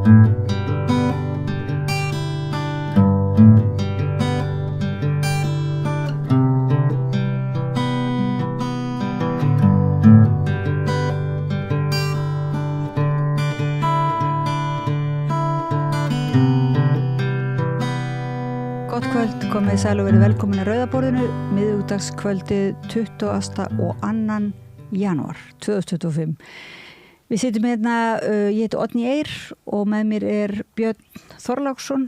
Komið sæl og verið velkomin að Rauðaborðinu miðvikudagskvöldið 22. janúar 2025. Við sitjum hérna, ég heiti Oddný Eir og með mér Björn Þorláksson,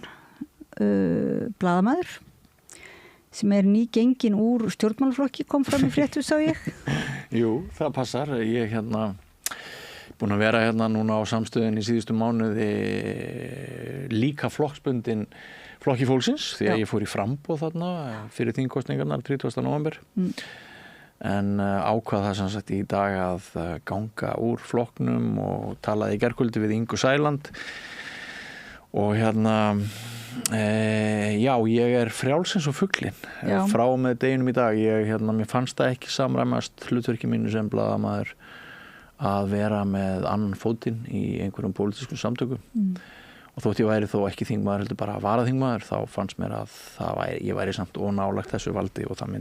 blaðamaður sem nýgenginn úr stjórnmálaflokki, kom fram í fréttu sá ég. Jú, það passar. Ég búin að vera hérna núna á samstöðin í síðustu mánuði líka flokksbundin Flokki fólksins, því að ég fór í framboð þarna fyrir þingkosningarnar 30. nóvember. En ákvað það sem sagt í dag að ganga úr flokknum og talaði í gærkvöldi við Ingu Sæland. Og já, ég frjálsins og fuglinn frá með deginum í dag. Mér fannst það ekki samræmast hlutverki mínu sem blaðamaður að vera með annan fótinn í einhverjum pólitískum samtökum. Og þótt ég væri þó ekki þingmaður, heldur bara varaþingmaður, þá fannst mér að ég væri samt ónálægt þessu valdi og það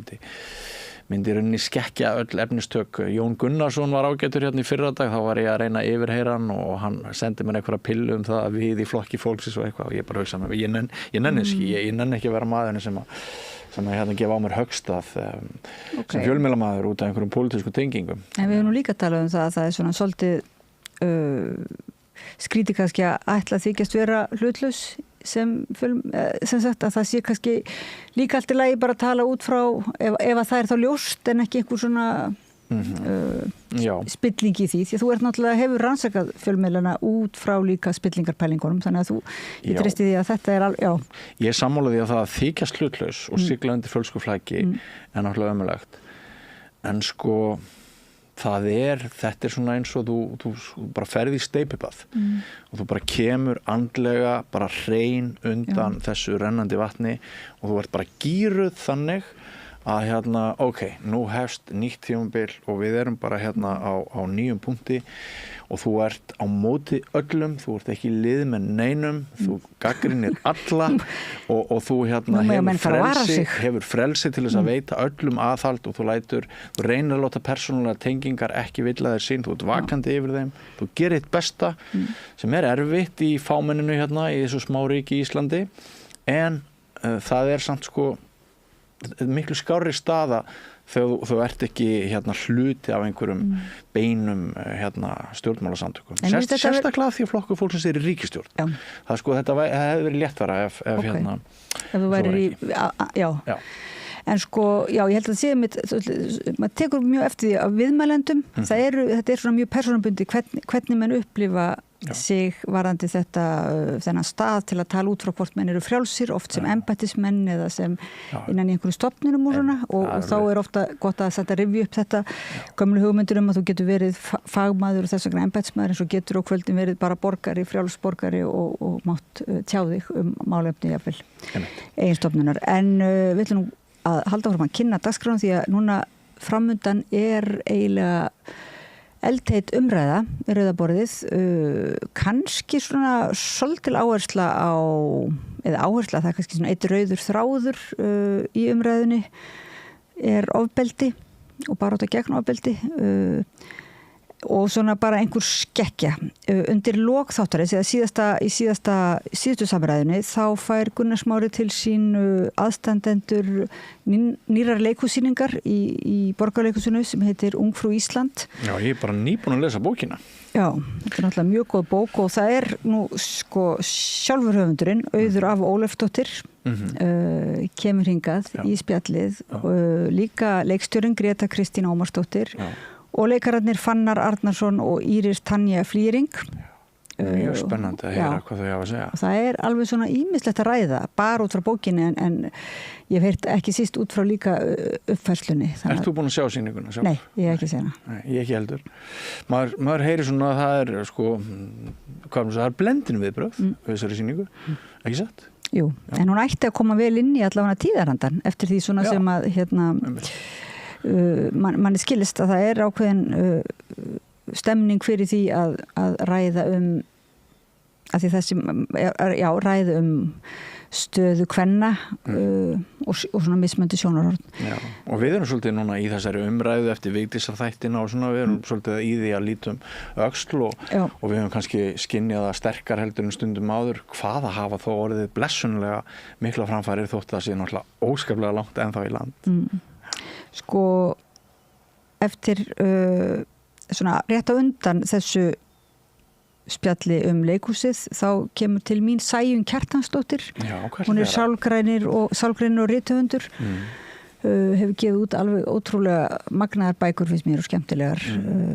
myndi rauninni skekkja öll efnistök. Jón Gunnarsson var ágætur hérna í fyrradag, þá var ég að reyna að yfirheyra hann og hann sendi mér einhverja pillu það að við í Flokki fólksins og eitthvað og ég bara hugsa með ég nenni ekki að vera maðurinn sem að gefa á mér höggstað sem fjölmiðlamaður út af einhverjum pólitískum tengingum. En við höfum nú líka talað það að það svona svolítið skrítið kannski að ætla að þykjast vera hlutlaus sem sagt að það sé kannski líka allt í lagi bara að tala út frá ef að það það ljóst en ekki einhver svona spilling í því þú náttúrulega hefur rannsakað fjölmiðlana út frá líka spillingarpælingunum þannig að ég treysti því að þetta Ég er sammála því að það þykjast hlutlaus og sigla undir fölskuflaggi en náttúrulega ömurlegt en sko þetta svona eins og þú bara ferð í steypibað og þú bara kemur andlega bara hrein undan þessu rennandi vatni og þú ert bara gíruð þannig að nú hefst nýtt tímabil og við erum bara á nýjum punkti og þú ert á móti öllum, þú ert ekki í lið með neinum, þú gagnrýnir alla og þú hefur frelsi til þess að veita öllum aðhald og þú reynir að láta persónulega tengingar ekki villa þér sín, þú ert vakandi yfir þeim, þú gerir þitt besta sem erfitt í fámenninu í þessu smá ríki í Íslandi en það samt miklu skárri staða þegar þú ert ekki hluti af einhverjum beinum stjórnmálasamtökum. Sérstaklega því að Flokkur fólksins í ríkisstjórn. Þetta hefði verið léttara ef þú væri En ég held að maður tekur mjög eftir því að viðmælendum, þetta svona mjög persónubundi hvernig menn upplifa sig varðandi þennan stað til að tala út frá hvort menn eru frjálsir, oft sem embættismenn eða sem innan í einhverjum stofnunum og svona og þá ofta gott að þetta rifja upp þetta gömlu hugmyndir að þú getur verið fagmaður og þess vegna embættismaður eins og getur á kvöldin verið bara borgari, frjálsborgari og mátt tjá þig málefni jafnvel eiginstofnunar. En við ætlum nú að halda áfram að kynna dagskrána því að núna framundan eiginlega eldheit umræða í Rauðaborðið, kannski svona svolítil áhersla áhersla, það kannski svona eitt rauður þráður í umræðunni ofbeldi og barátta gegn ofbeldi og svona bara einhver skekkja undir lok þáttarins eða í síðustu samræðunni þá fær Gunnar Smári til sín aðstandendur nýrar leikhússýningar í Borgarleikhúsinu sem heitir Ungfrú Ísland. Já, ég bara nýbúin að lesa bókina. Já, þetta náttúrulega mjög góð bók og það nú sjálfur höfundurinn Auður af Ólafsdóttir kemur hingað í spjallið líka leikstjórinn Greta Kristín Ómarsdóttir og leikararnir Fannar Arnarsson og Íris Tanja Flýring. Mjög spennandi að heyra hvað þau hafa að segja. Það alveg svona ýmislegt að ræða, bara út frá bókinni en ég hef heyrt ekki síst út frá líka uppfærslunni. Ert þú búin að sjá sýninguna? Nei, ég hef ekki séð hana. Nei, ég ekki heldur. Maður heyrir svona að það er blendin viðbrögð þessari sýningu, ekki satt? Jú, en hún ætti að koma vel inn í allavega tíðarandan eftir því svona sem að manni skilist að það ákveðin stemning fyrir því að ræða að því þessi já, ræði stöðu kvenna og svona mismöndi sjónarhorn. Já, og við erum svolítið núna í þessari umræðu eftir Vigdísar þættina og svona, við erum svolítið í því að lítum öxl og við höfum kannski skynjað að sterkar heldur en stundum áður hvaða hafa þó orðið blessunlega mikla framfærir þótt það sé náttúrulega óskaplega langt ennþá í land. Sko, eftir svona rétt á undan þessu spjalli leikhúsið, þá kemur til mín Sæunn Kjartansdóttir. Hún er sálgrænir og rithöfundur. Hefur gefið út alveg ótrúlega magnaðar bækur finnst mér og skemmtilegar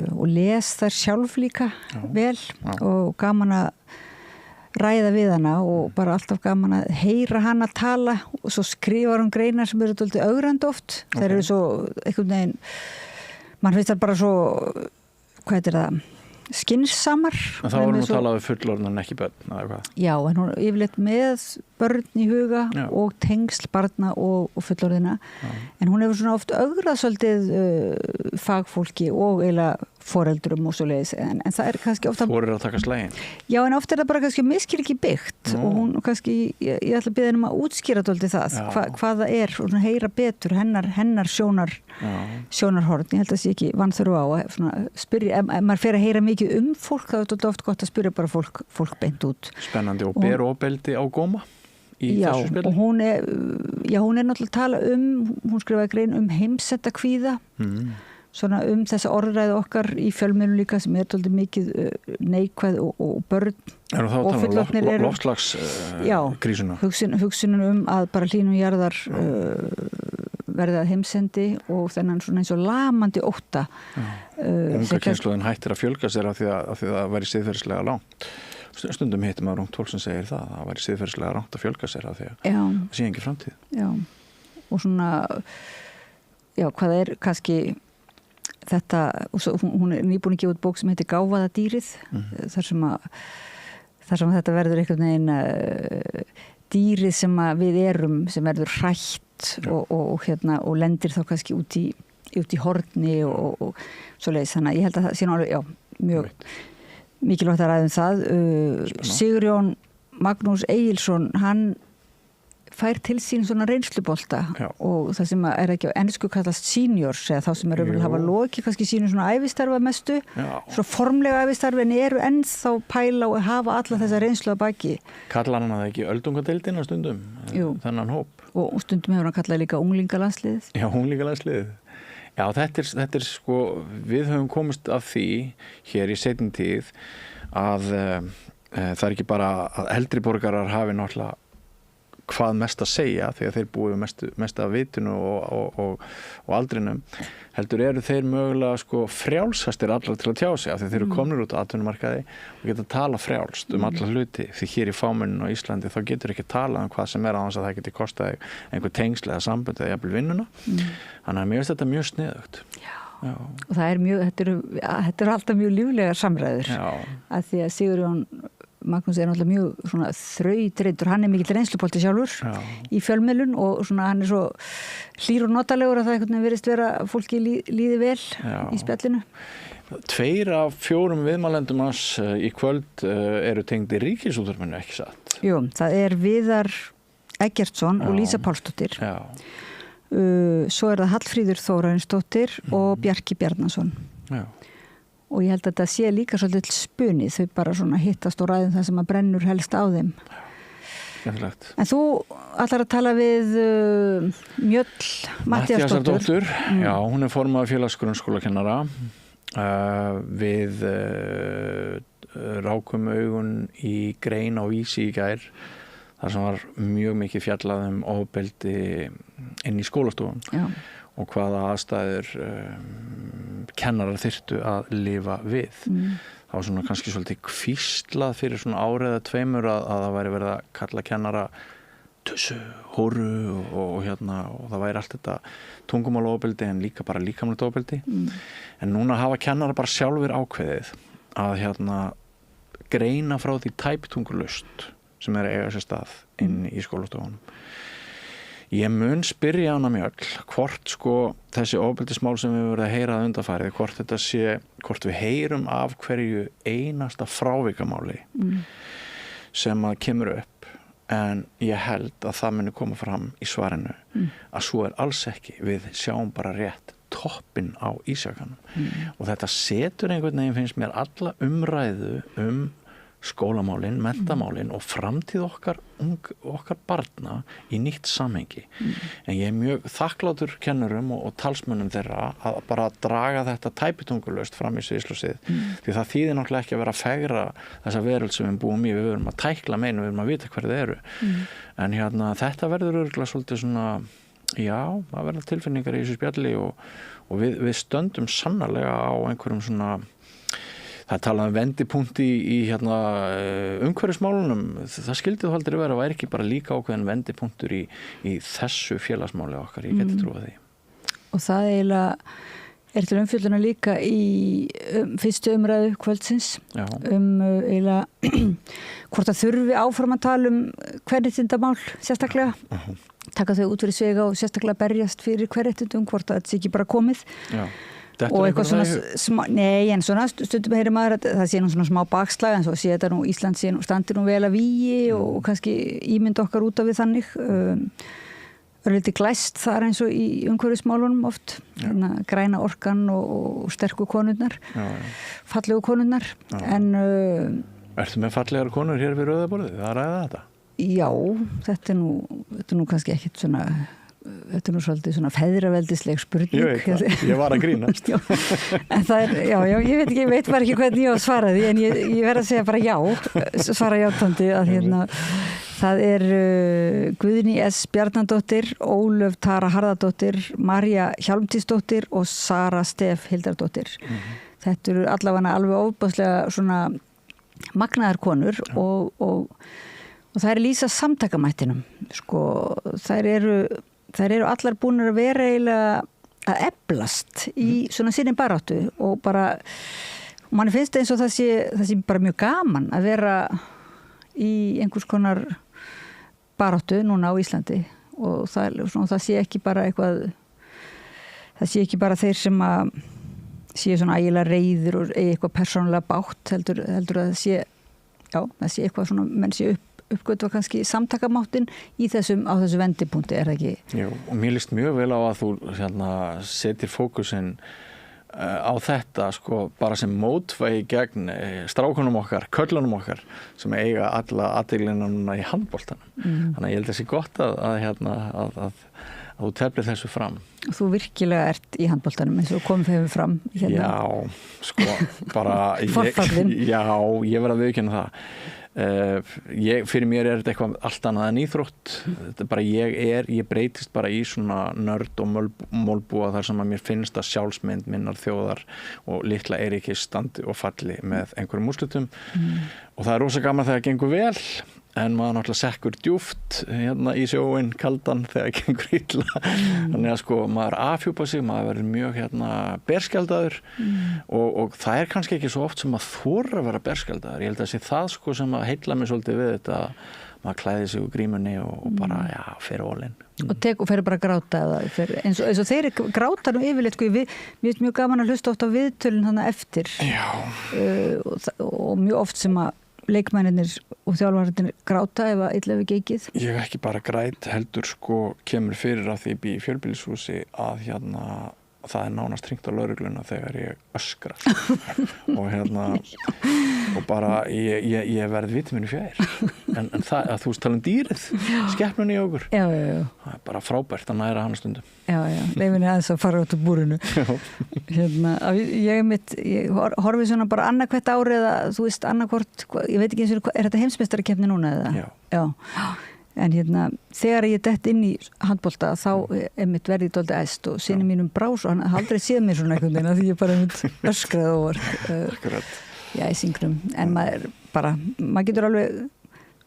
og les þær sjálf líka vel og gaman að ræða við hana og bara alltaf gaman að heyra hana tala og svo skrifar hún greinar sem eru dálítið ögrandi oft. Þær eru svo einhvern veginn, mann finnst það bara svo, hvað heitir það? Skynsamar. En þá voru nú talað við fullorðna en ekki börn, eða hvað? Já, en hún yfirleitt með börn í huga og tengsl barna og fullorðina. En hún hefur svona oft ögrað svolítið fagfólki og eiginlega foreldrum og svoleiðis. En það er kannski ofta... Hvor að taka slægin? Já, en oft er það bara kannski miskilningi byggt og hún kannski, ég ætla að biðja henni að útskýra dálítið það, hvað það er og heyra betur hennar sjónarhorn. Ég held að það sé ekki vanþörfu á að spyrja, ef maður fer að heyra mikið fólk, þá er þetta oft gott að spyrja bara fólk beint út. Spennandi og ber ofbeldi á góma í þessu spili? Og hún er náttúrulega að tala hún skrifaði grein heimsentakvíða, svona þessa orðræðu okkar í fjölmiðlum líka sem er dálítið mikið neikvæð og börn og fullorðnir eru loftslagskrísuna. Hugsunum að bara hlýnun jarðar verða heimsendi og þennan svona eins og lamandi ótta. Unga kynslóðin hættir að fjölga sér af því að það væri siðferðislega langt. Stundum hittum maður rangt fólk sem segir það væri siðferðislega langt að fjölga sér af því að það sé ekki framtíð. Já, og svona hvað er kannski þetta, og svo, hún er nýbúin að gefa út bók sem heitir Gáfaða dýrið, þar sem að þetta verður einhvern veginn dýrið sem við erum, sem verður hrætt og lendir þá kannski út í horni og svoleiðis, þannig að ég held að það sé alveg, mjög mikilvægt að ræða það. Sigurjón Magnús Egilsson, hann fær til sín svona reynslubolta og það sem er ekki á ensku kallast seniors, eða þá sem eru að hafa lokið kannski sínu svona ævistarfa mestu, svo formlega ævistarfi en eru ennþá pæla og hafa alla þessa reynslu að baki. Kallar hann það ekki öldungadeildina stundum? Þennan hóp? Og stundum hefur hann kallað líka unglingalandsliðið. Já, unglingalandsliðið. Já, þetta er sko, við höfum komist af því hér í seinni tíð að það er ekki bara að eldri borgarar hafi náttúrulega hvað mest að segja því að þeir búið mest af vitinu og aldrinum, heldur eru þeir mögulega sko frjálsastir allar til að tjá sig af því þeir eru komnir út á atvinnumarkaði og geta að tala frjálst alla hluti, því hér í fámenninu á Íslandi þá getur ekki að tala hvað sem er annars að það geti kostaði einhver tengsl eða sambönd eða jafnvel vinnuna. Þannig að mér finnst þetta mjög sniðugt. Já. Og það er þetta eru alltaf mjög líflegar samræður að því að Sigurjón Magnús er náttúrulega mjög svona þrautreyndur, hann er mikill reynslubolti sjálfur í fjölmiðlun og svona hann er svo hlýr og notalegur að það einhvern veginn virðist vera fólki líði vel í spjallinu. 2 af 4 viðmælendum hans í kvöld eru tengdir Ríkisútvarpinu, ekki satt? Jú, það er Viðar Eggertsson og Lísa Pálsdóttir. Svo er það Hallfríður Þórarinsdóttir og Bjarki Bjarnason. Já. Og ég held að þetta sé líka svolítið spunið, þau bara svona hittast og ræðum það sem að brennur helst á þeim. Skemmtilegt. En þú ætlar að tala við Mjöll Matthíasdóttur. Já, hún er formaður félags grunnskólakennara. Við rákum augun í grein á Vísi í gær, þar sem var mjög mikið fjallað ofbeldi inn í skólastofun. Já. Og hvaða aðstæður kennarar þyrftu að lifa við. Það var svona kannski svolítið kvíslað fyrir svona árið eða 2 að það væri verið að kalla kennara tussu, hóru og það væri allt þetta tungumálofbeldi en líka bara líkamlegt ofbeldi. En núna hafa kennara bara sjálfur ákveðið að greina frá því tæpitungulaust sem er að eiga sér stað inn í skólastofunum. Ég mun spyrja hana Mjöll hvort sko þessi ofbeldismál sem við verðum að heyra að undanfarið, hvort við heyrum af hverju einasta frávikamáli sem að kemur upp, en ég held að það muni koma fram í svarinu að svo alls ekki, við sjáum bara rétt toppinn á ísjakanum og þetta setur einhvern veginn, finnst mér, alla umræðu skólamálin, mentamálin og framtíð okkar barna í nýtt samhengi. En ég mjög þakklátur kennurum og talsmönnum þeirra að bara draga þetta tæpitungulaust fram í sviðsljósið því það þýðir náttúrulega ekki að vera að fegra þessa veröld sem við búum í, við verum að tækla meina, við verum að vita hver þið eru. En þetta verður örugglega svolítið svona, já, það verður tilfinningar í þessu spjalli og við stöndum sannarlega á einhverjum svona. Það talað vendipunkti í umhverfismálunum. Það skildi þú aldrei vera, væri ekki bara líka ákveðin vendipunktur í þessu félagsmáli okkar, ég geti trúið því. Og það eiginlega til umfjölluna líka í fyrstu umræðu kvöldsins eiginlega hvort það þurfi áfram að tala kvenréttindamál sérstaklega. Taka þau út fyrir svega og sérstaklega berjast fyrir kvenréttindum, hvort það sé ekki bara komið. Já. Og eitthvað svona nei, en svona stundum heyrir maður að það sé nú svona smá bakslag, en svo sé þetta nú Ísland sé standir nú vel að vígi og kannski ímynd okkar út af við þannig örlítið glæst þar eins og í umhverfismálunum oft græna orkan og sterku konurnar fallegu konurnar en Ertu með fallegar konur hér við rauða borðið? Það ræða þetta? Já, þetta er nú kannski ekkit svona. Þetta er nú svolítið svona feðraveldisleg spurning. Ég var að grínast. En það ég veit bara ekki hvernig ég á að svara því, en ég verð að segja bara já, svara játandi að það er Guðný S. Bjarnadóttir, Ólöf Tara Harðardóttir, Marja Hjálmtísdóttir og Sara Stef Hildardóttir. Þetta eru allavega alveg ofboðslega svona magnaðar konur og það er lýsa samtakamættinum. Sko, þær eru allar búnar að vera eiginlega að eflast í svona sinni baráttu og bara, manni finnst eins og það sé bara mjög gaman að vera í einhvers konar baráttu núna á Íslandi og það sé ekki bara eitthvað, það sé ekki bara þeir sem að sé svona ægilega reiður og eigi eitthvað persónulega bátt, heldur að það sé eitthvað svona, menn sé uppgötva kannski samtakamáttin á þessu vendipunkti, er það ekki? Jú, og mér líst mjög vel á að þú setir fókusinn á þetta sko bara sem mótvægi gegn strákunum okkar, köllunum okkar sem eiga alla athyglinina núna í handboltanum. Þannig að ég held að það sé gott að þú teflir þessu fram. Þú virkilega ert í handboltanum eins og komum þeim fram hérna. Já, sko bara forfallin. Ég verð að viðurkenna það. Fyrir mér er þetta eitthvað allt annað en íþrótt. Þetta er bara ég breytist bara í svona nörd og mólbúa þar sem að mér finnst að sjálfsmynd minnar þjóðar og litla ekki standi og falli með einhverjum úrslitum og það er rosa gaman þegar það gengur vel en maður náttúrulega sekkur djúpt í sjóin kaldan þegar það gengur illa. Þannig að sko maður afhjúpa sig, maður verður mjög berskjaldaður og það er kannski ekki svo oft sem maður þorir að vera berskjaldaður. Ég held að sé það sko sem að heilla mig svolítið við þetta, maður klæði sig úr grímunni og bara fer all-in. Og fer bara að gráta eins og þeir gráta nú yfirleitt sko, mér finnst mjög gaman að hlusta oft á viðtölin þannig eftir og mjög oft sem að leikmennir og þjálfarnir gráta ef að illa við gengið. Ég ekki bara græt heldur sko kemur fyrir að því ég bý í fjölbýlishúsi að það er nánast hringt á lögregluna þegar ég öskra og bara ég verð viti minni fjær en það að þú tala dýrið skepnunni í okkur það er bara frábært að næra hana stundum leifinni aðeins að fara út úr búrinu ég horfi svona bara annarkvætt árið eða þú veist annarkvort, ég veit ekki eins og er þetta heimsmeistarakeppni núna eða? Já. En þegar ég dett inn í handbolta þá mitt verði dálítið æst og sinni mínum brás og hann aldrei séð mér svona einhvern veginn því ég bara öskraði og í syngnum en maður getur alveg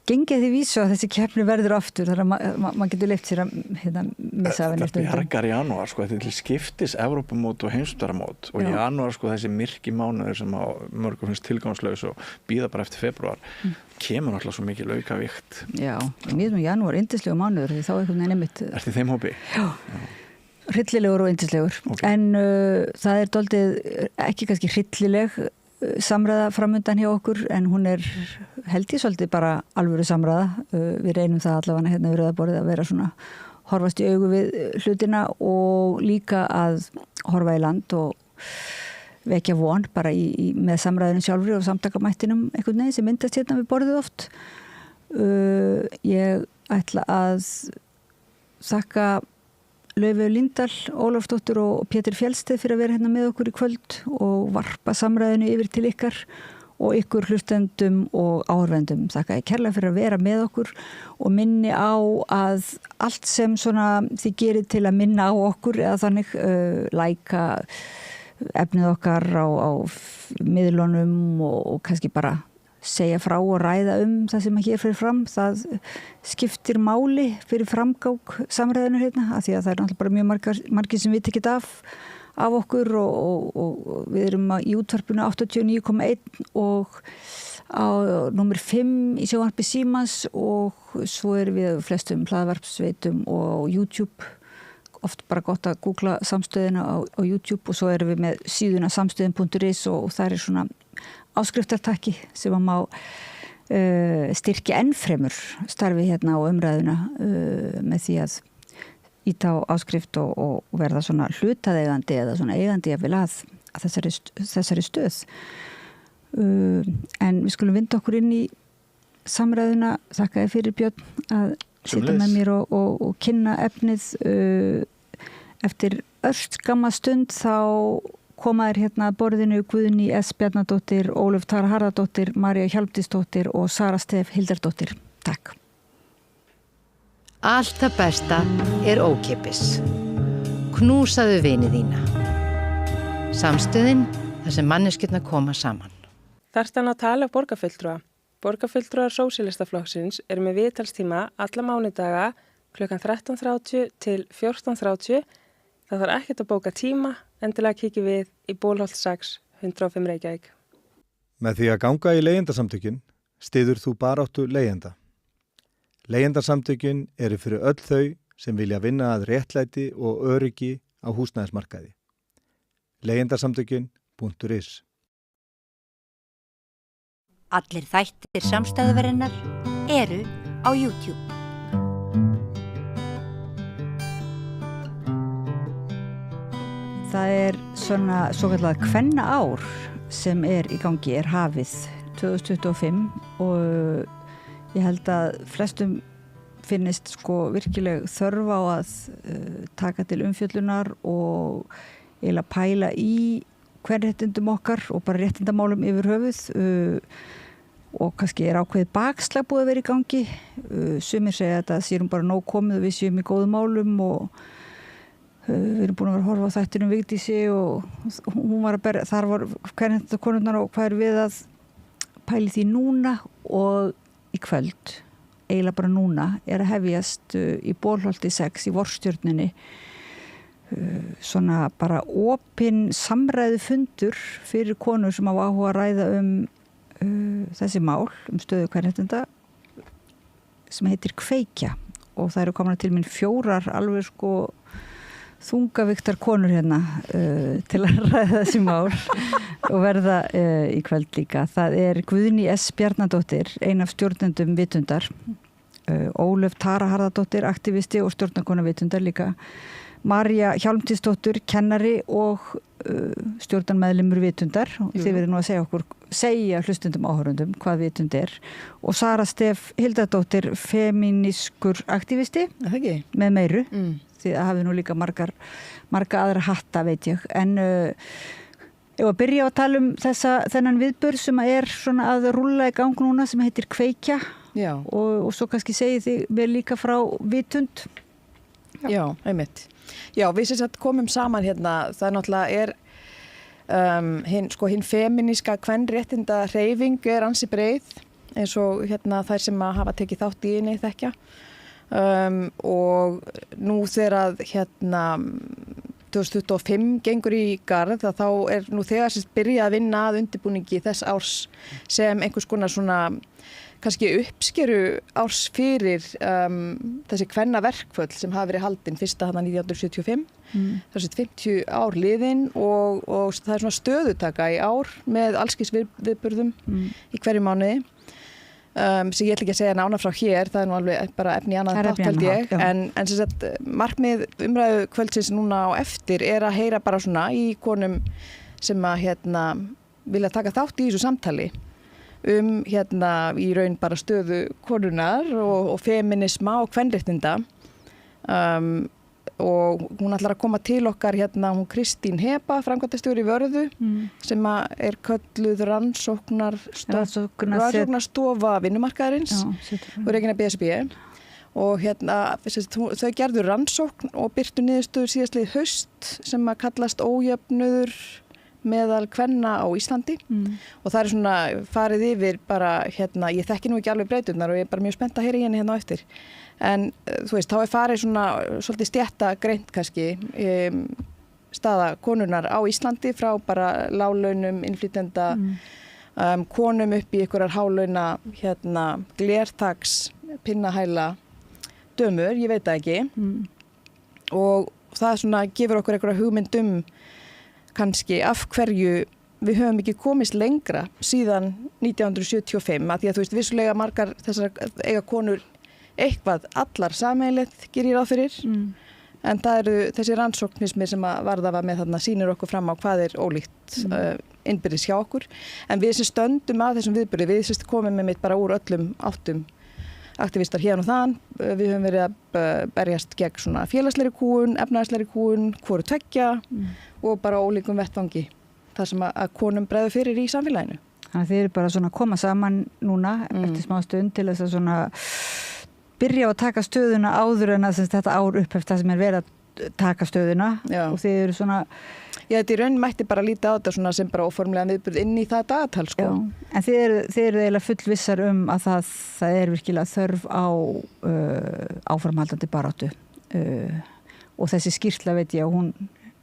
gengið því vísu að þessi keppni verður aftur þar að maður getur leyft sér að missa af henni stundum. Þetta bjargar í janúar sko, þetta er til skiptis Evrópumót og heimsmeistaramót og í janúar sko þessi myrki mánuður sem á mörgum finnst tilgangslaus og bíða bara eftir febrúar kemur náttúrulega svo mikil aukavíkt. Já, mér finnst janúar yndislegu mánuður því þá einhvern veginn einmitt. Ertu í þeim hópi? Já. Hryllilegur og yndislegur en það er dálítið ekki kannski hryllileg samræða framundan hjá okkur en hún held ég svolítið bara alvöru samræða. Við reynum það allavega hérna við rauðaborðið að vera svona horfast í augu við hlutina og líka að horfa í land og vekja von bara með samræðinu sjálfri og samtakamættinum einhvern veginn sem myndast hérna við borðið oft. Ég ætla að þakka Laufey Líndal, Ólafsdóttur og Pétur Fjellsteð fyrir að vera hérna með okkur í kvöld og varpa samræðinu yfir til ykkar og ykkur hlustendum og áhorfendum. Þakka ég kærlega fyrir að vera með okkur og minni á að allt sem svona þið gerir til að minna á okkur eða þannig læka efnið okkar á miðlunum og kannski bara segja frá og ræða það sem hér fyrir fram. Það skiptir máli fyrir framgang samræðinu hérna, af því að það náttúrulega bara mjög margir sem vita ekkert af okkur og við erum í útvarpinu 89,1 og á númer 5 í sjónvarpi Símans og svo erum við flestum hlaðvarpsveitum og YouTube. Oft bara gott að googla samstöðina á YouTube og svo erum við með síðuna samstöðin.is og það svona áskriftartakki sem að má styrkja ennfremur starfi hérna á umræðuna með því að íta á áskrift og verða svona hlutaðeigandi eða svona eigandi að þessari stöð. En við skulum vinda okkur inn í samræðuna. Þakka þér fyrir, Björn, að sitja með mér og kynna efnið. Eftir örskamma stund þá komaðir hérna að borðinu Guðný S. Bjarnadóttir, Ólöf Tara Harðardóttir, María Hjálmdísdóttir og Sara Stef Hildardóttir. Takk. Allt það besta ókeypis. Knúsaðu vini þína. Samstöðin þar sem manneskjurnar koma saman. Þarftan að tala borgarfulltrúa. Borgarfulltrúar Sósíalistaflokksins með viðtalstíma alla mánudaga klukkan 13:30 til 14:30. Það þarf ekkert að bóka tíma, endilega kíkja við í Bólholt 6, 105 Reykjavík. Með því að ganga í leigjendasamtökin styður þú baráttu leigjenda. Leigjendasamtökin fyrir öll þau sem vilja vinna að réttlæti og öryggi á húsnæðismarkaði. Leigjendasamtökin.is. Allir þættir samstæðuverinnar á YouTube. Það svona svokallað kvennaár sem í gangi, hafið 2025 og ég held að flestum finnist virkileg þörf á að taka til umfjöllunar og eiginlega pæla í kvenréttindum okkar og bara réttindamálum yfir höfuð og kannski ákveðið bakslag búið að vera í gangi. Sumir segja að það séum bara nóg komið og við séum í góðum málum og við erum búin að vera að horfa á þættinum Vigdísi og hún var þar var kvenréttindakonurnar og hvað við að pæli því núna og í kvöld, eiginlega bara núna, að hefjast í Bólholti 6 í vorstjörninni svona bara opinn samræðu fundur fyrir konur sem hafa áhuga að ræða þessi mál, stöðu kvenréttinda sem heitir Kveikja og það eru komnar til mín 4 alveg þungaviktar konur hérna til að ræða þessi mál og verða í kvöld líka. Það Guðný S. Bjarnadóttir, ein af stjórnendum Vitundar, Ólöf Tara Harðardóttir, aktivisti og stjórnarkona Vitundar líka, María Hjálmdísdóttir, kennari og stjórnarmeðlimur Vitundar. Þið verður nú að segja hlustendum áhorfendum hvað Vitund og Sara Stef Hildardóttir, femínískur aktivisti með meiru. Því að hafi nú líka marga aðra hatta, veit ég. En ef að byrja á að tala þennan viðburð sem svona að rúlla í gang núna sem heitir Kveikja og svo kannski segið þið vel líka frá Vitund. Já, einmitt. Já, við sem sagt komum saman hérna, það náttúrulega hinn femíníska kvenréttinda hreyfing ansi breið eins og hérna þær sem að hafa tekið þátt í henni þekkja. Og nú þegar að 2025 gengur í garð að þá nú þegar sérst byrjað að vinna að undirbúningi þess árs sem einhvers konar svona kannski uppskeru árs fyrir þessi kvennaverkföll sem hafa verið haldin fyrsta þarna 1975 þessi 50 ár liðin og það er svona stöðutaka í ár með allskis viðburðum í hverju mánuði sem ég ætla ekki að segja nána frá hér, það er nú alveg bara efni í annað þátt held ég, en sem sagt markmið umræðu kvöldsins núna á eftir að heyra bara svona í konum sem að vilja taka þátt í þessu samtali í raun bara stöðu konunar og feminisma og kvenréttinda og hún ætlar að koma til okkar hún Kristín Heba, framkvæmdastjóri í Vörðu sem er kölluð rannsóknarstofa vinnumarkaðarins og Regina BSB og þau gerðu rannsókn og birtu niðurstöður síðastlið haust sem að kallast ójöfnuður meðal kvenna á Íslandi og það er svona farið yfir bara ég þekki nú ekki alveg breyturnar og ég er bara mjög spennt að heyra í henni á eftir en þú veist, þá er farið svona svolítið stétta greint kannski staða konurnar á Íslandi frá bara láglaunum, innflytjenda konum upp í einhverjar hálauna glertags, pinnahæla dömur, ég veit það ekki og það svona gefur okkur einhverja hugmynd kannski af hverju við höfum ekki komist lengra síðan 1975 að því að þú veist vissulega margar þessar eiga konur eitthvað allar sameiginlegt gerir ráð fyrir en það eru þessi rannsóknismi sem að Varða var með þarna sýnir okkur fram á hvað er ólíkt innbyrðis hjá okkur en við sem stöndum að þessum viðburði við sem komum með mitt bara úr öllum áttum aktivistar hérna og þaðan við höfum verið að berjast gegn svona félagslegri kúgun, efnahagslegri kúgun hvoru tveggja og bara ólíkum vettvangi þar sem að konum bregður fyrir í samfélaginu. Þannig að þið eru bara svona að koma saman núna eftir smá stund til þess að svona byrja að taka stöðuna áður en að þetta ár upphefst það sem er verið að taka stöðuna og þið eru svona þetta í raun mætti bara líta á þetta svona sem bara óformlega viðburð inn í það dagatal sko. En þið eru eiginlega fullvissar að það er virkilega þörf á áframhaldandi baráttu og þessi skýrsla veit ég að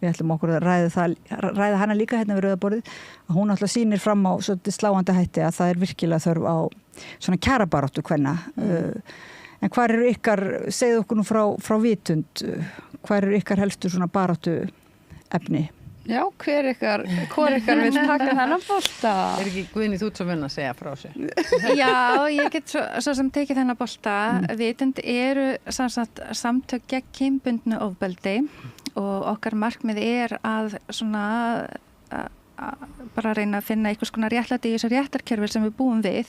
við ætlum okkur að ræða hana líka hérna við Rauðaborðið að hún alltaf sýnir fram á svolítið sláandi hætti að það er virkilega þörf á svona kjarabaráttu kvenna en hvar eru ykkar, segðu okkur nú frá vitund, hvar eru ykkar helstu svona baráttu efni? Já, hvor ykkar vil taka þennan bolta? Er ekki Guðni þú svo mun að segja frá sig? Já, ég get svo sem tekið þennan bolta. Vitund eru samtök gegn kynbundnu ofbeldi og okkar markmið að svona bara reyna að finna einhvers konar réttlæti í þessu réttarkerfi sem við búum við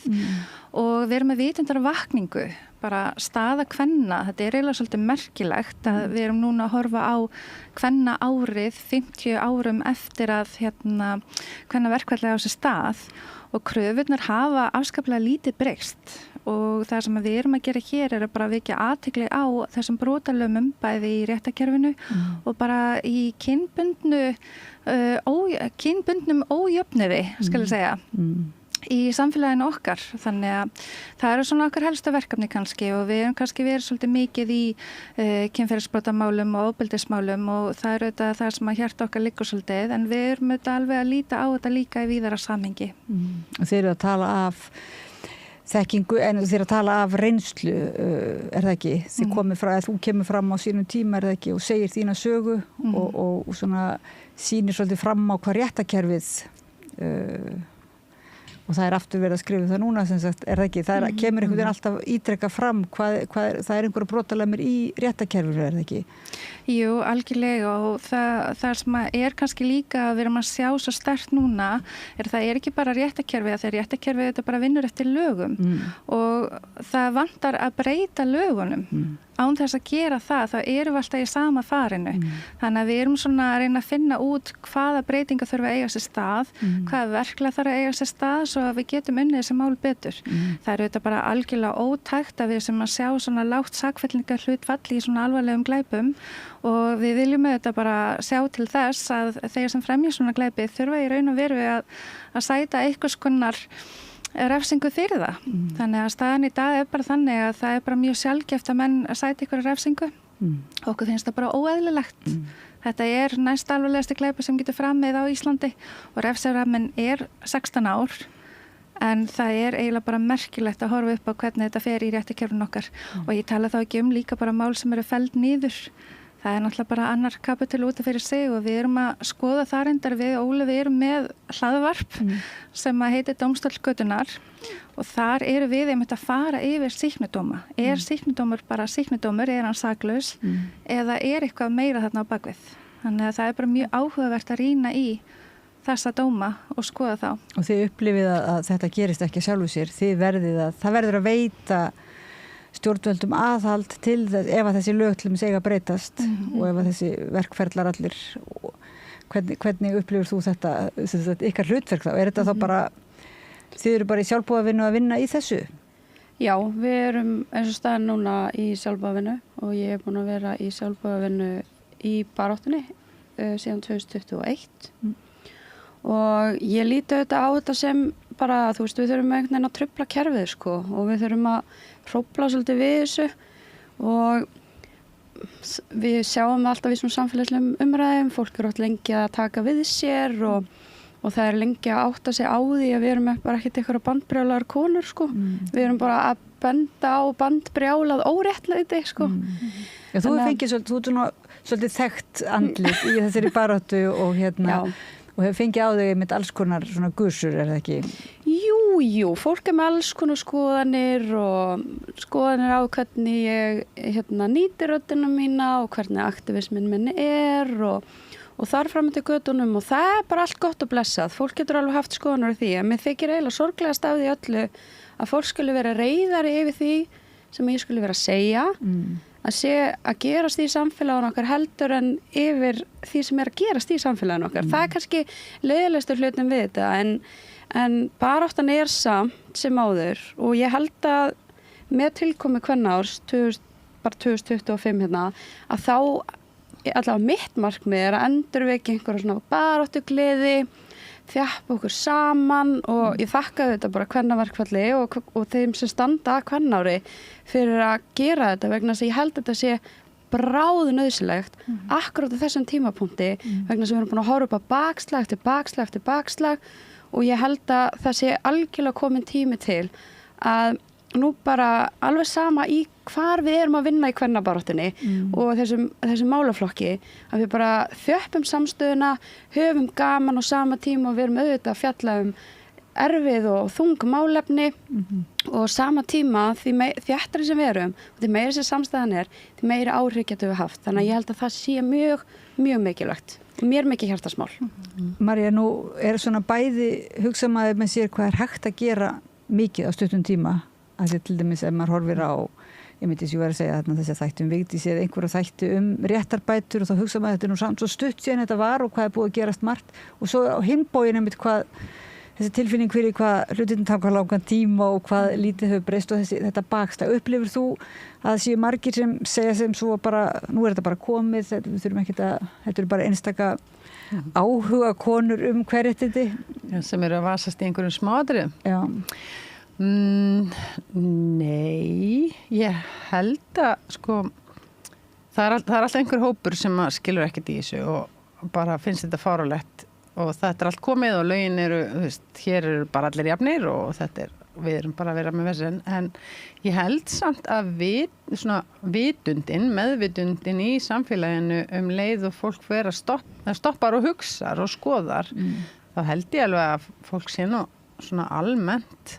og við erum með vitundarvakningu bara staða kvenna, þetta er eiginlega svolítið merkilegt að við erum núna að horfa á kvenna árið 50 árum eftir að kvennaverkfallið á sér stað og kröfurnar hafa afskaplega lítið breyst og það sem við erum að gera hér er að bara vekja athygli á þessum brotalömum bæði í réttarkerfinu og bara í kynbundnum ójöfnuði, skal ég segja, í samfélaginu okkar. Þannig að það eru svona okkar helsta verkefni kannski og við erum kannski verið svolítið mikið í kynferðisbrotamálum og ofbeldismálum og það eru þetta það sem að hjarta okkar liggur svolítið en við erum þetta alveg að líta á þetta líka í víðara samhengi. Og þeir eru að tala af þekkingu en þeir eru að tala af reynslu, er það ekki? Þú kemur fram á sínum tíma, er það ekki? Og segir þína sögu og svona sýnir svolítið fram á hvað réttarkerfið og það er aftur verið að skrifa það núna sem sagt, er það ekki? Það kemur einhvern veginn alltaf ítrekka fram það er einhverja brotalamir í réttarkerfinu, er það ekki? Jú, algjörlega og það sem er kannski líka að við erum að sjá svo sterkt núna það er ekki bara réttarkerfið þegar réttarkerfið þetta bara vinnur eftir lögum og það vantar að breyta lögunum án þess að gera það, þá erum við alltaf í sama farinu. Þannig að við erum svona að reyna að finna út hvaða breytingar þurfa að eiga sér stað, hvaða verklag þarf að eiga sér stað svo að við getum unnið þessi mál betur. Það er auðvitað bara algjörlega ótækt að við sem að sjá svona lágt sakfellingar hlutfall í svona alvarlegum glæpum og við viljum auðvitað bara sjá til þess að þeir sem fremja svona glæpi þurfa í raun og veru að sæta einhvers konar refsingu fyrir það. Þannig að staðan í dag er bara þannig að það er bara mjög sjaldgæft að menn sæti ykkur refsingu. Okkur finnst það bara óeðlilegt. Þetta næst alvarlegasti glæpur sem getur framið á Íslandi og refsiramminn 16 ár. En það eiginlega bara merkilegt að horfa upp á hvernig þetta fer í réttarkerfinu okkar og ég tala þá ekki líka bara mál sem eru felld niður. Það náttúrulega bara annar kapitel út af fyrir sig og við erum að skoða það reyndar við Óli, við erum með hlaðvarp sem að heitir Dómstóll götunnar og þar eru við einmitt að fara yfir sýknudóma. Sýknudómur bara sýknudómur, hann saklaus eða eitthvað meira þarna á bakvið. Þannig að það bara mjög áhugavert að rýna í þessa dóma og skoða þá. Og þið upplifið að þetta gerist ekki sjálfu sér, það verður að veita stjórnvöldum aðhald til þess ef að þessi lög til þess að breytast og ef að þessi verkferlar allir, hvernig upplifir þú þetta ykkar hlutverk þá? Þetta þá bara, þið eru bara í sjálfboðavinnu að vinna í þessu? Já, við erum eins og staðan núna í sjálfboðavinnu og ég búin að vera í sjálfboðavinnu í baráttunni síðan 2021 og ég líti auðvitað á þetta sem bara, þú veist, við þurfum einhvern veginn að trufla kerfið sko og við þurfum að hrófla svolítið við þessu og við sjáum alltaf í svona samfélagslegum umræðum, fólk átt lengi að taka við sér og það lengi að átta sig á því að við erum bara ekkert eitthvað bandbrjálaðar konur sko, við erum bara að benda á bandbrjálað óréttlæti sko. Já, þú fengið svolítið þekkt andlit í þessari baráttu og og hefur fengið á þig með alls konar svona gusur, það ekki? Jú, fólk með alls konar skoðanir og skoðanir á hvernig ég nýti röddina mína og hvernig aktivismin minn og þar fram til götunum og það bara allt gott og blessað. Fólk getur alveg haft skoðanir á því, en mér þykir eiginlega sorglegast af því öllu að fólk skulle vera reiðari yfir því sem ég skulle vera að segja, að gerast í samfélaginu okkar heldur en yfir því sem að gerast í samfélaginu okkar. Það kannski leiðilegastur hlutin við þetta en baráttan samt sem áður og ég held að með tilkomi kvennaárs 2025 að þá allavega mitt markmið að endurvekja einhverja svona baráttugleði, þjappa okkur saman og ég þakka þetta bara kvennaverkfalli og þeim sem standa að kvennári fyrir að gera þetta vegna þess að ég held þetta sé bráðnauðsynlegt akkurat á þessum tímapunkti vegna sem við erum búin að horfa upp á bakslag eftir bakslag og ég held að það sé algjörlega komin tími til að nú bara alveg sama í hvar við erum að vinna í kvennabaráttunni og þessum málaflokki að við bara þjöppum samstöðuna, höfum gaman á sama tíma og við erum auðvitað að fjalla erfið og þung málefni og sama tíma því þéttari sem við erum og því meiri sem samstæðan því meiri áhrif getum við haft. Þannig að ég held að það sé mjög, mjög mikilvægt. Mér mikið hjartasmál. María, nú svona bæði hugsa maður með sér hvað hægt að gera mikið á stuttum tíma að því til dæmis ef maður horfir á ég myndi sem ég var að segja þarna þessi þætti Vigdísi eða einhverja þætti réttarbætur og þá hugsa maður þetta nú samt svo stutt síðan þetta var og hvað búið að gerast margt og svo á hinbógin einmitt hvað þessi tilfinning fyrir hvað hlutin taka langan tíma og hvað lítið hefur breyst og þetta bakslag. Upplifir þú að það séu margir sem segja sem svo bara nú þetta bara komið, við þurfum ekki þetta eru bara einstaka áhuga konur kvenréttindi sem eru að vasast í einhverjum smáatriðum? Já. Nei, ég held að sko það er alltaf einhver hópur sem skilur ekkert í þessu og bara finnst þetta fáránlegt og þetta allt komið og lögin eru, þú veist, hér eru bara allir jafnir og við erum bara að vera með þessu en ég held samt að meðvitundin í samfélaginu leið og fólk vera stoppar og hugsar og skoðar þá held ég alveg að fólk sé nú svona almennt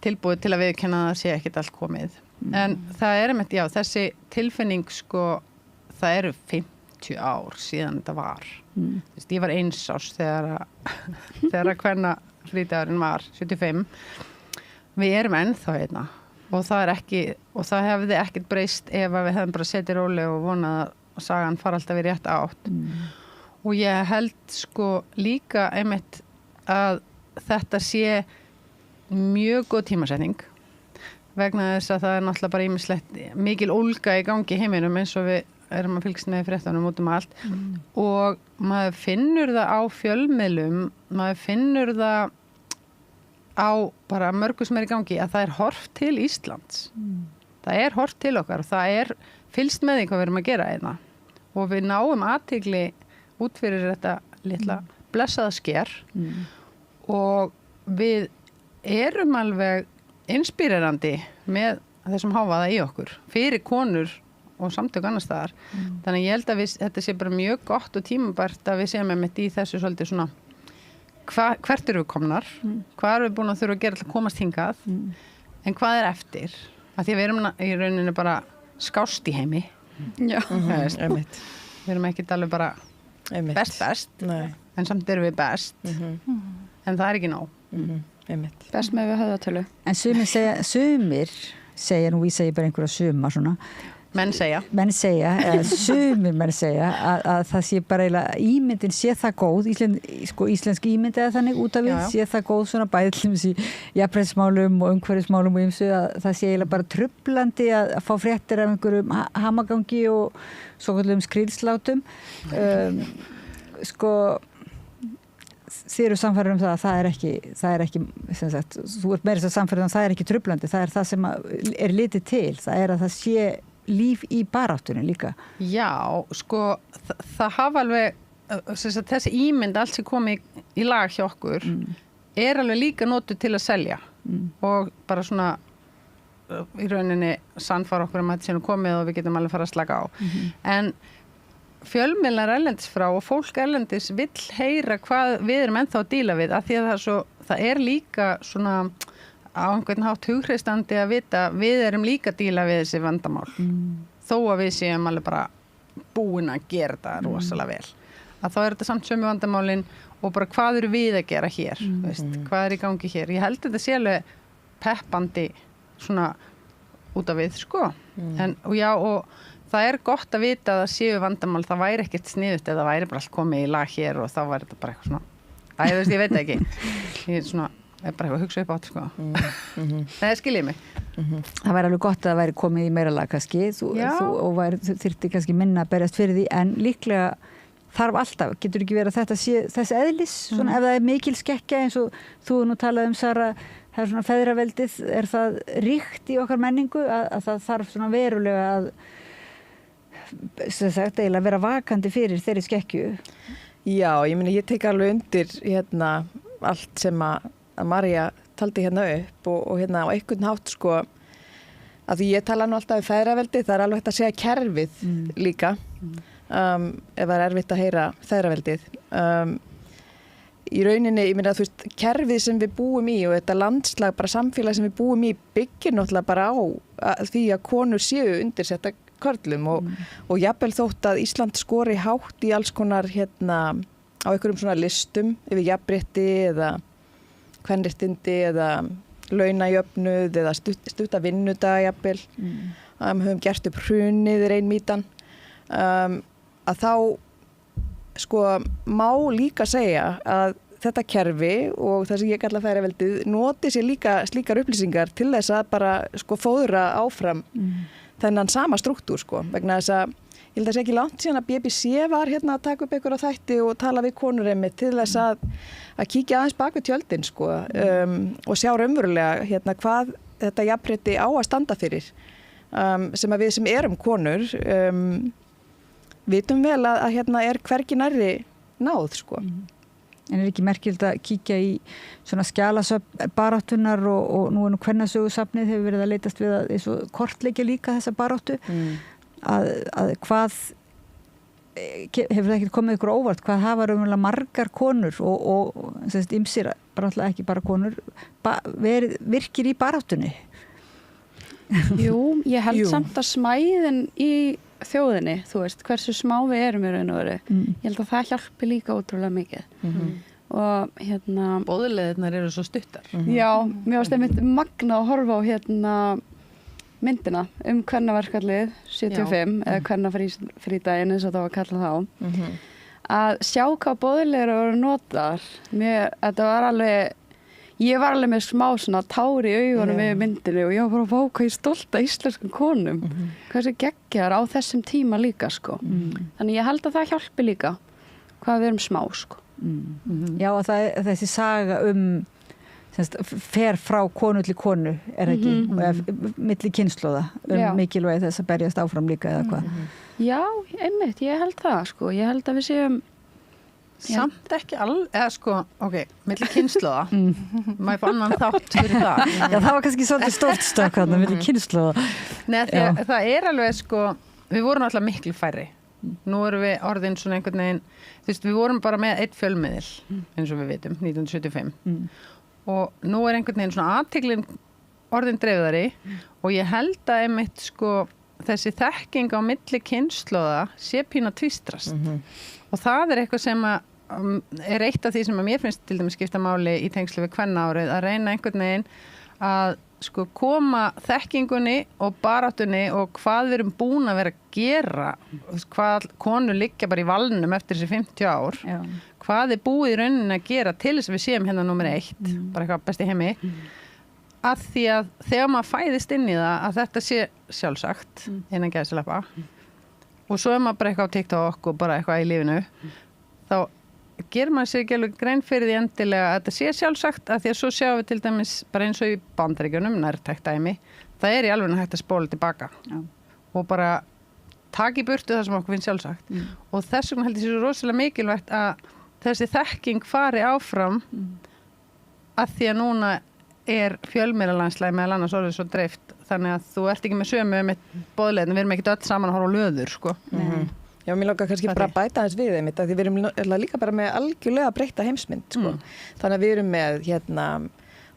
tilbúið til að viðurkenna að það sé ekkert allt komið. En það einmitt, já, þessi tilfinning sko, það eru 50 ár síðan þetta var. Ég var 1 árs þegar kvennafrídagurinn var 75. Við erum ennþá hérna og það hefði ekkert breyst ef við hefðum bara setið róli og vonað að sagan fara alltaf í rétt átt. Og ég held sko líka einmitt að þetta sé mjög góð tímasetning vegna þess að það er náttúrulega bara ýmislegt mikil ólga í gangi í heiminum eins og við erum að fylgst með fréttunum út allt og maður finnur það á fjölmiðlum, maður finnur það á bara mörgu sem í gangi að það er horft til Íslands. Það er horft til okkar og það er fylgst með því hvað við erum að gera einna. og við náum athygli út fyrir þetta litla blessaða sker og við erum alveg inspírerandi með þessum hávaða í okkur fyrir konur og samtök annars staðar. Þannig ég held að þetta sé bara mjög gott og tímabært að við séum einmitt í þessu svolítið svona hvert eru við komnar, hvað eru við búin að þurfa að gera til að komast hingað, en hvað er eftir? Af því að við erum í rauninni bara skást í heimi. Já, einmitt. Við erum ekki alveg bara best, en samt erum við best, en það er ekki nóg. Best með við höfðatölu. En sumir segja, nú ég segi bara einhverja suma svona, menn segja, eða sumir menn segja að það sé bara eiginlega ímyndin sé það góð, íslensk ímynd eða þannig út af við, sé það góð svona bæði til þess í jafnréttismálum og umhverfismálum og ýmsu að það sé eiginlega bara trublandi að fá fréttir af einhverjum hamagangi og svokallum skrílslátum. Þið eru samfærir það að það er ekki sem sagt, þú ert meira þess að samfærir það er ekki trublandi, það er það sem er litið til, það er að það sé líf í baráttunni líka. Já, það hafa alveg þessi ímynd allt sem komið í lag hjá okkur er alveg líka notuð til að selja og bara svona í rauninni sannfara okkur að þetta sé nú komið og við getum alveg fara að slaka á. En fjölmiðlar erlendis frá og fólk erlendis vill heyra hvað við erum ennþá að díla við, af því að það er líka svona á einhvern hátt hugreistandi að vita við erum líka að díla við þessi vandamál þó að við séum alveg bara búin að gera þetta rosalega vel að þá er þetta samt sömu vandamálin og bara hvað eru við að gera hér hvað er í gangi hér, ég held þetta sé alveg peppandi svona út af við og það er gott að vita að það séu vandamál, það væri ekkert sniðut eða það væri bara allt komið í lag hér og þá væri þetta bara eitthvað svona ég veit ekki ég er svona bara eitthvað að hugsa upp átt það skiljið mig Það væri alveg gott að það væri komið í meira lag kannski og þyrfti kannski minna að berjast fyrir því en líklega þarf alltaf, getur ekki verið að þetta sé þess eðlis, svona ef það er mikil skekkja eins og þú nú talaði Sara, það er svona feðraveldið, er það ríkt í okkar menningu að það þarf svona verulega að sagt eiginlega vera vakandi fyrir þeirri skekkju? Já, ég meina ég tek alveg undir allt sem að María taldi upp og á einhvern hátt að því ég tala nú alltaf um feðraveldi, það er alveg hægt að segja kerfið líka ef það er erfitt að heyra feðraveldið í rauninni, ég meina þú veist kerfið sem við búum í og þetta landslag bara samfélag sem við búum í byggir náttúrulega bara á því að konur séu undirsetta körlum og jafnvel þótt að Ísland skori hátt í alls konar á einhverjum svona listum yfir jafnrétti eða kvenréttindi eða launajöfnuð eða stutta vinnudag jafnvel höfum gert upp hrunið ein mýtan að þá má líka segja að þetta kerfi og það sem ég kalla feðraveldið noti sér líka slíkar upplýsingar til þess að bara fóðra áfram þennan sama struktúr vegna þess að ég held að það sé ekki langt síðan að BBC var að taka upp einhverja þætti og tala við konur einmitt til þess að kíkja aðeins bak við tjöldin og sjá raunverulega hvað þetta jafnrétti á að standa fyrir sem að við sem erum konur vitum vel að er hvergi nærri náð En er ekki merkilegt að kíkja í svona skjalasöfn baráttunar og nú kvennasögusafnið hefur verið að leitast við að kortleggja líka þessa baráttu að hvað hefur það ekki komið ykkur óvart hvað hafa raunverulega margar konur og ýmsir, bara alltaf ekki bara konur virkir í baráttunni Jú, ég held samt að smæðin í þjóðinni, þú veist, hversu smá við erum í raun og veru. Ég held að það hjálpi líka ótrúlega mikið. Og Boðleiðirnar eru svo stuttar. Já, mér varst einmitt magna að horfa á myndina kvennaverkfallið 75 eða kvennafrídaginn eins og það var kallað þá. Að sjá hvað boðleiðir voru notaðar. Þetta var alveg Ég var alveg með smá svona tár í augunum við myndinu og ég var bara að hvað ég stolt að íslenskum konum. Hversu geggjar á þessum tíma líka, Þannig ég held að það hjálpi líka hvað við erum smá, Já, og þessi saga fer frá konu til konu, er ekki, milli kynslóða, mikilvægi þess að berjast áfram líka eða hvað. Já, einmitt, ég held það sko, ég held að við séum samt ekki alveg, eða sko, ok, milli kynslóða maður fá annan þátt fyrir það. Já, það var kannski svolítið stórt stökk þarna milli kynslóða. Nei, því að það alveg sko, við vorum alltaf miklu færri. Nú erum við orðin svona einhvern veginn, þú veist, við vorum bara með eitt fjölmiðil, eins og við vitum, 1975. Og nú einhvern veginn svona athygli orðin dreifðari og ég held að einmitt sko, þessi þekking á milli kynslóða sé pínu að tvístrast. Og það eitthvað sem er eitt af því sem að mér finnst til dæmis skipta máli í tengslu við kvennaárið að reyna einhvern veginn að sko koma þekkingunni og baráttunni og hvað við erum búin að vera að gera, hvað konur liggja bara í valnum eftir þessi 50 ár, hvað búið í rauninni að gera til þess að við séum hérna númer 1, bara eitthvað besti heimi, að því að þegar maður fæðist inn í það að þetta sé sjálfsagt innan gæðslappa og svo maður bara eitthvað á TikTok og bara eitthvað í lífinu þá gerir maður sér ekki alveg grein fyrir því endilega að þetta sé sjálfsagt að því að svo sjáum við til dæmis bara eins og í Bandaríkjunum nærtækt dæmi, það í alveg hægt að spóla tilbaka og bara taka í burtu það sem okkur finnst sjálfsagt og þess vegna held ég svo rosalega mikilvægt að þessi þekking fari áfram að því að núna fjölmiðlalandslæg meðal annars orðið svo dreift þannig að þú ert ekki með sömu með boðleiðin, við erum ekki öll saman að horfa á löður sko. Já, mér langar kannski bara að bæta þess við þeim því við erum líka bara með algjörlega breytta heimsmynd sko. Þannig að við erum með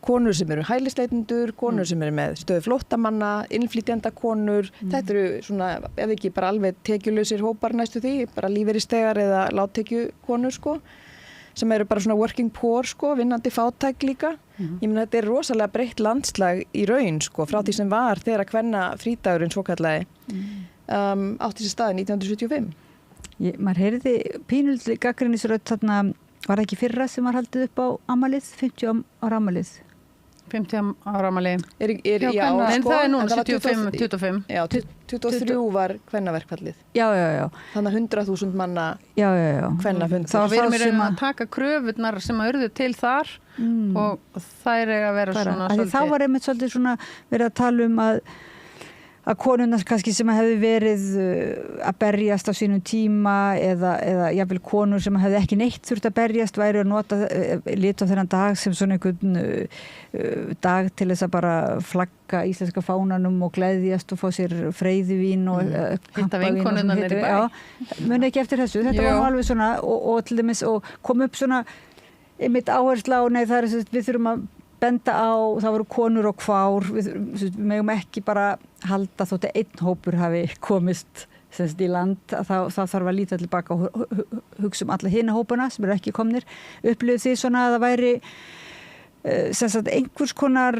konur sem eru hælisleitendur, konur sem eru með stöðu flóttamanna, innflytjenda konur, þetta eru svona, ef ekki bara alveg tekjulausir hópar næstu því, bara lífeyrisþegar eða lágtekjukonur sko, sem eru bara svona working poor sko, vinnandi fátæk líka. Ég meina þetta rosalega breytt landslag í raun sko, frá því sem var þegar að kvenna frídagurinn svokallaði átti sér staði 1975. Maður heyrði pínulli gagnrýnisrödd þarna, var það ekki fyrra sem var haldið upp á amalið, 50 ára amalið? 50 ára amalið. Já, en það núna 75. Já, 23 var kvennaverkfallið. Já. Þannig að 100.000 manna kvennafundur. Þá við erum að taka kröfurnar sem að urðu til þar og þær að vera svona svolítið. Þá var einmitt svolítið svona verið að tala um að konurnar kannski sem hefði verið að berjast á sínum tíma eða jafnvel konur sem hefði ekki neitt þurft að berjast væri að nota lit á þennan dag sem svona einhvern dag til þess að bara flagga íslenska fánanum og gleðjast og fá sér freyðivín og kampavín muni ekki eftir þessu, þetta var alveg svona og til dæmis og kom upp svona einmitt áhersla á við þurfum að benda á, það voru konur og kvár, við megum ekki bara halda þótt að einn hópur hafi komist í land, þá þarf að líta tilbaka og hugsa alla hina hópana sem eru ekki komnir, upplifðu því svona að það væri einhvers konar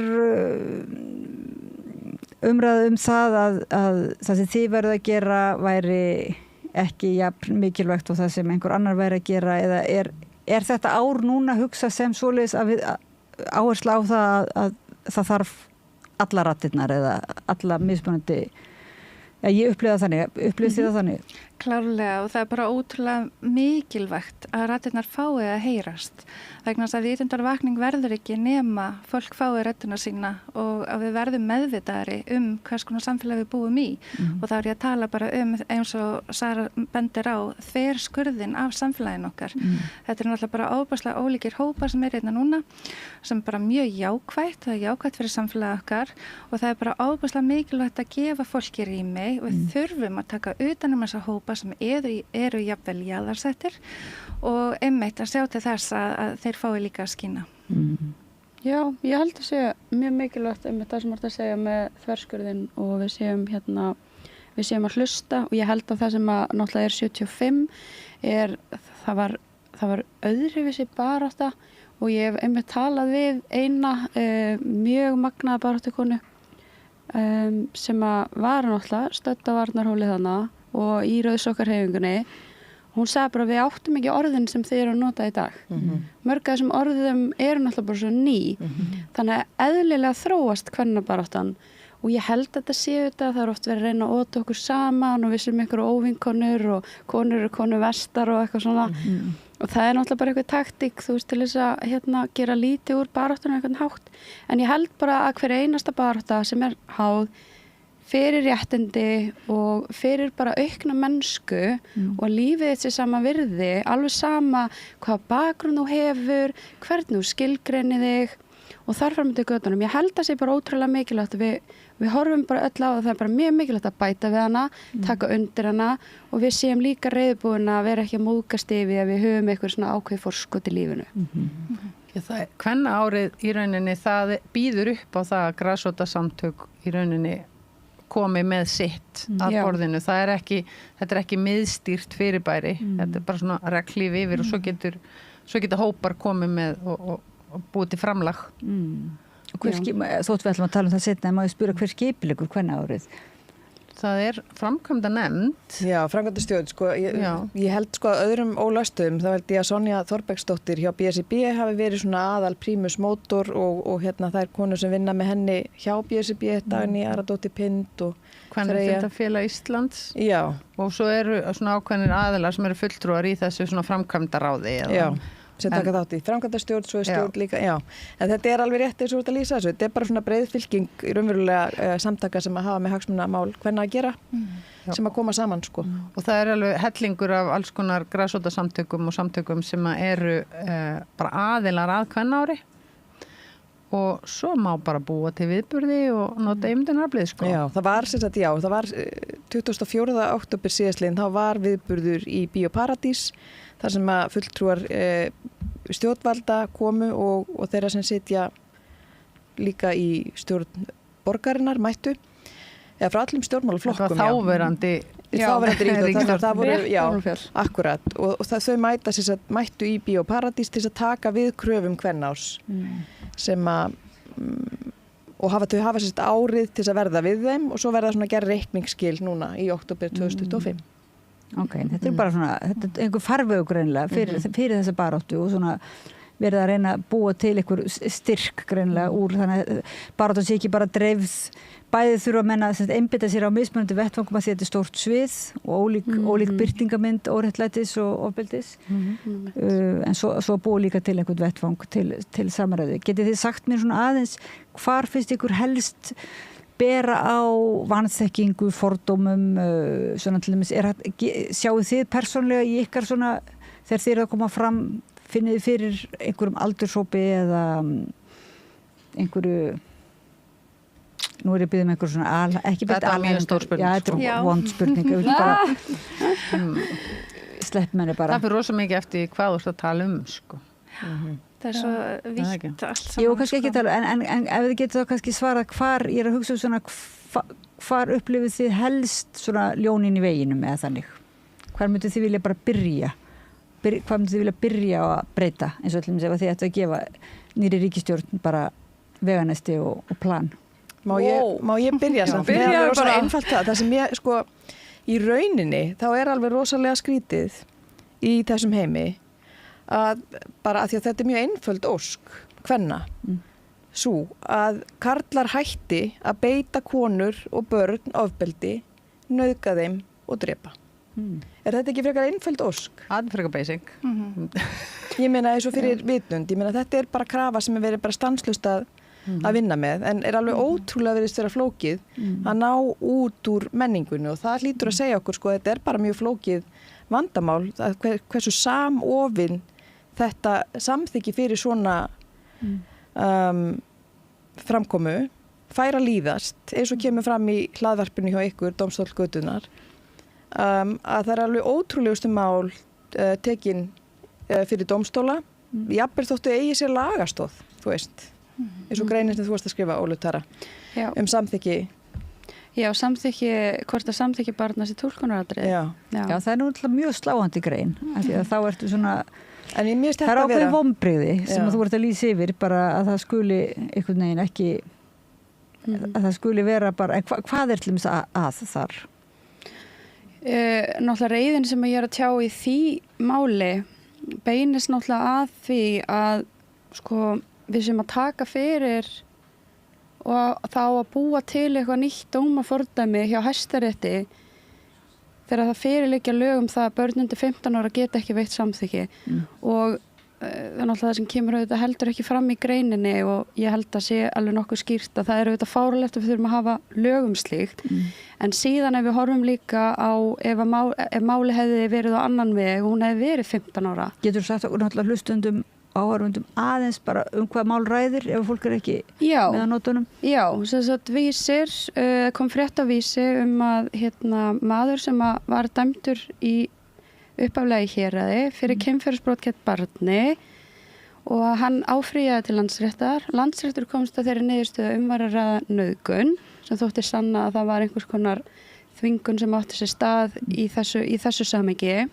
umræðu það að það sem þið verður að gera væri ekki jafn mikilvægt og það sem einhver annar væri að gera eða er þetta ár núna hugsa sem svoleiðis að við áhersla á það að það þarf alla rattirnar eða alla mismunandi ég upplifði það þannig Klárlega og það bara ótrúlega mikilvægt að rattirnar fái að heyrast vegna þess að vitundarvakning verður ekki nema fólk fái rattirnar sína og að við verðum meðvitaðri hvers konar samfélag við búum í og þá er ég að tala bara eins og Sara bendir á þverskurðin af samfélagin okkar. Þetta er náttúrulega bara óbærslega ólíkir hópar sem hérna núna sem bara mjög jákvætt, það er jákvætt fyrir samfélagið okkar og það er bara óbærslega mikilvægt að gefa fólki rými og við þurfum að taka utan þessa hópa sem eru jafnvel jaðarsettir og einmitt að sjá til þess að þeir fái líka að skína. Já, ég held að sé mjög mikilvægt einmitt það sem þú ert að segja með þverskurðin og við séum að hlusta og ég held að það sem að náttúrulega er 75 það var öðruvísi barátta og ég hef einmitt talað við eina mjög magnaða baráttukonu sem að var náttúrulega stödd á Varnarhóli þannig og í Rauðsokkarhreyfingunni hún sagði bara við áttum ekki orðin sem þið eru að nota í dag mörg af þessum orðum eru náttúrulega bara svo ný þannig að eðlilega þróast kvennabaráttan og ég held að þetta sé þetta það er oft verið að reyna að óta okkur saman og við sem ykkur óvinkonur og konur eru konur vestar og eitthvað svona og það er náttúrulega bara eitthvað taktík þú veist til þess að gera lítið úr baráttunum eitthvað hátt en ég held bara að hver einasta barátta sem er háð fyrir réttindi og fyrir bara aukna mennsku og lífið þessi sama virði, alveg sama hvað bakgrunn þú hefur, hvernig þú skilgreinir þig og þar fram til götunum. Ég held að sé bara ótrúlega mikilvægt að við horfum bara öll á það er bara mjög mikilvægt að bæta við hana, taka undir hana og við séum líka reiðbúin að vera ekki að móðgast yfir að við höfum eitthvað svona ákveð forskot í lífinu. Kvennaárið í rauninni það býður upp á það að grasrótarsamtök í rauninni komi með sitt að borðinu. Þetta er ekki miðstýrt fyrirbæri. Þetta er bara svona reglíf yfir og svo getur hópar komið með og búið til framlag. Þótt við ætlum að tala um það seinna, en má ég spura hver skipulegur Kvennaárið? Það er framkvæmda nefnd. Já, framkvæmda stjórn, sko. Ég held sko að öðrum ólöstuðum, þá held ég að Sonja Þorbergsdóttir hjá BSIB hafi verið svona aðal prímus mótor og það er konur sem vinna með henni hjá BSIB, Dagný Aradóttir Pind og Kvenréttindafélag Íslands. Já. Og svo eru svona ákveðnir aðilar sem eru fulltrúar í þessu svona framkvæmdaráði. Já. Sem taka þátt í framkvæmdastjórn, svo stjórn líka, En þetta er alveg rétt eins og þetta lýsa þessu. Þetta er bara svona breið fylking í raunverulega samtaka sem að hafa með hagsmunamál hvenna að gera, sem að koma saman, sko. Og það er alveg hellingur af alls konar grasrótarsamtökum og samtökum sem að eru bara aðilar að Kvennaári og svo má bara búa til viðburði og nota ímyndunaraflið, sko. Já, það var 24. október síðastliðinn, þá var viðburður í Bíóparadís, þar sem að fulltrúar stjórnvalda komu og þeirra sem sitja líka í stjórn borgarinnar mættu, eða frá allum stjórnmálaflokkum. Það var þáverandi ríkisstjórn. Það voru, akkurat. Og þau mættu í Bíóparadís til að taka við kröfum Kvennárs sem að og þau hafa árið til að verða við þeim og svo verða svona gerð reikningsskil núna í október 2025. Ok, þetta er bara svona, þetta er einhver farvegur greinlega fyrir þessa baráttu og svona verið að reyna að búa til einhver styrk greinlega úr, þannig að baráttan sé ekki bara dreifð, bæði þurfa að menna að einbeita sér á mismunandi vettvangum að því þetta er stórt svið og ólík birtingamynd, óréttlætis og ofbeldis, en svo búa líka til einhvern vettvang til samræðu. Getið þið sagt mér svona aðeins, hvar finnst ykkur helst bera á vanþekkingu, fordómum, svona til dæmis, sjáu þið persónlega í ykkar svona, þegar þið eru að koma fram, finnið þið fyrir einhverjum aldurshópi eða einhverju, nú er ég að biðja einhverju svona, ekki þetta er mjög stór spurning. Já, þetta er vond spurning, ég vil bara, slepp menni bara. Það fyrir rosa mikið eftir hvað þú ert að tala sko. Það er svo vítt allt saman. Jú, kannski ekki tala, en ef þið getur þá kannski svarað hvar, ég er að hugsa svona, hvar upplifið þið helst svona ljónin í veginum eða þannig? Hvar myndu þið vilja bara byrja? Hvað myndu þið vilja byrja að breyta? Eins og allum ef þið ættu að gefa nýri ríkisstjórn bara veganesti og plan. Má ég byrja samt? Byrja bara einfalt það sem ég, sko, í rauninni, þá er alveg rosalega skrítið í þessum heimi að bara að því að þetta er mjög einföld ósk kvenna svo að karlar hætti að beita konur og börn ofbeldi, nauðga þeim og drepa. Er þetta ekki frekar einföld ósk? Það er frekar basic. Ég meina eins og fyrir vitund, ég meina þetta er bara krafa sem er verið bara stanslust að vinna með, en er alveg ótrúlega verið vera flókið að ná út úr menningunni og það hlýtur að segja okkur, sko, þetta er bara mjög flókið vandamál, hversu samofin þetta samþykki fyrir svona framkomu fær að líðast, eins og kemur fram í hlaðvarpinu hjá ykkur, Dómstól götunnar, að það er alveg ótrúlegustu mál tekin fyrir dómstóla, jafnvel þóttu eigi sér lagastóð, þú veist, eins og greinin sem þú varst að skrifa, Ólöf Tara, samþykki. Já, hvort að samþykki barna sér túlkunaratriði. Já, það er nú mjög sláandi grein, af því að þá ertu svona, það er ákveðin vonbrigði sem að þú ert að lýsa yfir, bara að það skuli einhvern veginn ekki, að það skuli vera bara, en hvað er til dæmis að þar? Náttúrulega reiðin sem ég er að tjá í því máli beinist náttúrulega að því að sko, við sem að taka fyrir og þá að búa til eitthvað nýtt dómafordæmi hjá Hæstarétti þegar það fyrirliggja lög um það að börn undir 15 ára geta ekki veitt samþykki og náttúrulega það sem kemur auðvitað heldur ekki fram í greininni og ég held að sé alveg nokkuð skýrt að það er auðvitað fáralegt að við þurfum að hafa lögum slíkt en síðan ef við horfum líka á ef máli hefði verið á annan veg hún hefði verið 15 ára. Getur sagt okkur náttúrulega hlustundum áhörfundum aðeins bara hvað mál ræðir ef fólk ekki með að nótunum? Já, sem sagt Vísir kom frétt á Vísi að maður sem var dæmdur í uppaflega í héraði fyrir kynferðisbrot gegn barni og hann áfrýjaði til Landsréttar. Landsréttur komst að þeirri niðurstöðu var að ræða nauðgun sem þótti sanna að það var einhvers konar þvingun sem átti sér stað í þessu samhengi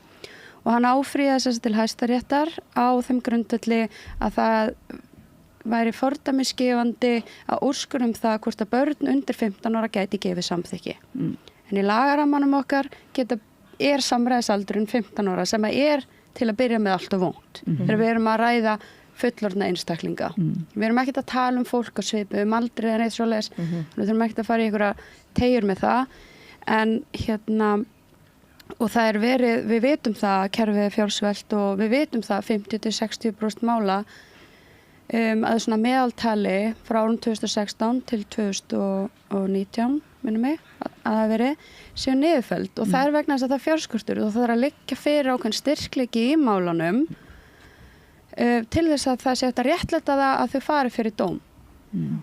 og hann áfrýjaði þess til Hæstaréttar á þeim grundvelli að það væri fordæmisgefandi að úrskurða það hvort að börn undir 15 ára gæti gefið samþykki. En í lagarammanum okkar er samræðisaldurinn 15 ára sem til að byrja með allt og vont. Þegar við erum að ræða fullorðna einstaklinga. Við erum ekkert að tala fólk á svipu, aldrei en eitt svoleiðis. Við þurfum ekkert að fara í einhverja teygjur með það. En og það verið, við vitum það að kerfið er fjársvelt og við vitum það 50-60% mála að svona meðaltali frá árum 2016 til 2019 minnum mig að það verið séu niðurfelld og það vegna þess að það fjárskortur og það þarf að liggja fyrir ákveðin styrkleiki í málunum til þess að það sé hægt að réttlæta það að þau fari fyrir dóm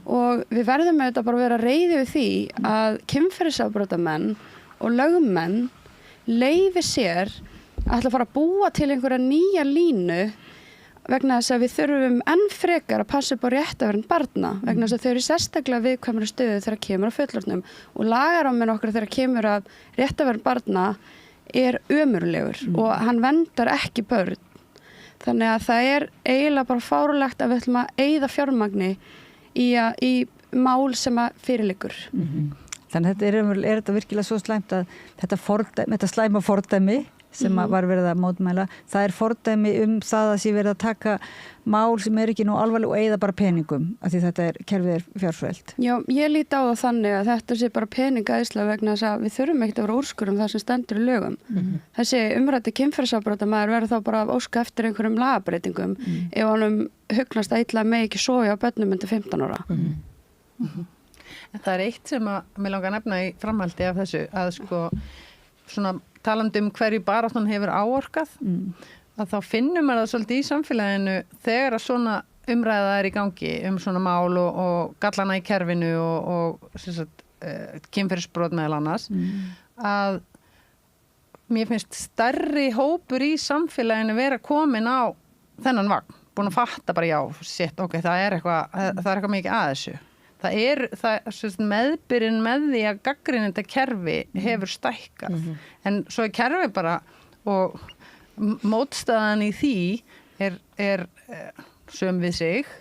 og við verðum auðvitað bara að vera reiði við því að kynferðisafbrotamenn og lögmenn leyfi sér að ætla að fara að búa til einhverja nýja línu vegna þess að við þurfum enn frekar að passa upp á réttarvernd barna vegna þess að þau eru sérstaklega viðkvæmari stöðu þegar kemur að fullorðnum og lagaraminn okkar þegar kemur að réttarvernd barna er ömurlegur og hann verndar ekki börn þannig að það er eiginlega bara fárulegt að við ætlum að eyða fjármagni í mál sem að fyrirliggur. Þannig að þetta er þetta virkilega svo slæmt að þetta slæma fordæmi sem var verið að mótmæla, það er fordæmi það að sé verið að taka mál sem ekki nú alvarleg og eyða bara peningum af því þetta kerfið fjársvelt. Já, ég líti á það þannig að þetta sé bara peningaðisla vegna þess að við þurfum ekkert að vera úrskurðum það sem stendur í lögum. Þessi umræddi kynferðisafbrotamaður verður þá bara að óska eftir einhverjum lagabreytingum ef honum hugnast að illa með ekki soja á börnum undir 15 ára. Það er eitt sem að mig langar að nefna í framhaldi af þessu að svona talandi hverju baráttan hefur áorkað að þá finnum maður það svolítið í samfélaginu þegar að svona umræða er í gangi svona mál og gallana í kerfinu og kynferðisbrot meðal annars að mér finnst stærri hópur í samfélaginu vera komin á þennan vagn, búin að fatta bara það er eitthvað mikið að þessu. Það er meðbyrinn með því að gagnrýna þetta kerfi hefur stækkað. En svo er kerfi bara og mótstaðan í því er söm við sig.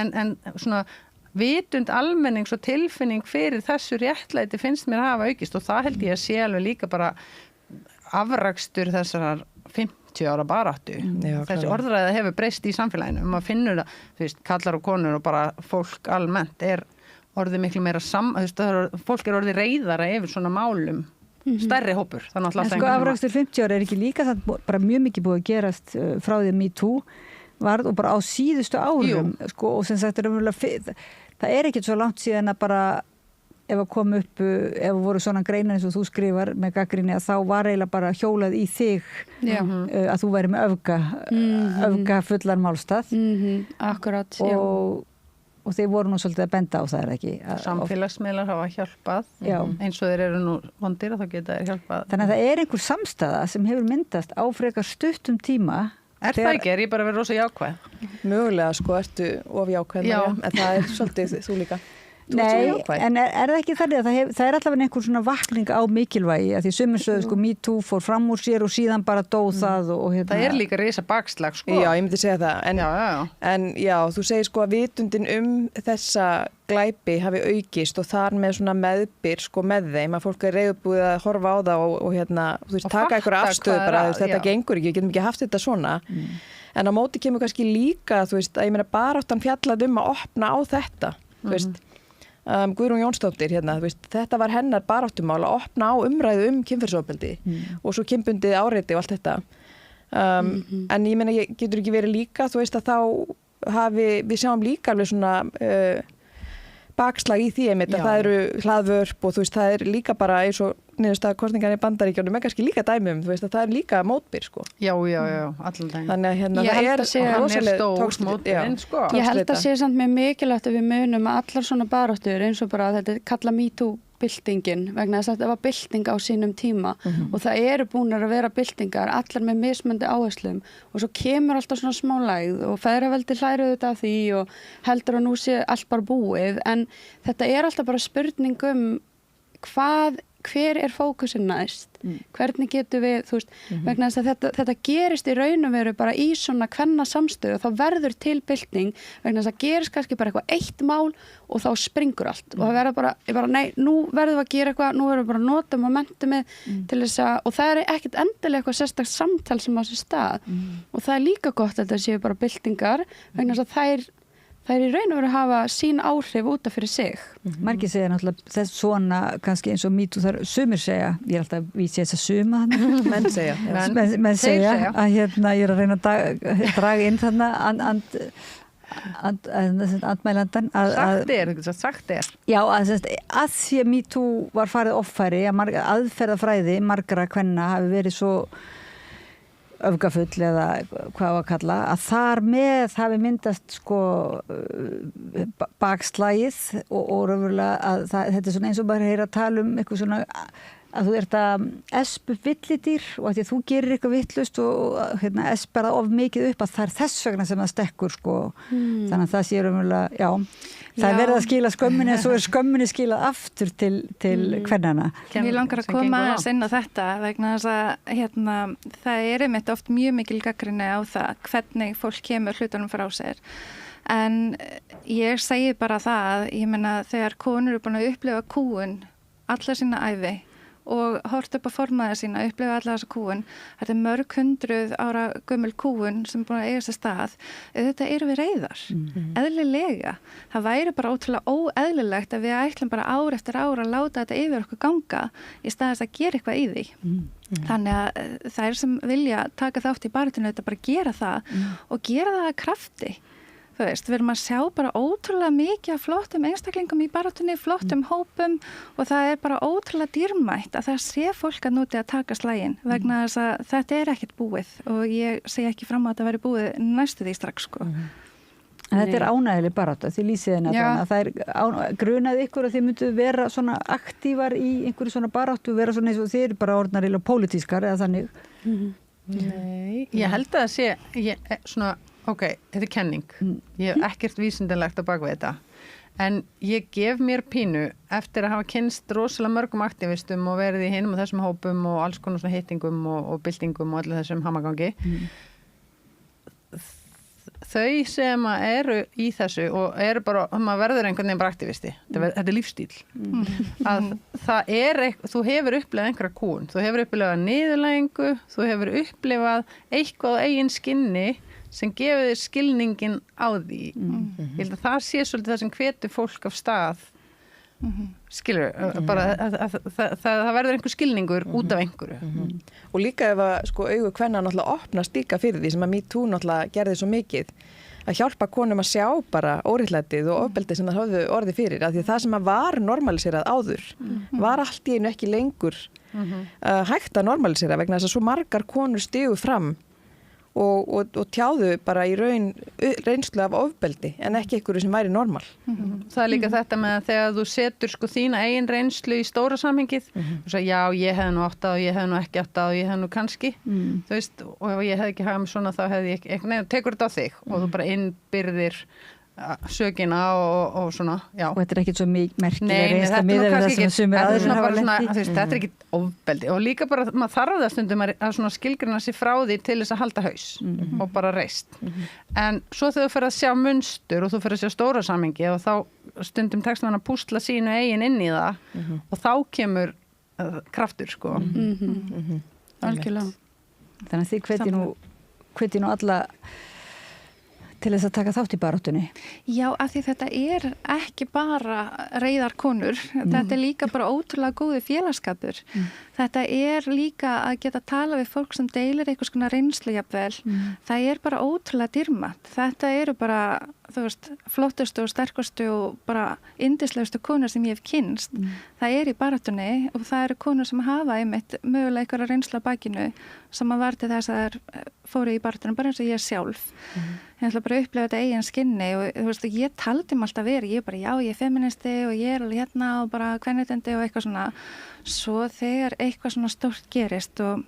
En svona vitund almennings og tilfinning fyrir þessu réttlæti finnst mér að hafa aukist og það held ég að sé alveg líka bara afrakstur þessar 50 ára baráttu. Þessi orðræða hefur breyst í samfélaginu. Maður finnur það, kallar og konur og bara fólk almennt er orðið miklu meira fólk er orðið reiðara yfir svona málum. Stærri hópur. En afrakstur 50 ára er ekki líka það bara mjög mikið búið að gerast frá því að MeToo varð og bara á síðustu árum og sem sagt það er ekki svo langt síðan að bara ef að kom upp, ef voru svona greinar eins og þú skrifar með gagnrýni að þá var eiginlega bara hjólað í þig að þú væri með öfga fullan málstað Akkurat, og þeir voru nú svolítið að benda á það ekki. Samfélagsmiðlar hafa hjálpað eins og þeir eru nú vondir að þá geta þeir hjálpað. Þannig að það er einhver samstaða sem hefur myndast á frekar stuttum tíma. Það ekki? Er ég bara verið rosa jákvæð? Mögulega ertu of jákvæð en það er svolítið þú líka. Nei, en er það ekki þannig að það er allavega einhver svona vakning á mikilvægi að því sumir sögðu MeToo fór fram úr sér og síðan bara dó það og Það er líka risa bakslag Já, ég myndi segja það en þú segir að vitundin þessa glæpi hafi aukist og þar með svona meðbyr með þeim að fólk er reiðubúið að horfa á það og taka einhverja afstöðu bara þetta gengur ekki, við getum ekki haft þetta svona en á móti kemur kannski líka að ég meina baráttan fjallað að opna á þetta Guðrún Jónsdóttir þetta var hennar baráttumál að opna á umræðu kynferðisofbeldi og svo kynbundið áreiti og allt þetta En ég meina, getur ekki verið líka, þú veist að þá við sjáum líka alveg svona bakslag í því einmitt að það eru hlaðvörp og þú veist, það líka bara eins og niðurstaða kosningar í Bandaríkjunum kannski líka dæmi þú veist að það líka mótbyr sko. Já, allan daginn. Þannig að hérna það rosalega tókst mótbyr sko. Ég held að sé samt með mikilvægt að við munum að allar svona baráttur eins og bara þetta kalla MeToo-byltingin vegna þess að þetta var bylting á sínum tíma og það eru búnar að vera byltingar allar með mismöndi áherslum og svo kemur alltaf svona smálægð og feðraveldi hlæru þetta af því og heldur að nú sé allt bara búið en þetta alltaf bara spurning hver fókusin næst hvernig getur við, þú veist vegna þess að þetta gerist í raun og veru bara í svona kvenna samstöðu og þá verður til bylting vegna þess að gerist kannski bara eitthvað eitt mál og þá springur allt og það verður bara nei, nú verðum við að gera eitthvað, nú verðum við bara að nota momentumið til þess að, og það ekkert endilega eitthvað sérstakt samtal sem á sér stað og það líka gott að þetta séu bara byltingar vegna þess að þær í raun og veru hafa sín áhrif út af fyrir sig. Margir segja náttúrulega þess svona kannski eins og MeToo þar sumir segja, ég alltaf vísi þess að suma þannig. Menn segja að hérna ég að reyna að draga inn þarna andmælandan sagt er Já, að því að MeToo var farið offæri að aðferðafræði margra kvenna hafi verið svo öfgafull eða hvað að kalla að þar með hafi myndast sko bakslagið og raunverulega að þetta svona eins og bara heyra að tala eitthvað svona að þú ert að esp upp villidýr og að því að þú gerir eitthvað vittlust og espar það of mikið upp að það þess vegna sem það stekkur sko þannig að það sé raunverulega, það verið að skila skömminni en svo skömminni skilað aftur til kvennana. Mér langar að koma aðeins inn á þetta vegna þess að það einmitt oft mjög mikil gagnrýni á það hvernig fólk kemur hlutunum frá sér en ég segi bara það, ég meina þegar konur eru búin að upplifa kúgun alla sína ævi og hort upp á formaða sína, upplifa alla þessa kúgun. Þetta mörg 100 ára gömul kúgun sem er búin að eiga sér stað. Þetta eru við reiðar, eðlilega. Það væri bara ótrúlega óeðlilegt að við ætlum bara ár eftir ár að láta þetta yfir okkur ganga í staðist að gera eitthvað í því. Þannig að þær sem vilja taka þátt í baráttunni þetta bara gera það og gera það að krafti. Þú veist, við erum að sjá bara ótrúlega mikið af flottum einstaklingum í baráttunni, flottum hópum og það bara ótrúlega dýrmætt að það sé fólk að núti að taka slaginn vegna þess að þetta ekkert búið og ég segi ekki fram á að þetta veri búið næstu því strax sko. En þetta ánægileg baráttu, þið lýsið henni að það grunaði ykkur að þið myndu vera svona aktívar í einhverju svona baráttu, vera svona eins og þið bara orðnar eða pólitískar eða þannig. Nei, ég held að það sé svona ok, þetta kenning. Ég hef ekkert vísindilegt á bakvið þetta. En ég gef mér pínu eftir að hafa kynst rosalega mörgum aktivistum og verið í hinum og þessum hópum og alls konar svona hittingum og byltingum og allir þessum hamagangi. Þau sem eru í þessu og eru bara, maður verður einhvern veginn bara aktivisti. Þetta er lífstíl. Að það þú hefur upplifað einhverja kúgun. Þú hefur upplifað niðurlægingu, þú hefur upplifað eitthvað á eigin skinni sem gefur þér skilningin á því. Ég held að það sé svolítið það sem hvetur fólk af stað. Skilur, bara það verður einhver skilningur út af einhverju. Og líka ef að sko augu kvenna náttúrulega opnast líka fyrir því sem að MeToo náttúrulega gerði svo mikið að hjálpa konum að sjá bara óréttlætið og ofbeldið sem það höfðu orðið fyrir af því að það sem að var normaliserað áður var allt í einu ekki lengur hægt að normalisera vegna þess að svo margar konur stigu fram og tjáðu bara í reynslu af ofbeldi en ekki einhverju sem væri normal. Það er líka þetta með að þegar þú setur sko þína eigin reynslu í stóra samhengið og svo já, ég hef nú átt á, ég hef nú ekki átt á, ég hef nú kannski þú veist, og ef ég hef ekki hafði mig svona þá hefði ég ekki, nei, tekur þetta á þig og þú bara innbyrðir sökina og svona, já. Og þetta ekkert svo merkilega reynsla miðað við það sem sumir aðrir hafa lent í. Þetta ekki ofbeldi og líka bara maður þarf það stundum að svona skilgreina sig frá því til þess að halda haus og bara reist. En svo þegar þú fer að sjá munstur og þú fer að sjá stóra samhengi og þá stundum tekst mann að púsla sínu eigin inn í það og þá kemur kraftur sko. Algjörlega. Þannig að þið hvetji nú alla til þess að taka þátt í baráttunni? Já, af því þetta ekki bara reiðar konur, þetta líka bara ótrúlega góði félagskapur. Þetta líka að geta tala við fólk sem deilir einhvers konar reynslu jafnvel. Það bara ótrúlega dýrmætt. Þetta bara, þú veist, flottustu og sterkustu og bara yndislegustu konur sem ég hef kynnst. Það í baráttunni og það konur sem hafa einmitt mögulega einhverja reynslu á bakinu sem var til þess að þær fóru í baráttunni bara eins og ég sjálf. Ég ætla bara að upplega þetta eigin skinni og þú veist, ég taldi mig alltaf verið, ég bara já, ég feministi og ég alveg hérna og bara kvenréttindi og eitthvað svona. Svo þegar eitthvað svona stórt gerist og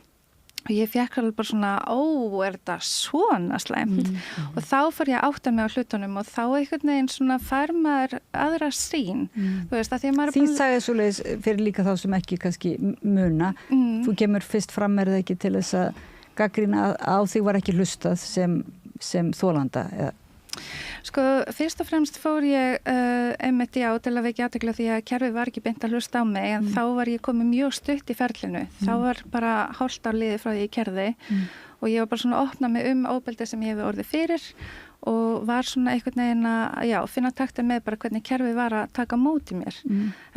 ég fekk alveg bara svona, þetta svona slæmt? Og þá fór ég að átta mig á hlutunum og þá einhvern veginn svona fær maður aðra sýn. Þú veist, að því að maður Þín sagði svoleiðis fyrir líka þá sem ekki kannski muna. Þú kemur fyrst fram það ekki til þess að gagnrýna á þig var ekki hlustað sem þolanda eða? Sko, fyrst og fremst fór ég einmitt til að vekja athygli á því að kerfið var ekki beint að hlusta á mig en þá var ég komið mjög stutt í ferlinu. Þá var bara hálft ár liðið frá því ég kerði og ég var bara svona að opna mig ofbeldi sem ég hef orðið fyrir og var svona einhvern veginn að finna takta með bara hvernig kerfið var að taka móti mér.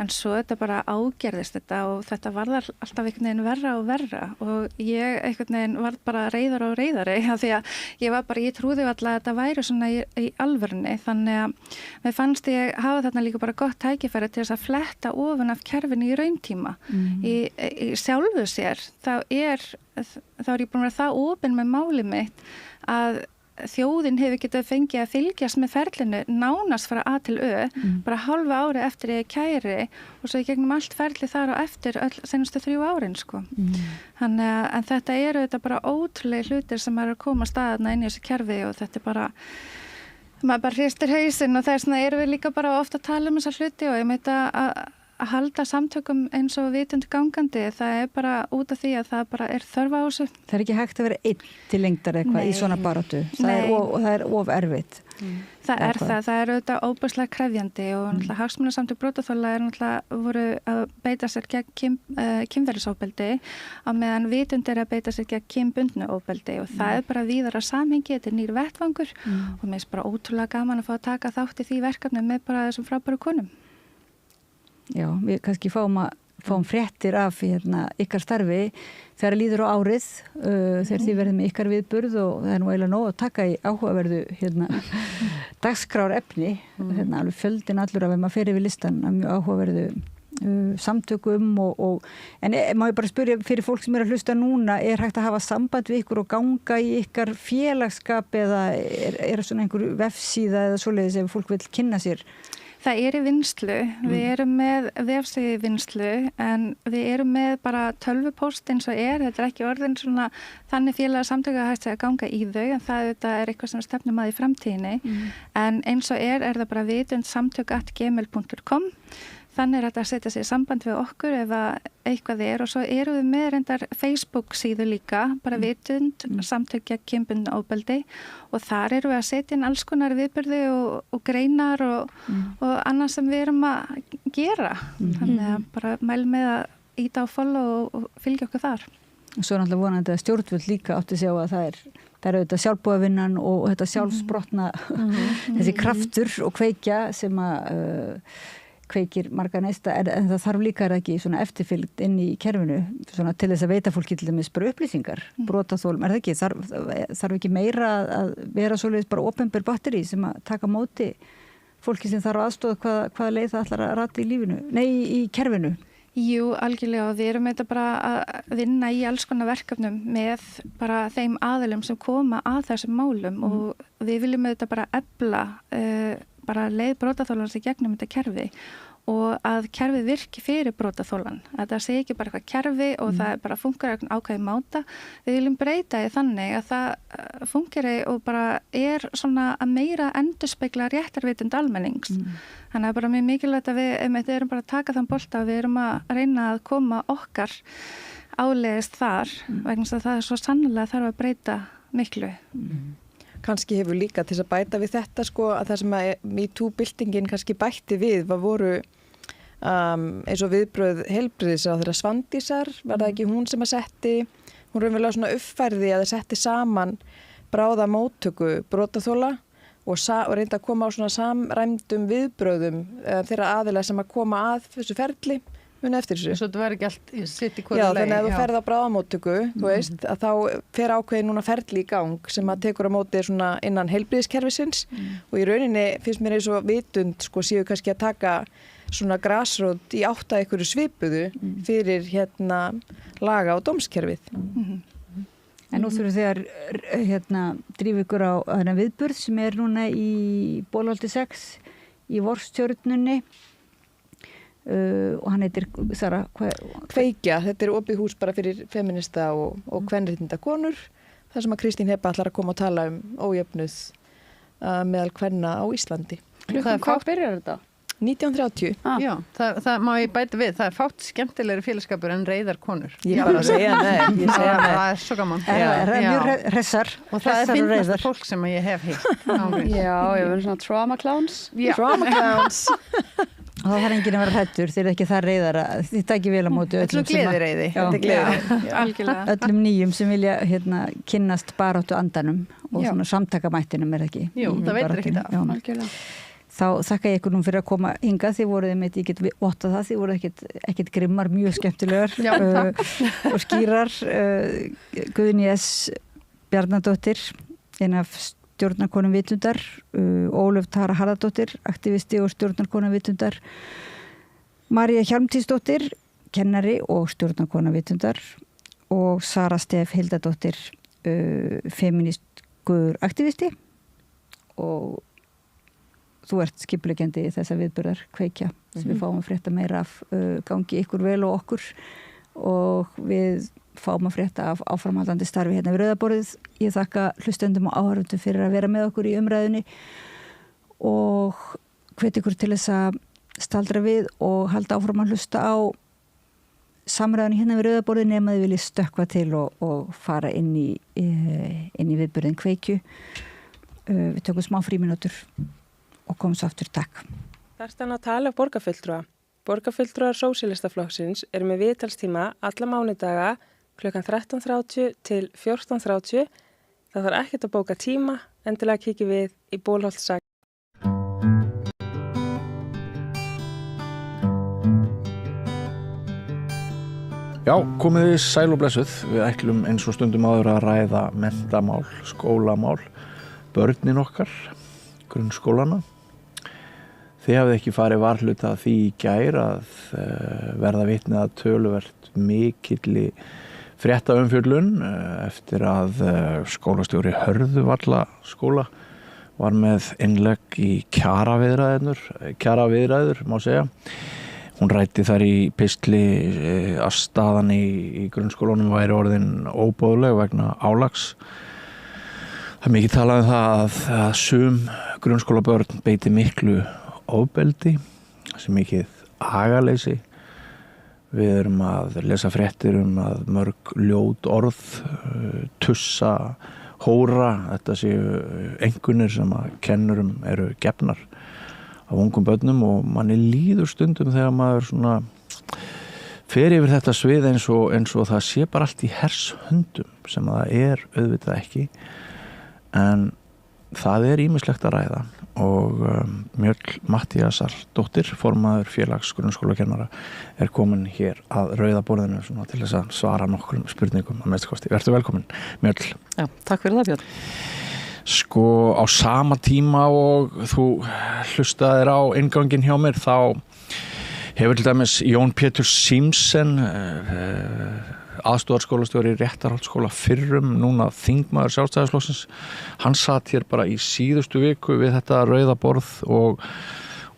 En svo þetta bara ágerðist þetta og þetta var alltaf einhvern veginn verra og verra og ég einhvern veginn var bara reiðar og reiðari af því að ég trúði alltaf að þetta væri svona í alvörunni þannig að mér fannst ég hafa þarna líka bara gott tækifæri til þess að fletta ofan af kerfinu í rauntíma. Í sjálfu sér þá ég búin að vera það opin með málið mitt að þjóðin hefur getað fengið að fylgjast með ferlinu nánast frá A til Ö, bara hálfa ári eftir ég kæri og svo í gegnum allt ferli þar og eftir senustu 3 árin sko. Þannig að þetta þetta bara ótrúlega hlutir sem að koma staðna inn í þessu kerfi og þetta bara maður bara hristir hausinn og þess vegna erum við líka bara ofta að tala þessa hluti og ég meita að halda samtökum eins og vitund gangandi, það bara út af því að það bara þörf á þessu. Það ekki hægt að vera einn til lengdar eitthvað í svona baráttu. Það er of erfitt. Það auðvitað óbúslega krefjandi og náttúrulega hagsmunasamtök brotaþola voru að beita sér gegn kynferðisofbeldi á meðan vitund að beita sér gegn kynbundnu ofbeldi og það bara víðara samhengi, þetta nýr vettvangur og mér finnst bara ótrúlega gaman að fá að taka þátt í því verkefni með bara þessum frábæru konum. Já, við kannski fáum fréttir af ykkar starfi þegar líður á árið þegar þið verðum með ykkar viðburð og það nú eiginlega nóg að taka í áhugaverðu dagskrár efni alveg fjöldin allur af ef maður fer yfir listan af mjög áhugaverðu samtökum en má ég bara spyrja fyrir fólk sem að hlusta núna, hægt að hafa samband við ykkur og ganga í ykkar félagsskap eða svona einhver vefsíða eða svoleiðis ef fólk vil kynna sér? Það í vinslu, við erum með vefsíðu vinslu en við erum með bara tölvupóst eins og þetta ekki orðin svona þannig félagsamtök að hægt að ganga í þau en það eitthvað sem stefnum að í framtíðinni en eins og það bara vitundsamtök@gmail.com Þannig þetta að setja sig í samband við okkur ef eitthvað og svo erum við með reyndar Facebook síðu líka, bara vitund, samtökja kynbundnu ofbeldi og þar erum við að setja inn alls konar viðburði og greinar og annað sem við erum að gera. Þannig að bara mælum með að íta á follow og fylgja okkur þar. Og svo náttúrulega vonandi að stjórnvöld líka átti sig á að það er auðvitað sjálfbúðavinnan og þetta sjálfsbrotna þessi kraftur og kveikja sem að kveikir marga neista en það þarf líka ekki svona eftirfylgd inn í kerfinu svona til þess að veita fólki til dæmis bara upplýsingar brotaþolum, það ekki? Þarf ekki meira að vera svoleiðis bara opinber batteri sem að taka móti fólki sem þarf aðstoða hvaða leið það ætlar að rata í lífinu, í kerfinu? Jú, algjörlega og við erum þetta bara að vinna í alls konar verkefnum með bara þeim aðilum sem koma að þessum málum og við viljum þetta bara efla bara leið brotaþolans í gegnum þetta kerfi og að kerfið virki fyrir brotaþolan. Þetta sé ekki bara eitthvað kerfi og það bara funkar ákveðið máta. Við viljum breyta því þannig að það funkeri og bara svona að meira endurspegla réttarvitund almennings. Þannig að bara mjög mikilvægt að við erum bara að taka þann bolta og við erum að reyna að koma okkar áleiðist þar vegna að það svo sannlega þarf að breyta miklu. Kannski hefur líka til að bæta við þetta að það sem að MeToo-byltingin kannski bætti við voru eins og viðbrögð heilbrigðisráðherra Svandísar, var það ekki hún sem að hún raunverulega svona uppfærði að það setti saman bráða móttöku brotaþola og reynda að koma á svona samræmdum viðbrögðum þeirra aðila sem að koma að þessu ferli muni eftir þessu. Svo þetta verður ekki allt sitt í hverju lagi. Já, þannig að þú ferð á bráðamóttöku, þú veist, að þá fer ákveðin núna ferli í gang sem að tekur á móti svona innan heilbrigðiskerfisins og í rauninni finnst mér eins og vitund sko séu kannski að taka svona grasrót í átt að einhverju svipuðu fyrir laga- og dómskerfið. En nú þurfum þegar drífa ykkur á viðburð sem núna í Bólholti 6 í Vorstjörnunni og hann heitir Sara Kveikja, þetta opið hús bara fyrir feminista og kvenréttinda konur þar sem að Kristín Heba ætlar að koma og tala ójöfnuð meðal kvenna á Íslandi. Hvað byrjar þetta? 1930. Já, það má ég bæta við, það fátt skemmtilegri félagskapur en reiðar konur. Ég bara að segja það. Það svo gaman. Það mjög hressar. Og það finnast fólk sem ég hef hitt. Já, ég verður svona trauma clowns. Trauma clowns. Og það þarf enginn að vera hrættur, þeir eru ekki það reiðar að þið takir vel á móti öllum sem gleðireiði. Öllum nýjum sem vilja kynnast baráttu andanum og svona samtakamættinum ekki. Jú, það veitir ekki það. Algjörlega. Þá þakka ég ykkur nú fyrir að koma hingað, þið voruð ég get votta það, þið voruð ekkit grimmar, mjög skemmtilegar og skýrar. Guðný S. Bjarnadóttir, einn af stjórnarkonum vitundar, Ólöf Tara Harðardóttir, aktivisti og stjórnarkonum vitundar, María Hjálmtísdóttir, kennari og stjórnarkonum vitundar og Sara Stef Hildadóttir, feministkur aktivisti og þú ert skipuleggjandi í þessa viðburðar Kveikja sem við fáum að frétta meira af gangi ykkur vel og okkur og við fáum að frétta af áframhaldandi starfi við Rauðaborðið. Ég þakka hlustendum og áhorfendum fyrir að vera með okkur í umræðunni og hvet ykkur til þess að staldra við og halda áfram að hlusta á samræðunni við Rauðaborðið nema þið viljið stökkva til og fara inn í viðburðin Kveikju. Við tökum smá frímínútur og komum svo aftur, takk. Þarftan að tala af borgarfulltrúa. Borgarfulltrúar Sósíalistaflokksins eru með viðtalstíma alla mánudaga klukkan 13:30 til 14:30. Það þarf ekkert að bóka tíma, endilega kíkja við í Bólholt 6. Já, komið þið sæl og blessuð. Við ætlum eins og stundum áður að ræða menntamál, skólamál, börnin okkar, grunnskólana. Þið hafið ekki farið varhluta því í gær að verða vitni að töluvert mikilli fréttaumfjöllun eftir að skólastjóri Hörðuvallaskóla var með innlegg í kjaraviðræður má segja. Hún ræddi þar í pistli að staðan í grunnskólanum væri orðin óboðleg vegna álags. Það er mikið talað um það að sum grunnskólabörn beiti miklu ofbeldi, sem mikið agaleysi. Við erum að lesa fréttir að mörg ljót orð, tussa, hóra, þetta séu einkunnir sem að kennurum eru gefnar af ungum börnum og manni líður stundum þegar maður svona fer yfir þetta svið eins og það sé bara allt í hershöndum sem það er auðvitað ekki. En það er ýmislegt að ræða og Mjöll Matthíasardóttir, formaður félags grunnskólakennara, er komin hér að Rauðaborðinu til þess að svara nokkrum spurningum að mestu kosti. Vertu velkomin, Mjöll. Já, takk fyrir það, Björn. Sko, á sama tíma og þú hlustaðir á inngangin hjá mér, þá hefur til dæmis Jón Pétur Símsen, aðstoðarskólastjóri í Réttarholtsskóla fyrrum, núna þingmaður Sjálfstæðisflokksins, hann satt hér bara í síðustu viku við þetta Rauðaborð og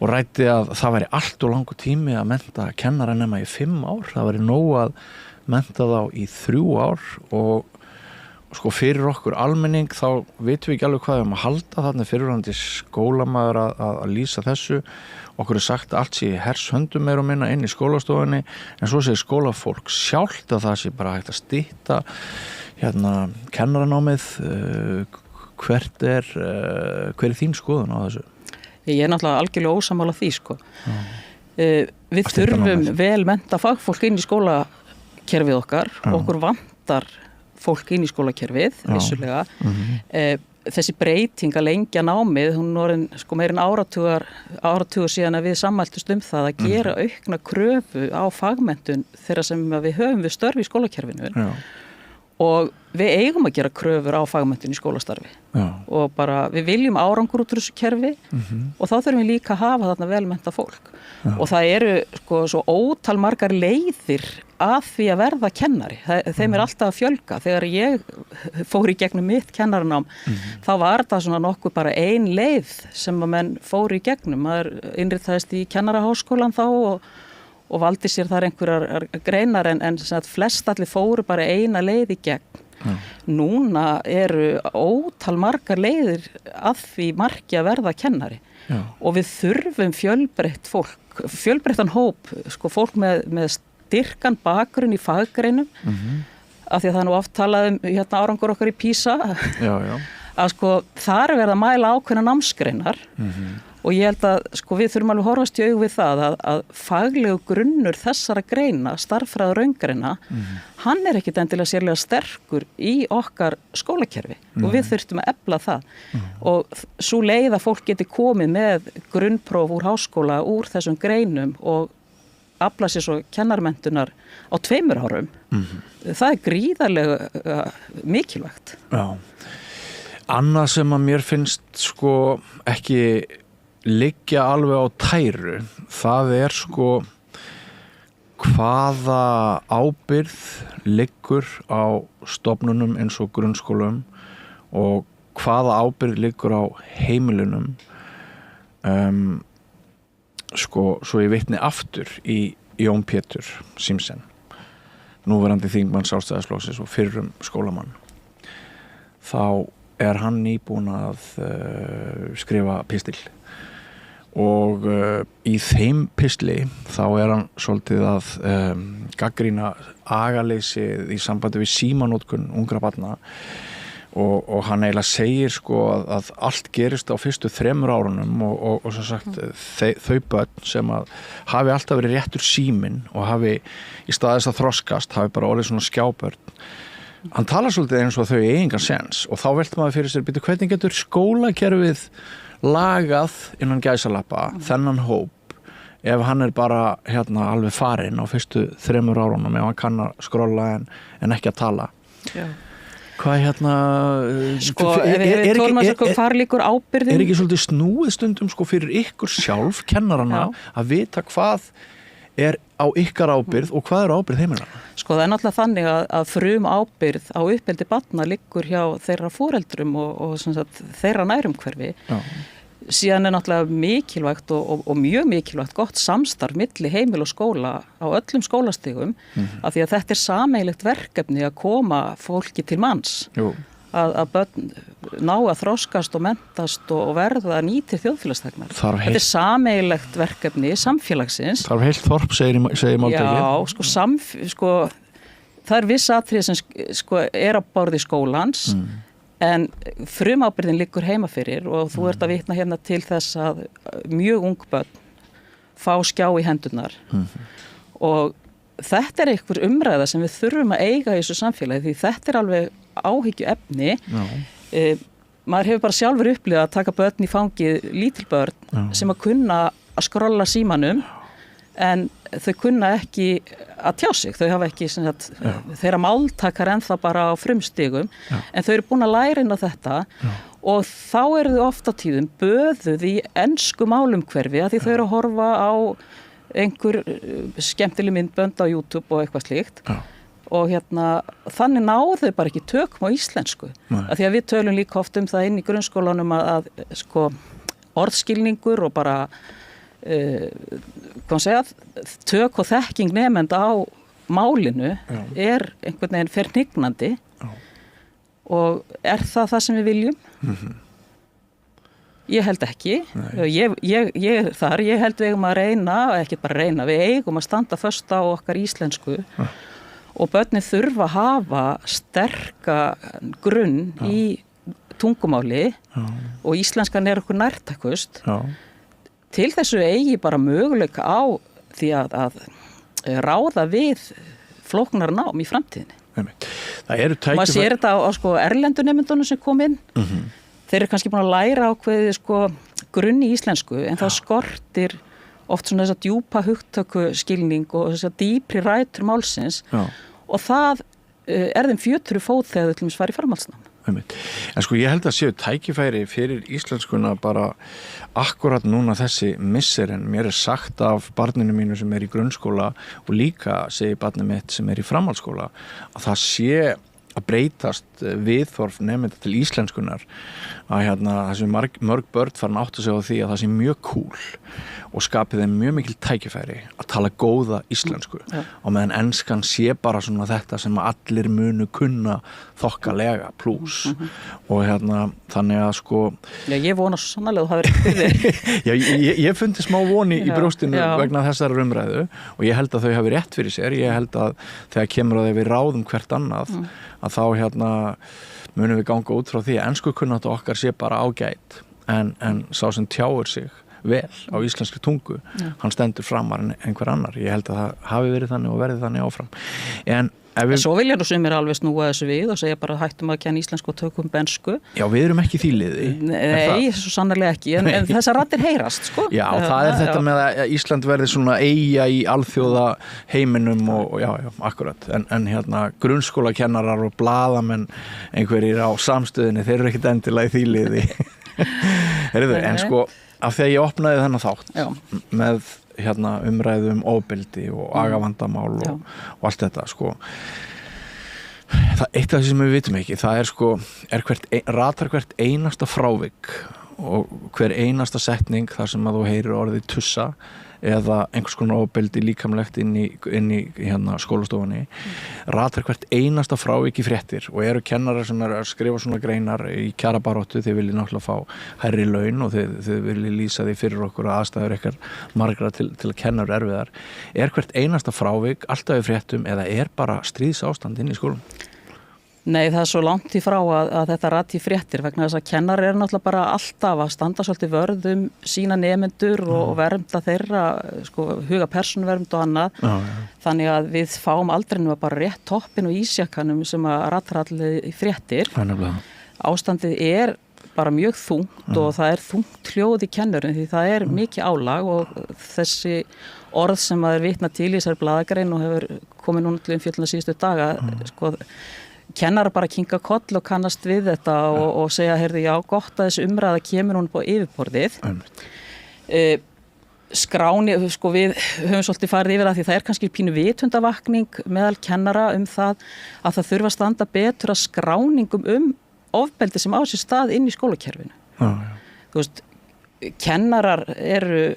ræddi að það væri allt og langur tími að mennta kennara nema í 5 ár. Það væri nóg að mennta þá í 3 ár og sko fyrir okkur almenning þá vitum við ekki alveg hvað við erum að halda. Þarna fyrirhandi skólamaður að lýsa þessu. Okkur er sagt að allt sé í hershöndum meira og minna inn í skólastofunni, en svo segir skólafólk sjálft að það sé bara hægt að stytta kennaranámið. Hver er þín skoðun á þessu? Ég er náttúrulega algjörlega ósammála því, sko. Við þurfum vel mennta fagfólk inn í skólakerfið okkar, okkur vantar fólk inn í skólakerfið, vissulega. þessi breyting að lengja námið, hún var sko meirinn áratugur síðan að við sammæltust það að gera aukna kröfu á fagmenntun þeirra sem við höfum við störf í skólakerfinu. Já. Og við eigum að gera kröfur á fagmenntun í skólastarfi. Já. Og bara við viljum árangur út úr þessu kerfi og þá þurfum við líka að hafa þarna velmennta fólk. Já. Og það eru sko svo ótal margar leiðir að því að verða kennari. Þeim alltaf að fjölga. Þegar ég fór í gegnum mitt kennaranám, þá var það svona nokkuð bara ein leið sem að menn fór í gegnum. Maður innritaðist í kennaraháskólan þá og valdi sér þar einhverjar greinar en flest allir fóru bara eina leið í gegn. Núna eru ótal margar leiðir að því marki að verða kennari. Já. Og við þurfum fjölbreyttan hóp, sko fólk með styrkan bakgrunn í faggreinum, af því að það er nú oft talað árangur okkar í PISA, að sko þar er verið að mæla ákveðna námsgreinar. Og ég held að sko við þurfum alveg horfast í augu við það að faglegu grunnur þessara greina, starffræði og raungreina, hann er ekkit endilega sérlega sterkur í okkar skólakerfi og við þurftum að efla það. Og svo leið að fólk geti komið með grunnpróf úr háskóla úr þessum greinum og afla sér svo kennarmenntunar á 2 árum. Það er gríðarlega mikilvægt. Já. Annað sem að mér finnst sko ekki liggja alveg á tæru, það er sko hvaða ábyrgð liggur á stofnunum eins og grunnskólum og hvaða ábyrgð liggur á heimilunum. Sko, svo ég vitni aftur í Jón Pétur Simsen, núverandi þingmann Sjálfstæðisflokksins og fyrrum skólamann. Þá er hann nýbúinn að skrifa pistil. Og í þeim pistli þá er hann svolítið að gagnrýna agaleysið í sambandi við símanótkun ungra barna og hann eiginlega segir sko að allt gerist á fyrstu 3 árunum og sem sagt þau börn sem að hafi alltaf verið réttur síminn og hafi í staðis að þroskast hafi bara orðið svona skjábörn. Hann talar svolítið eins og þau engan sens og þá veltum maður fyrir sér, hvernig getur skólakerfið lagað innan gæsalappa þennan hóp ef hann er bara alveg farinn á fyrstu 3 árunum ef hann kann að skrolla en ekki að tala. Já. Hvað sko, hvar liggur ábyrgðin? Er ekki svolítið snúið stundum sko fyrir ykkur sjálf, kennarana, að vita hvað er á ykkar ábyrgð og hvað er ábyrgð heimilanna? Sko það er náttúrulega þannig að frum ábyrgð á uppeldi barna liggur hjá þeirra foreldrum og sagt, þeirra nærumhverfi. Já. Síðan er náttúrulega mikilvægt og mjög mikilvægt gott samstarf milli heimil og skóla á öllum skólastigum af því að þetta er sameiginlegt verkefni að koma fólki til manns. Jú. Að börn ná að þroskast og mentast og verða nýtir þjóðfélagsþegnar. Þetta er sameiginlegt verkefni samfélagsins. Þarf heilt þorp, segir máltækið. Já, sko, það er viss atriði sem sko er á borði skólans en frumábyrðin liggur heima fyrir og þú ert að vitna hérna til þess að mjög ung börn fá skjá í hendurnar og þetta er einhver umræða sem við þurfum að eiga í þessu samfélagi því þetta er alveg áhyggju efni. Maður hefur bara sjálfur upplifað að taka börn í fangið, lítil börn sem að kunna að skrolla símanum en þau kunna ekki að tjá sig, þau hafa ekki þeirra máltakar ennþá bara á frumstigum en þau eru búin að læra inn á þetta og þá eru þau oft á tíðum böðuð í ensku málumhverfi að því þau eru að horfa á einhver skemmtileg myndbönd á YouTube og eitthvað slíkt og þannig náðu bara ekki tökum á íslensku að því að við tölum líka oft um það inn í grunnskólanum að sko orðskilningur og bara tök og þekking nemenda á málinu er einhvern veginn fernignandi og er það sem við viljum? Ég held ekki. Ég þar, ég held við eigum að reyna, ekki bara reyna, við eigum að standa föst á okkar íslensku og börnin þurfa að hafa sterka grunn í tungumáli og íslenskan er okkur nærtækust. Til þessu eigi bara möguleika á því að ráða við flóknar nám í framtíðinni. Það eru tækifæri. Maður sér þetta á sko erlendu nemendunum sem kom inn. þeir eru kannski búin að læra ákveðið sko grunni íslensku en það skortir oft svona þessa djúpa hugtöku skilning og þessa dýpri rætur málsins og það þeim fjötru fót þegar þau til dæmis fara í framhaldsnám. En sko ég held að séu tækifæri fyrir íslenskuna bara akkurat núna þessi misserinn. Mér sagt af barninu mínu sem í grunnskóla og líka segir barnið mitt sem í framhaldsskóla að það sé að breytast viðhorf nemenda til íslenskunar að þessi mörg börn farin áttu sig á því að það sé mjög cool og skapið þeim mjög mikil tækifæri að tala góða íslensku og meðan enskan sé bara svona þetta sem allir munu kunna þokkalega plús og þannig að sko Já, ég vona svo sannarlega að þú hafir fyrir Já, ég fundi smá voni í brjóstinu vegna þessar umræðu og ég held að þau hafi rétt fyrir sér, ég held að þegar kemur að við ráðum hvert annað að þá munum við ganga út frá því að enskukunnáttu okkar sé bara ágætt en sá sem tjáir sig vel á íslenskri tungu hann stendur framar en einhver annar ég held að það hafi verið þannig og verið þannig áfram en Svo vilja nú sumir alveg snúa þessu við og segja bara hættum að kenna íslensku og tökum bensku. Já, við erum ekki í því liði. Nei, svo sannarlega ekki, en þessar raddir heyrast, sko. Já, það þetta með að Ísland verði svona eyja í alþjóða heiminum og já, akkurat. En grunnskólakennarar og blaðamenn einhverjir á samstöðinni, þeir eru ekkit endilega í því liði. En sko, af því að ég opnaði þennan þátt með umræðum ofbeldi og agavandamál og allt þetta sko. Eitt af því sem við vitum ekki, það sko, ratar hvert einasta frávik og hver einasta setning þar sem að þú heyrir orðið tussa eða einhvers konar ofbeldi líkamlegt inn í skólastofunni ratar hvert einasta frávik í fréttir og eru kennarar sem að skrifa svona greinar í kjarabaráttu, þeir vilja náttúrulega fá hærri laun og þeir vilja lýsa því fyrir okkur að aðstæður ykkar margra til að kenna erfiðar. Hvert einasta frávik alltaf í fréttum eða bara stríðsástand inn í skólum? Nei, það svo langt í frá að þetta rati fréttir vegna þess að kennar náttúrulega bara alltaf að standa svolítið vörðum sína nemendur og vernda þeirra, sko, huga persónuvernd og annað. Þannig að við fáum aldrei nú bara rétt toppin og ísjakkanum sem að ratar allir í fréttir. Ástandið bara mjög þungt og það þungt hljóð í kennurum því það mikið álag og þessi orð sem að vitna til í þessari blaðagrein og hefur komið núna til umfjölluna síðustu daga, sko, kennar bara kinga koll og kannast við þetta og segja, heyrðu, já, gott að þessi umræða kemur hún på yfirborðið. Skráni, sko, við höfum svolítið farið yfir það því það kannski pínu vitundavakning meðal kennara það að það þurfa að standa betur að skráningum ofbeldi sem á sér stað inn í skólakerfinu. Þú veist, kennarar eru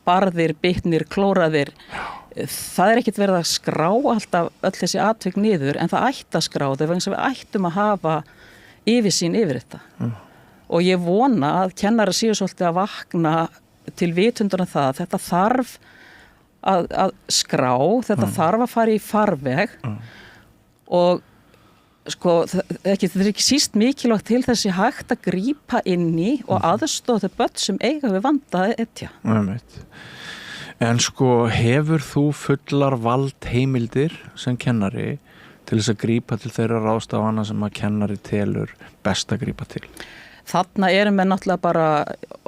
barðir, bitnir, klóraðir. Það ekkert verið að skrá alltaf öll þessi atvik niður en það ætti að skrá þau vegna sem við ættum að hafa yfirsýn yfir þetta. Og ég vona að kennarar séu svolítið að vakna til vitunduna það að þetta þarf að skrá, þetta þarf að fara í farveg og sko, þetta ekki síst mikilvægt til þessi hægt að grípa inn í og aðstoða þau börn sem eiga við vandaði etja. En sko, hefur þú fullar valdheimildir sem kennari til þess að grípa til þeirra ráðstafana sem að kennari telur best að grípa til? Þarna erum við náttúrulega bara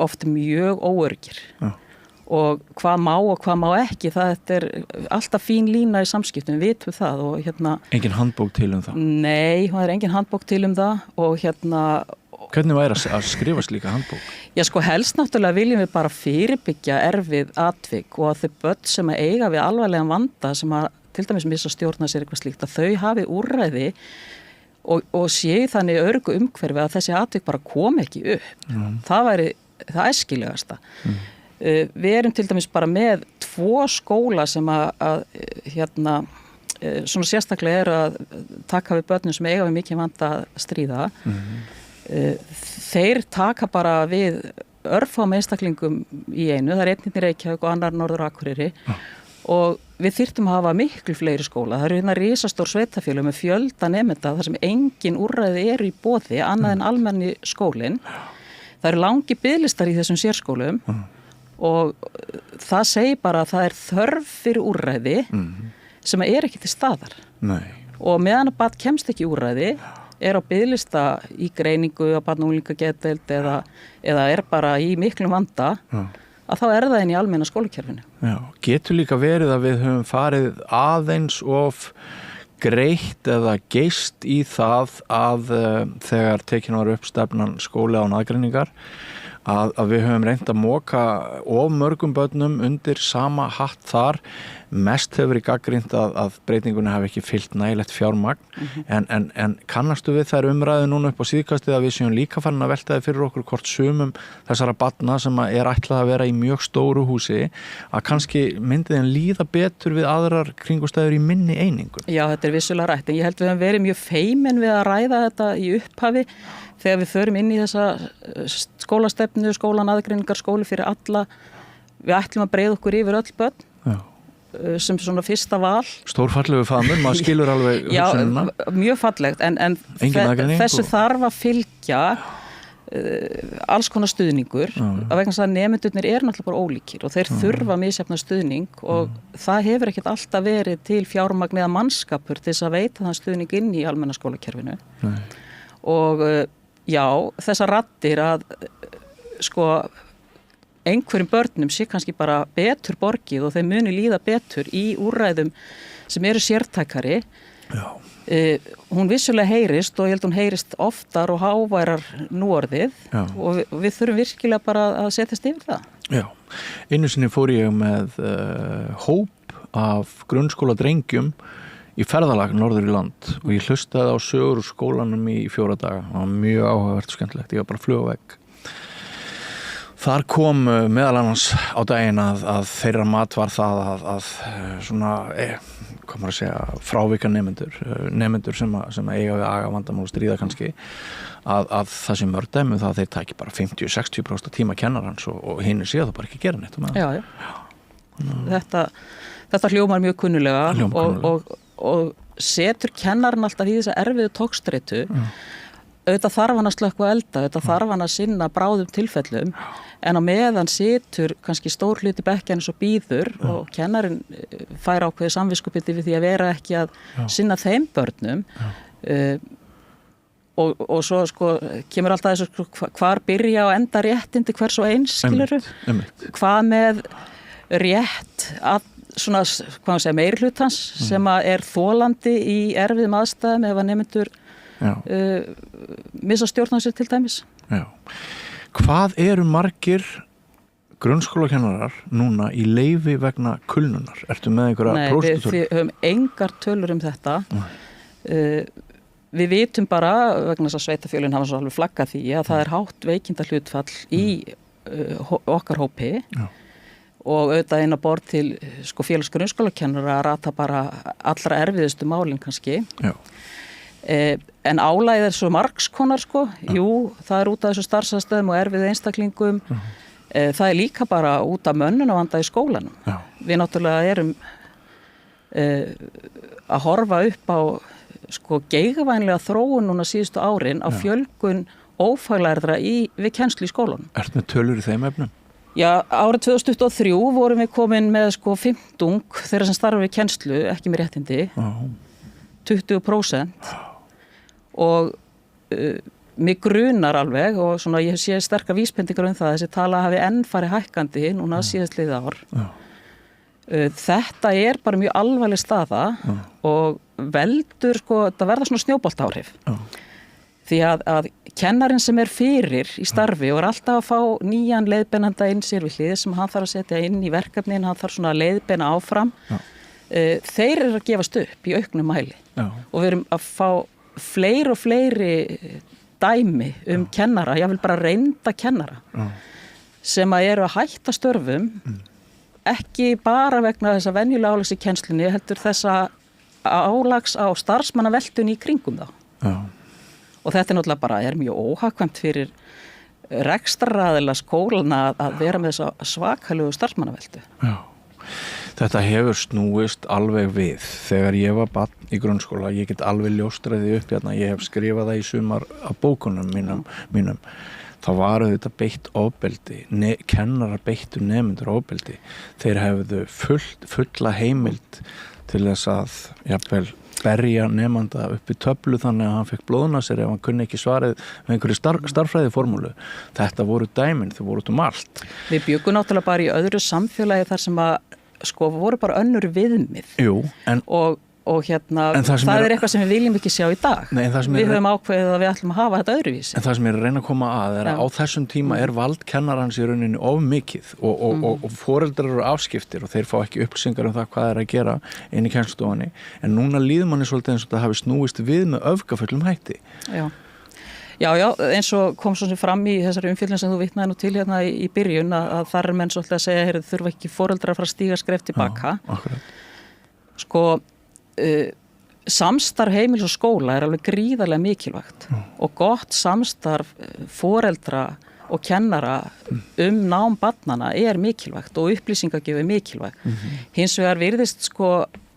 oft mjög óörgir. Og hvað má og hvað má ekki, þetta alltaf fín lína í samskiptum, við vitum það og Engin handbók til það? Nei, það engin handbók til það og Hvernig væri að skrifa slíka handbók? Já, sko, helst náttúrulega viljum við bara fyrirbyggja erfið atvik og að þau börn sem að eiga við alvarlegan vanda sem að til dæmis missa stjórna sér eitthvað slíkt að þau hafi úrræði og séu þannig örgu umhverfi að þessi atvik bara kom ekki upp. Það væri það æskilegasta. Við erum til dæmis bara með 2 skóla sem að svona sérstaklega að taka við börnum sem eiga við mikið vanda að stríða. Þeir taka bara við örfáum einstaklingum í einu, það einn í Reykjavík og annar Norður Akureyri og við þyrftum að hafa miklu fleiri skóla. Það eru risastór sveitafélög með fjölda nemenda þar sem engin úrræði eru í boði annað en almenni skólinn. Það eru langi biðlistar í þessum sérskólum og það segir bara að það þörf fyrir úrræði sem ekki til staðar. Nei. Og meðan að barn kemst ekki úrræði á biðlista í greiningu á barn- og unglingageðdeild eða bara í miklum vanda, að þá það inn í almenna skólakerfinu. Já, getur líka verið að við höfum farið aðeins of greitt eða geist í það að þegar tekin var upp stefnan skóli án aðgreiningar, að við höfum reynt að moka of mörgum börnum undir sama hatt þar. Mest hefur verið gagnrýnt að breytingunni hafi ekki fylgt nægilegt fjármagn, en kannastu við þær umræðu núna upp á síðkastið að við séum líka farin að velta þið fyrir okkur hvort sumum þessara barna sem ætlað að vera í mjög stóru húsi, að kannski myndi þeim líða betur við aðrar kringustæður í minni einingum? Já, þetta vissulega rætt, en ég held við höfum verið mjög feimin við að ræða þetta í upphafi þegar við förum inn í þessa skólastefnu, skólan aðgreiningar, skóli fyrir alla. Við ætlum að breiða okkur yfir öll börn. Já. Sem svona fyrsta val. Stórfallegu faðmur, maður skilur alveg hugsunina. Já, mjög fallegt, en þessu þarf að fylgja alls konar stuðningur, að vegna þess að nemendurnir náttúrulega bara ólíkir og þeir þurfa misjafna stuðning og það hefur ekkert alltaf verið til fjármagn eða mannskapur til þess að veita þann stuðning inn í almenna skólakerfinu. Og já, þessar raddir að sko einhverjum börnum sé kannski bara betur borgið og þeim muni líða betur í úrræðum sem eru sértækari. Hún vissulega heyrist og ég held hún heyrist oftar og háværar núorðið og við þurfum virkilega bara að setjast yfir það. Já, einu sinni fór ég með hóp af grunnskóla drengjum í ferðalag norður í land og ég hlustaði á sögur úr skólanum í 4 daga. Það var mjög áhugavert og skemmtilegt, ég var bara að fluga vegg. Þar kom meðal annars á daginn að þeirra mat var það að svona, hvað maður að segja, frávika nemendur sem eiga við agavandamál og stríða kannski, að það sem mörg dæmi það að þeir tæki bara 50-60% tíma kennarans og hinn séu það bara ekki gera neitt. Já. Þetta hljómar mjög kunnulega og setur kennarinn alltaf í þessa erfiðu tókstreitu. Auðvitað þarf hann að slökkva elda, auðvitað þarf hann að sinna bráðum tilfellum, en á meðan situr kannski stór hluti bekkjarins og býður og kennarinn fær ákveðið samviskupið við því að vera ekki að sinna þeim börnum og svo sko kemur alltaf þessu hvar byrja og enda réttindi hvers og eins, skilurðu? Hvað með rétt að svona, hvað maður segja, meirihlutans sem er þolandi í erfiðum aðstæðum ef að nemendur missa stjórn á sér til dæmis. Já. Hvað eru margir grunnskólakennarar núna í leyfi vegna kulnunar? Ertu með einhverja prósentutölu? Nei, við höfum engar tölur þetta. Við vitum bara, vegna þess að sveitarfélögin hafa svo alveg flaggað því að það hátt veikindahlutfall í okkar hópi og auðvitað inn á borð til sko, félags grunnskólakennara að rata bara allra erfiðustu málin kannski. Já. En álægið svo margskonar sko, jú, það út af þessu starfsaðstöðum og erfið einstaklingum, það líka bara út af mönnunarvanda í skólanum. Já. Við náttúrulega erum að horfa upp á sko geigvænlega þróun núna síðustu árin á fjölgun ófaglærðra við kennslu í skólanum. Ertu með tölur í þeim efnum? Já, árið 2023 vorum við komin með sko 50 þeirra sem starfa við kennslu, ekki með réttindi, 20%. Og mig grunar alveg og svona ég sé sterkar vísbendingar það að þessi tala hafi enn farið hækkandi núna síðastliðið ár. Þetta bara mjög alvarleg staða og veldur sko, þetta verða svona snjóboltaáhrif. Því að kennarinn sem fyrir í starfi og alltaf að fá nýjan leiðbeinanda inn sér við hlið sem hann þarf að setja inn í verkefnin, hann þarf svona að leiðbeina áfram. Þeir eru að gefast upp í auknum mæli og við erum að fá fleiri og fleiri dæmi kennara, ég vil bara reynda kennara sem eru að hætta störfum ekki bara vegna þess að venjulega álags í kennslunni heldur þessa álags á starfsmannaveltun í kringum þá. Og þetta náttúrulega bara mjög óhagkvæmt fyrir rekstraraðila skólana að vera með þessa svakalegu starfsmannaveltu. Já. Þetta hefur snúist alveg við. Þegar ég var barn í grunnskóla, ég get alveg ljóstraði upp hérna, ég hef skrifað það í sumar af bókunum mínum. Það var auðvitað beitt ofbeldi, kennarar beittu nemendur ofbeldi. Þeir hefðu fulla heimild til þess að jafnvel berja nemanda upp í töflu þannig að hann fekk blóðnasir ef hann kunni ekki svarið með einhverju starffræði formúlu. Þetta voru dæmin, þau voru út allt. Við bjögum náttúrulega bara í öðru samfélagi þar sem að voru bara önnur viðmið. Jú, og það er eitthvað sem við viljum ekki sjá í dag. Nei, við höfum ákveðið að við ætlum að hafa þetta öðruvísi. En það sem ég er að reyna að koma að er að á þessum tíma er vald kennarans í rauninni of mikið og foreldrar eru afskiptir og þeir fá ekki upplýsingar það hvað er að gera inn í kennslustofunni. En núna líður manni svolítið eins og það hafi snúist við með öfgafullum hætti. Já, eins og kom svo sem fram í þessari umfjöllun sem þú vitnaði nú til hérna í byrjun að þar menn svolítið að segja þurfa ekki foreldrar að fara að stíga skref tilbaka. Samstarf heimilis og skóla er alveg gríðarlega mikilvægt og gott samstarf foreldra og kennara nám barnanna er mikilvægt og upplýsingagjöf er mikilvægt. Hins vegar virðist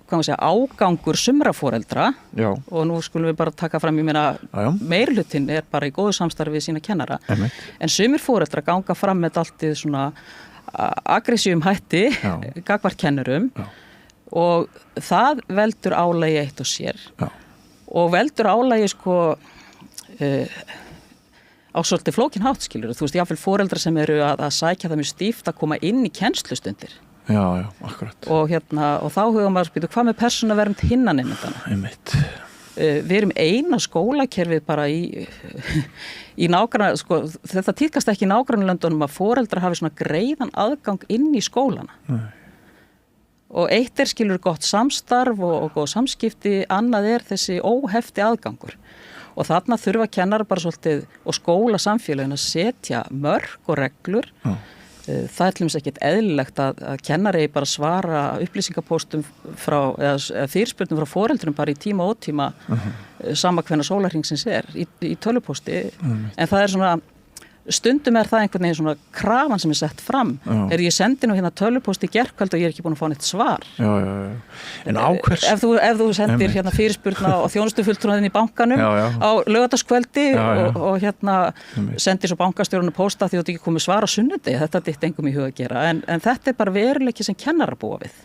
ágangur sumra foreldra og nú skulum við bara taka fram, ég meina meirhlutin er bara í góðu samstarfi við sína kennara en sumir foreldra ganga fram með alltið svona aggressívum hætti gagnvart kennurum og það veldur álagi eitt og sér og veldur álagi á svolítið flókin hátt skilur. Þú veist, jáfnvel foreldrar sem eru að sækja það mjög stíft að koma inn í kennslustundir. Já, akkurat. Og þá hugum maður spýtu, hvað með persónuvernd hinnan einmittana? Einmitt. Við erum eina skólakerfið bara í nágranna, þetta tíðkast ekki í nágrannalöndunum að foreldrar hafi svona greiðan aðgang inn í skólana. Nei. Og eitt skilur gott samstarf og góð samskipti, annað þessi óhefti aðgangur. Og þarna þurfa kennar bara svolítið og skóla samfélagin að setja mörk og reglur. Það er til dæmis ekkert eðlilegt að kennari bara svara upplýsingapóstum eða fyrirspurnum frá foreldrum bara í tíma og ótíma sama hvenær sólarhringsins í tölvupósti. En það er svona stundum það einhvern veginn svona krafan sem sett fram. Ég sendi nú hérna tölvupóst í gærkvöld og ég ekki búin að fá neitt svar. Já. En á hvers... Ef þú sendir hérna fyrirspurna á þjónustufulltrúnaðinn í bankanum á laugardagskvöldi og sendir svo bankastjórinu pósta því þú ekki komið svar á sunnundi, þetta er engum í huga að gera. En þetta er bara veruleiki sem kennarar búa við.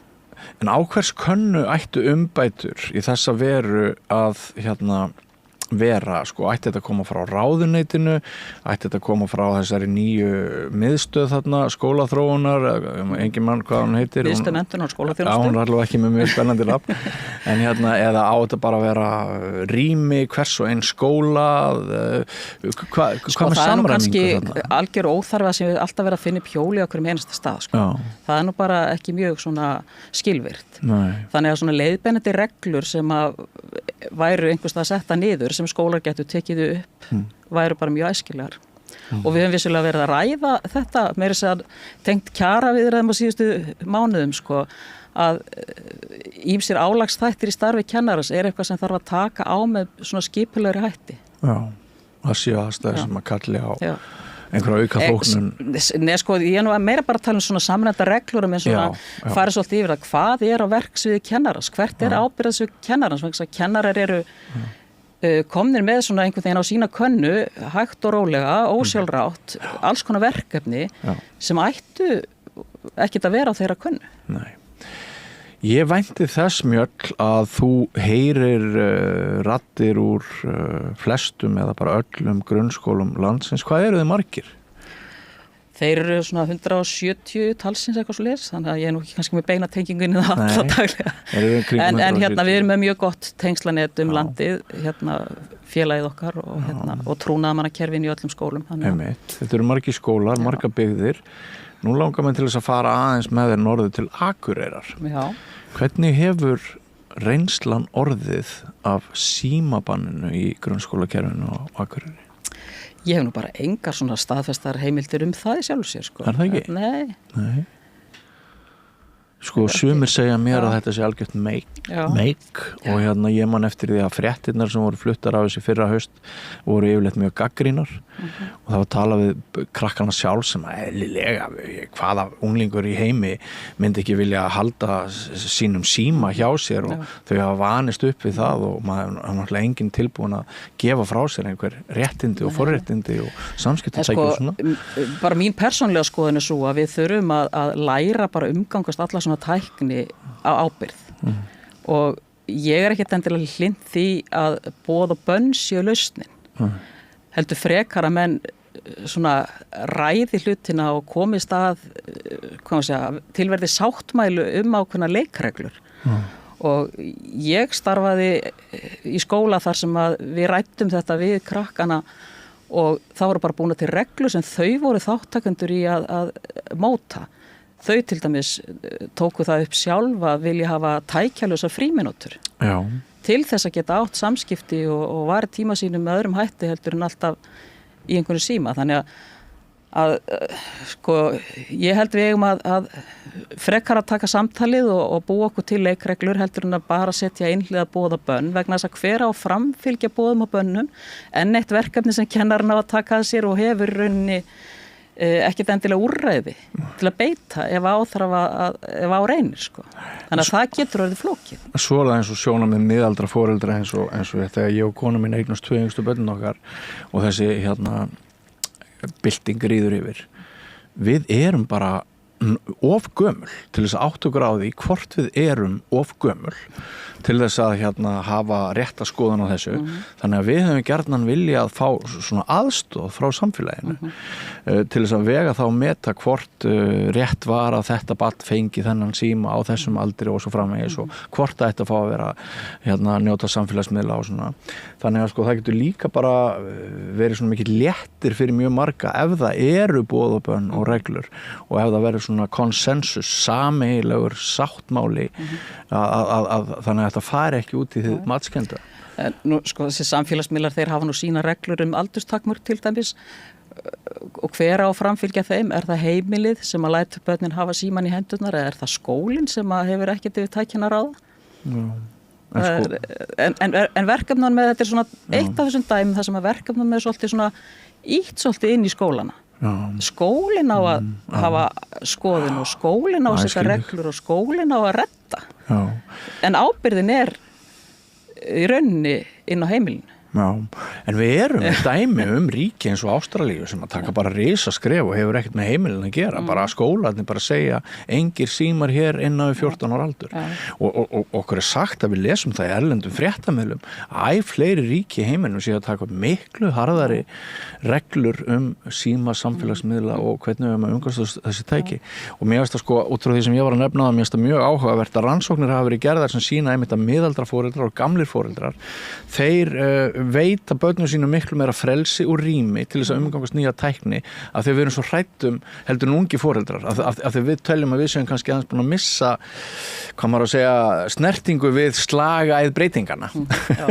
En á hvers könnu ættu umbætur í þessa veru að vera, ætti þetta að koma frá ráðuneytinu, ætti þetta að koma frá þessari nýju miðstöð þarna, skólaþróunar, engin mann hvað hún heitir. Miðstöð menntunar og skólaþjónustu. Já, hún er alveg ekki með mjög spennandi nafn. En eða á þetta bara að vera rými, hvers og einn skóla, hvað með samræmingu þarna? Það er nú kannski algjör óþarfa sem við alltaf vera að finna pjóli á hverjum einasta stað. Það er nú bara ekki mjög svona skilvirt. Þannig að svona leiðbeinandi reglur sem að væru einhvers að setja niður sem skólar getur tekið upp væru bara mjög æskilegar. Og við höfum vissulega verið að ræða þetta meira þess að tengt kjaraviðræðum á síðustu mánuðum að ýmsir álagsþættir í starfi kennaras er eitthvað sem þarf að taka á með svona skipulegri hætti. Já, það séu aðstæður sem að kalli á einhverja auka þóknun. Ég er nú meira bara að tala svona samræmda reglur en svona farið svolítið yfir að hvað á verksviði kennaras, hvert ábyrgðarsvið kennarans, vegna að kennarar eru komnir með svona einhvern veginn á sína könnu, hægt og rólega, ósjálfrátt, alls konar verkefni sem ættu ekkert að vera á þeirra könnu. Nei. Ég vænti þess Mjöll að þú heyrir raddir úr flestum eða bara öllum grunnskólum landsins. Hvað eru þið margir? Þeir eru svona 170 talsins eitthvað svo leys, þannig að ég er nú ekki kannski með beina tengingunni það alla daglega. En við erum með mjög gott tengslanet landið, félagið okkar og trúnaðarmannakerfin í öllum skólum. Þetta eru margir skólar, margar byggðir. Nú langar mér til þess að fara aðeins með þér norður til Akureyrar. Já. Hvernig hefur reynslan orðið af símabanninu í grunnskólakerfinu á Akureyri? Ég hef nú bara engar svona staðfestar heimildir það í sjálfu sér. Er það ekki? Nei. Sumir segja mér að þetta sé algjört meik og ég man eftir því að fréttirnar sem voru fluttar af þessi fyrra haust voru yfirleitt mjög gagnrýnar og það var talað við krakkana sjálf sem eðlilega hvaða unglingur í heimi myndi ekki vilja halda sínum síma hjá sér og þau hafa vanist upp við það og maður er náttúrulega enginn tilbúin að gefa frá sér einhver réttindi og forréttindi og samskiptatæki og svona. Bara mín persónlega skoðun er svo að við þurfum að læra bara umgangast alla svona tækni á ábyrgð og ég ekkert endilega hlynt því að boð og bönn séu lausnin. Heldur frekar að menn svona ræði hlutina og komist að tilverði sáttmælu ákveðna leikreglur. Og ég starfaði í skóla þar sem að við ræddum þetta við krakkana og það voru bara búin til reglur sem þau voru þáttakendur í að móta. Þau til dæmis tóku það upp sjálf að vilja hafa tækjalausar frímínútur. Já. Til þess að geta átt samskipti og var tíma sínum með öðrum hætti heldur en alltaf í einhverju síma. Þannig að sko, ég held við eigum að frekar að taka samtalið og búa okkur til leikreglur heldur en að bara setja einhliða boð og bönn vegna þess að hver á framfylgja boðum og bönnum en eitt verkefni sem kennarinn á að taka að sér og hefur raunni ekkert endilega úrræði til að beita ef á reynir sko. Þannig að það getur orðið flókið. Svo er það eins og sjónarmið miðaldra foreldra eins og þegar ég og kona mín eignast 2 yngstu börnin okkar og þessi bylting ríður yfir. Við erum bara of gömul til þess að átta okkur á því hvort við erum of gömul til þess að hafa rétta skoðun á þessu. Þannig að við höfum gjarnan viljað fá svona aðstoð frá samfélaginu til þess að vega þá meta hvort rétt var að þetta barn fengi þennan síma á þessum aldri og svo framvegis og hvort það ætti að fá að vera njóta samfélagsmiðla og svona. Þannig að sko það getur líka bara verið svona mikið léttir fyrir mjög marga ef það eru boð og bönn og reglur og ef það verður svona konsensus, sameiginlegur sáttmáli að þannig að þetta fari ekki út í því matskenda. Nú sko þessi samfélagsmiðlar þeir hafa nú sína reglur aldurstakmörk til dæmis og hver á framfylgja þeim? Er það heimilið sem að lætur börnin hafa síman í hendurnar eða er það skólinn sem að hefur ekkert yfir tækjana ráða? En verkefnum með þetta er svona eitt af þessum dæmum þar sem að verkefnum með svolítið inn í skólana. Skólinn á að hafa skoðun og skólinn á að setja reglur og skólinn á að redda. En ábyrðin er í rauninni inn á heimilinu. Já, en við erum dæmi ríki eins og Ástralíu sem að taka bara risaskref og hefur ekkert með heimilin að gera, bara skólarnir bara segja engir símar hér innan við 14 ára aldur og okkur er sagt að við lesum það í erlendum fréttamiðlum fleiri ríki í heiminum séu að taka miklu harðari reglur síma, samfélagsmiðla og hvernig við erum að umgangast þessi tæki og mér finnst það sko, út frá því sem ég var að nefna það, mér finnst það mjög áhugavert að rannsóknir hafa verið gerðar sem sýna einmitt að miðaldra foreldrar og gamlir foreldrar þeir veita börnum sínum miklu meira frelsi og rými til þess að umgangast nýja tækni af því við erum svo hrættum heldur en ungi foreldrar af því við teljum að við séum kannski aðeins búin að missa hvað maður að segja snertingu við slagaæð breytingarna. Já,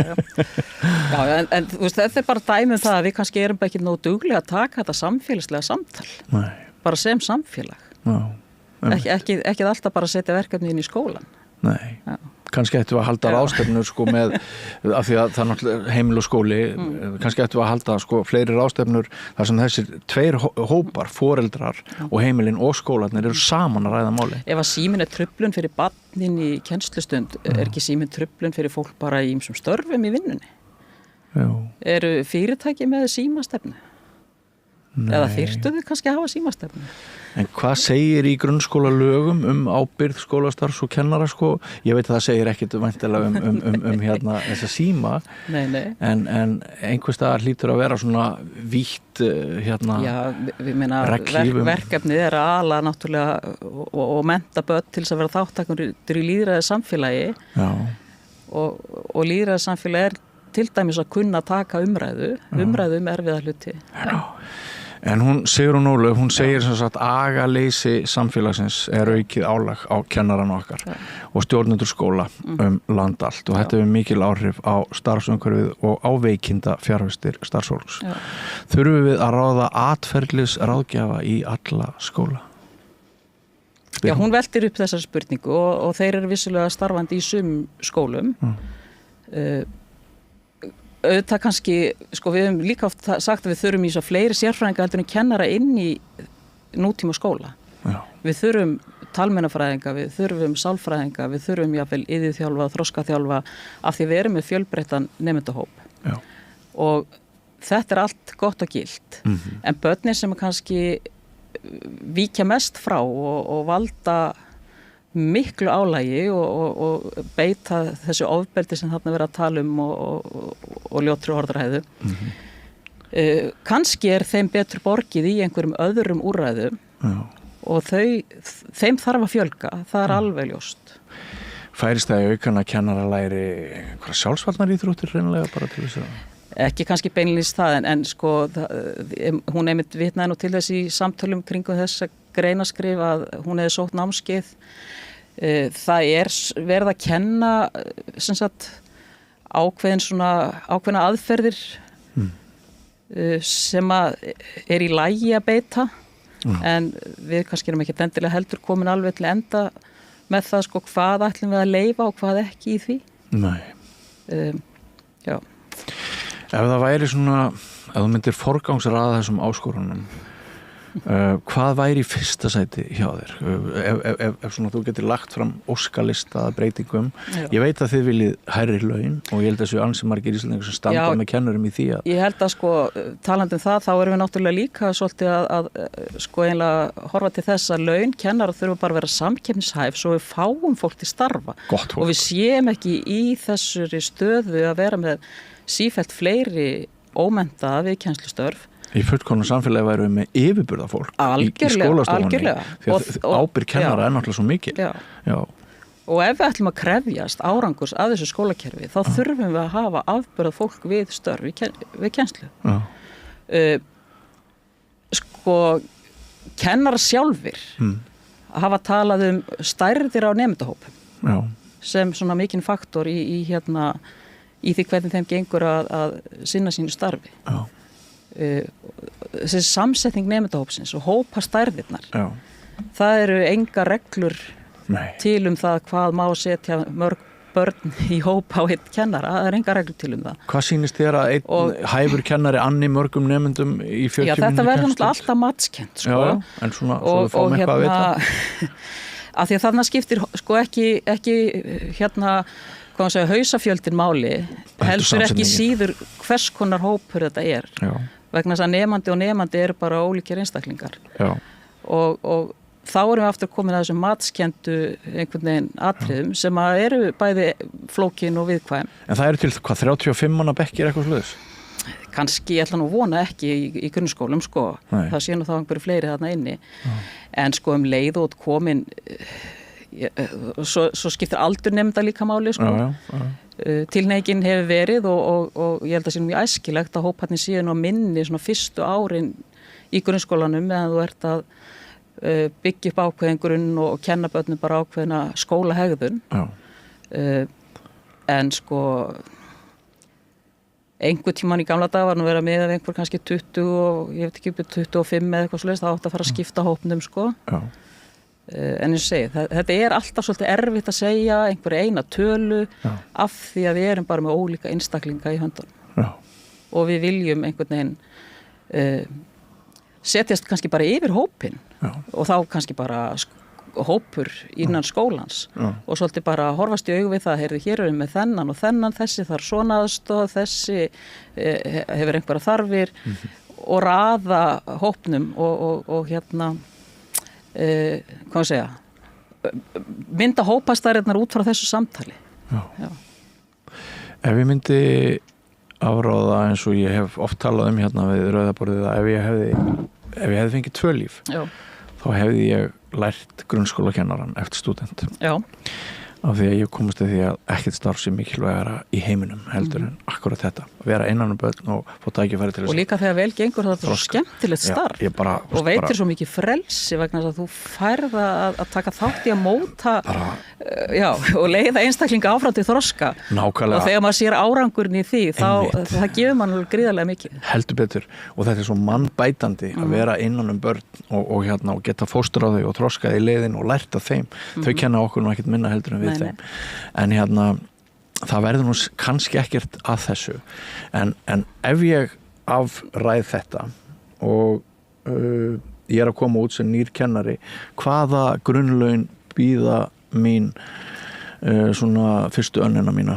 en þú veist, þetta er bara dæmi það að við kannski erum ekki nógu duglega að taka þetta samfélagslega samtal. Nei. Bara sem samfélag. Ekki alltaf bara setja verkefni inn í skólan. Nei. Já. Kannski ættum við að halda ráðstefnur sko með, af því að það er náttúrulega heimil og skóli, kannski ættum við að halda sko fleiri ráðstefnur þar sem þessir 2 hópar, foreldrar og heimilin og skólarnir eru saman að ræða máli. Ef að síminn er truflun fyrir barnin í kennslustund, er ekki síminn truflun fyrir fólk bara í ýmsum störfum í vinnunni? Já. Eru fyrirtæki með símastefnu? Nei. Eða þyrftu þið kannski að hafa símastefnu? En hvað segir í grunnskólalögum ábyrgð skólastarfs og kennara sko? Ég veit að það segir ekkert væntanlega þessa síma. Nei. En einhvers staðar hlýtur að vera svona vítt Já, við meina verkefnið er að ala náttúrulega og mennta börn til þess að vera þáttakendur í lýðræði samfélagi. Já. Og lýðræði samfélagi er til dæmis að kunna taka umræðu erfiða hluti. Já. En Sigrún Ólöf, hún segir sem sagt agaleysi samfélagsins er aukið álag á kennaran okkar og stjórnendur skóla land allt og þetta hefur mikil áhrif á starfsumhverfið og á veikinda fjarvistir starfsfólks. Þurfum við að ráða atferlis ráðgjafa í alla skóla? Já, hún veltir upp þessar spurningu og þeir eru vissulega starfandi í sum skólum. Auðvitað kannski, sko við höfum líka oft sagt að við þurfum í svo fleiri sérfræðinga heldur en kennara inn í nútíma skóla. Já. Við þurfum talmeinafræðinga, við þurfum sálfræðinga, við þurfum jafnvel iðjuþjálfa, þroskaþjálfa af því við erum með fjölbreyttan nemendahóp. Já. Og þetta er allt gott og gilt. En börnin sem kannski víkja mest frá og valda miklu álægi og beita þessu ofbeldi sem þarna verið að tala og ljótri orðræðu. Kannski þeim betur borgið í einhverjum öðrum úrræðum og þeim þarf að fjölga, það alveg ljóst. Færist það í aukana kennara læri einhverja sjálfsvarnar íþróttir reynilega bara til þess að? Ekki kannski beinlýst það, en sko hún einmitt vitnaði nú til þess í samtölum kringum þess að greinaskrif að hún hefði sótt námskeið. Það verið að kenna sem sagt ákveðna aðferðir sem að í lagi að beita en við kannski erum ekki endilega heldur komin alveg til enda með það sko hvað ætlum við að leyfa og hvað ekki í því. Nei. Já. Ef það væri svona, ef þú myndir forgangsraða þessum áskorunum, hvað væri í fyrsta sæti hjá þér? Ef svona þú getur lagt fram óskalista breytingum. Já. Ég veit að þið viljið hærri laun og ég held að þessu ansi margir íslendingar sem standa með kennurum í því að... Ég held að sko, talandi um það, þá erum við náttúrulega líka svolítið að sko einlega horfa til þess að laun kennara þurfa bara að vera samkeppnishæf svo við fáum fólk til starfa. Gott fólk. Og við séum ekki í þessari stöðu að vera með sífellt fleiri ómenntaða við kennslustörf. Í fullkomnu samfélagi værum við með yfirburða fólk í skólastofunni því að ábyrgð kennara náttúrulega svo mikil. Já. Og ef við ætlum að krefjast árangurs af þessu skólakerfi þá þurfum við að hafa afburðað fólk við störf við kennslu. Sko kennarar sjálfir hafa talað stærðir á nemendahópum sem svona mikinn faktor í því hvernig þeim gengur að sinna sínu starfi. Já. Þessi samsetning nemendahópsins og hópa stærðirnar það eru enga reglur til það hvað má setja mörg börn í hópa á einn kennara, það er enga reglur til það. Hvað sýnist þér að einn hæfur kennari anni mörgum nemendum í 40 mínútur? Já, þetta verður náttúrulega alltaf matskennt sko. En svona, svo við fáum eitthvað að vita. Af því að þarna skiptir sko ekki hvað maður segja, hausafjöldin máli heldur ekki síður hvers konar hópur þetta er. Já. Vegna þess að nemandi eru bara ólíkir einstaklingar. Já. Og þá erum við aftur komin að þessum matskendu einhvern veginn atriðum sem að eru bæði flókin og viðkvæm. En það eru til hvað 35 manna bekkir eitthvað sluðis? Kannski, ég ætla nú vona ekki í grunnskólum sko. Nei. Það sé nú þá einhverju fleiri þarna inni. En sko leið og komin svo skiptir aldur nemenda líka máli sko. Tilhneigin hefur verið og ég held að sé mjög æskilegt að hóparnir séu nú minni svona fyrstu árin í grunnskólanum meðan þú ert að byggja upp ákveðin grunn og kenna börnum bara ákveðina skólahegðun. En sko einhver tíman í gamla dag var nú verið að miða við einhver kannski 20 og ég veit ekki upp 25 eða eitthvað svoleiðis, það átti að fara að skipta hópnum sko. En eins og segi, þetta er alltaf svolítið erfitt að segja einhverja eina tölu af því að við erum bara með ólíka einstaklinga í höndunum. Og við viljum einhvern veginn setjast kannski bara yfir hópin og þá kannski bara hópur innan skólans og svolítið bara horfast í augu við það, heyrðu, hér erum við með þennan og þennan, þessi þarf svona aðstoð, þessi hefur einhverja þarfir og raða hópnum og hvað segja, mynda hópastæriðnar út frá þessu samtali. Já. Ef ég myndi afráða eins og ég hef oft talað hérna við rauðaborðið að ef ég hefði fengið 2 líf þá hefði ég lært grunnskólakennaran eftir stúdent. Já. Af því að ég komast að því að ekkert starf sem mikilvægara í heiminum heldur en akkurat þetta, vera innan börn og fá tækifæri til þess. Og líka þegar vel gengur það er svo skemmtilegt starf og veitir svo mikið frelsi vegna þess að þú færð að taka þátt í að móta og leiða einstaklinga áfram til þroska. Nákvæmlega. Og þegar maður sér árangurinn í því þá það gefur mann gríðarlega mikið. Heldur betur og þetta er svo mannbætandi að vera innan börn og geta fóstur á þau og þroskað í leiðin og lært af þeim. Þau kenna okkur nú ekkert minna heldur en við þeim. En það verður nú kannski ekkert að þessu en ef ég afræð þetta og ég er að koma út sem nýr kennari, hvaða grunnlaun bíða mín svona fyrstu önnina mína?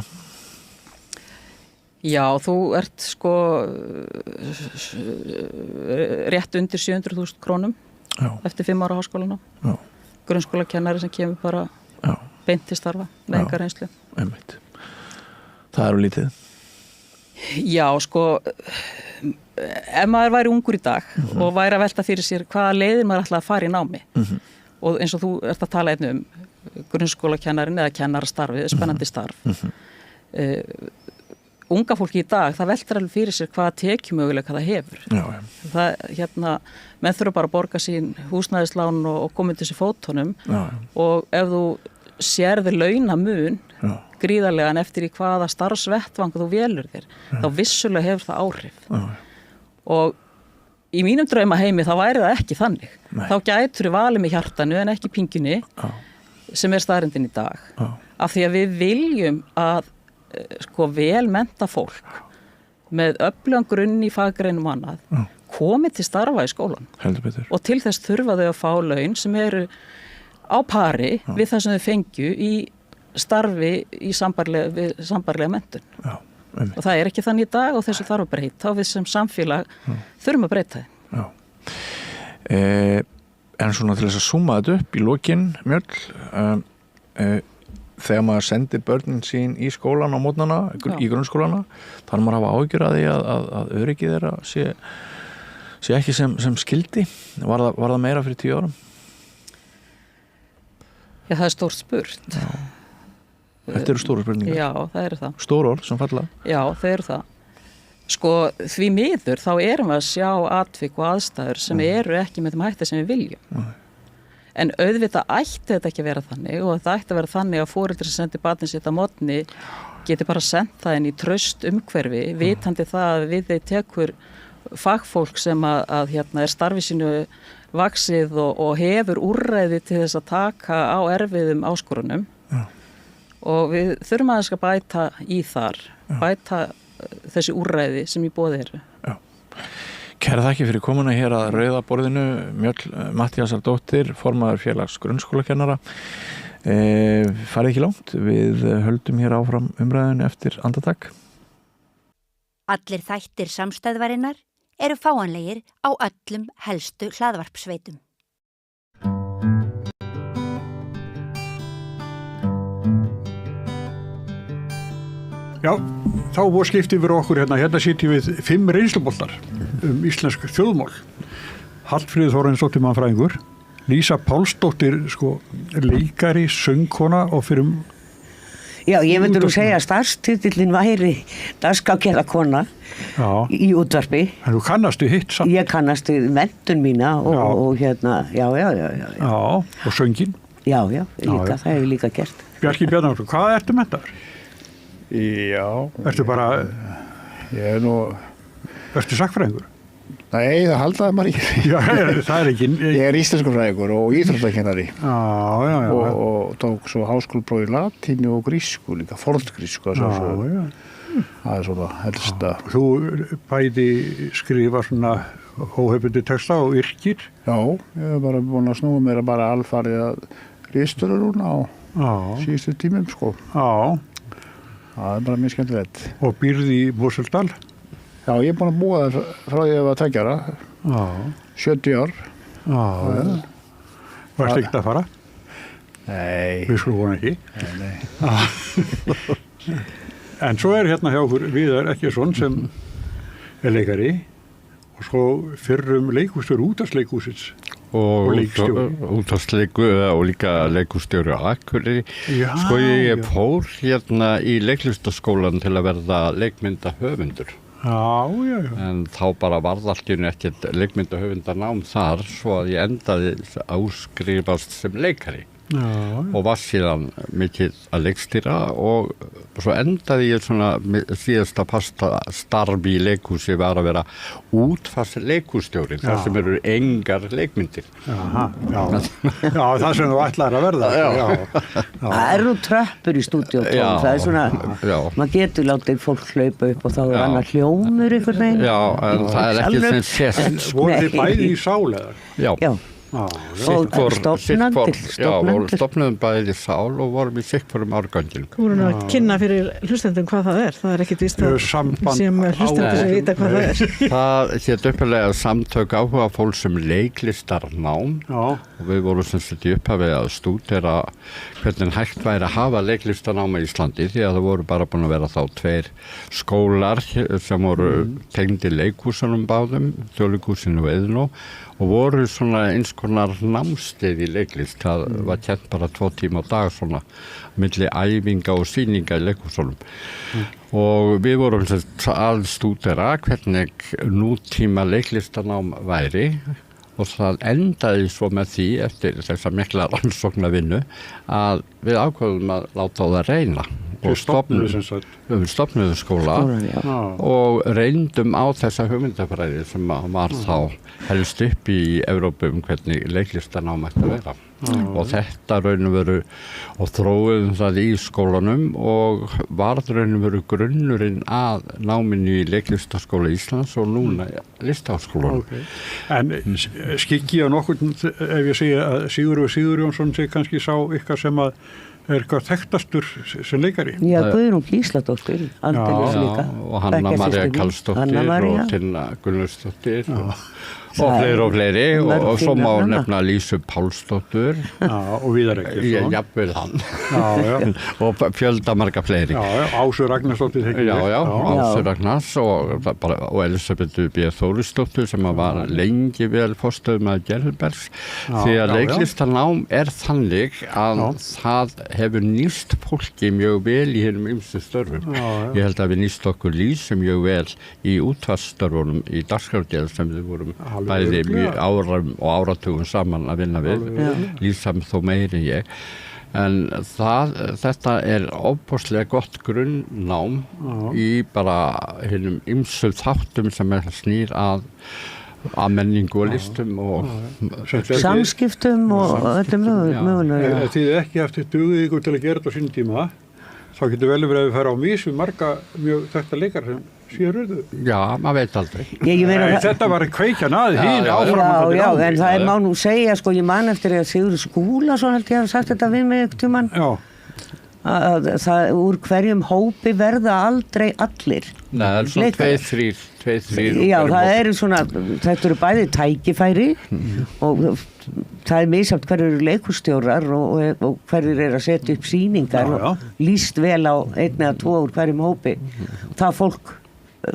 Já, þú ert sko rétt undir 700.000 krónum eftir 5 ára háskólana. Grunnskólakennari sem kemur bara beint til starfa með enga reynslu. Einmitt. Það eru lítið. Já, sko, ef maður væri ungur í dag og væri að velta fyrir sér hvaða leiðir maður ætlaði að fara í námi og eins og þú ert að tala einnig grunnskólakennarin eða kennarastarfið, spennandi starf. Unga fólki í dag, það veltar alveg fyrir sér hvaða tekjumöguleika það hefur. Það, menn þurfa bara að borga sín húsnæðislán og koma til þessi fótunum og ef þú sérði launamun gríðarlegan eftir í hvaða starfsvettvang þú velur þér, þá vissulega hefur það áhrif. Og í mínum draumaheimi þá væri það ekki þannig. Þá gætur við valið með hjartanu en ekki pingjunni sem staðreyndin í dag. Af því að við viljum að sko vel mennta fólk með öflugan grunn í faggreinum annað komið til starfa í skólan og til þess þurfa þau að fá laun sem eru á pari við það sem þau fengju í starfi í sambarlega menntun og það er ekki þannig í dag og þessu þarf að breyta og við sem samfélag þurfum að breyta En svona til þess að summa þetta upp í lokin, Mjöll þegar maður sendir börnin sín í skólan á mótnana, í grunnskólana þannig maður hafa áhyggjur að því að öryggið þeirra sé ekki sem skildi. Var það meira fyrir 10 árum? Já, það er stórt spurt. Þetta eru stóru spurningar. Já, það eru það. Stór orð sem falla. Já, það eru það. Sko, því miður þá erum við að sjá atvik og aðstæður sem eru ekki með þeim hætti sem við viljum. En auðvitað ætti þetta ekki að vera þannig og það ætti að vera þannig að foreldri sem sendir barnið sitt á morgni geti bara sendt það inn í traust umhverfi, vitandi það að við þeir tekur fagfólk sem að er starfi sínu vaxið og hefur úrræði til þess að taka á erfiðum áskorunum. Og við þurfum aðeins að bæta í þar, bæta þessi úrræði sem í boði eru. Kæra þakki fyrir komuna hér að Rauða borðinu, Mjöll Matthíasardóttir, formaður félags grunnskólakennara. Farið ekki langt, við höldum hér áfram umræðinu eftir andartak. Allir þættir samstæðvarinnar eru fáanlegir á öllum helstu hlaðvarpsveitum. Já, þá voru skiptið fyrir okkur hérna sitjum við 5 reynsluboltar íslensk þjóðmál. Hallfríður Þórarinsdóttir mannfræðingur, Lísa Pálsdóttir leikari, söngkona og fyrir Já, ég myndi nú segja að starfstitillin væri dagskrárgerðarkona í útvarpi. En þú kannast við hitt samt? Ég kannast við menntun mína og já, og söngin? Já, líka, það hef ég líka gert. Bjarki Bjarnarsson, hvað ertu menntaður? Já. Ertu bara... Ég nú... Ertu sagnfræðingur? Nei, það haldaði maður ekki. Já, það er ekki... Ég íslenskunfræðingur og íþróttakennari. Já. Og tók svo háskólapróf í latínu og grísku líka, forngrísku. Já. Það er svona helsta. Þú bæði skrifa svona óhefbundi texta og yrkir? Já, ég hef bara búin að snúa mér bara alfarið að ritstjóra núna á síðustu tímum, sko. Já. Það er bara mjög skemmtilegt. Og býrði í Mosseldal? Já, ég er búin að búa þar frá því að ég var 2 ára. 70 ár. Varstu ekkert að fara? Nei. Við skulum vona ekki. Nei. En svo er hérna hjá okkur Viðar Eggertsson sem er leikari og svo fyrrum leikústjóri útvarpsleikhússins. Og útvarpsleiku og líka leikústjóri á Akureyri. Sko ég fór hérna í leiklistaskólan til að verða leikmyndahöfundur. Já. En þá bara varð allt í einu ekkert leikmyndahöfundarnám þar svo að ég endaði áskrifast sem leikari. Og var síðan mikið að leikstýra og svo endaði ég svona síðasta fasta starf í leikhúsi var að vera útfars leikhússtjóri þar sem eru engar leikmyndir. Já, það sem þú ætlar að verða. Það eru tröppur í stúdíó, það er svona, maður getur látið fólk hlaupa upp og þá er annar hljómur einhvern veginn. Já, en það er ekki sem sést. Voru þið bæði í sál eða? Já. og stofnum bæði sál og vorum í sikkvorum árgangin. Þú voru að kynna fyrir hlustendum hvað það er ekkit víst að sem hlustendur sem vita hvað það er. Það hét uppalega samtök áhuga fólks leiklistarnám og við vorum sem sagt í upphafið að stúdera hvernig hægt væri að hafa leiklistarnám í Íslandi því að það voru bara búin að vera þá 2 skólar sem voru tengd í leikhúsunum báðum, Þjóðleikhúsinu og Iðnó og voru svona eins konar námskeið í leiklist. Það var kennt bara 2 tíma á dag svona milli æfinga og sýninga í leikhúsunum. Og við vorum að stúdera hvernig nútíma leiklistarnám væri og það endaði svo með því eftir þessa mikla rannsóknarvinnu að við ákveðum að láta á það reyna. Og stofnuðu skóla og reyndum á þessa hugmyndafræði sem var þá helst upp í Evrópu hvernig leiklistarnám ætti að vera. Og þetta raun og veru og þróuðum það í skólanum og varð raun og veru grunnurinn að náminu í leiklistaskóla Íslands og núna listaháskólanum. En skikki á nokkurn ef ég segja að Sigurður Sigurjónsson sé kannski sá ykkar sem að eitthvað þekktastur sem leikari? Já, Guðrún Gísladóttir, aldeilis líka. Og Hanna María Karlsdóttir og Tinna Gunnarsdóttir og fleiri og svo má nefna Lísu Pálsdóttir og Víðar Eggertsson jafnvel hann og fjöldamarga fleiri Ásu Ragnarsdóttir Ásu Ragnars og Elisabethu B. Þórisdóttir sem var lengi vel forstöðumaður Gerðbergs því að leiklistarnám þannig að það hefur nýst fólki mjög vel í hinum ýmsu störfum. Ég held að við nýst okkur Lísu mjög vel í útvarpsstörfunum í dagskrárgerð sem við vorum bæði árum og áratugum saman að vinna við, Lísa þó meiri en ég. En þetta ofboðslega gott grunnnám í bara hinum ýmsu þáttum sem snýr að menningu og listum og samskiptum og öllum mögulega. Ef þið ekki haft dugið ykkur til að gera þetta á sínum tíma, þá getur vel verið að við fara á mis við marga mjög þekkta leikar sem síðan. Já, maður veit aldrei. Þetta var kveikjan að hinn áframhaldandi. Já, en það má nú segja, ég man eftir að Sigurður Skúlason held ég hafa sagt þetta við mig einhvern tímann. Að það úr hverjum hópi verða aldrei allir. Nei, það er svona 2-3 Já, það eru svona, þetta eru bæði tækifæri og það misjafnt hverju eru leikhússtjórar og hverjir eru að setja upp sýningar og líst vel á 1 eða 2 úr hverjum hópi. Það fólk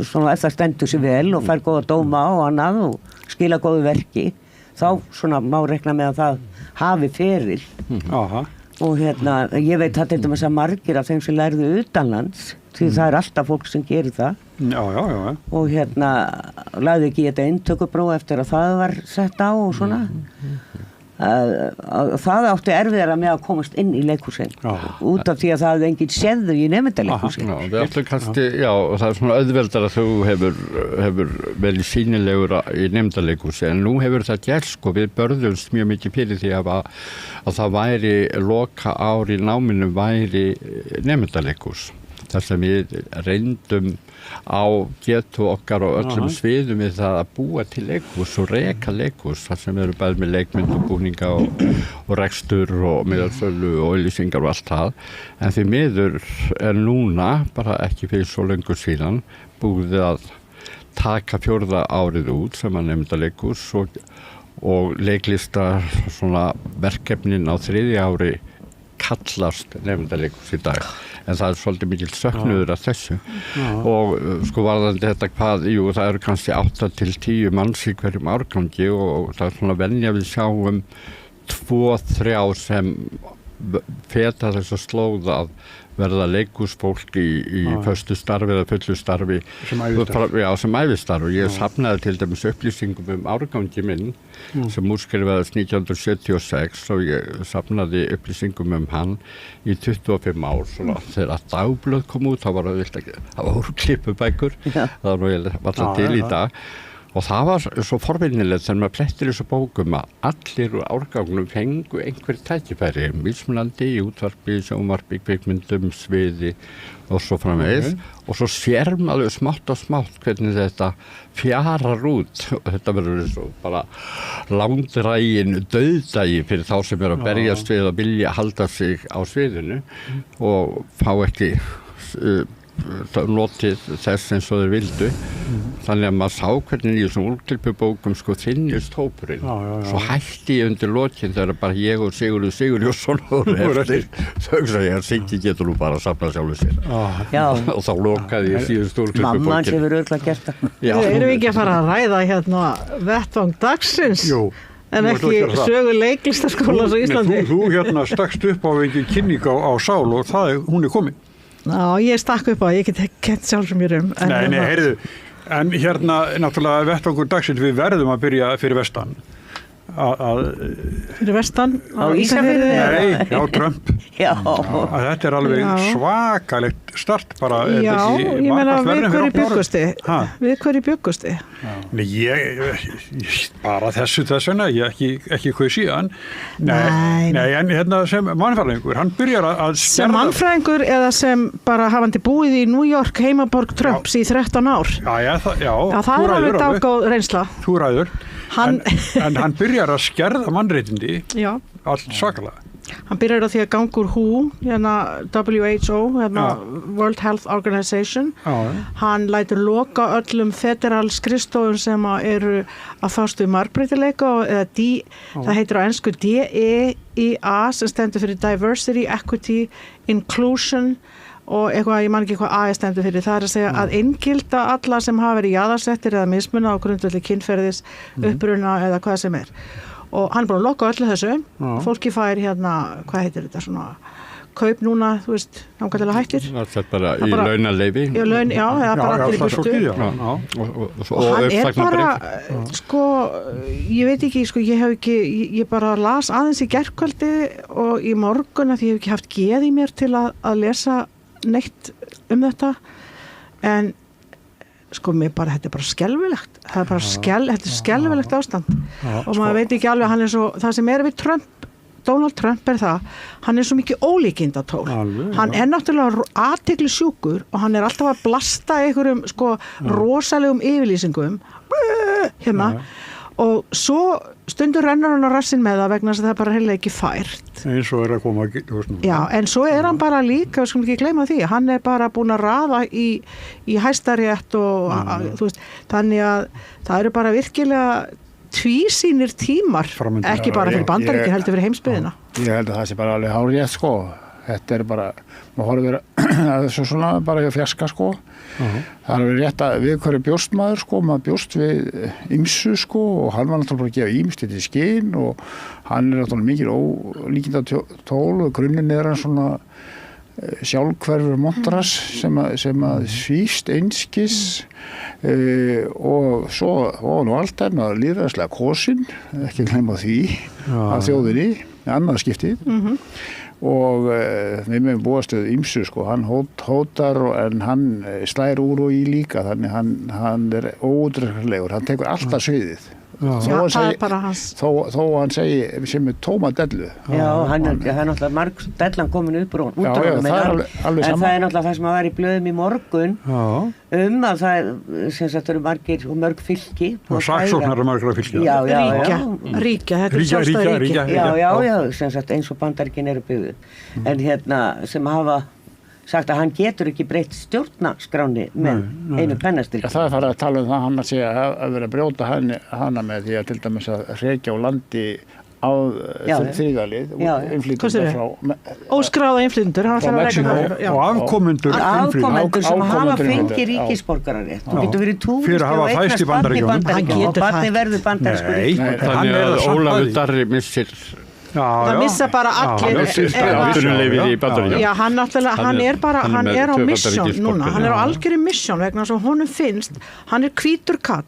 svona ef það stendur sér vel og fær góða dóma og annað og skila góðu verki, þá svona má rekna með að það hafi feril. Og ég veit að þetta með þess að margir af þeim sem lærðu utanlands, því það alltaf fólk sem gerir það. Og lagði ekki þetta inntökupróf eftir að það var sett á og svona. Það átti erfiðara með að komast inn í leikhúsin út af því að það hafði enginn séður í nemendaleikhúsin. Við ætlum kannski, og það er svona auðveldar að þú hefur verið sýnilegur í nemendaleikhúsi en nú hefur það gerst við börðumst mjög mikið fyrir því að það væri loka ár í náminu væri nemendaleikhús. Þar sem við reyndum á getu okkar og öllum sviðum við það að búa til leikhús og reka leikhús þar sem við erum bæði með leikmynd og búninga og rekstur og miðalsölu og auglýsingar og allt það. En því miður núna, bara ekki fyrir svo löngu síðan, búið að taka 4. árið út sem að nefnda leikhús og leiklista svona verkefnin á 3. ári kallast nefndaleikhús í dag. En það er svolítið mikil söknuður af þessu og varðandi þetta það eru kannski 8-10 manns í hverjum árgangi og það er svona venja við sjáum 2-3 sem feta þess að slóða að verða leikhúsfólk í föstu starfi eða fullu starfi sem ævistarf og ég safnaði til dæmis upplýsingum árgangi minn sem útskrifaðist 1976 og ég safnaði upplýsingum hann í 25 ár svona þegar dagblöð kom út þá var það úrklippubækur það var alltaf til í dag Og það var svo forvinnilegt þegar maður flettir þessu bókum að allir úr árgangnum fengu einhver tækifæri, mismunandi í útvarpi, sjónvarpi, kvikmyndum, sviði og svo framvegis. Og svo sér maður smátt og smátt hvernig þetta fjarar út. Og þetta verður svo bara langdrægin dauðdagi fyrir þá sem eru að berjast við að vilja halda sig á sviðinu og fá ekki notið þess eins og þeir vildu. Þannig að maður sá hvernig í þessum úrklippubókum sko þynnist hópurinn. Svo hætti ég undir lokin þegar bara ég og Sigurður Sigurjónsson voru eftir. Þau sagði að Siggi getur nú bara að safna sjálfu sér. Og þá lokaði ég síðust úrklippubókin. Mamma hans hefur örugglega gert það. Erum við ekki að fara að ræða hérna vettvang dagsins? Jú. En ekki sögu leiklistaskólans á Íslandi? Þú hérna stakst upp á engin kynning á Sál og hún komin. Já, ég stakk upp á, ég get kent sjálf sem ég Nei, heyrðu, en hérna náttúrulega vettvangur dagsins við verðum að byrja fyrir vestan. Fyrir vestan? Á Ísafirði? Nei, á Trump. Já. Þetta alveg svakalegt start bara. Já, ég meina við hverju bjuggusti? Við hverju bjuggusti? Nei, bara þessuna, ég ekki hvað síðan. Nei, en hérna sem mannfræðingur, hann byrjar að skerða. Sem mannfræðingur eða sem bara hafandi búið í New York, heimaborg Trumps í 13 ár? Já, það er alveg dágóð reynsla. Þú ræður. En hann byrjar að skerða mannréttindi allt svakalega. Hann byrjar á því að ganga úr WHO, hérna WHO, hérna World Health Organization. Hann lætur loka öllum federal skrifstofum sem eru að fást við margbreytileika eða það heitir á ensku DEIA sem stendur fyrir Diversity, Equity, Inclusion og eitthvað, ég man ekki hvað A stendur fyrir, það að segja að inngilda alla sem hafa verið jaðarsettir eða mismuna á grundvelli kynferðis, uppruna eða hvað sem er. Og hann er búin að loka öllu þessu, fólki fær hérna, hvað heitir þetta, svona kaup núna, þú veist, nákvæmlega hættir. Það er bara í launaleyfi. Já, eða bara allir í burtu. Og hann er bara, sko, ég veit ekki, sko, ég bara las aðeins í gærkvöldi og í morgun að ég hef ekki haft geð í mér til að lesa neitt þetta en sko mér bara, þetta er bara skelfilegt það er bara þetta er skelfilegt ástand og maður veit ekki alveg, hann er svo það sem er við Trump, Donald Trump er það, hann er svo mikið ólíkindatól hann er náttúrulega athyglisjúkur og hann er alltaf að blasta einhverjum sko rosalegum yfirlýsingum hérna og svo stundur rennur hann á rassinn með það vegna þess að það er bara heila ekki fært eins og er að koma já, en svo er hann bara líka, við skulum ekki gleyma því hann er bara búin að raða í Hæstarétt og þú veist, þannig að það eru bara virkilega tvísýnir tímar ekki bara fyrir Bandaríkin, heldur fyrir heimsbyggðina ég held að það sé bara alveg hárrétt sko þetta er bara, maður horfir að þessu svona bara í fjarska sko það er alveg rétt að við hverju bjóst maður sko, maður bjóst við ýmsu sko og hann var náttúrulega bara að gefa ýmst þetta í skinn og hann er náttúrulega mikil ólíkindatól og grunninn er hann svona sjálfhverfur montras sem að svífst einskis og svo var nú allt enn að lýðræðislega kosin, ekki gleyma því af þjóðinni, annað skiptið og við meðum búast við ýmsu sko, hann hótar en hann slær úr og í líka þannig hann er óútreiknanlegur, hann tekur alltaf sviðið þó hann segi sem er tóma dellu já, hann er náttúrulega dellan komin upp úr honum en það er náttúrulega það sem að vera í blöðum í morgun að það sem sagt eru margir og mörg fylki og saksóknar margra fylki ríkja, þetta er sjálfstæð ríkja já, sem sagt eins og Bandaríkin eru byggðuð en hérna sem hafa sagt að hann getur ekki breytt stjórnarskráni með einu pennastyrk. Það er farið að tala það hann að segja að vera að brjóta hana með því að til dæmis að reykja á landi á þriðalið innflytjendur frá óskráða innflytjendur og afkomendur sem hafa fengið ríkisborgararétt þú getur verið túrist og eignast barn í Bandaríkjunum og barni verður bandarískur þannig að Ólafur Darri missir það missa bara allir hann er á mission núna, hann er á algjörri mission vegna þess að honum finnst, hann er hvítur kall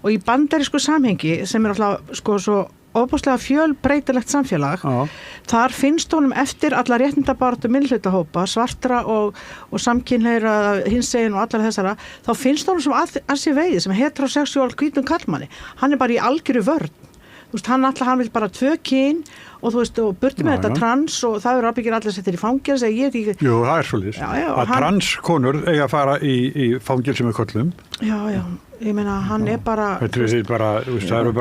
og í bandarísku samhengi sem er alltaf sko svo ofboðslega fjölbreytilegt samfélag. Þar finnst honum eftir alla réttindabaráttu minnihlutahópa, svartra og samkynhneigðra, hinsegin og allar þessara, þá finnst honum sem að sér veiði, sem heterosexuál hvítum karlmanni. Hann er bara í algjöru vörn. Þú veist, hann vil bara 2 kyn og þú veist, og burti með þetta trans og það eru ábyggir allir settir í fangelsi, ég veit ekki. Jú, það er svolítið. Að transkonur eiga að fara í fangelsi með köllum. Já, ég meina, hann er bara... Það eru bara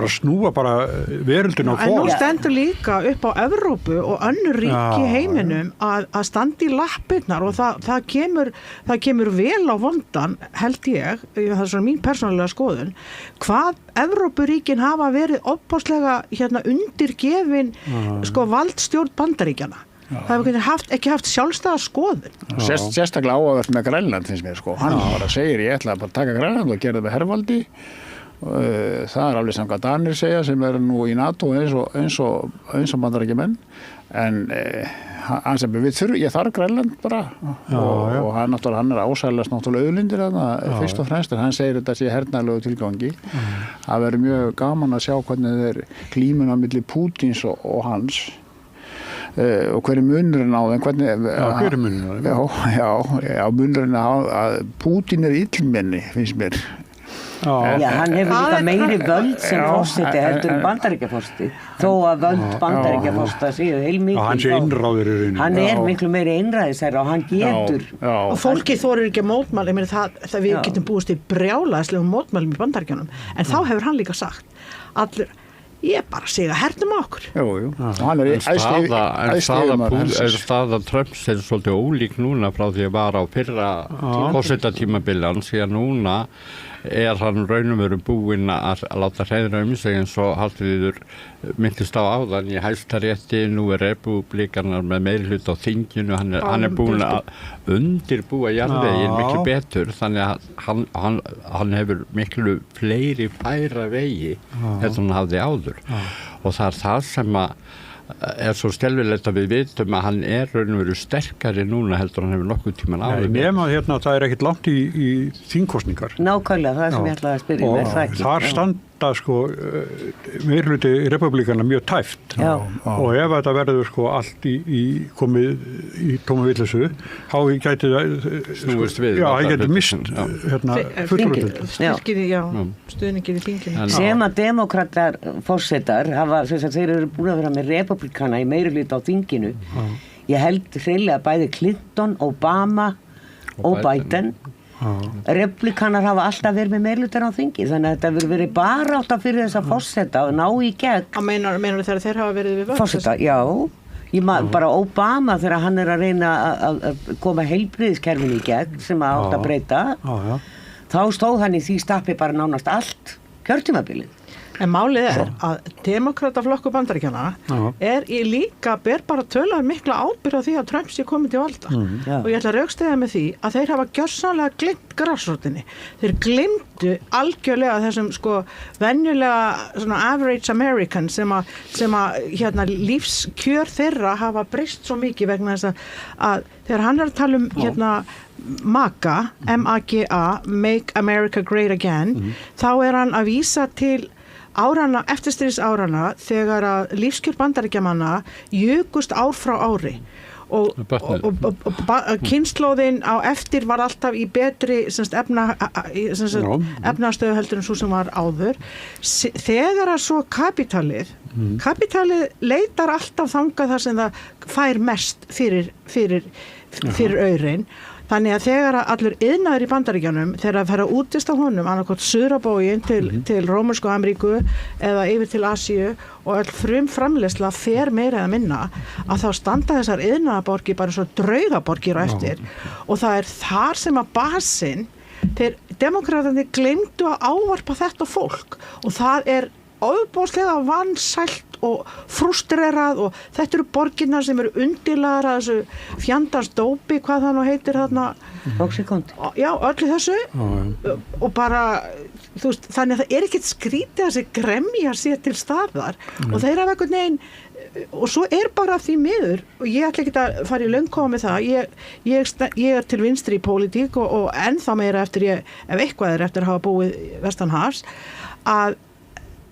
að snúa bara veröldin á fólk. En nú stendur líka upp á Evrópu og önnur ríki í heiminum að standa í lappirnar og það kemur vel á vondan, held ég, það er svona mín persónulega skoðun, hvað Evrópuríkin hafa verið opáslega undirgefin valdstjórn Bandaríkjanna. Það hefur ekki haft sjálfstæða skoðun. Sérstaklega áhugavert með Grænland finnst mér Hann bara segir ég ætla að taka Grænland og gera það með hervaldi. Það alveg samkvæmt Danir segja sem nú í NATO eins og Bandaríkjamenn. En hann sem ég þarf Grænland bara og hann ásælast náttúrulega auðlindir fyrst og fremst en hann segir þetta sé hernaðarlegu tilgangi. Það verður mjög gaman að sjá hvernig þeir klímun á milli Pútins og hans. Og hver munurinn á þeim hver munurinn á þeim? Já, munurinn að Pútín illmenni, finnst mér. Hann hefur líka meiri völd sem forseti heldur Bandaríkjaforseti þó að völd Bandaríkjaforseta séu heilmikil. Hann sé innráður í rauninni. Hann er miklu meiri innræðisherra og hann getur. Og fólki þorir ekki að mótmæla, ég meina það við getum búist í brjálæðislegum mótmælum í Bandaríkjunum, en þá hefur hann líka sagt allir ég bara segja hernum á okkur. Jú. Hann staða Trumps er svolítið ólík núna frá því að var á fyrra forsetatímabili því að núna hann raunum verið búinn að láta hreiðra sig eins og Hallfríður minntist á áðan í Hæstarétti, nú repúblikanar með meirihluta á þinginu, hann er búinn að undirbúa jarðveginn miklu betur, þannig að hann hefur miklu fleiri færa vegi en hann hafði áður og það er það sem að er svo skelfilegt að við vitum að hann er raun og veru sterkari núna heldur hann hefur nokkuð tíman áður. Nema það er ekkert langt í þingkosningar. Nákvæmlega, það sem ég ætlaði að spyrja og þar standa meirhluti republikana mjög tæft og ef þetta verður allt komið í tóma vitleysu þá gæti snúist við. Það gæti mist stuðningir í þinginu. Sem að demókratar forsetar þeir eru búin að vera með republikana í meirhluti á þinginu. Ég held hreinlega bæði Clinton, Obama og Biden Republikanar hafa alltaf verið með meirhlutar á þingi þannig að þetta verið verið bara átt að fyrir þess að forseta og ná í gegn. Meinar þegar þeir hafa verið við völd? Forseta, já. Bara Obama þegar hann er að reyna að koma heilbrigðiskerfinu í gegn sem átt að breyta þá stóð hann í því stappi bara nánast allt kjörtímabilið. En málið er að demókrataflokkur Bandaríkjanna ber bara tölulega mikla ábyrgð á því að Trump sé komið til valda. Og ég ætla að rökstyðja með því að þeir hafa gjörsamlega gleymt grassrótinni. Þeir gleymdu algjörlega þessum venjulega svona average American sem að lífskjör þeirra hafa breyst svo mikið vegna þess að þegar hann er að tala um MAGA, M-A-G-A, Make America Great Again, þá er hann að vísa til eftirstríðsárana þegar að lífskjör Bandaríkjamanna jukust ár frá ári og kynslóðin á eftir var alltaf í betri efnahagsstöðu heldur en svo sem var áður. Þegar að svo kapitalið leitar alltaf þangað þar sem það fær mest fyrir aurinn. Þannig að þegar allur iðnaður í Bandaríkjanum þegar að fara að útvista honum annarkvort suðrabógin til Rómörsku Ameríku eða yfir til Asíu og öll framleiðsla fer meira eða minna að þá standa þessar iðnaðarborgir bara svo draugaborgir á eftir og það er þar sem að basinn þeir demókratarnir gleymdu að ávarpa þetta fólk og það er ofboðslega vansælt og frústrerað og þetta eru borginnar sem eru undirlaðar að þessu fjandans dópi, hvað það nú heitir þarna Oxycontin. Já, öllu þessu og bara þú veist, þannig að það er ekkert skrítið að þessi gremja sér til staðar og þeir hafa einhvern veginn og svo er bara því miður og ég ætla ekki að fara í lönnkóma með það ég er til vinstri í pólitík og ennþá meira ef eitthvað er eftir að hafa búið vestanhafs að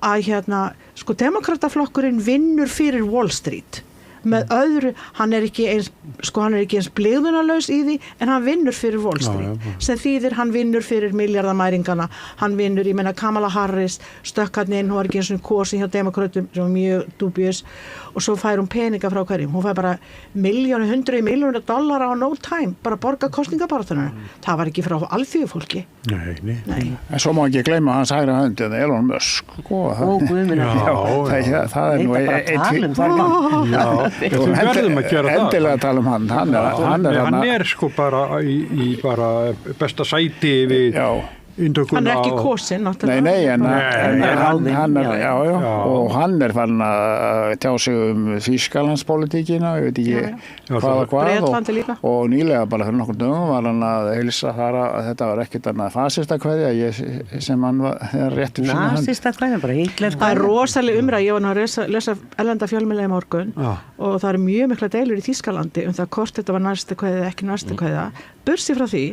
að sko demokrataflokkurinn vinnur fyrir Wall Street með öðru, hann er ekki eins blygðunarlaus í því en hann vinnur fyrir Wall Street sem þýðir hann vinnur fyrir miljardamæringana, hann vinnur, ég meina Kamala Harris stökkarni inn, hún var ekki eins og kosin hjá demokratum sem var mjög dubjus og svo fær hún peninga frá hverjum, hún fær bara $100 milljónir á no time, bara borga kosningabarátuna, það var ekki frá alþjóðfólki. Nei. En svo má ekki gleyma hans hægri hönd Elon Musk það er nú Þú verðum að gera það. Endilega tala hann. Hann er sko bara í bara besta sæti við indökuna. Hann er ekki kosin, náttúrulega. Nei, hann er, og hann er farin að tjá sig Þýskalandspolitíkina, ég veit ekki hvað og nýlega bara fyrir nokkur dögum var hann að heilsa þar að þetta var ekkert annað fasistakveðja sem hann var rétt upp sína hönd. Nasistakveðja, bara Hitler. Það er rosalega umræð, ég var nú að lesa erlenda fjölmiðla í morgun og það er mjög mikla deilur í Þýskalandi það hvort þetta var nasistakveðja eða ekki nasistakveðja. Bursi frá því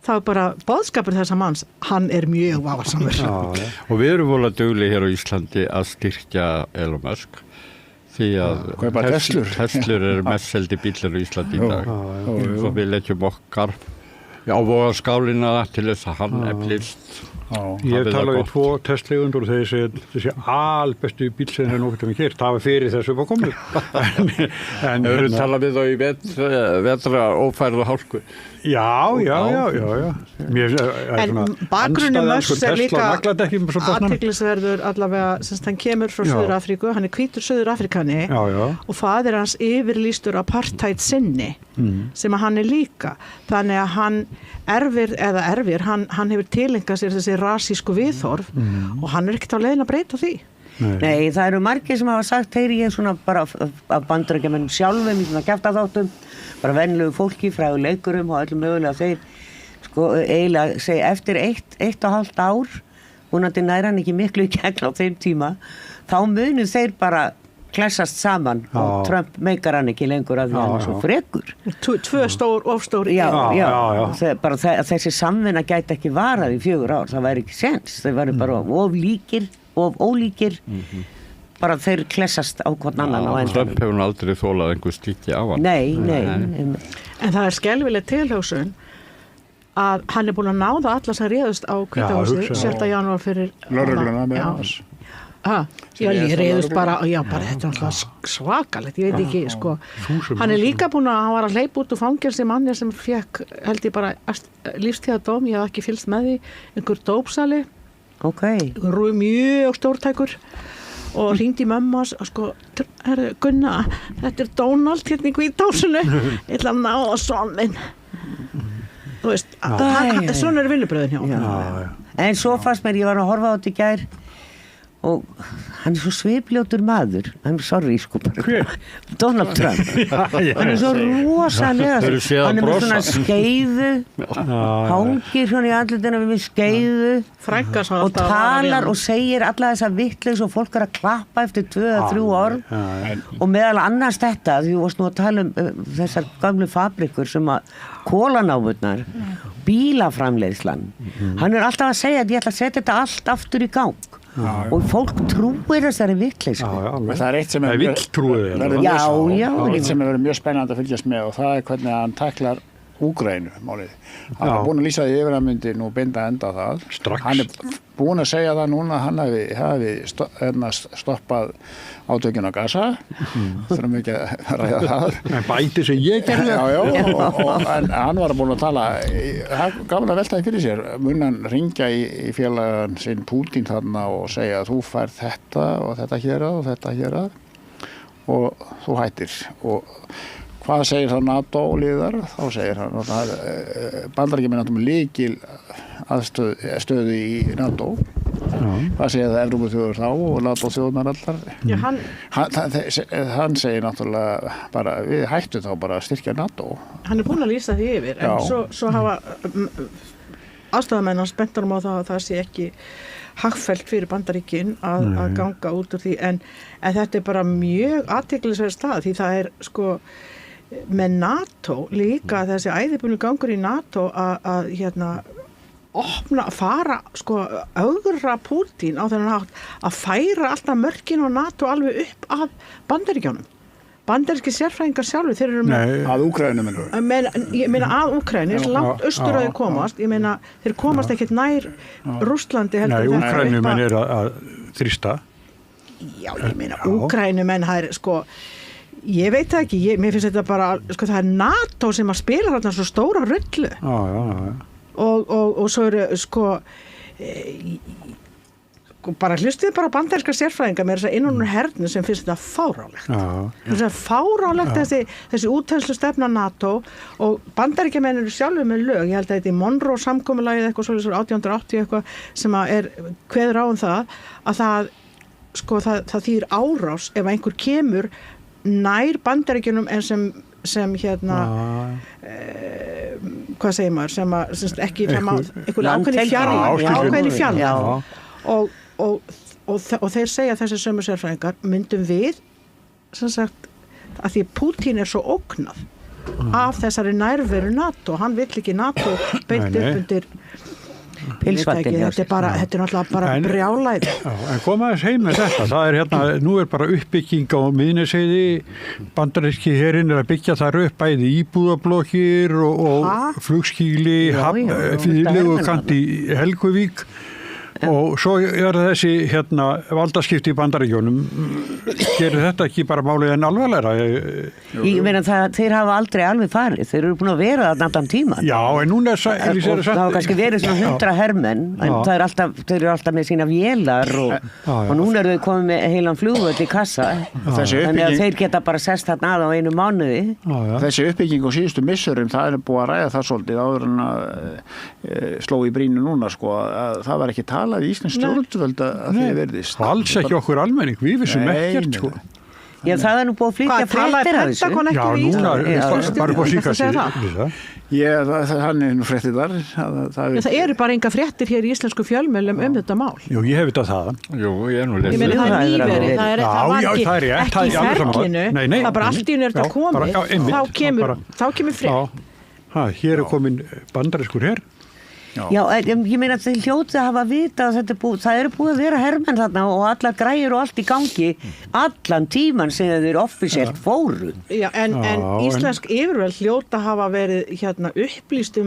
það bara boðskapur þessa manns, hann er mjög vafarsamur. Og við erum volið dugli hér á Íslandi að styrkja Elon Musk því að Teslur eru mest seldi bílar á Íslandi í dag og við letjum okkar á vogarskálina til þess að hann eflist. Ég hef talað við 2 Tesla-eigendur og þeir segja þessi albestu bíl sem þeir nokkuð með keyrt, það var fyrir þessu var komið. En við talað við þá í vetra ófærð og hálku. Já. En bakgrunnum Musk er líka athyglisverður allavega, semst hann kemur frá Suður-Afríku, hann er hvítur Suður-Afrikani og faðir hans yfirlýstur apartheid sinni sem að hann er líka. Þannig að hann hann hefur tilengað sér þessi rasísku viðhorf og hann er ekkert á leiðin að breyta því. Nei, það eru margir sem hafa sagt, heyri ég svona bara af bandarækjamönnum sjálfum í svona kjaftaþáttum, bara venlegu fólki, fræðu leikurum og öllum mögulega þeir, sko, eiginlega segja eftir 1,5 ár, vonandi næra hann ekki miklu í gegn á þeim tíma, þá munu þeir bara klessast saman og Trump meikar hann ekki lengur að hann svo frekur. 2 ofstór. Bara þessi samvinna gæti ekki varað í 4 ár, það væri ekki sens, þeir væri bara of ólíkir, bara þeir klessast á hvern annan á endan. Trump hefur aldrei þólað einhver stíki á hann. Nei. En það er skelfileg tilhugsun að hann er búin að náða alla sem réðust á Hvítahúsið 7. janúar fyrir lögregluna með hans. Réðust bara þetta er alltaf svakalegt, ég veit ekki sko. Hann er líka búin að, hann var að hleypa út úr fangelsi manni sem fekk, held ég bara lífstíðadóm, ég hef ekki fylgst með því, einhver dópsali mjög stórtækur og hringdi í mömmu og sko, Gunna, þetta er Donald hérna í Hvítahúsinu, ég ætla að ná að soninn. Þú veist, svona er vinnubröðin hjá. En svo fannst mér, ég var að horfa á þetta í gær og hann er svo svipljótur maður, sko bara Donald Trump hann er svo rosalega hann er með svona skeiðu hangir svona í andlutinu við skeiðu og talar og segir alla þessa vittleys og fólk er að klappa eftir 2-3 orð og meðal annars þetta, því við varst nú að tala þessar gamlu fabrikur sem að kólanáfurnar bílaframleiðslan hann er alltaf að segja að ég ætla að setja þetta allt aftur í gang og fólk trúir þessari vitleysu. Það er eitt sem er mjög spennandi að fylgjast með og það er hvernig hann tæklar Úkraínu málið. Hann er búin að lýsa því yfir að myndi nú binda enda á það. Hann er búin að segja það núna að hann hafi stoppað átökin á Gaza. Þurfum ekki að ræða það. En bæti sem ég gerði. En hann var búin að tala, gaman að velta því fyrir sér, mun hann ringja í félagann sinn Pútín þarna og segja að þú fær þetta og þetta hér að og þú hættir og hvað segir það NATO-liðar? Þá segir hann að Bandaríkjamenn áttum lykil stöðu í NATO. Hvað segir það Evrópuþjóðir þá og NATO-þjóðnar allar? Hann segir náttúrulega bara, við hættum þá bara að styrkja NATO. Hann er búin að lýsa því yfir, en svo hafa aðstæðamenn hans bentanum á það að það sé ekki hagfellt fyrir Bandaríkin að ganga út úr því, en þetta er bara mjög athyglisverð stað, því það er sko með NATO líka þessi æðibunni gangur í NATO að fara sko augra Pútín á þennan hátt að færa alltaf mörkin og NATO alveg upp af Bandaríkjunum. Bandaríski sérfræðingar sjálfur, þeir eru með að Úkraínu ég meina að Úkraínu, langt austur að þeir komast, ég meina þeir komast ekkert nær Rússlandi heldur. Nei, Úkraínumenn er að þrýsta. Já, ég meina Úkraínumenn, það er sko, ég veit það ekki, mér finnst þetta bara, sko það er NATO sem að spila þarna svo stóra rullu. Og svo eru sko, bara hlustið bara bandaríska sérfræðinga með þess að innan hernu sem finnst þetta fáránlegt. Þess að fáránlegt þessi útþenslu stefna NATO og bandaríkjamenn eru sjálfur með lög, ég held að þetta í Monroe samkomulagið eitthvað svolítið 1880 eitthvað sem að kveður á það að það þýðir árás ef einhver kemur nær bandaríkjunum en sem hérna hvað segir maður sem ekki einhver ákveðin fjarlægð og þeir segja þessi sömu sérfræðingar myndum við sem sagt að því Pútín svo ógnað af þessari nærveru NATO, hann vill ekki NATO beint upp undir pilsvættin. Þetta er náttúrulega bara brjálæði. En koma þess heim með þetta, það er hérna, nú er bara uppbygging á Miðnesheiði, bandaríski herinn að byggja þar upp bæði íbúðablokkir og flugskýli, fyrirlegukant í Helguvík. Og svo þessi valdaskipti í Bandaríkjunum gerir þetta ekki bara málið en alvarlegra? Ég meina þeir hafa aldrei alveg farið, þeir eru búin að vera það náttúrulega tíma. Já, en núna það hafa kannski verið svona 100 hermenn en þeir eru alltaf með sína vélar og núna eru þau komið með heilan flugvöll í kassa þannig að þeir geta bara sest þarna að á einu mánuði. Þessi uppbygging á síðustu missurum, það búið að ræða það svolítið áður en að sló í brínu núna sko, að það var ekki talað í Íslands stjórnvöld að því verðist. Alls ekki okkur almenning, við vissum ekkert sko. Já, það nú búið að flytja fréttir af þessu. Já, núna bara búið að síka sér. Hann nú fréttir þar. Það eru bara enga fréttir hér í íslensku fjölmiðlum þetta mál. Jú, ég hef þetta það. Jú, ég nú lesið. Ég meina það nýverið, það var ekki í ferlinu, það bara allt í einu þetta komið, þá kemur frétt. Hér komin bandarískur her. Já, ég meina að þeir hljóti að hafa vita að það eru búið að vera hermenn þarna og allar græjur og allt í gangi allan tíman sem þeir offíselt fóru. Já, en íslensk yfirvöld hljóta hafa verið upplýst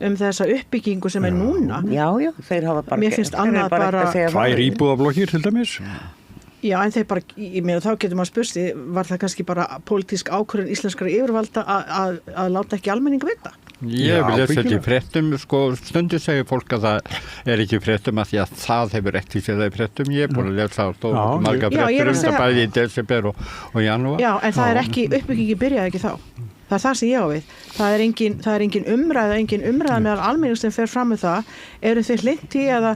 þessa uppbyggingu sem núna. Já, þeir hafa bara... Mér finnst annað bara... 2 íbúðablokkir til dæmis. Já, en þeir bara, ég meina þá getur maður spurst, var það kannski bara pólitísk ákvörðun íslenskra yfirvalda að láta ekki almenning vita? Ég vil lesa þetta í fréttum, sko, stundu segir fólk að það ekki fréttum að því að það hefur ekki séð það í fréttum. Ég búin að lesa marga fréttum það bæði í desember og janúar. Já, en það ekki, uppbyggingi byrjaði ekki þá. Það er það sem ég á við. Það er engin umræða meðal almennings sem fer fram með það. Eru þeir hlynnt í að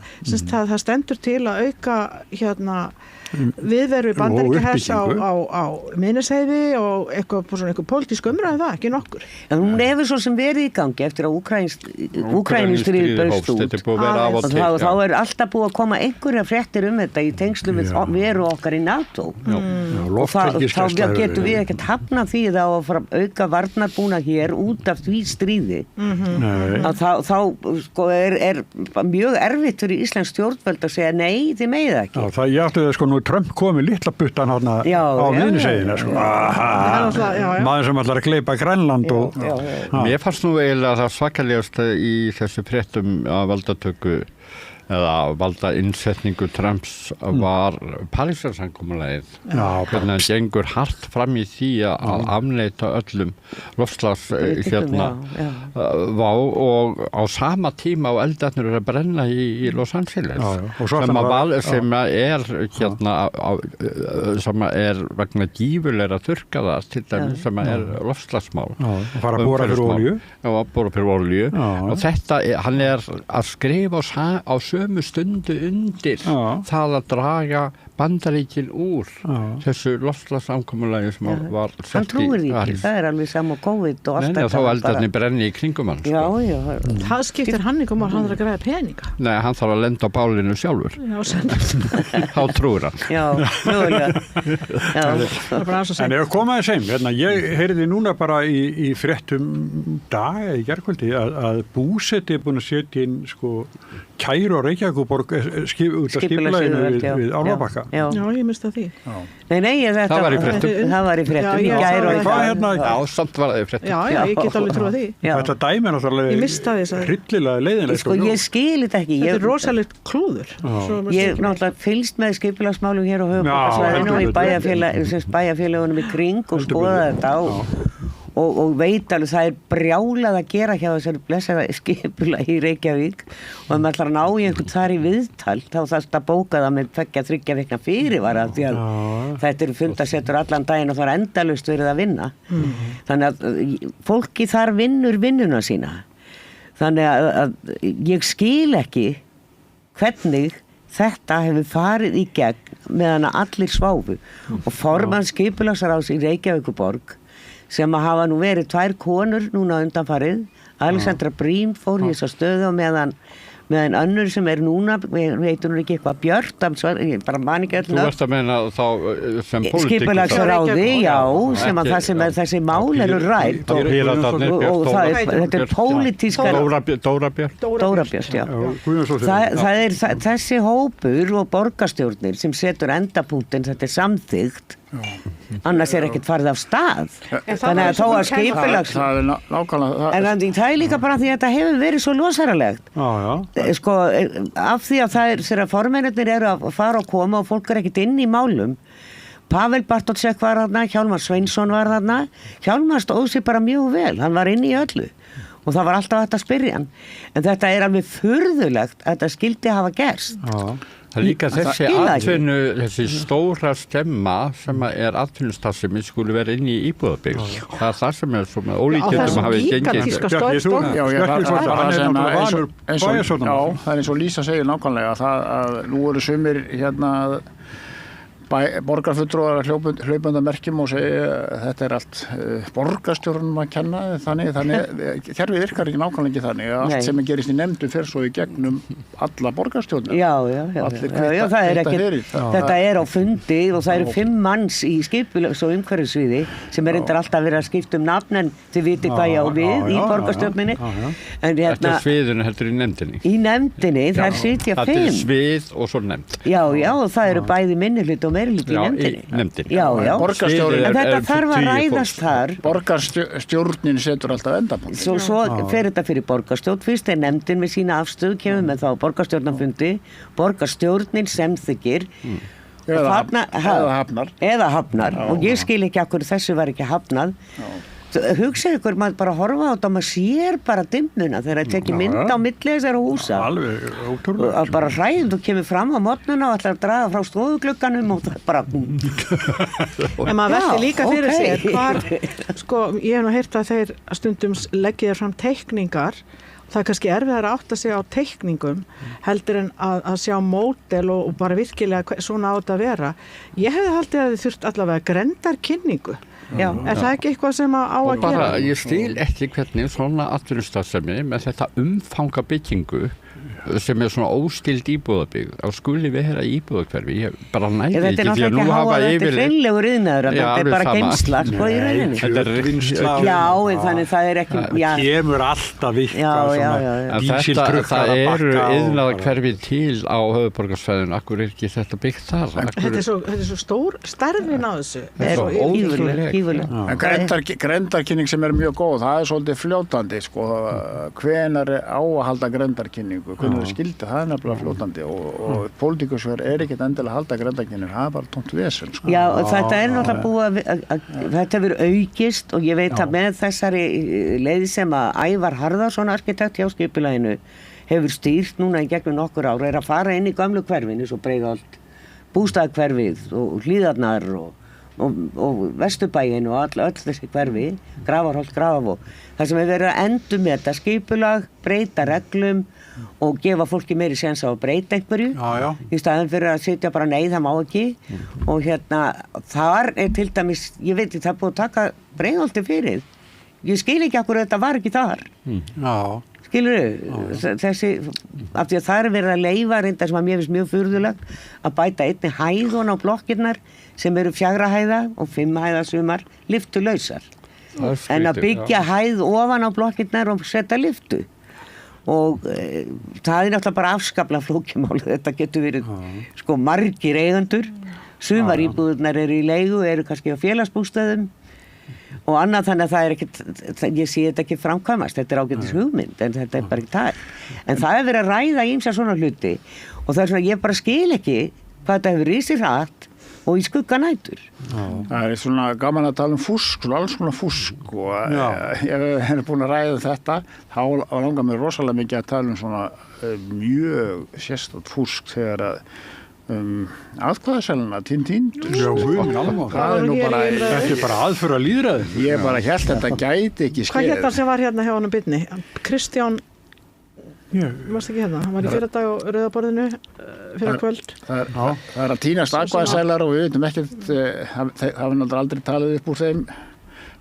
það stendur til að auka viðveru bandaríkjahers á Miðnesheiði og eitthvað pólitísk umræða það, ekki nokkur. En hún hefur svo sem verið í gangi eftir að Úkraínustríð braust út. Þá er alltaf búið að koma einhverja fréttir þetta í tengslu við veru okkar í NATO. Og þá getum við ekkert hafnað því að fara að auka varnarbúna hér út af því stríði. Þá er mjög erfitt fyrir íslensk stjórnvöld að segja nei, þið megið ekki. Það ég átti það Trump komið litla buttan á Miðnesheiðina maður sem ætlar að gleypa Grænland Mér fannst nú eiginlega það svakalegast í þessu fréttum að valdatöku eða valda innsetningu Trumps var Parísarsamkomulagið. Hvernig hann gengur hart fram í því að afneita öllum loftslags vá og á sama tíma á eldarnir eru að brenna í Los Angeles sem er vegna gífurlegra þurrkaða til dæmis sem er loftslagsmál og fara að bora fyrir olíu og þetta, hann er að skrifa á sömu stundu undir það að draga Bandaríkin úr þessu loftslagsamkomulagi sem var sett í hann trúir því ekki, það alveg sama COVID og allt þetta. Nei, þá eldarnir brenni í kringum hann. Já. Það skiptir hann ekki hann þarf að græða peninga. Nei, hann þarf að lenda á bálinu sjálfur. Þá trúir hann. Já, trúilega. En ef komaði seim, ég heyrði núna bara í fréttum dag í gærkvöldi að Búseti er búin að setja inn kæru á Reykjavíkurborg út af skipulaginu við Álfabakka. Já, ég misti því. Nei, það var í fréttum. Það var í fréttum. Já, samt var það í fréttum. Já, ég get alveg trúið því. Þetta dæmi er náttúrulega hryllilega leiðinlega. Ég skil þetta ekki. Þetta er rosalegt klúður. Ég náttúrulega fylgst með skipulagsmálum hér á höfuðborgarsvæðinu og í bæjarfélagunum í kring og skoða þetta og veit alveg það er brjálað að gera hjá þessari blessaða skipulagi í Reykjavík og ef maður ætlar að ná í einhvern þar í viðtal þá þarf þetta að bóka það með 2-3 vikna fyrirvara því að þetta eru fundasettur allan daginn og það er endalaust verið að vinna. Þannig að fólki þar vinnur vinnuna sína. Þannig að ég skil ekki hvernig þetta hefur farið í gegn meðan að allir sváfu og formann skipulagsráðs í Reykjavíkurborg sem að hafa nú verið 2 konur núna undanfarið. Alexandra Brím fór í þessa stöðu og meðan önnur sem er núna, veitur hún ekki eitthvað Björt, bara man ekki öll Þú varst að meina þá sem pólitík skipulagsráði, já, sem að það sem þessi mál eru rætt og þetta er pólitískar Dóra Björt, já. Það er þessi hópur og borgarstjórnir sem setur endapunktinn, þetta er samþykkt annars er ekkert farið af stað þannig að þó að skipulags en það er líka bara því að þetta hefur verið svo losaralegt af því að það er þegar formennir eru að fara og koma og fólk er ekkert inn í málum. Pavel Bartótsek var þarna, Hjálmar Sveinsson var þarna. Hjálmar stóð sér bara mjög vel, hann var inn í öllu og það var alltaf hægt að spyrja hann en þetta er alveg furðulegt að þetta skildi hafa gerst. Það er líka þessi stóra stemma sem er atvinnustarfsemi skuli vera inn í íbúðabyggð. Það er það sem er svo með ólíkjöndum að hafi gengið. Það er eins og Lísa segir nákvæmlega að nú eru sumir borgarfulltrúar hlaupanda merkjum og segja þetta er allt borgarstjórnum að kenna þannig kerfið virkar ekki nákvæmlega ekki þannig að allt sem gerist í nefndum fer svo í gegnum alla borgarstjórnum. Já, það er ekki þetta er á fundi og það eru 5 manns í skipulags- og umhverfissviði sem er reyndar alltaf verið að skipta um nafn en þið viti hvað ég á við í borgarstjórninni. Þetta er sviðinu heldur í nefndinni. Í nefndinni, þar sitja 5. Þetta er svið og svo nefnd. Já, og það eru bæði minnihluti og meirihluti í nefndinni. Já. En þetta þarf að ræðast þar. Borgarstjórnin setur alltaf endapunkt. Svo fer þetta fyrir borgarstjórn. Fyrst er nefndin með sína afstöðu, kemur með þá borgarstjórnarfundi. Borgarstjórnin samþykkir eða hafnar. Og ég skil ekki af hverju þessu var ekki hafnað. Hugsaðu ykkur, maður bara horfa á þetta og maður sér bara dimmuna þegar það tekir mynd á milli þessara húsa. Alveg ótrúlega. Bara hræðind og kemur fram á morgnuna og ætlar að draga frá stofuglugganum og það bara En maður velti líka fyrir sér hvar, ég hef nú heyrt að þeir stundum leggja þér fram teikningar. Það er kannski erfiðar að átta sig á teikningum heldur en að sjá módel og bara virkilega svona á þetta að vera. Ég hefði haldið að þið þurft allavega grenndarkynningu. Er það ekki eitthvað sem á að gera? Ég skil ekki hvernig svona atvinnustarfsemi með þetta umfanga byggingu sem er svona óskild íbúðabyggð á skuli vera íbúðahverfi. Ég bara næði ekki því að nú hafa yfir þetta er hreinlegur iðnaður, þetta er bara geymsla í rauninni. Já, þannig það er ekki það kemur alltaf eitthvað dísilkrukka það eru iðnaðarhverfi til á höfuðborgarsvæðinu. Akkur er ekki þetta byggt þar? Þetta er svo stór stærðin á þessu. Grenndarkynning sem er mjög góð, það er svolítið fljótandi hvenær á að halda grenndarkynningu, hvernig það skildi, það er nefnilega fljótandi og pólitíkusver er ekkert endilega að halda grenndarkynningu, það er bara tómt vesen. Já, þetta er náttúrulega búið þetta hefur aukist og ég veit að með þessari leið sem að Ævar Harðarsson, arkitekt hjá skipulaginu, hefur stýrt núna í gegnum nokkur ár, er að fara inn í gömlu hverfinu, svo Breiðholt, Bústaðahverfið og Hlíðarnar og Vesturbæinn og öll þessi hverfi, Grafarholt, Grafarvog, þar sem við verðum að endurmeta skipulag, breyta reglum og gefa fólki meiri séns á að breyta einhverju í staðin fyrir að sitja bara nei, það má ekki og þar til dæmis, ég veit ekki, það er búið að taka Breiðholti fyrir, ég skil ekki akkur þetta var ekki þar skilurðu, þessi af því að það er verið að leyfa reynda sem að mér finnst mjög furðulegt að bæta einni hæðun á blokkirnar sem eru 4 hæða og 5 hæða sumar lyftulausar en að byggja hæð ofan á blokkirnar og setja lyftu og það er náttúrulega bara afskapla flókimáli, þetta getur verið sko margir eigendur sumar íbúðurnar eru í leigu, eru kannski á félagsbústöðum og annað þannig að það er ekkert, ég sé þetta ekki framkvæmast, þetta er ágætis hugmynd en þetta er bara ekki það, en það er verið að ræða ýmsa svona hluti og það er svona ég bara skil ekki hvað þetta hefur í sig hratt og í skugganætur. Það er svona gaman að tala fúsk, svona alls svona fúsk og ég hef búin að ræða þetta, þá langar mér rosalega mikið að tala svona mjög sérstætt fúsk þegar að atkvæðaselina týnd það er nú bara þetta er bara aðföra lýðræði ég bara hélt þetta gæti ekki skeið hvað hérna sem var hérna hjá honum Birni Kristján varst ekki hérna, hann var í fyrradag á Rauðaborðinu fyrir kvöld það er að týnast atkvæðaselar og við veitum ekkert það er aldrei talið upp úr þeim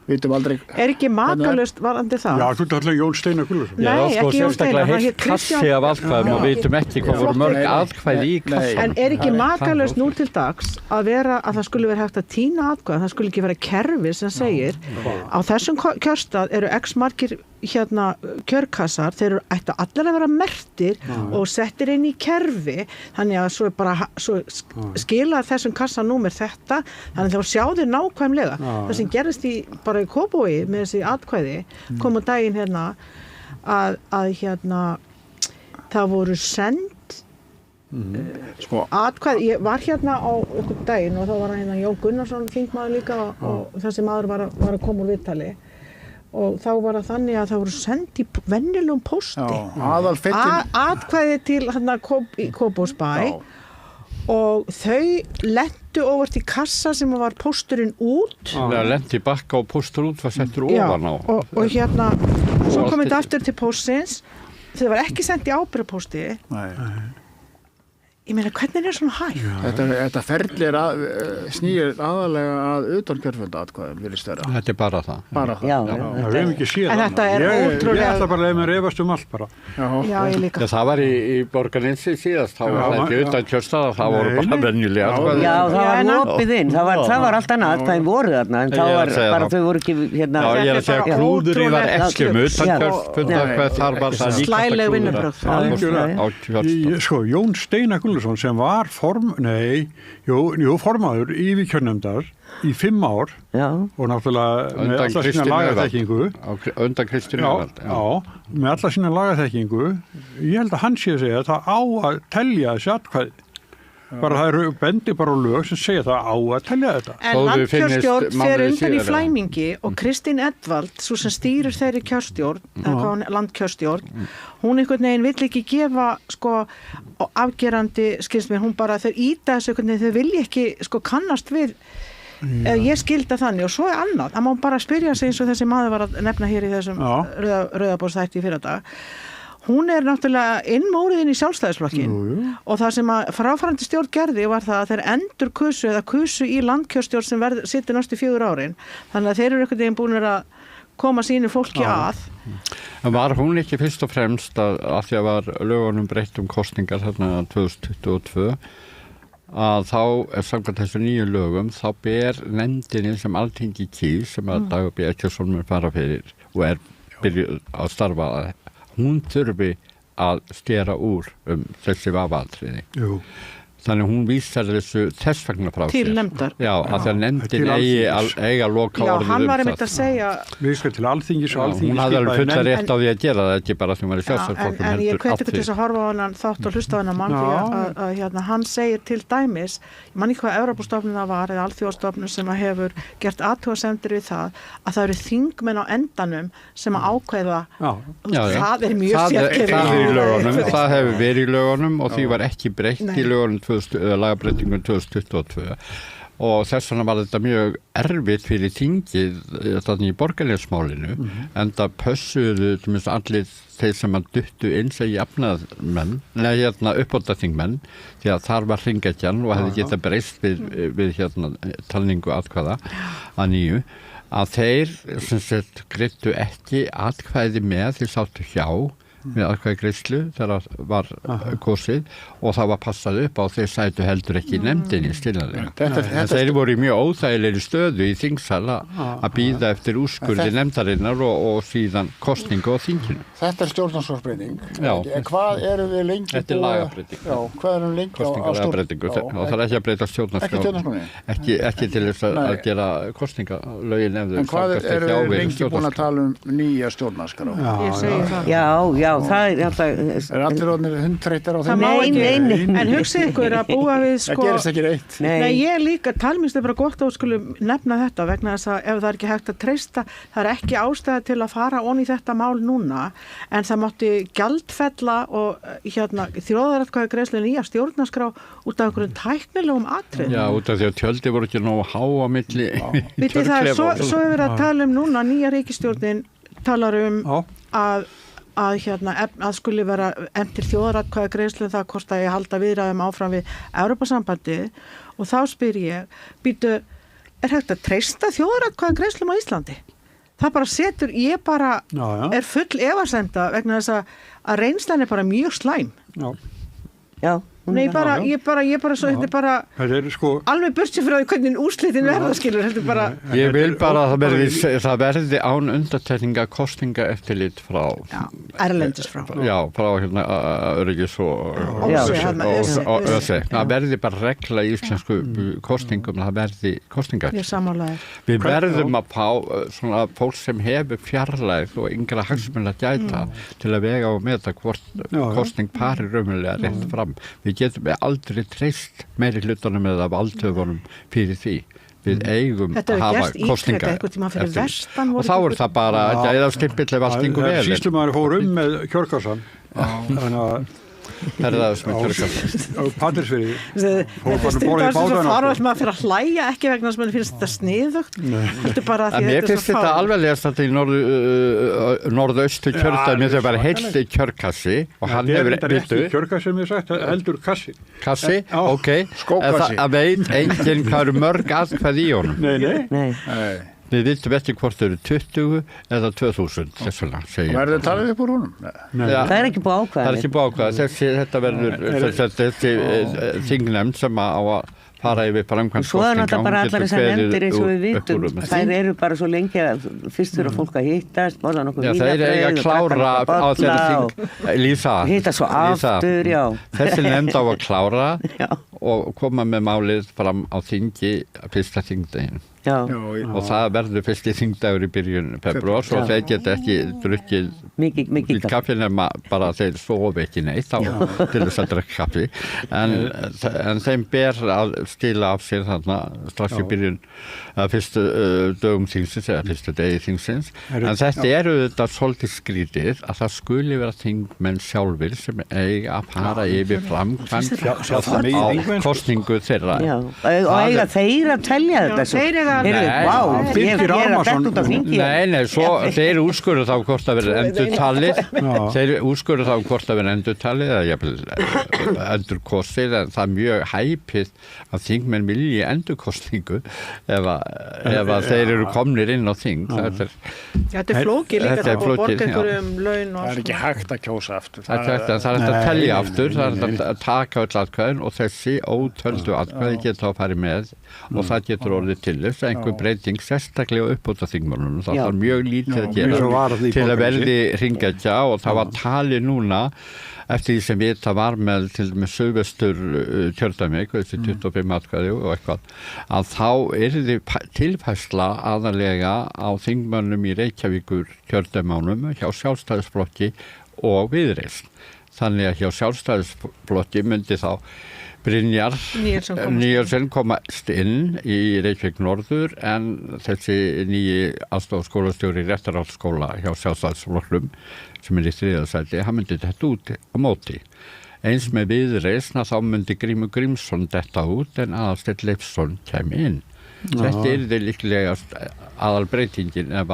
vitum aldrei er ekki makalust varandi það? Já, þú ert alltaf Jón Steinar Gullarsson Nei, ekki Jón Steinar heilt kassi af atkvæðum og vitum ekki hvað voru mörg atkvæði í kassi en er ekki makalust nú til dags að það skulle vera hægt að týna atkvæð það skulle ekki vera kerfi sem segir á þessum kjörstað eru x margir hérna kjörkassar þeir eru ættu allir að vera merktir og settir inn í kerfi þannig að svo skila þessum kassanúmer þetta þannig að þá sjá þeir nákvæmlega það sem gerist bara í Kópavogi með þessi atkvæði kom á daginn hérna að hérna það voru send atkvæði ég var hérna á okkur daginn og þá var hérna Jón Gunnarsson þingmaður líka og þessi maður var að koma úr viðtali og þá var það þannig að það voru sendt í venjulegum pósti atkvæði til hérna Kópavogsbæ og þau lentu óvart í kassa sem var pósturinn út lenti í bakka og póstur út var settur ofan á og hérna svo kom þetta aftur til póstins þau var ekki sendt í ábyrgðarpósti ég meina, hvernig er svona hægt? Þetta ferli snýr aðalega að utankjörfunda atkvæðum virðist vera. Þetta er bara það. Bara það. Já, við hefum ekki séð það. Þetta er ótrúlega. Ég ætla bara að leiða mér efast allt bara. Já, ég líka. Það var í Borgarnesi síðast, þá var það ekki utankjörstað, það voru bara venjulega atkvæði. Já, það var opið inn, það var allt annað atkvæðin voru þarna, en það var bara þau voru ekki hérna. Já, ég er að segja klúðurinn var ekki utankjörfunda, slæleg vinnubrögð. Sko, Jón Steinar Gullarsson sem var formaður yfirkjörnefndar í 5 ár og náttúrulega með alla sína lagaþekkingu undan Kristínu Evald með alla sína lagaþekkingu ég held að hann sé að segja að það á að telja þessi atkvæði bara það eru bendi bara á lög sem segja það á að telja þetta en landkjörstjórn fer undan í flæmingi og Kristín Edvald svo sem stýrir þeirri kjörstjórn landkjörstjórn hún einhvern veginn vill ekki gefa sko afgerandi skilst mér hún bara þeir íta þessu einhvern veginn þau vilja ekki sko kannast við ég skilda þannig og svo er annað að má bara spyrja sig eins og þessi maður var að nefna hér í þessum Rauðaborðsþætti í fyrradag hún er náttúrulega innmóriðin í Sjálfstæðisflokkin og það sem að fráfarandi stjórn gerði var það að þeir endur kusu í landkjörstjórn sem situr næstu 4 árin þannig að þeir eru einhvern veginn búin að koma sínu fólki að Var hún ekki fyrst og fremst að því að var lögunum breytt kosningar þarna 2022 að þá samkvæmt þessu nýju lögum þá ber nefndinni sem Alþingi kýs sem að Dagur B. Eggertsson mun fara fyrir og er byrjuð að starfa hún þurfi að stera úr þessi vafaatriði. Þannig hún vísar þessu þess vegna frá sér. Til nefndar. Já, að það nefndin eiga loka orðið Já, hann var einmitt að segja Vískar til Alþingis og Alþingis hún hafði alveg fulla rétt á því að gera það ekki bara því hún var í Sjálfstæðisflokknum en ég hveti ykkur til að horfa á hann þátt og hlusta á hann mann því að hann segir til dæmis ég man ekki hvað Evrópustofnun það var eða Alþjóðastofnun sem hefur gert athugasemdir við það eru þingmenn á endanum sem að ákveða það er mjög sjálfgefið það hefur verið í lögunum og því var ekki breytt í lögunum lagabreitingum 2022 og þess vegna var þetta mjög erfitt fyrir þingið þannig í borgarleiksmálinu en það pössuðu allir þeir sem að duttu inn sem jafnaðmenn, uppbótarþingmenn því að þar var hringekjan og hefði getað breyst við talningu atkvæða að nýju að þeir sem sagt greiddu ekki atkvæði með því sáttu hjá með atkvæðagreiðslu þegar var kosið og það var passað upp á þeir sætu heldur ekki í nefndinni stillanlega. En þeir voru í mjög óþægilegri stöðu í þingsal að bíða eftir úrskurði nefndarinnar og síðan kosningu á þinginu. Þetta stjórnarskrárbreyting. Já. Hvað erum við lengi Þetta lagabreyting. Já, hvað erum við lengi kosningalagabreytingu og það er ekki að breyta stjórnarskrá. Ekki til þess að gera kosningalögin ef en hvað erum við lengi búin að tala nýja stjórnarskrá? Ég segi það. Já, það er alltaf... allir orðnir hundþreyttir á þeim? Nei. En hugsið ykkur að búa við Það gerist ekki reitt. Nei, ég líka, talminnst er bara gott að skulum nefna þetta vegna þess að ef það er ekki hægt að treysta, það er ekki ástæða til að fara onni í þetta mál núna, en það mátti gjaldfella og þjóðaratkvæðagreiðslu nýja stjórnarskrá út af einhverjum tæknilegum atriðum. Já, út af því að tjöldi voru ekki nógu há á milli kjörklefa. Svo er verið að tala núna, nýja ríkisstjórnin talar að skuli vera eftir þjóðaratkvæðagreiðslu það hvort að ég halda viðræðum áfram við Evrópusambandið og þá spyr ég, er hægt að treysta þjóðaratkvæðagreiðslum á Íslandi? Það bara setur, er full efasemda vegna þess að reynslan er bara mjög slæm. Já. Nei, ég bara svo, þetta er bara alveg burtsér frá því hvernig úrslitin verða skilur, þetta er bara... Ég vil bara að það verði án undantekninga kosninga eftirlit frá... Erlendis frá. Já, frá öryggis og ÖSE. Það verði bara regla í íslensku kosningum, það verði kosninga. Ég sammálaði. Við verðum að fá svona fólk sem hefur fjarlægð og yngra hagsmuna gæta til að vega og meta hvort kosning parir raunverulega rétt fram. Við getum aldrei treyst meiri hlutunum eða valdhöfunum fyrir því. Við eigum að hafa kosninga og þá er það bara eða stimpillega valtingu vel. Sýslumaður fór með kjörkassan þannig að Herðaðis með kjörkassan á Patreksfirði það svo fara að maður fyrir að hlæja ekki vegna þess að maður finnst þetta sniðugt heldur bara að mér finnst þetta alveglegast þetta í norðaustu kjördæmi þegar bara heilt kjörkassi og hann hefur ekki kjörkassi sem ég sagt, heldur kassi ok, það veit enginn hvað eru mörg atkvæði í honum Nei. Við vitum ekki hvort þau eru 20 eða 2000 þess vegna segja. Og verður talið upp úr húnum? Það er ekki búið ákvæði. Það er ekki búið ákvæði. Þetta verður þessi þingnefnd sem á að fara yfir framkvæmd Svo er náttúrulega bara allar þessar nefndir eins og við vitum. Þær eru bara svo lengi að fyrst fyrir fólk að hittast, borða nokkuð þeir eiga að klára á þeirra þing. Hitta svo aftur, já. Þessi nefnd á að klára og koma með málið fram á þingi fyrsta þingdeginu. Og það verður fyrsti þingdagur í byrjun februar svo þeir geta ekki drukkið mikið kaffi nema bara þeir sofi ekki neitt til þess að drekka kaffi en þeim ber að skila af sér þarna strax í byrjun fyrstu dögum þingsins eða fyrstu degi þingsins en þetta eru þetta svolítið skrítið að það skuli vera þingmenn sjálfur sem eiga að fara yfir framkvæmd á kosningu þeirra og eiga þeir að telja þetta Nei, svo þeir úrskurðu þá hvort það verður endurtalið eða jafnvel endurkostið en það er mjög hæpið að þingmenn vilji endurkostningu ef að þeir eru komnir inn á þing Þetta er flókið líka og borga einhverjum laun Það er ekki hægt að kjósa aftur Það er hægt að telja aftur það er að taka öll atkvæðin og þessi ótöldu atkvæði geta að fara með og það getur orðið til þess einhver breyting sérstaklega uppbóta þingmálunum það var mjög lítið að gera til að verði hringekja og það var talið núna eftir því sem við það var með til með suðvestur kjördæmi, þessi 25 atkvæði og eitthvað, að þá yrði tilfærsla aðalega á þingmönnum í Reykjavíkur kjördæmánum hjá Sjálfstæðisflokki og Viðreisn. Þannig að hjá Sjálfstæðisflokki myndi þá Brynjar Níelsson komast inn í Reykjavík Norður en þessi nýji aðstofskólastjóri réttarhaldsskóla hjá Sjálfstæðisflokknum sem í 3. sæti, hann myndi þetta út á móti. Eins með Viðreisn að þá myndi Grímur Grímsson detta út en Aðalsteinn Leifsson kæmi inn. Þetta yrði líklega aðalbreytingin ef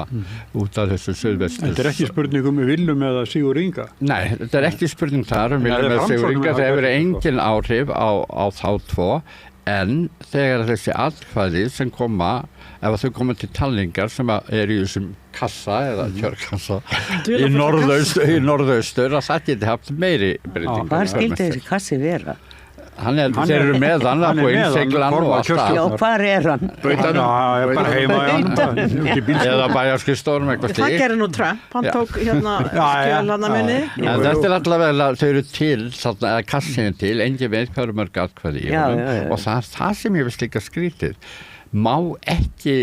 út af þessu suðvestur. Þetta ekki spurningum með Willum eða Sigur Inga? Nei, þetta ekki spurning þar Willum eða Sigur Inga. Það hefur engin áhrif á þá tvo, en þegar þessi atkvæði sem koma, ef þau koma til talningar sem í þessum kassa eða kjörkassa í norðaustur, að það geti haft meiri breytingar. Hvað skildi þessi kassi vera? Þeir eru með hann að búið innsiglan og allt það. Já, hvar hann? Bara heima eða bæjarskrifstofum eitthvað slíkt. Það gerir nú Trump, hann tók skjölanna minni. En þetta allavega, þau eru til, kassinu til, engin veit hvað eru mörg atkvæði í honum og það sem ég veist líka skrítið, má ekki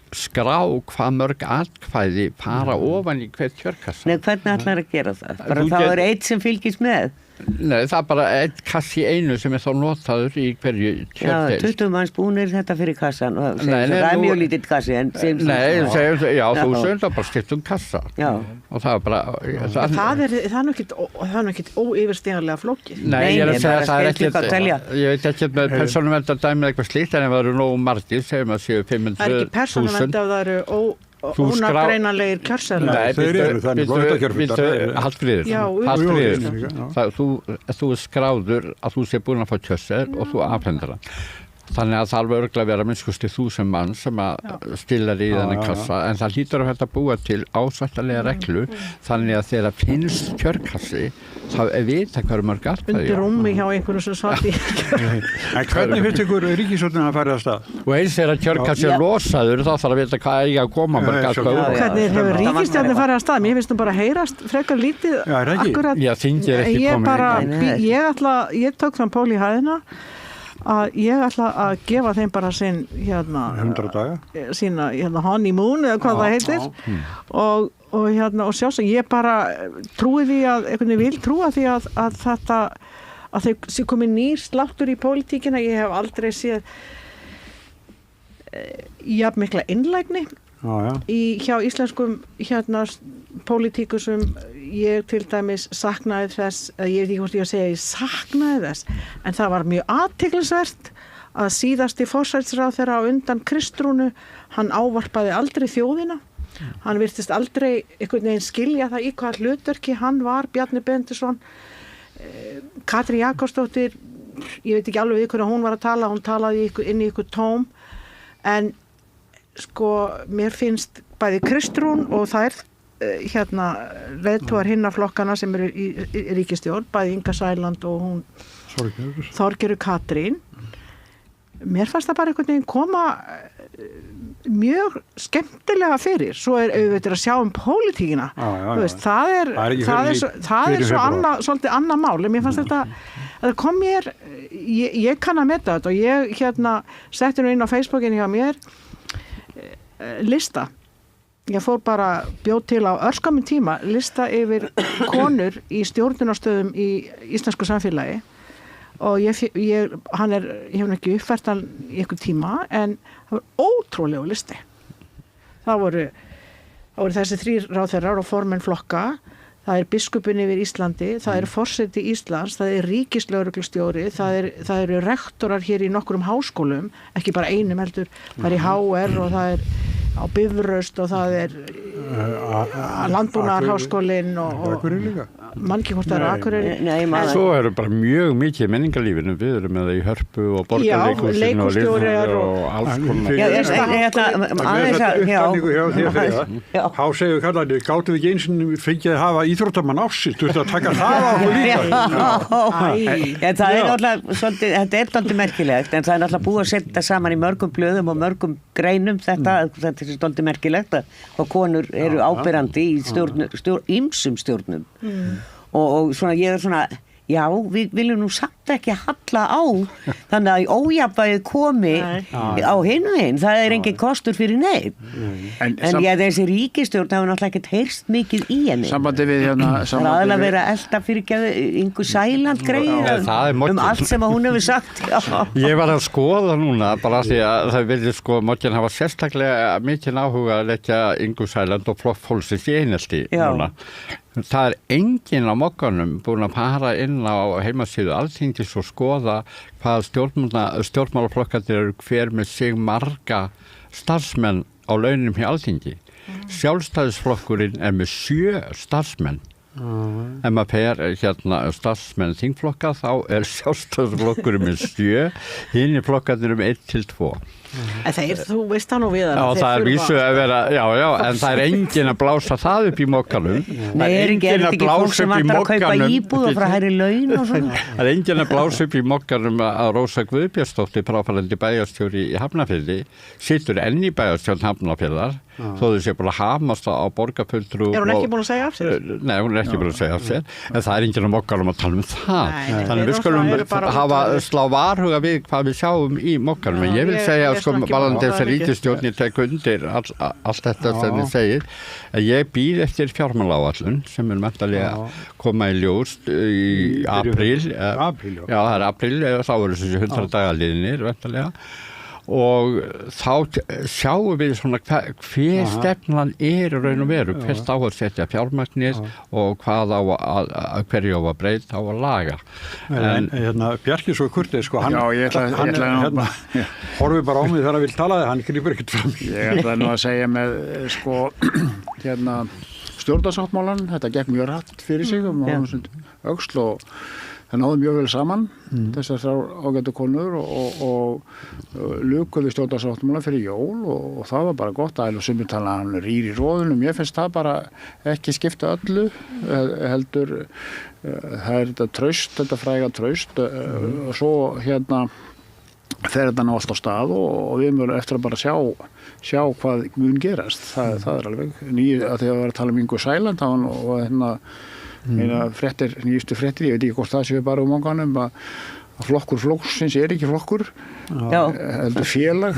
skrá hvað mörg atkvæði fara ofan í hver kjörkassa. Nei, hvernig ætlar að gera það? Bara þá eitt sem fylgist með? Nei, það bara einn kassi einu sem þá notaður í hverju kjördeil. Já, 20 manns búnir þetta fyrir kassan og það mjög lítill kassi en Nei, þú sögum það bara skipt kassa. Já. Og það bara það er nú ekkert óyfirstíganlega flókið. Nei, ég er að segja það ég veit ekki með persónuverndar dæmið eitthvað slíkt en ef það eru nógu margir, segjum að séu 500.000. Það er ekki persónuvernd ef það eru ónagreinanlegir kjörseðlar. Nei, þeir eru þannig góðakjörfundar. Hallfríður, þú er skráður að þú sé búin að fá kjörseðl og þú afhendur hann. Þannig að það alveg örugglega vera minnstukosti 1000 mann sem að stilla í þennan kassa, en það hlýtur að þetta búa til ásættanlega reglu, þannig að þegar finnst kjörkassi, þá vita hverju mörg atkvæði. Undir rúmi hjá einhverju sem satt í. En hvernig finnst ykkur ríkisstjórnin að fara af stað? Og eins þegar kjörkassi er losaður, þá þarf að vita hvað eigi að koma mörg atkvæði. Hvernig hefur ríkisstjórnin farið af stað? Mér finnst nú bara heyrast frekar lítið akkurat. Já, þingið er ekki komin. Ég tók fram pól í hæðina að ég ætla að gefa þeim bara sinn 100 daga sína honeymoon eða hvað það heitir og sjá sem ég bara trúi því að einhvern veginn vil trúa því að þetta að þau sé komið nýr sláttur í pólitíkina. Ég hef aldrei séð jafn mikla innlægni hjá íslenskum pólitíkusum. Ég til dæmis saknaði þess, ég veit ekki hvort ég að segja ég saknaði þess, en það var mjög athyglisvert að síðasti forsætisráðherra á undan Kristrúnu, hann ávarpaði aldrei þjóðina, hann virtist aldrei einhvern veginn skilja það í hvað hlutverki hann var. Bjarni Benediktsson, Katrín Jakobsdóttir, ég veit ekki alveg við hvernig hún var að tala, hún talaði inn í ykkur tóm, en sko mér finnst bæði Kristrún og þær leiðtogar hinna flokkana sem eru í ríkisstjórn, bæði Inga Sæland og hún Þorgerður Katrín, mér fannst það bara einhvern veginn koma mjög skemmtilega fyrir. Svo er auðvitað að sjá pólitíkina, það er svo svolítið annað mál, en mér fannst þetta að kom mér, ég kann að meta þetta og ég setti nú inn á Facebookinu hjá mér lista. Ég fór bara bjóð til á örskamum tíma lista yfir konur í stjórnunarstöðum í íslensku samfélagi og ég hef ekki uppfært hann í einhver tíma, en það var ótrúlega listi. Það voru þessi 3 ráðherrar og formenn flokka, það er biskupinn yfir Íslandi, það er forseti Íslands, það er ríkislögreglustjóri, það eru rektorar hér í nokkrum háskólum, ekki bara einum heldur, það er í HR og það er á Bifröst og það er Landbúnaðarháskólinn og mann ekki hvort það er Akureyri. Svo eru bara mjög mikið menningarlífinu, við erum með það í Hörpu og Borgarleikhúsinu og Liðnir og alls konar. Há segju kallarnir, gáttu við ekki eins og fengið að hafa íþróttamann ársins, þú veist að taka það á okkur líka. Það er náttúrulega svolítið, þetta er svolítið merkilegt, en það er náttúrulega búið að setja saman í mörgum blöðum og mörgum greinum þetta er svolítið merkilegt og konur eru áberandi í ýmsum stjórnum og svona ég er svona já, við viljum nú samt ekki halla á þannig að ójafnvægið komi á hinn og hinn, það er engin kostur fyrir neitt en þessi ríkisstjórn hafa náttúrulega ekkert heyrst mikið í henni sambandi við það er alveg verið að elda fyrir Ingu Sæland greið allt sem hún hefur sagt Ég var að skoða núna bara því að það vilja Morgan hafa sérstaklega mikið áhuga að leggja Ingu Sæland og Flokk fólksins í einelti núna Það enginn á Mogganum búin að fara inn á heimasíðu Alþingis og skoða hvað stjórnmálaflokkarnir eru hver með sig marga starfsmenn á launum hjá Alþingi. Sjálfstæðisflokkurinn með 7 starfsmenn. Ef maður fer starfsmenn þingflokka þá sjálfstæðisflokkurinn með 7, hinir flokkarnir 1 til 2. En þú veist það nú við Já, það vísu að vera, en það enginn að blása það upp í Mogganum. Nei, enginn að blása upp í Mogganum. Kaupa íbúð og frá hærri laun og svona. Það enginn að blása upp í Mogganum að Rósa Guðbjörnsdóttir, fráfarandi bæjarstjóri í Hafnarfirði, situr enn í bæjarstjórn Hafnarfjarðar, þó þau sé búin að hamast á borgarfulltrú. Hún ekki búin að segja af sér? Nei, hún ekki búin að segja af sér, en það enginn að Mogganum að tala það. Þannig við skulum slá varhuga við hvað við sjáum í Mogganum. En ég vil segja balandi þess að ríkisstjórnin tek undir allt þetta sem þið segir að ég býð eftir fjármálaáætlun sem mæntanlega koma í ljós í apríl það apríl, þá eru þessi 100 dagaliðinir mæntanlega og þá sjáum við svona hver stefnan raun og veru, hvert á að setja fjármagnir og hvað á að hverju á að breyta á að laga. En Bjarki svo kurtið, hann horfið bara á mig þegar hann vil tala þig, hann grýpur ekkert fram. Ég ætla nú að segja með stjórnarsáttmálan, þetta gekk mjög rætt fyrir sig öxl og það náði mjög vel saman þessar ágætu konur og lukuðu stjórnarsáttmála fyrir jól og það var bara gott að sumir tala hann rýr í róðunum, ég finnst það bara ekki skipta öllu heldur það þetta traust, þetta fræga traust og svo fer þetta ná allt á stað og við mögum eftir að bara sjá hvað mun gerast, það alveg að því að vera að tala Ingu Sæland og nýjustu fréttir, ég veit ekki hvort það séu bara Mogganum að flokkur flokksins ekki flokkur heldur félag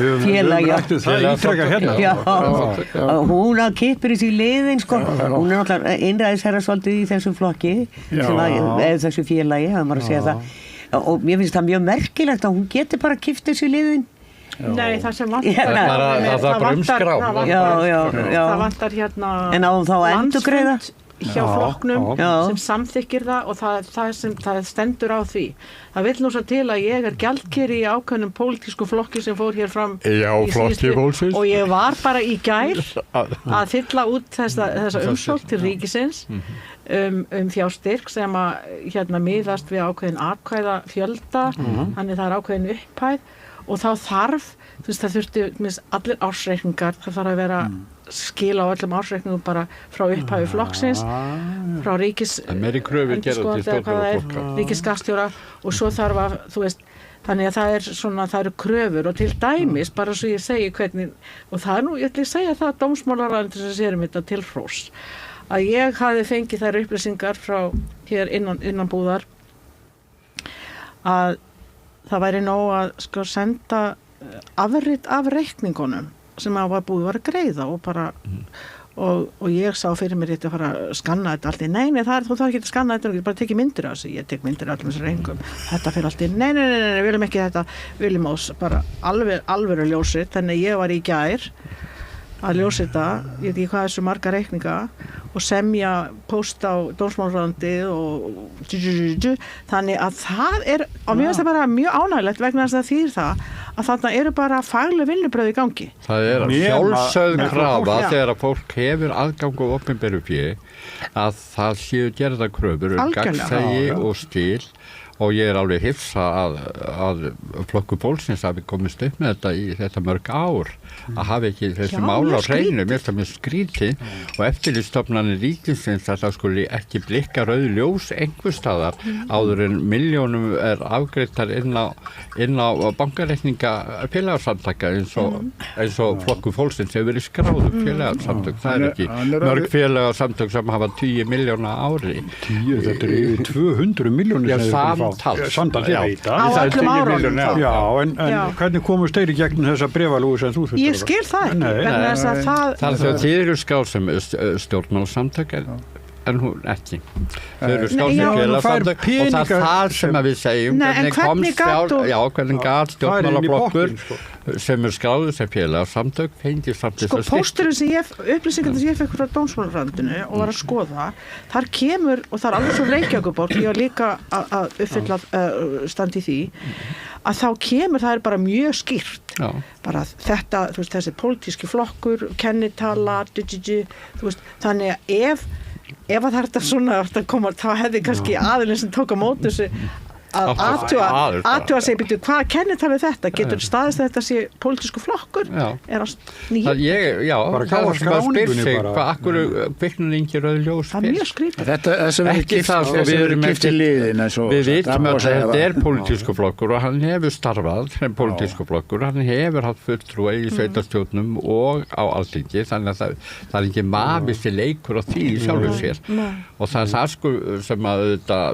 hún kippir þessi liðin hún náttúrulega einræðisherra svolítið í þessum flokki eða þessu félagi, það maður að segja það og mér finnst það mjög merkilegt að hún getur bara kippt þessi liðin. Nei, það sem vantar það vantar en á þá endurgreiða hjá flokknum sem samþykkir það og það stendur á því. Það vill nú svo til að ég gjaldkeri í ákveðnum pólitísku flokki sem fór hér fram í síðustu og ég var bara í gær að fylla út þessa umsókn til ríkisins fjárstyrk sem að miðast við ákveðin atkvæða fjölda, þannig það ákveðin upphæð og þá þarf, það þurfti allir ársreikningar, það þarf að vera skila á öllum ársreikningum bara frá upphæfi flokksins, frá ríkisskattstjóra og svo þarf að, þannig að það eru kröfur og til dæmis, bara svo ég segi hvernig, og það nú, ég ætla að segja það að dómsmálaráðuneytið sem sérum þetta til hrós, að ég hafi fengið þær upplýsingar frá hér innan búðar að það væri nóg að senda afrit af reikningunum sem var búið að greiða og bara og ég sá fyrir mér þetta að fara að skanna þetta allt í nei, þú þarf ekki að skanna þetta, þú bara tekið myndir af þessu, ég tek myndir af allum þessu reikningum, þetta fyrir allt í nei, við viljum ekki þetta, við viljum bara alvöru ljósrit, þannig ég var í gær að ljósa þetta, ég veit ekki hvað þessu marga reikninga og semja post á dómsmálaráðuneytið og þannig að það og mér finnst það bara mjög ánægilegt vegna þess að þýðir það að þarna eru bara fagleg vinnubrögð í gangi. Það sjálfsögð krafa þegar að fólk hefur aðgang og opinberu fé að það séu gerða kröfur gagnsæi og stíl og ég alveg hifsa að flokkur fólksins hafi komist upp með þetta í þetta mörg ár að hafa ekki þessi mál á hreinu, mér finnst það mjög skrítið og eftirlitsstofnanir ríkisins að það skuli ekki blikka rauð ljós einhvers staðar áður en milljónum afgreiddar inn á bankareikninga félagsamtaka eins og flokkur fólksins hefur verið skráðu félagsamtök, það ekki mörg félagsamtök sem hafa 10 milljóna ári. 10, þetta yfir 200 milljónir samtals, á öllum árum já, en hvernig komust þeir í gegnum þessa bréfalúgu sem þú þurftur? Ég skil það ekki það er þau tíðurskál sem stjórnmálasamtök en hún ekki. Þau eru skráð sem félagsamtök og það er það sem við segjum. Hvernig gat stjórnmálaflokkur sem skráður sem félagsamtök fengið samt þess að styrkja. Pósturinn upplýsingar sem ég fekk frá dómsmálaráðuneytinu og var að skoða, þar kemur, og það er alveg svo Reykjavíkurborg, ég var líka að uppfylla standi í því, að þá kemur, það er bara mjög skýrt. Já. Bara þetta, þú veist, þessi pólitíski flokkur, kennitala, þú veist, þannig að ef að þetta svona að koma, þá hefði kannski aðilinn sem tók á móti þessu að athuga sig býtu hvað kennitalið þetta, getur staðist þetta sé pólitísku flokkur er að nýja það spyr sig hvað akkur kviknur engir rauð ljós það er mjög skrítið ekki það við erum eftir liðin við vitum að þetta er pólitísku flokkur og hann hefur starfað sem pólitísku flokkur, hann hefur haft fulltrúa í sveitarstjórnum og á Alþingi, þannig að það er ekki mafisti leikur á því sjálfur sér og það er það sko sem að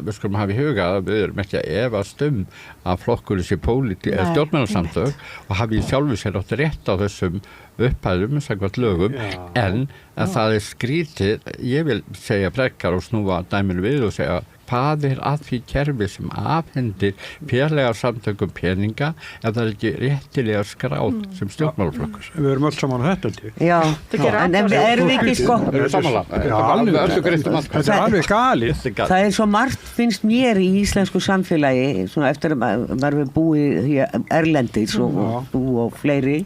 við skulum hafa í huga að við erum ekki efast að flokkurinn sé stjórnmálasamtök og hafi sjálfur sér átt rétt á þessum upphæðum samkvæmt lögum en að það er skrítið, ég vil segja frekar og snúa dæminu við og segja hvað er að því kerfi sem afhendir félagasamtökum peninga ef það er ekki réttilega skráð sem stjórnmálaflokkur. Við erum öll saman á þetta. Já, en erum við ekki sko þetta er alveg galið. Það er svo margt finnst mér í íslensku samfélagi svona eftir að maður búið erlendis og þú og fleiri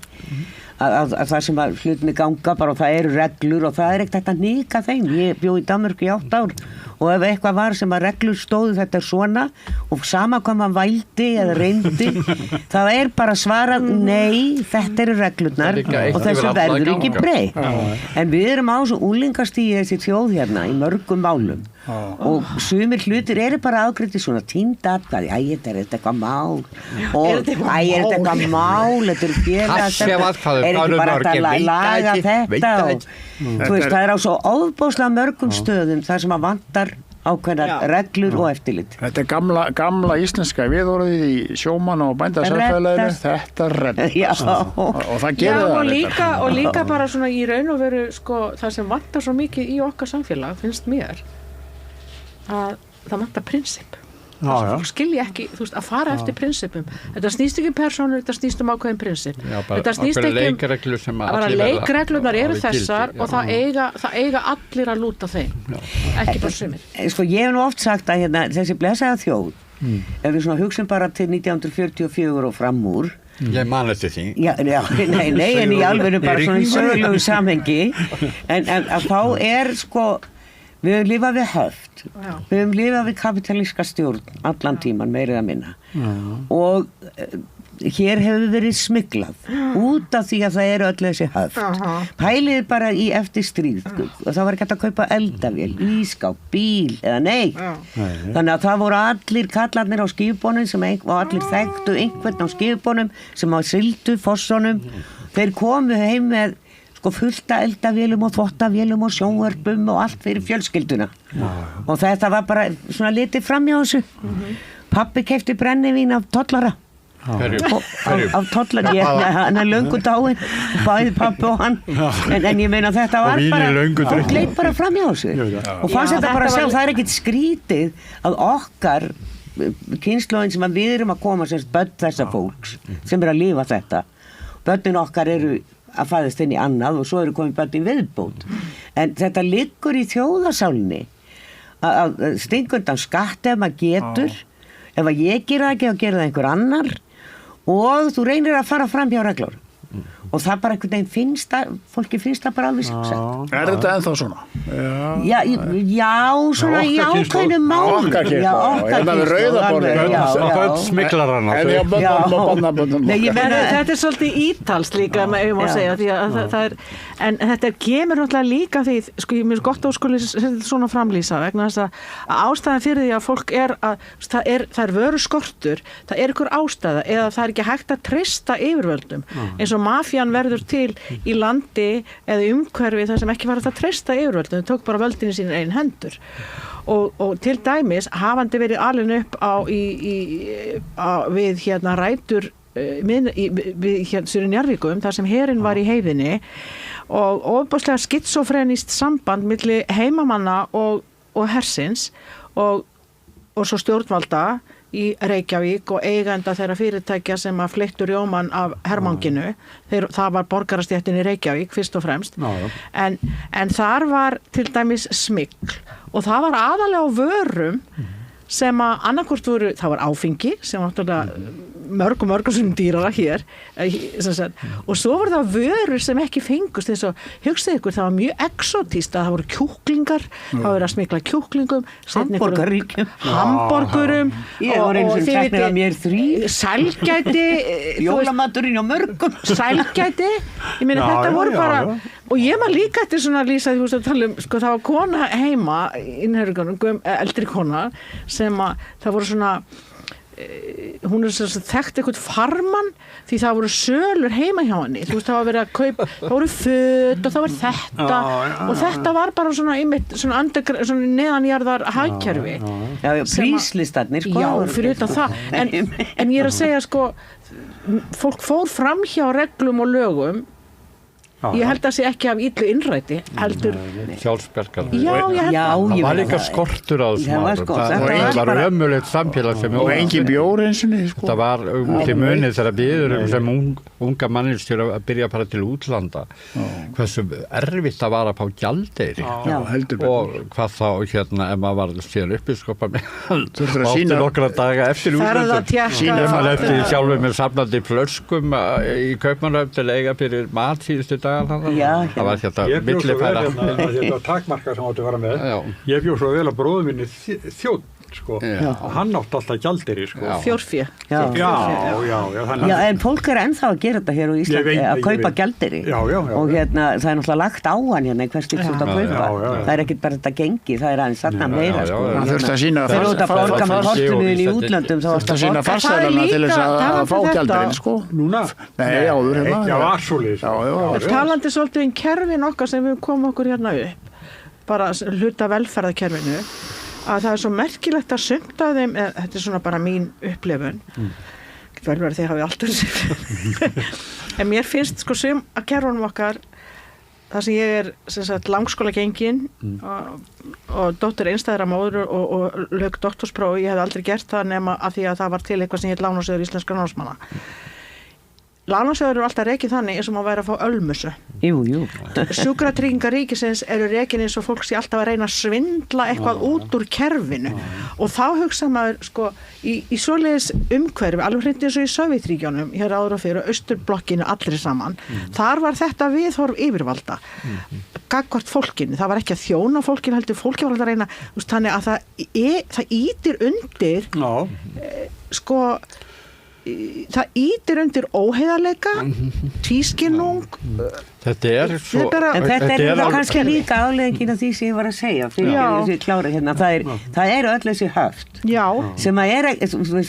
að það sem að hlutinni ganga bara og það eru reglur og það er ekkert hægt að hnika þeim. Ég bjó í Danmörku í 8 ár og ef eitthvað var sem að reglur stóðu þetta svona og sama hvað maður vældi eða reyndi það er bara svarað nei, þetta eru reglurnar og þessu verður ekki breytt. En við erum á svo úlingastíði þessi þjóð hérna í mörgum málum og sumir hlutir eru bara afgreiddir svona tíndataði, þetta er eitthvað mál og er þetta eitthvað mál, þetta er félagsstefna, er ekki bara að laga þetta og þú veist, það er á svo ofboðslega mörgum stöðum þar sem að vantar ákveðnar reglur og eftirlit. Þetta er gamla íslenska viðorðið í sjómann og bændasærfæðileginu, þetta er reddast og það gerir það og líka bara svona í raun og veru sko, það sem vantar svo mikið í okkar samfélag finnst mér að það vantar prinsip fólk skilja ekki, þú veist, að fara eftir prinsipum. Þetta snýst ekki persónur, þetta snýst ákveðin prinsip. Þetta snýst ekki leikreglur sem leikreglurnar eru þessar og það eiga allir að lúta þeim. Ekki bara sumir. Sko, ég hef nú oft sagt að hérna, þessi blessaða þjóð, ef við svona hugsum bara til 1944 og fram úr ég man eftir því. Nei, en í alveg bara svona í sögulegu samhengi en að þá er sko við höfum lifað við höft, við höfum lifað við kapitalíska stjórn allan tíman, meirið að minna. Og hér hefur verið smyglað út af því að það eru öll þessi höft. Pælið bara í eftir stríð og það var ekki hægt að kaupa eldavél, ískáp, bíl eða nei. Þannig að það voru allir kallarnir á skipbónum og allir þekktu einhvern á skipbónum sem á sildu, fossonum. Þeir komu heim með sko fullta eldavélum og þvottavélum og sjónvörpum og allt fyrir fjölskylduna og þetta var bara svona litið fram hjá þessu Pabbi keypti brennivín af tollara af tollara, hann er löngu dáinn bæði pabbi og hann en ég meina þetta var bara og gleyp bara fram hjá þessu og fannst þetta bara sjálf, það er ekkit skrítið að okkar kynslóðin sem við erum að koma sem börn þessa fólks sem er að lifa þetta börnin okkar eru að fæðast inn í annað og svo eru komið börn í viðbót en þetta liggur í þjóðarsálinni að stinga undan skatt ef maður getur ef að ég gera það ekki þá gera það einhver annar og þú reynir að fara fram hjá reglur og það bara einhvern veginn fólki finnst það bara alveg sjálfsagt. Er þetta ennþá svona? Já, svona í ákveðnum málum. Þetta er rauðaborðið. Bönn smiklarana. Þetta er svolítið ítalst líka með að segja því að það er en þetta kemur náttúrulega líka því sko ég mér gott að skuli svona framlýsa vegna þess að ástæðan fyrir því að fólk er að það er vöru skortur, það er ykkur ástæða eða það er ekki hægt að treysta yfirvöldum eins og mafían verður til í landi eða umhverfi þar sem ekki var að treysta yfirvöldum, þau tók bara völdin í sín eigin hendur og til dæmis hafandi verið alin upp við hérna rætur við hérna Njarðvíkum þar sem herinn var í heiðinni og ofboðslega skitsofrenist samband milli heimamanna og og hersins og svo stjórnvalda í Reykjavík og eigenda þeirra fyrirtækja sem að flyttu rjóman af hermanginu. Það var borgarastéttin í Reykjavík fyrst og fremst. En þar var til dæmis smygl og það var aðalega á vörum sem að annarkvort voru, það var áfengi sem var mörgum sem dýrara hér og svo voru það vörur sem ekki fengust eins og hugsaðu ykkur, það var mjög exotíst að það voru kjúklingar, það voru að smygla kjúklingum, hamborgurum og þið viti sælgæti jólamaturinn á mörgum sælgæti, ég meina þetta voru bara og ég maður líka eftir svona Lísa þú veist að tala sko það var kona heima innhergunum, eldri kona sem að það voru svona hún þekkt eitthvað farmann því það voru sölur heima hjá henni þú veist það var verið að kaupa það voru föt og það var þetta og þetta var bara svona neðanjarðar hagkerfi príslistarnir sko já fyrir utan það en ég að segja sko fólk fór fram hjá reglum og lögum ég held að sé ekki af illu innræti heldur sjálfsbergar það var líka skortur á þessum árum það var ömulegt samfélag og engin bjór eins og það var til munið þegar við sem unga manneskjur að byrja að fara til útlanda hversu erfitt það var að fá gjaldeyri og hvað þá hérna ef maður var síðan uppiskoppa áttu nokkra daga eftir útlanda eftir sjálfur með safnandi flöskum í Kaupmannahöfn til eiga fyrir mat síðustu það var hérna millifæra þetta takmarka sem áttu að fara með ég bjó svo vel að bróður minni þjónn sko, og hann átti alltaf gjaldeyri sko. Fjórfé en fólk ennþá að gera þetta hér á Íslandi að kaupa gjaldeyri og hérna það náttúrulega lagt á hann hérna hvers stíks út að kaupa það ekkert bara þetta gengi, það aðeins þarna meira sko. Það þurfti að sína þegar þú ert að borga með portunuðin í útlöndum þá varst að sína farsælana til þess að fá gjaldeyrin sko. Núna? Nei, áður talandi svolítið kerfin okkar sem við komum okkur hérna upp bara hluta velferðarkerfinu að það svo merkilegt að sömta þeim þetta svona bara mín upplifun vel verið þeir hafi alltaf en mér finnst sko sum að kerfunum okkar það sem ég sem sagt langskóla gengin og dóttir einstæðra móður og lauk doktorsprófi ég hef aldrei gert það nema af því að það var til eitthvað sem hét Lánasjóður íslenskra námsmanna Lánasjóður eru alltaf rekið þannig eins og maður væri að fá ölmusu. Sjúkratryggingar ríkisins eru rekin eins og fólk sé alltaf að reyna að svindla eitthvað út úr kerfinu og þá hugsa maður sko í svoleiðis umhverfi, alveg hreint eins og í Sovétríkjunum, hér áður og fyrir Austurblokkinu allir saman, þar var þetta viðhorf yfirvalda gagnvart fólkinu, það var ekki að þjóna fólkinu heldur, fólki var alltaf að reyna þannig að það ýtir undir sko það ýtir undir óheiðarleika tvískinnung þetta er svo en þetta er kannski líka afleiðingin af því sem ég var að segja fyrir þessi klára hérna það eru öll þessi höft sem að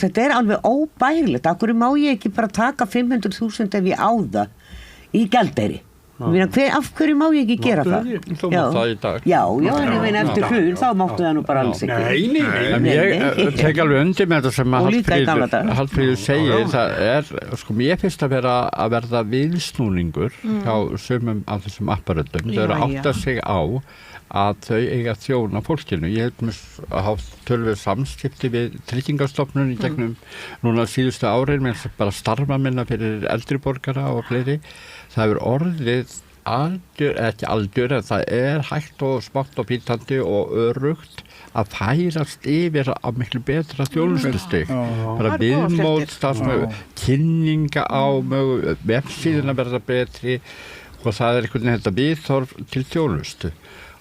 þetta er alveg óbærilegt af hverju má ég ekki bara taka 500.000 ef ég á það í gjaldeyri af hverju má ég ekki gera það? Þú mátt það í dag. Já, en ég meina eftir hrun þá máttu það nú bara alls ekki. Nei. Ég tek alveg undir með þetta sem að Hallfríður segir, það sko mér finnst að verða viðsnúningur hjá sumum af þessum apparöndum. Þau eru að átta sig á að þau eiga að þjóna fólkinu. Ég hef að hafa tölvið samskipti við Tryggingastofnun í gegnum núna síðustu árin með bara starfa minna fyrir eldri borgara og fleiri. Það hefur orðið ekki algjör en það er hægt og smátt og pítandi og örugt að færast yfir á miklu betra þjónustustig bara viðmót, kynninga á vefsíðuna verða betri og það er einhvern veginn þetta viðhorf til þjónustu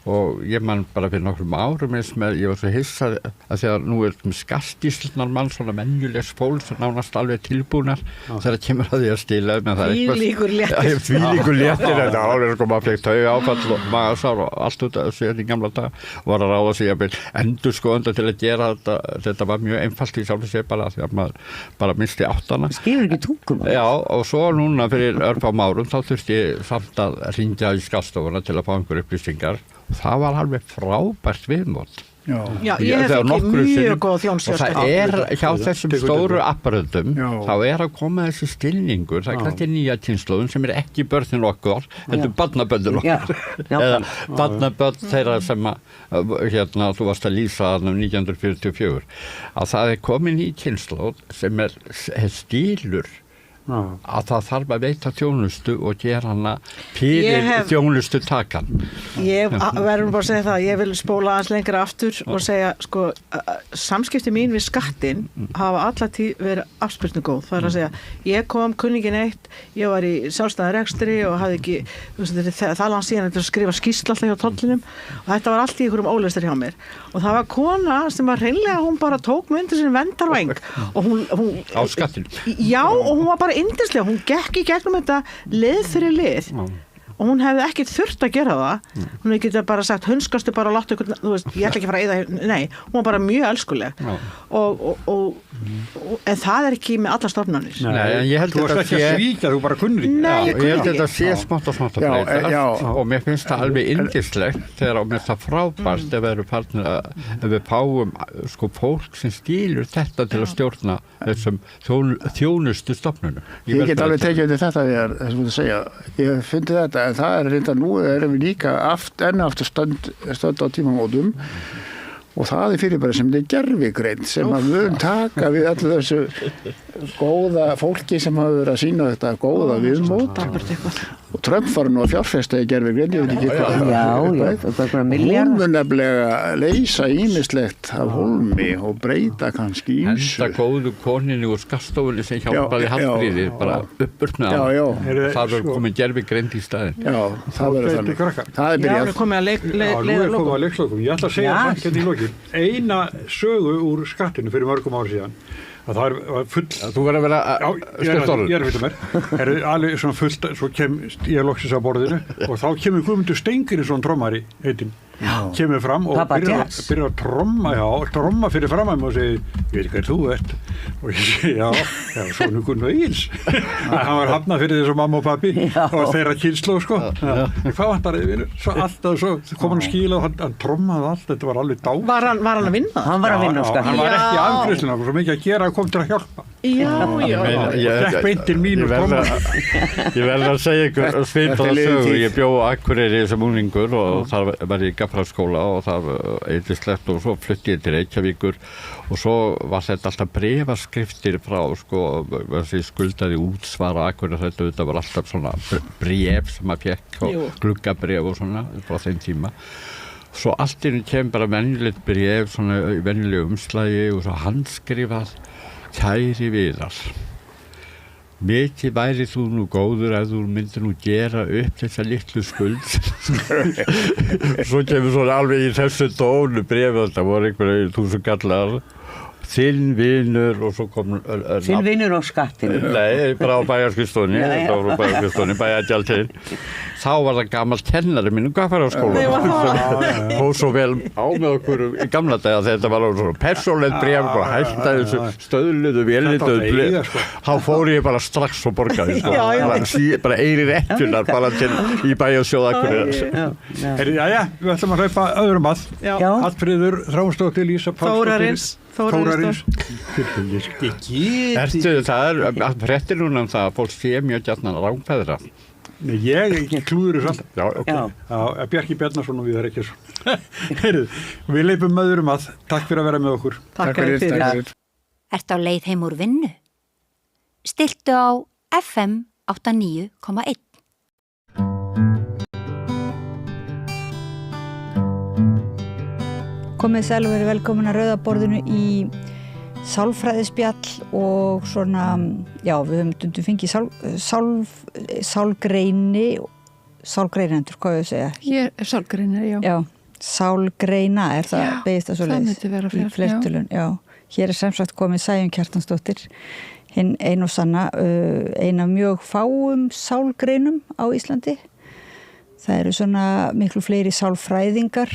og ég man bara fyrir nokkrum árum eins með, ég var svo hissa að því að nú skartíslunar mann svona menjulegs fólk sem nánast alveg tilbúnar þegar kemur að því að stila Þvílíkur léttir Þvílíkur léttir, þetta var alveg sko maður fekk tauga áfall og magasár og allt út af þessu í gamla dag og var að ráða sig að endur skoðanda til að gera þetta var mjög einfalt í sjálf sig bara því að maður bara misti áttana skilur ekki tungum Já, og svo núna fyrir örfám árum þá þurfti ég samt að hringja í skattstofuna til að fá einhver upplýsingar það var alveg frábært viðmót Já, ég hef ekki mjög góð þjónustu. Og það hjá þessum stóru apparöndum, þá að koma þessi stilningur, það kannski nýja kynslóðun sem ekki börnin okkar, þetta barnaböndin okkar, eða barnabönd þeirra sem þú varst að lýsa 1944, að það komin í kynslóð sem stílur að það þarf að veita þjónustu og gera hana fyrir þjónustu takan. Ég verður bara að segja það, ég vil spóla aðeins lengra aftur og segja, samskipti mín við skattin hafa alla tíð verið afspyrnu góð. Það að segja, ég kom kunningin eitt, ég var í sjálfstæða rekstri og hafði ekki, það langt síðan að skrifa skýrslu alltaf hjá tollinum og þetta var allt í einhverjum óleistur hjá mér. Og það var kona sem var hreinlega, hún bara tók mig undir sinni vendarvæng og hún á skattinu. Já, og hún var bara yndislega, hún gekk í gegnum þetta lið fyrir lið og hún hefði ekki þurft að gera það, hún hefði getið bara sagt hunskastu bara og láttu ykkur, ég ætla ekki að fara að eyða, nei, hún var bara mjög elskuleg en það ekki með alla stofnanir. Nei, en ég held þú varst ekki að svíkja, þú bara kunnir ekki. Nei, ég held þetta sé smátt og smátt að breyta og mér finnst það alveg yndislegt þegar mér finnst það frábært ef við fáum fólk sem skilur þetta til að stjórna þessum þjónustu stofnunum. Ég get alveg tekið undir þetta þessum þú segja, ég fundi þetta en það reynda nú erum við líka enn aftur stönd á tímamótum og það fyrirbæri sem þetta gervigreind sem að við taka við allir þessu góða fólki sem hafa verið að sína þetta góða viðmót og Trump var nú að fjárfesta í gervigreind, ég veit ekki hvað hún mun nefnilega leysa ýmislegt af hólmi og breyta kannski ýmsu. Henda góðu koninu úr skattstofunni sem hjálpaði Hallfríði bara uppurt með hann. Það var komið gervigreind í staðinn. Já, það verður þannig. Það byrjað. Já, við komið að leiklokum. Ég ætla að segja þetta í lokin. Eina sögu úr skattinu fyrir mörgum ári síðan að það var full. Þú verður að vera ég er að vita mér. Alveg svona fullt, svo kem ég loksins á borðinu og þá kemur Guðmundur Steingrímsson trommari heitinn. Kemur fram og byrjar að tromma fyrir fram að mig og segir, ég veit hver þú ert og ég segi, já, svona Gunnar Egils hann var hafnað fyrir þessu mamma og pappi og þeirra kynslóð en hvað vantar þið vinur? Svo alltaf, svo kom hann skíla og hann trommaði allt, þetta var alveg dá. Var hann að vinna? Hann var að vinna, hann var ekki afgreiðsluna, svo mikið að gera kom til að hjálpa. Gekk beintir mín og tromma. Ég verður að segja ykkur svipaða sögu, ég bjó á Akureyri sem unglingur og þar var ég Gaffraskóla og það var eitthvað og svo flutti ég til Reykjavíkur og svo var þetta alltaf bréfaskriftir frá þessi skuldaði útsvara Akureyri, þetta var alltaf svona bréf sem maður fekk og gluggabréf og svona frá þeim tíma. Svo allt í einu kemur bara venjulegt bréf, svona venjulegu umslagi og svo handskrifað Kæri Viðar, mikið væri þú nú góður ef þú myndir nú gera upp þessa litlu skuld. Svo kemur svona alveg í þessu tónu bréfið, þetta voru einhverju 1000 kallar. Þinn vinur og svo kom Þinn vinur á skattinu. Nei, bara á bæjarskrifstofunni, þetta var á bæjarskrifstofunni, bæjargjaldinn. Þá var það gamall kennari minn Gaffraskóla. Fór svo vel á með okkur í gamla daga þegar þetta var svona persónulegt bréf og hætta þessu stöðluðu vélrituðu bréf. Þá fór ég bara strax og borgaði bara eyrir ekkjunar bara til í bæjarsjóð Akureyrar. Jæja, við ætlum að hlaupa öðrum að. Hallfríður Þráinsdóttir, Lísa Pálsdóttir Þórarins. Það fréttir núna það að fólk sé mjög gjarnan rangfeðra. Nei, ég klúður þessu alltaf. Já, Bjarki Bjarnason og Viðar Eggertsson. Við leipum öðrum að. Takk fyrir að vera með okkur. Takk fyrir. Ertu á leið heim úr vinnu? Stilltu á FM 89,1. Komið sæl og verið velkomin að Rauðaborðinu í sálfræðispjall og svona, já, við höfum stundum fengið sálgreinendur, hvað ég að segja? Ég er sálgreinari, já. Já, sálgreina er það, beðist það svo leiðis. Það myndi vera í fleirtölun, já. Hér er sem sagt komið Sæunn Kjartansdóttir, hinn ein og sanna, ein af mjög fáum sálgreinum á Íslandi. Það eru svona miklu fleiri sálfræðingar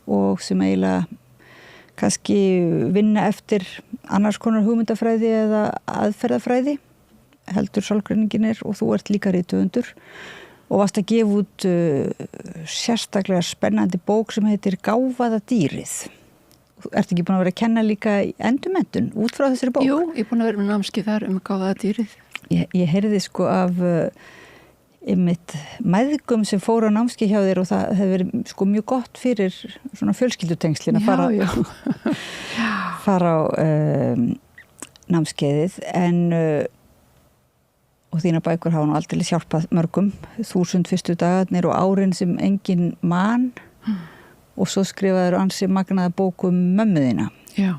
og sem eiginlega kannski vinna eftir annars konar hugmyndafræði eða aðferðafræði heldur sálgreiningin er og þú ert líka rithöfundur og varst að gefa út sérstaklega spennandi bók sem heitir Gáfaða dýrið ertu ekki búin að vera að kenna líka í endurmenntun út frá þessari bók? Jú, ég er búin að vera með námskeið þar gáfaða dýrið. Ég heyrði sko af einmitt mæðgum sem fóru á námskeið hjá þér og það hefur verið sko mjög gott fyrir svona fjölskyldutengslin að fara á námskeiðið en og þína bækur hafa nú aldrei hjálpað mörgum 1000 fyrstu dagarnir og árin sem engin man og svo skrifaður ansi magnaða bók mömmu þína. Já.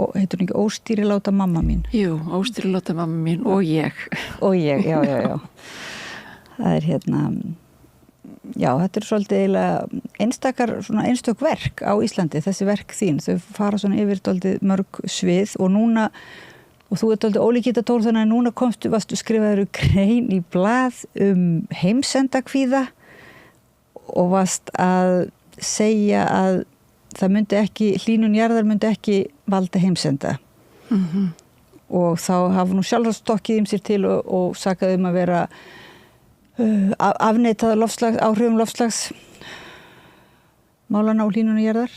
Og heitur hún ekki Óstýriláta mamma mín? Jú, Óstýriláta mamma mín og ég. Og ég, já. Það er já, þetta er svolítið eiginlega einstök verk á Íslandi, þessi verk þín. Þau fara svona yfir dálítið mörg svið og núna, og þú ert dálítið ólíkindatól þannig að núna varstu skrifaður grein í blað heimsendakvíða og varst að segja að það hlýnun jarðar myndi ekki valda heimsenda. Og þá hafa nú sjálf stokkið sér til og sakað að vera afneitað áhrifum loftslags málana á hlýnun jarðar.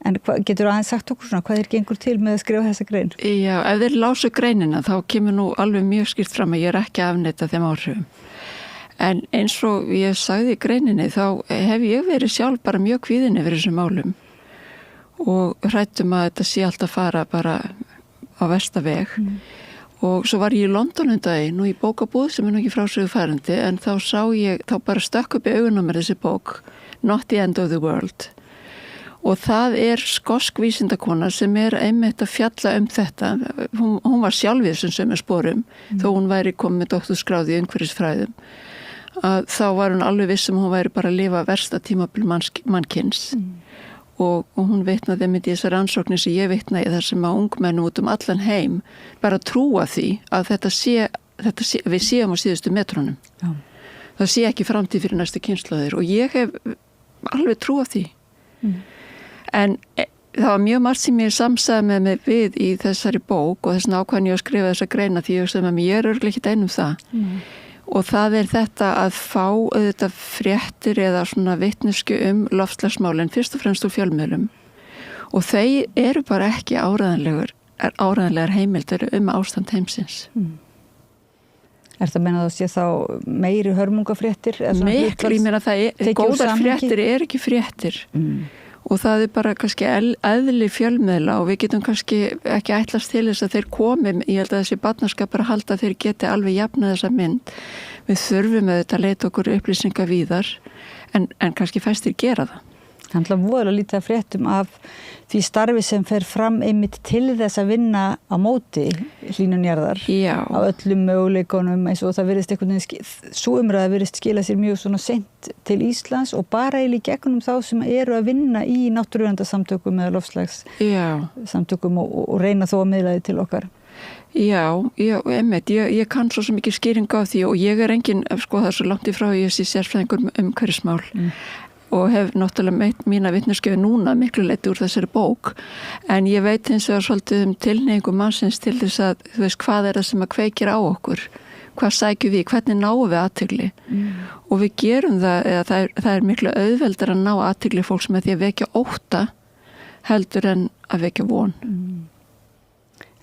En getur aðeins sagt okkur svona, hvað gengur til með að skrifa þessa grein? Já, ef þeir lásu greinina þá kemur nú alveg mjög skýrt fram að ég er ekki að afneita þeim áhrifum. En eins og ég sagði í greininni þá hef ég verið sjálf bara mjög kvíðin yfir þessum málum og hrættum að þetta sé alltaf fara bara á versta veg. Og svo var ég í London daginn og í bókabúð sem nú ekki frásögufærandi en þá bara stökk upp í augun á mér þessi bók Not the End of the World og það skosk vísindakona sem einmitt að fjalla þetta. Hún var sjálfið sem sömu sporum þó hún væri komið með doktorsgráði í umhverfisfræðum. Að þá var hún alveg viss hún væri bara að lifa versta tímabil mannkyns og hún vitnaði með þessar rannsóknir sem ég vitnaði þar sem að ungmenn út allan heim bara trúa því að við séum á síðustu metrunum. Já. Það sé ekki framtíð fyrir næstu kynslóðir og ég hef alveg trúa því. En það var mjög margt sem ég samsæði með mig við í þessari bók og þess ákvæðan ég að skrifa þessa greina því ég hugsaði með mig, ég örugglega ekki einum það. Og það þetta að fá auðvitað fréttir eða svona vitneskju loftslagsmálin fyrst og fremst úr fjölmiðlum og þau eru bara ekki áræðanlegar heimildir ástand heimsins. Er það að meina að það sé þá meiri hörmungafréttir? Miklu, ég meina góðar fréttir ekki fréttir. Og það bara kannski eðli fjölmiðla og við getum kannski ekki ætlast til þess að þeir komi, ég held að þessi barnaskap bara halda að þeir geti alveg jafnað þessa mynd. Við þurfum að leita okkur upplýsingar víðar en kannski fæstir gera það. Það er voðalega lítið að fréttum af því starfi sem fer fram einmitt til þess að vinna á móti hlýnun jarðar á öllum möguleikunum eins og það virðist einhvern veginn, svo umræða virðist skila sér mjög svona seint til Íslands og bara í gegnum þá sem eru að vinna í náttúruverndarsamtökum eða loftslagssamtökum og reyna þó að miðla því til okkar. Já, einmitt, ég kann svo mikið skýring á því og ég engin, það svo langt í frá ég sé sérfræðingur umhverfismál. Og hef náttúrulega mína vitneskjöfu núna miklu leyti úr þessari bók en ég veit hins vegar svolítið tilhneigingu mannsins til þess að þú veist hvað það sem að kveikir á okkur hvað sækjum við, hvernig náum við athygli og við gerum það er miklu auðveldar að ná athygli fólks með því að vekja ótta heldur en að vekja von.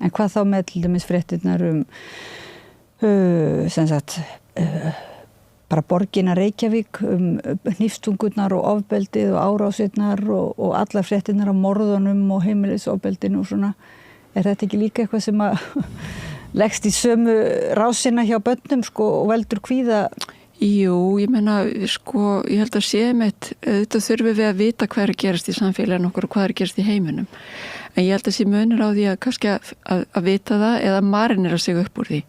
En hvað þá með til dæmis fréttirnar sem sagt bara borgina Reykjavík hnífstungurnar og ofbeldið og árásirnar og allar fréttirnar af morðunum og heimilisofbeldinu og svona. Er þetta ekki líka eitthvað sem að leggst í sömu rásina hjá börnum og veldur kvíða? Jú, ég meina, ég held að auðvitað þurfum við að vita hvað er að gerast í samfélaginu okkur og hvað er að gerast í heiminum. En ég held að sé munur á því að kannski að vita það eða marinera sig upp úr því.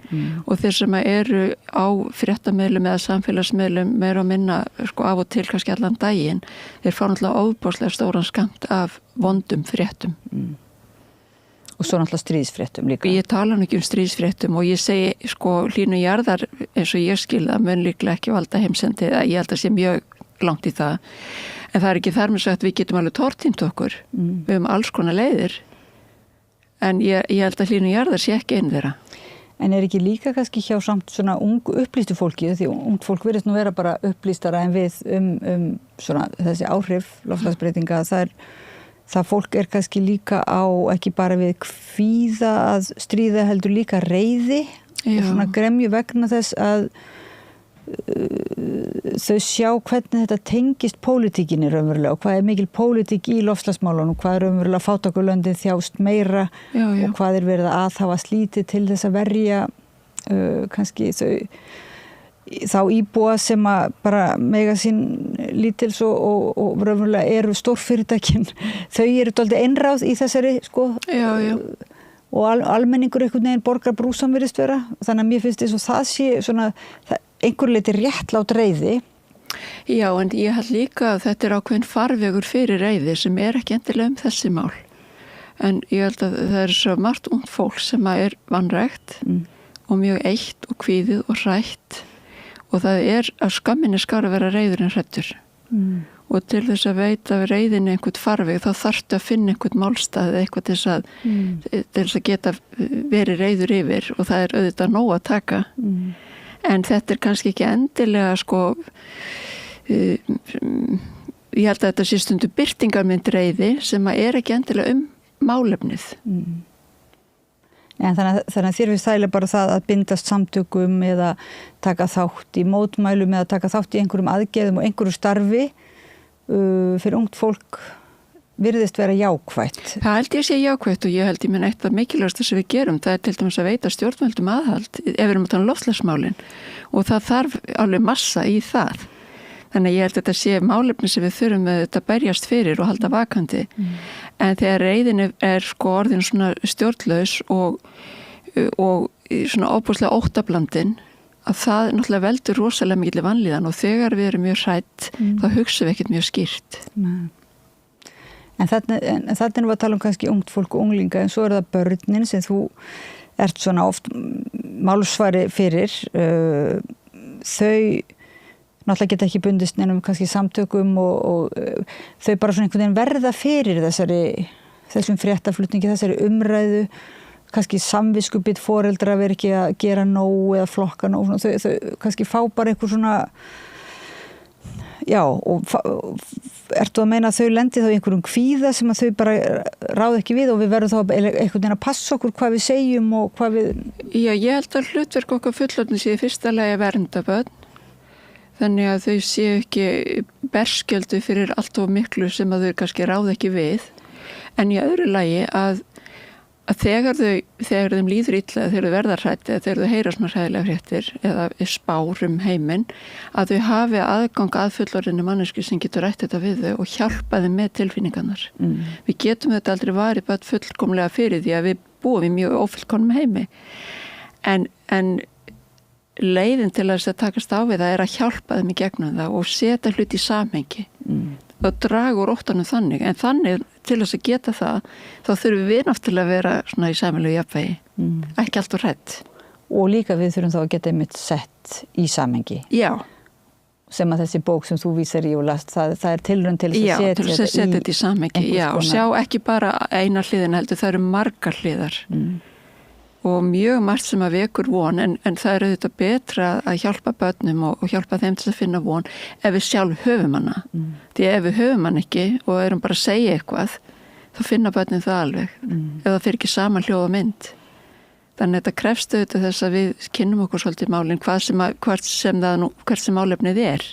Og þeir sem eru á fréttamiðlum eða samfélagsmiðlum meira og minna af og til kannski allan daginn, þeir fá náttúrulega ofboðslega stóran skammt af vondum fréttum. Og svo náttúrulega stríðsfréttum líka. Ég tala nú ekki stríðsfréttum og ég segi hlýnun jarðar eins og ég skil það mun líklega ekki valda heimsendi eða ég held að sé mjög langt í það. En það er ekki þar með sagt að við getum alveg tortímt okkur. Við höfum alls konar leiðir. En ég held að hlýnun jarðar sé ekki einn þeirra. En er ekki líka kannski hjá samt svona ungu upplýstu fólki því ungt fólk virðist nú vera bara upplýstara en við svona þessi áhrif loftslagsbreytinga það fólk kannski líka á ekki bara við kvíða að stríða heldur líka reiði og svona gremju vegna þess að þau sjá hvernig þetta tengist pólitíkinni raunverulega og hvað mikil pólitík í loftslagsmálunum, hvað raunverulega fátækulöndin þjást meira og hvað verið að aðhafa slítið til þess að verja kannski þá íbúa sem að bara mega sín lítils og raunverulega eru stórfyrirtækin, þau eru dálítið einráð í þessari og almenningur einhvern veginn borgar brúsan virðist vera, þannig að mér finnst þess að það sé svona einhver leiti réttlát reiði. Já, en ég held líka að þetta ákveðin farvegur fyrir reiði sem ekki endilega þessi mál. En ég held að það svo margt ungt fólk sem vanrægt og mjög eitt og kvíðið og hrætt og það að skamminni skar að vera reiður en hrættur. Og til þess að veita reiðinni einhvern farveg þá þarftu að finna einhvern málstað eða eitthvað til þess að geta verið reiður yfir og það auðvitað nóg að taka. En þetta kannski ekki endilega ég held að þetta sé stundu birtingarmynd reiði sem ekki endilega málefnið. En þannig að þér finnst þægilega bara það að bindast samtökum eða taka þátt í mótmælum eða taka þátt í einhverjum aðgerðum og einhverju starfi fyrir ungt fólk virðist vera jákvætt. Það held ég sé jákvætt og ég held ég minn eitt af mikilvægast sem við gerum, það til dæmis að veita stjórnvöldum aðhald ef við erum að tala um loftslagsmálin og það þarf alveg massa í það. Þannig að ég held að þetta sé málefni sem við þurfum að þetta berjast fyrir og halda vakandi. En þegar reiðin orðin svona stjórnlaus og svona óbúslega óttablandin að það náttúrulega veldur rosalega mikið vanlíðan og þegar við erum mjög hrætt þá hugsaum við ekkert mjög skýrt. En þannig er við að tala um kannski ungt fólk og unglinga en svo það börnin sem þú ert svona oft málsvari fyrir þau náttúrulega geta ekki bundist neinum kannski samtökum og þau bara svona einhvern veginn verða fyrir þessum fréttaflutningi, þessari umræðu kannski samviskubit foreldra verið ekki að gera nóg eða flokka nóg, þau kannski fá bara einhver svona og ertu að meina að þau lendi þá í einhverjum kvíða sem að þau bara ráð ekki við og við verðum þá einhvern veginn að passa okkur hvað við segjum og hvað við... Já, ég held að hlutverk okkar fullorðnu sé í fyrsta lagi að vernda börn þannig að þau séu ekki berskjöldu fyrir allt of miklu sem að þau kannski ráð ekki við en í öðru lagi að þegar þeim líður illa, þegar þau verða hrætt eða þegar þau heyra svona hræðilega fréttir eða spár heiminn að þau hafi aðgang að fullorðinni manneski sem getur rætt þetta við þau og hjálpa þeim með tilfinningarnar. Við getum þetta aldrei varið bara fullkomlega fyrir því að við búum í mjög ófullkomnum heimi en leiðin til að takast á við það að hjálpa þeim í gegnum það og setja hluti í samhengi og draga úr óttanum þannig en þannig til þess að geta það þá þurfum við náttúrulega að vera svona í sameiginlegu jafnvægi ekki allt og hrætt og líka við þurfum þá að geta einmitt sett í samhengi sem að þessi bók sem þú vísar í og last það tilraun til þess að setja þetta í samhengi og sjá ekki bara eina hliðin heldur það eru margar hliðar og mjög margt sem að vekur von en það er auðvitað betra að hjálpa börnum og hjálpa þeim til að finna von ef við sjálf höfum hana því ef við höfum hana ekki og erum bara að segja eitthvað þá finna börnum það alveg ef það fyrir ekki saman hljóð og mynd þannig að þetta krefst auðvitað þess að við kynnum okkur svolítið málin hvert sem málefnið er.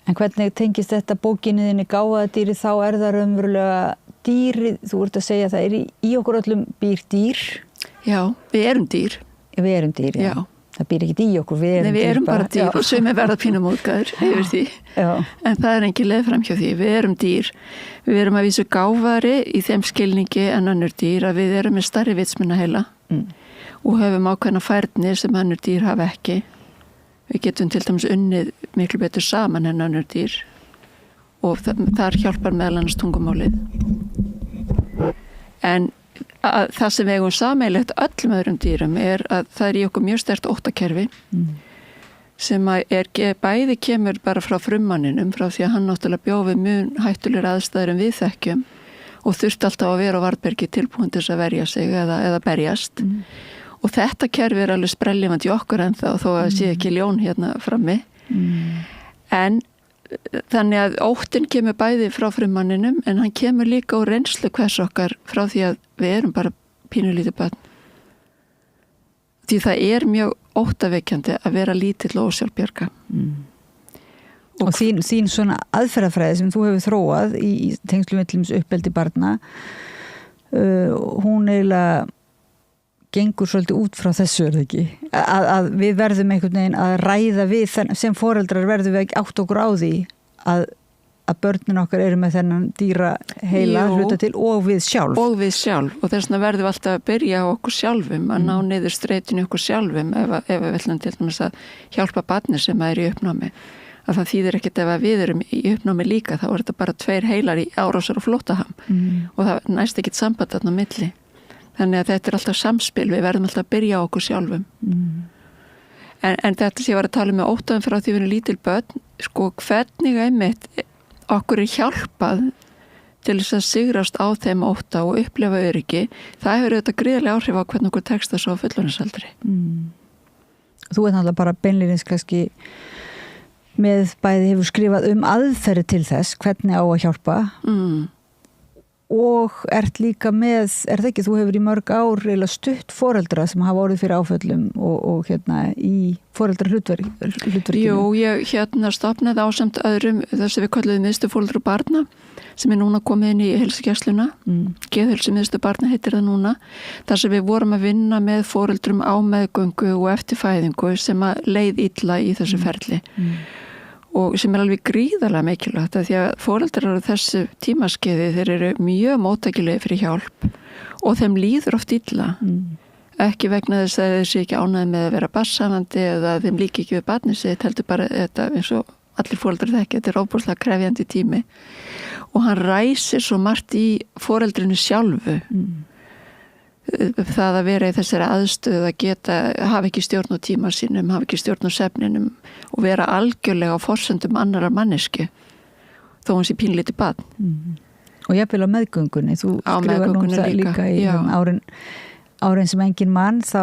En hvernig tengist þetta bókinni þinni gáfaðadýri þá það raunverulega dýrið, þú ert að segja að það í okkur öllum býr dýr. Já, við erum dýr. Við erum dýr, já. Það býr ekki í okkur, við erum dýr. Nei, við erum bara dýr og sumir verða pínum móðgæður yfir því. Já. En það er engin leið fram hjá því. Við erum dýr. Við erum að vísu gáfari í þeim skilningi en önnur dýr að við erum með stærri vitsmunaheila og höfum ákveðna færni sem önnur dýr hafa ekki. Við getum til dæmis unnið miklu betur saman en önnur dýr og þar hjálpar meðal annars tungumálið. En það sem við eigum sameiginlegt öllum öðrum dýrum að það í okkur mjög sterkt óttakerfi sem bæði kemur bara frá frummanninum frá því að hann náttúrulega bjó við mun hættulegur aðstæður en við þekkjum og þurfti alltaf að vera á varðbergi tilbúin til þess að verja sig eða berjast og þetta kerfi alveg sprellifandi í okkur ennþá þó að það sé ekki ljón hérna frammi en þannig að óttinn kemur bæði frá frummanninum en hann kemur líka úr reynslu hvers okkar frá því að við erum bara pínulítið barn. Því það mjög óttaveikjandi að vera lítill og ósjálfbjarga. Og þín svona aðferðafræði sem þú hefur þróað í tengslum með uppeldi barna, hún eiginlega gengur svolítið út frá þessu, er það ekki? Að við verðum einhvern veginn að ræða við, sem foreldrar verðum við ekki átt okkur á því að börnin okkar eru með þennan dýra heila hluta til og við sjálf. Og við sjálf, og þess vegna verðum við alltaf að byrja á okkur sjálfum, að ná niður streitinu okkur sjálfum ef við viljum til dæmis að hjálpa barni sem er í uppnámi. Að það þýðir ekkert ef við erum í uppnámi líka, þá er þetta bara 2 heilar í árásar og flóttaham og það næst ekkert samband þarna á milli. Þannig að þetta er alltaf samspil, við verðum alltaf að byrja á okkur sjálfum. En þetta sem ég var að tala með óttaðum frá því við erum lítil börn, sko hvernig einmitt okkur hjálpað til þess að sigrast á þeim ótta og upplifa öryggi, það hefur auðvitað gríðarlega áhrif á hvernig okkur tekst það svo á fullorðinsaldri. Þú náttúrulega bara beinlínis kannski með bæði hefur skrifað aðferði til þess, hvernig á að hjálpa. Og ert líka með, það ekki, þú hefur í mörg ár reyla stutt foreldra sem hafa orðið fyrir áföllum og í foreldra hlutverkinu. Jú, ég stofnaði ásamt öðrum þess að við kalluðum miðstöð foreldra og barna sem núna komið inn í heilsugæsluna. Geðheilsu miðstöð barna heitir það núna. Þar sem við vorum að vinna með foreldrum á meðgöngu og eftir fæðingu sem að leið illa í þessu ferli. Og sem alveg gríðarlega mikilvægt að því að foreldrar á þessu tímaskeiði þeir eru mjög móttækilegir fyrir hjálp og þeim líður oft illa. Ekki vegna þess að þeir sé ekki ánægð með að vera barnshafandi eða þeim líki ekki við barnið sitt, heldur bara þetta eins og allir foreldrar þekki, þetta er óbúslega krefjandi tími og hann ræsir svo margt í foreldrinu sjálfu. Það að vera í þessari aðstöðu að hafa ekki stjórn á tíma sínum, hafa ekki stjórn á svefninum og vera algjörlega á forsendum annarar mannesku þó hún sé pínlítið barn. Og jafnvel á meðgöngunni, þú skrifar nú það líka í árin sem engin mann, þá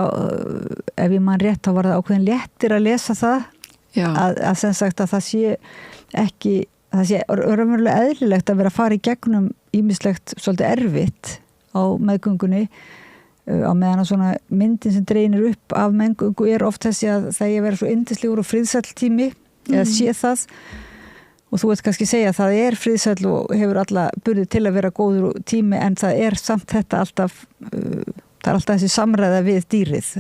ef ég mann rétt þá var það ákveðin léttir að lesa það að sem sagt að það sé ekki, það sé raunverulega eðlilegt að vera að fara í gegnum ýmislegt svolítið erfitt á meðgöngunni á meðan að svona myndin sem dreinir upp af meðgöngu er oft þessi að það er verið svo yndislegur og friðsæll tími eða sé það og þú ert kannski að segja að það er friðsæll og hefur alla burði til að vera góður tími en það er samt þetta alltaf það er alltaf þessi samræða við dýrið.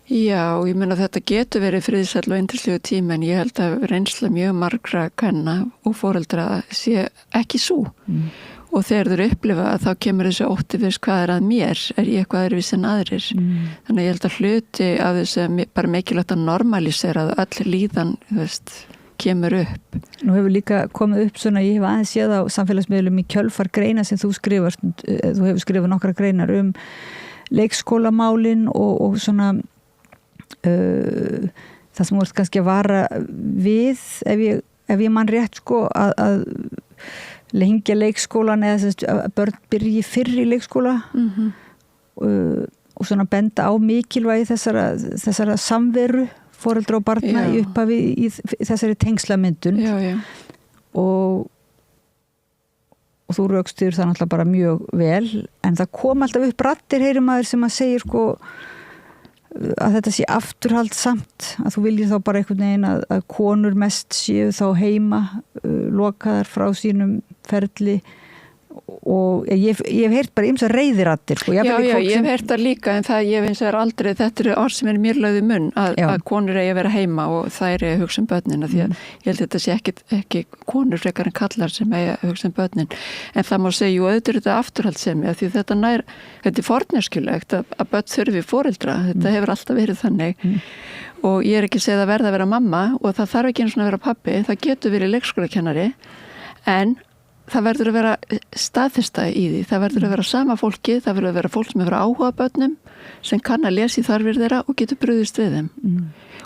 Já, ég meina þetta getur verið friðsæll og yndislegu tími en ég held að reynsla mjög margra kvenna og foreldra sé ekki svo. Og þegar þeir upplifa að þá kemur þessu ótti við hvað er að mér, er ég eitthvað öðruvísi en aðrir. Þannig að ég held að hluti af þessu bara mikilvægt að normalisera að öll líðan, kemur upp. Nú hefur líka komið upp svona, ég hef aðeins séð á samfélagsmiðlum í kjölfar greina sem þú skrifast, þú hefur skrifað nokkra greinar leikskólamálin og svona það sem voru kannski að vara við ef ég mann rétt sko að lengja leikskólan eða að börn byrji fyrr í leikskóla og svona benda á mikilvægi þessara samveru foreldra og barna í upphafi í þessari tengslamyndun og þú raukstyrir það náttúrulega bara mjög vel en það kom alltaf upp raddir heyri maður sem að segir sko að þetta sé afturhaldsamt að þú viljir þá bara einhvern veginn að konur mest séu þá heima lokaðar frá sínum ferli og ég hef heyrt bara ýmsar reiðiraddir sko. Já, ég hef heyrt það líka en það ég finnst það aldrei, þetta eru orð sem er mér lögðu munn að konur eigi að vera heima og það er að hugsa börnin því að ég held þetta sé ekki konur frekar en kallar sem eigi að hugsa börnin en það má segja, auðvitað þetta afturhaldssemi því þetta er forneskjulegt að börn þurfi foreldra, þetta hefur alltaf verið þannig og ég er ekki segið að verða að vera mamma og það þarf ekki einu svona að vera pabbi, það getur verið leikskólakennari en það verður að vera staðfesta í því, það verður að vera sama fólki, það verður að vera fólk sem hefur áhuga börnum, sem kann að lesa í þarfir þeirra og getur brugðist við þeim.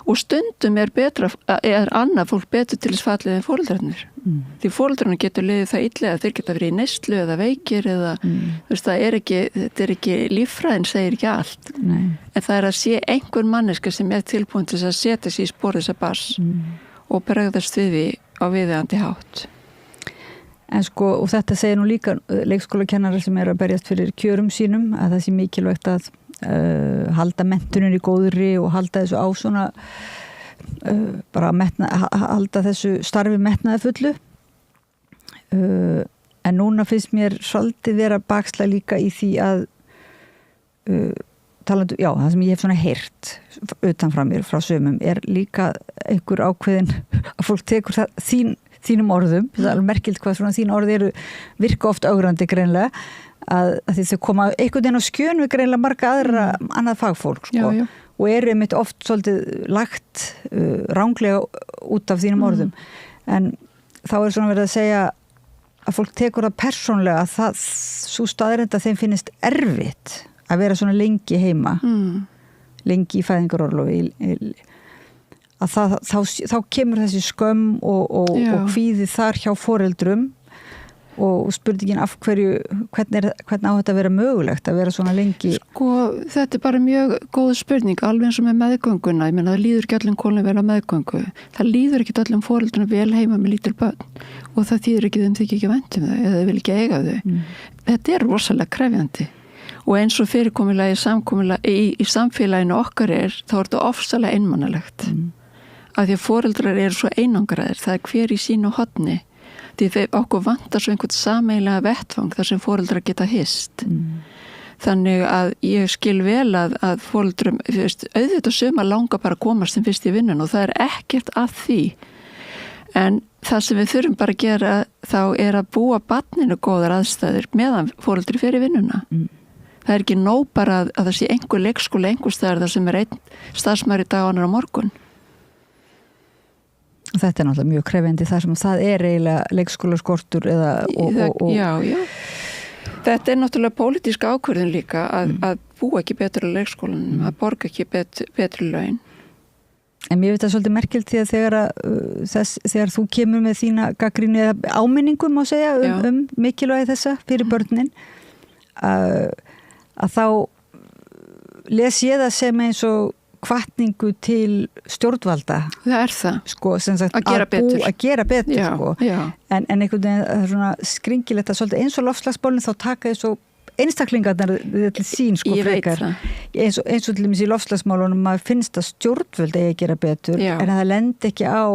Og stundum er annað fólk betur til þess fallið en foreldrarnir. Því foreldrarnir getur liðið það illa að þeir geta verið í neyslu eða veikir eða, þetta er ekki líffræðin segir ekki allt. En það er að sé einhver manneska sem er tilbúin til að setja sig í spor þessa barns og bregðast við því á viðeigandi hátt. En sko, og þetta segir nú líka leikskólakennari sem að berjast fyrir kjörum sínum, að það sé mikilvægt að halda menntunin í góðri og halda þessu á svona bara halda þessu starfi metnaði fullu. En núna finnst mér svolítið vera baksla líka í því að talandu, já, það sem ég hef svona heyrt utan frá mér, frá sumum, líka einhver ákveðin að fólk tekur það þínum orðum, það er alveg merkilt hvað svona þín orð eru virka oft augrandi greinlega, að því þau koma einhvern veginn á skjön við greinlega marga aðra annað fagfólk, sko, já. Og einmitt oft svolítið lagt ránglega út af þínum orðum, en þá svona verið að segja að fólk tekur það persónlega að það, svo staðreynd að þeim finnist erfitt að vera svona lengi heima, lengi í fæðingarorlofi, að þá kemur þessi skömm og kvíði þar hjá foreldrum og spurningin af hvernig á þetta að vera mögulegt að vera svona lengi? Sko, þetta bara mjög góð spurning, alveg eins og með meðgönguna, ég meina það líður ekki öllum konum vel á meðgöngu, það líður ekki öllum foreldrunum vel heima með lítil börn og það þýðir ekki þeim þykir ekki vænt þau eða þau vil ekki eiga þau. Þetta er rosalega krefjandi. Og eins og fyrirkomulagi í samfélaginu okkar þá er þetta ofsalega einmannalegt. Af því að foreldrar eru svo einangraðir, það er hver í sínu horni. Því okkur vantar svo einhvern sameiginlega vettvang þar sem foreldrar geta hist. Þannig að ég skil vel að foreldrum, auðvitað suma langar bara að komast sem fyrst í vinnun og það er ekkert að því. En það sem við þurfum bara að gera þá er að búa barninu góðar aðstæður meðan foreldri fer í vinnuna. Það er ekki nóg bara að það sé einhver leikskóla einhver staðar þar sem er einn starfsmaður í dag og annar á morgun. Þetta er náttúrulega mjög krefjandi þar sem það er eiginlega leikskólaskortur eða Já. Þetta er náttúrulega pólitísk ákvörðun líka að búa ekki betur á leikskólanum, að borga ekki betri laun. En mér veit það svolítið merkilt því að þegar þú kemur með þína gagnrýni eða áminningum má segja mikilvægi þessa fyrir börnin að þá les ég það sem eins og hvatningu til stjórnvalda. Það er það. Sko, sem sagt, að gera betur já, sko. Já. En einhvern veginn það er svona skringilegt að svolítið eins og loftslagsmálin þá taka þess og einstaklingarnar til sín sko frekar. Eins og til dæmis í loftslagsmálunum maður finnst að stjórnvöld eigi að gera betur en það lendi ekki á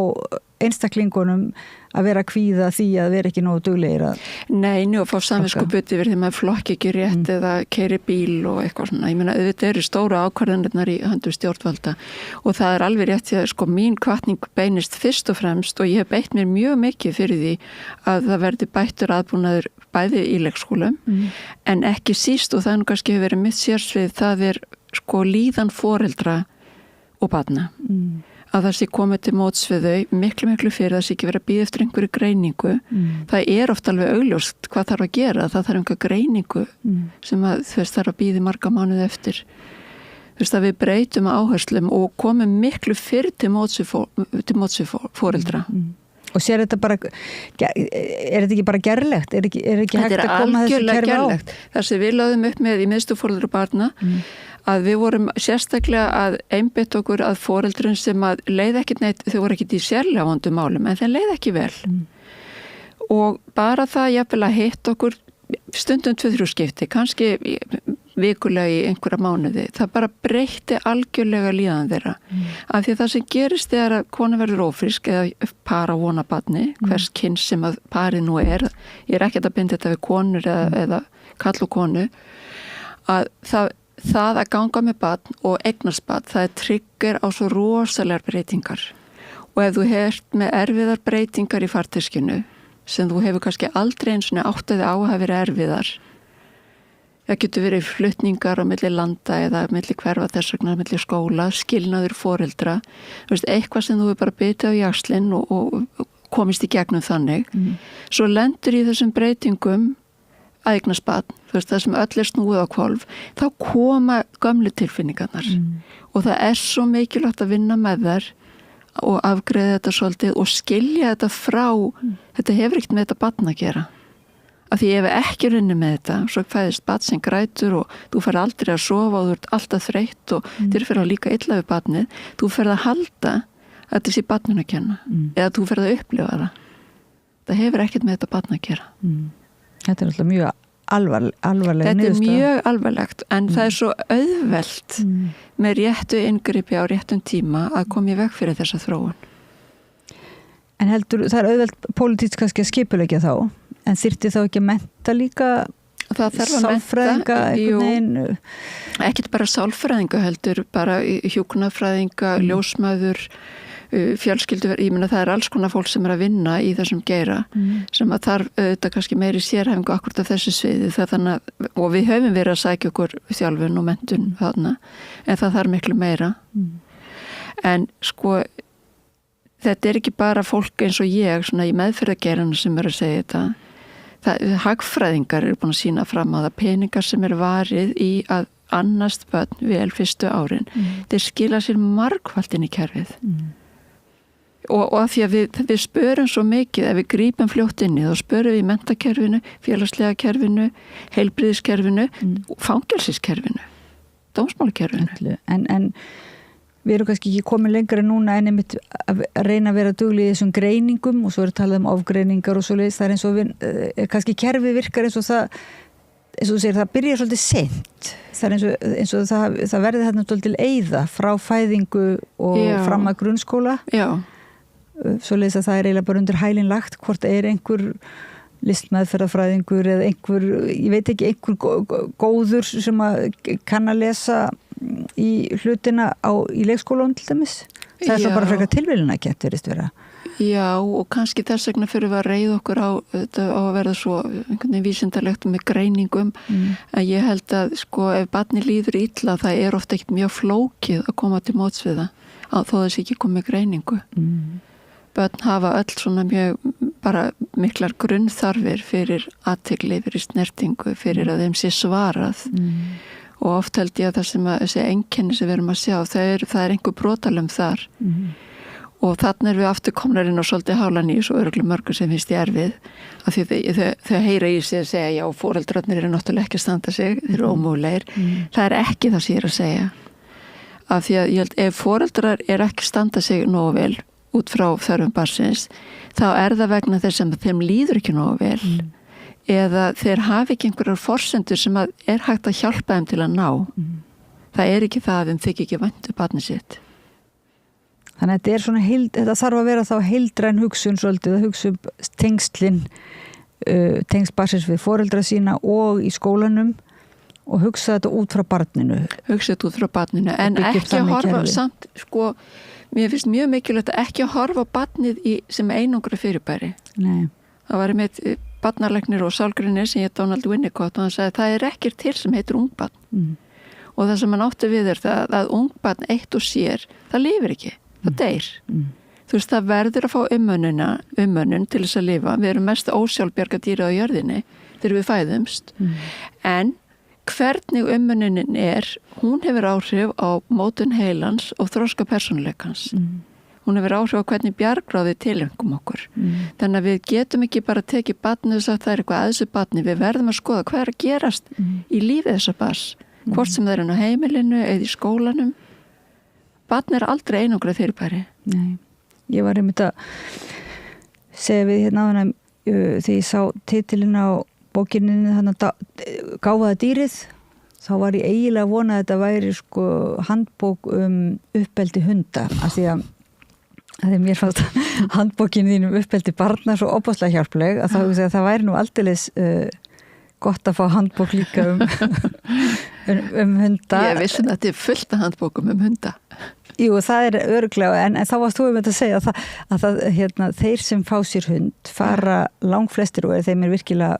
einstaklingunum að vera kvíða því að vera ekki nógu duglegir að... Nei, og fá samviskubiti verið þegar maður flokki ekki rétt eða keyri bíl og eitthvað svona. Ég meina, auðvitað eru stóra ákvarðanirnar í höndum stjórnvalda og það er alveg rétt því að sko mín hvatning beinist fyrst og fremst og ég hef beitt mér mjög mikið fyrir því að það verði bættur aðbúnaður bæði í leikskólum en ekki síst og það nú kannski hefur verið mitt sérsvið, það er sko líðan foreldra og barna. Að það sé komið til móts við þau miklu fyrir það sé ekki verið að bíða eftir einhverju greiningu. Það er oft alveg augljóst hvað þarf að gera, það þarf einhverju greiningu sem að þarf að bíða marga mánuði eftir. Að við breytum áherslum og komum miklu fyrir til móts við foreldra. Og sér þetta bara, er þetta ekki bara gerlegt? Er ekki hægt að koma þessu kerfi á? Þetta er algjörlega gerlegt. Það sem við lögðum upp með í miðstöð foreldra og barna að við vorum sérstaklega að einbytta okkur að foreldrun sem að leið ekkit neitt, þau voru ekkit í sérlega vondum málum, en þeir leið ekki vel. Og bara það jafnvel að hitta okkur stundum 2-3 skipti, kannski vikulega í einhverja mánuði, það bara breytti algjörlega líðan þeirra. Af því að það sem gerist er að kona verður ófrísk eða para vona barni, hvers kyns sem að parið nú er, ég er ekkert að binda þetta við konur eða kall og konu, að það að ganga með barn og eignast barn, það er trigger á svo rosalegar breytingar. Og ef þú hert með erfiðar breytingar í farteskinu, sem þú hefur kannski aldrei eins og áttaði á að hafa verið erfiðar, það getur verið flutningar á milli landa eða milli hverfa þess vegna, milli skóla, skilnaður foreldra, eitthvað sem þú er bara bitið á jaxlinn og komist í gegnum þannig. Svo lendur í þessum breytingum að eignast barn, það sem öll er snúið á hvolf, þá koma gömlu tilfinningarnar og það er svo mikilvægt að vinna með þær og afgreiða þetta svolítið og skilja þetta frá, þetta hefur ekkert með þetta barn að gera. Af því ef við ekki runni með þetta, svo fæðist barn sem grætur og þú fer aldrei að sofa og þú ert alltaf þreytt og þér fer að líka illa við barnið, þú fer að halda þetta sé barninu að kenna eða þú ferð að upplifa það hefur ekkert með þetta barn að gera. Þetta er alltaf mjög alvarleg þetta niðurstaða. Er mjög alvarlegt en það er svo auðvelt með réttu inngripi á réttum tíma að koma í veg fyrir þessa þróun. En heldur, það er auðvelt pólitískt kannski að skipuleggja þá en þyrfti þá ekki að mennta líka sálfræðinga einhvern veginn? Ekkert bara sálfræðinga heldur, bara hjúkrunarfræðinga, ljósmæður, fjölskyldu, ég meina það er alls konar fólk sem er að vinna í þessum geira sem að þarf auðvitað kannski meiri sérhæfingu akkurat af þessu sviði og við höfum verið að sækja okkur þjálfun og menntun þarna en það þarf miklu meira en sko þetta er ekki bara fólk eins og ég svona í meðferðargeirana sem er að segja þetta hagfræðingar eru búin að sýna fram að það peningar sem er varið í að annast börn vel fyrstu árin þeir skila sér margfalt inn í kerfið og að því að við spörum svo mikið ef við grípum fljótt inn í þá spörum við í menntakerfinu, félagslega kerfinu heilbrigðiskerfinu fangelsiskerfinu, dómsmálakerfinu en við erum kannski ekki komið lengra núna en einmitt að reyna að vera dugli í þessum greiningum og svo er talað um ofgreiningar og svo leiðis, það er eins og kannski kerfið virkar eins og þú segir, það byrjar svolítið seint það er eins og það verði þarna svolítið eyða frá fæðingu og fram að grunnskóla svo leiðis að það er eiginlega bara undir hælinn lagt hvort er einhver listmeðferðarfræðingur eða einhver, ég veit ekki einhver góður sem kann að lesa í hlutina í leikskólanum til dæmis það er svo bara frekar tilviljunarkennt verðist vera. Já og kannski þess vegna fyrir við að reiða okkur á að verða svo einhvern veginn vísindalegt með greiningum að ég held að sko ef barni líður illa það er ofta ekkert mjög flókið að koma til móts við það þó þess ekki komið greiningu börn hafa öll svona mjög bara miklar grunnþarfir fyrir athygli, fyrir snertingu fyrir að þeim sé svarað og oft held ég að það sem að þessi einkenni sem við erum að sjá það er einhver brotalum þar og þannig við aftur komnar inn á svolítið hálan í svo öruglega mörgum sem finnst ég erfið af því þau heyra í sig að segja já, foreldrarnir eru náttúrulega ekki að standa sig þeir eru ómögulegir, það er ekki það sem ég er að segja af því að ég held ef foreldrar er ekki standa sig nógu vel út frá þörfum barnsins þá er það vegna þess að þeim líður ekki nógu vel eða þeir hafi ekki einhverjar forsendur sem er hægt að hjálpa þeim til að ná það er ekki það að þeim þykir ekki vænt barnið sitt. Þannig að þetta er svona þetta þarf að vera þá heildræn hugsun svolítið að hugsa tengslin tengst barnsins við foreldra sína og í skólanum og hugsa þetta út frá barninu. Hugsa þetta út frá barninu en ekki að horfa samt sko mér finnst mjög mikilvægt að ekki að horfa á barnið sem einangra fyrirbæri. Nei. Það var með barnarleiknir og sálgreinir sem ég Donald Winnicott og hann sagði það er ekkert til sem heitir ungbarn og það sem hann átti við er það að ungbarn eitt og sér, það lifir ekki, það deyr. Þú veist, það verður að fá umönnun til þess að lifa. Við erum mest ósjálfbjarga dýra á jörðinni þegar við fæðumst en hvernig umönnunin hún hefur áhrif á mótun heilans og þroska persónuleikans. Hún hefur áhrif á hvernig bjargráði tilengum okkur. Þannig að við getum ekki bara tekið barnið og sagt það er eitthvað að þessu barni. Við verðum að skoða hvað er að gerast í lífið þessa barns. Hvort sem það er á heimilinu eða í skólanum. Barn er aldrei einangrað fyrirbæri. Nei. Ég var einmitt að segja við hérna áðan þegar ég sá titilinn á bókinni þannig að gáfaða dýrið þá var ég eiginlega að vona að þetta væri sko handbók uppeldi hunda af því að mér fannst handbókin þín uppeldi barna svo opaslega hjálpleg að það væri nú aldeilis gott að fá handbók líka hunda. Ég vissi að þetta er fullt af handbókum hunda. Jú, það er örugglega, en þá varst þú að segja að þeir sem fá sér hund fara langflestir og þeim er virkilega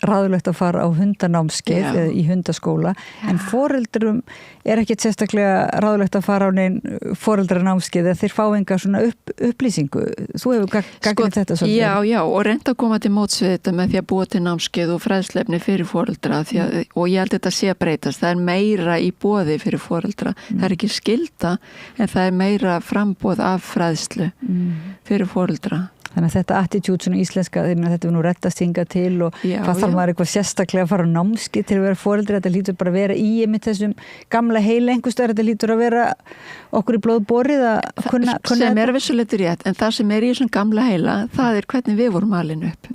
ráðlegt að fara á hundanámskeið eða í hundaskóla en foreldrum er ekkert sérstaklega ráðlegt að fara á neinn foreldranámskeið eða þeir fá enga svona upplýsingu. Þú hefur gagnið þetta svolítið. Já, og reynda að koma til móts við þetta með því að búa til námskeið og fræðslefni fyrir foreldra og ég held þetta sé að breytast. Það er meira í boði fyrir foreldra. Það er ekki skylda en það er meira framboð af fræðslu fyrir foreldra. Þannig að þetta attitúd svona íslenska, þetta er nú rettast hingað til og hvað þarf maður eitthvað sérstaklega að fara á námskeið til að vera foreldri, þetta lítur bara að vera í einmitt þessum gamla heila einhverstaðar, þetta lítur að vera okkur í blóð borið að kunna sem er vissulega rétt, en það sem er í þessum gamla heila, það er hvernig við vorum alin upp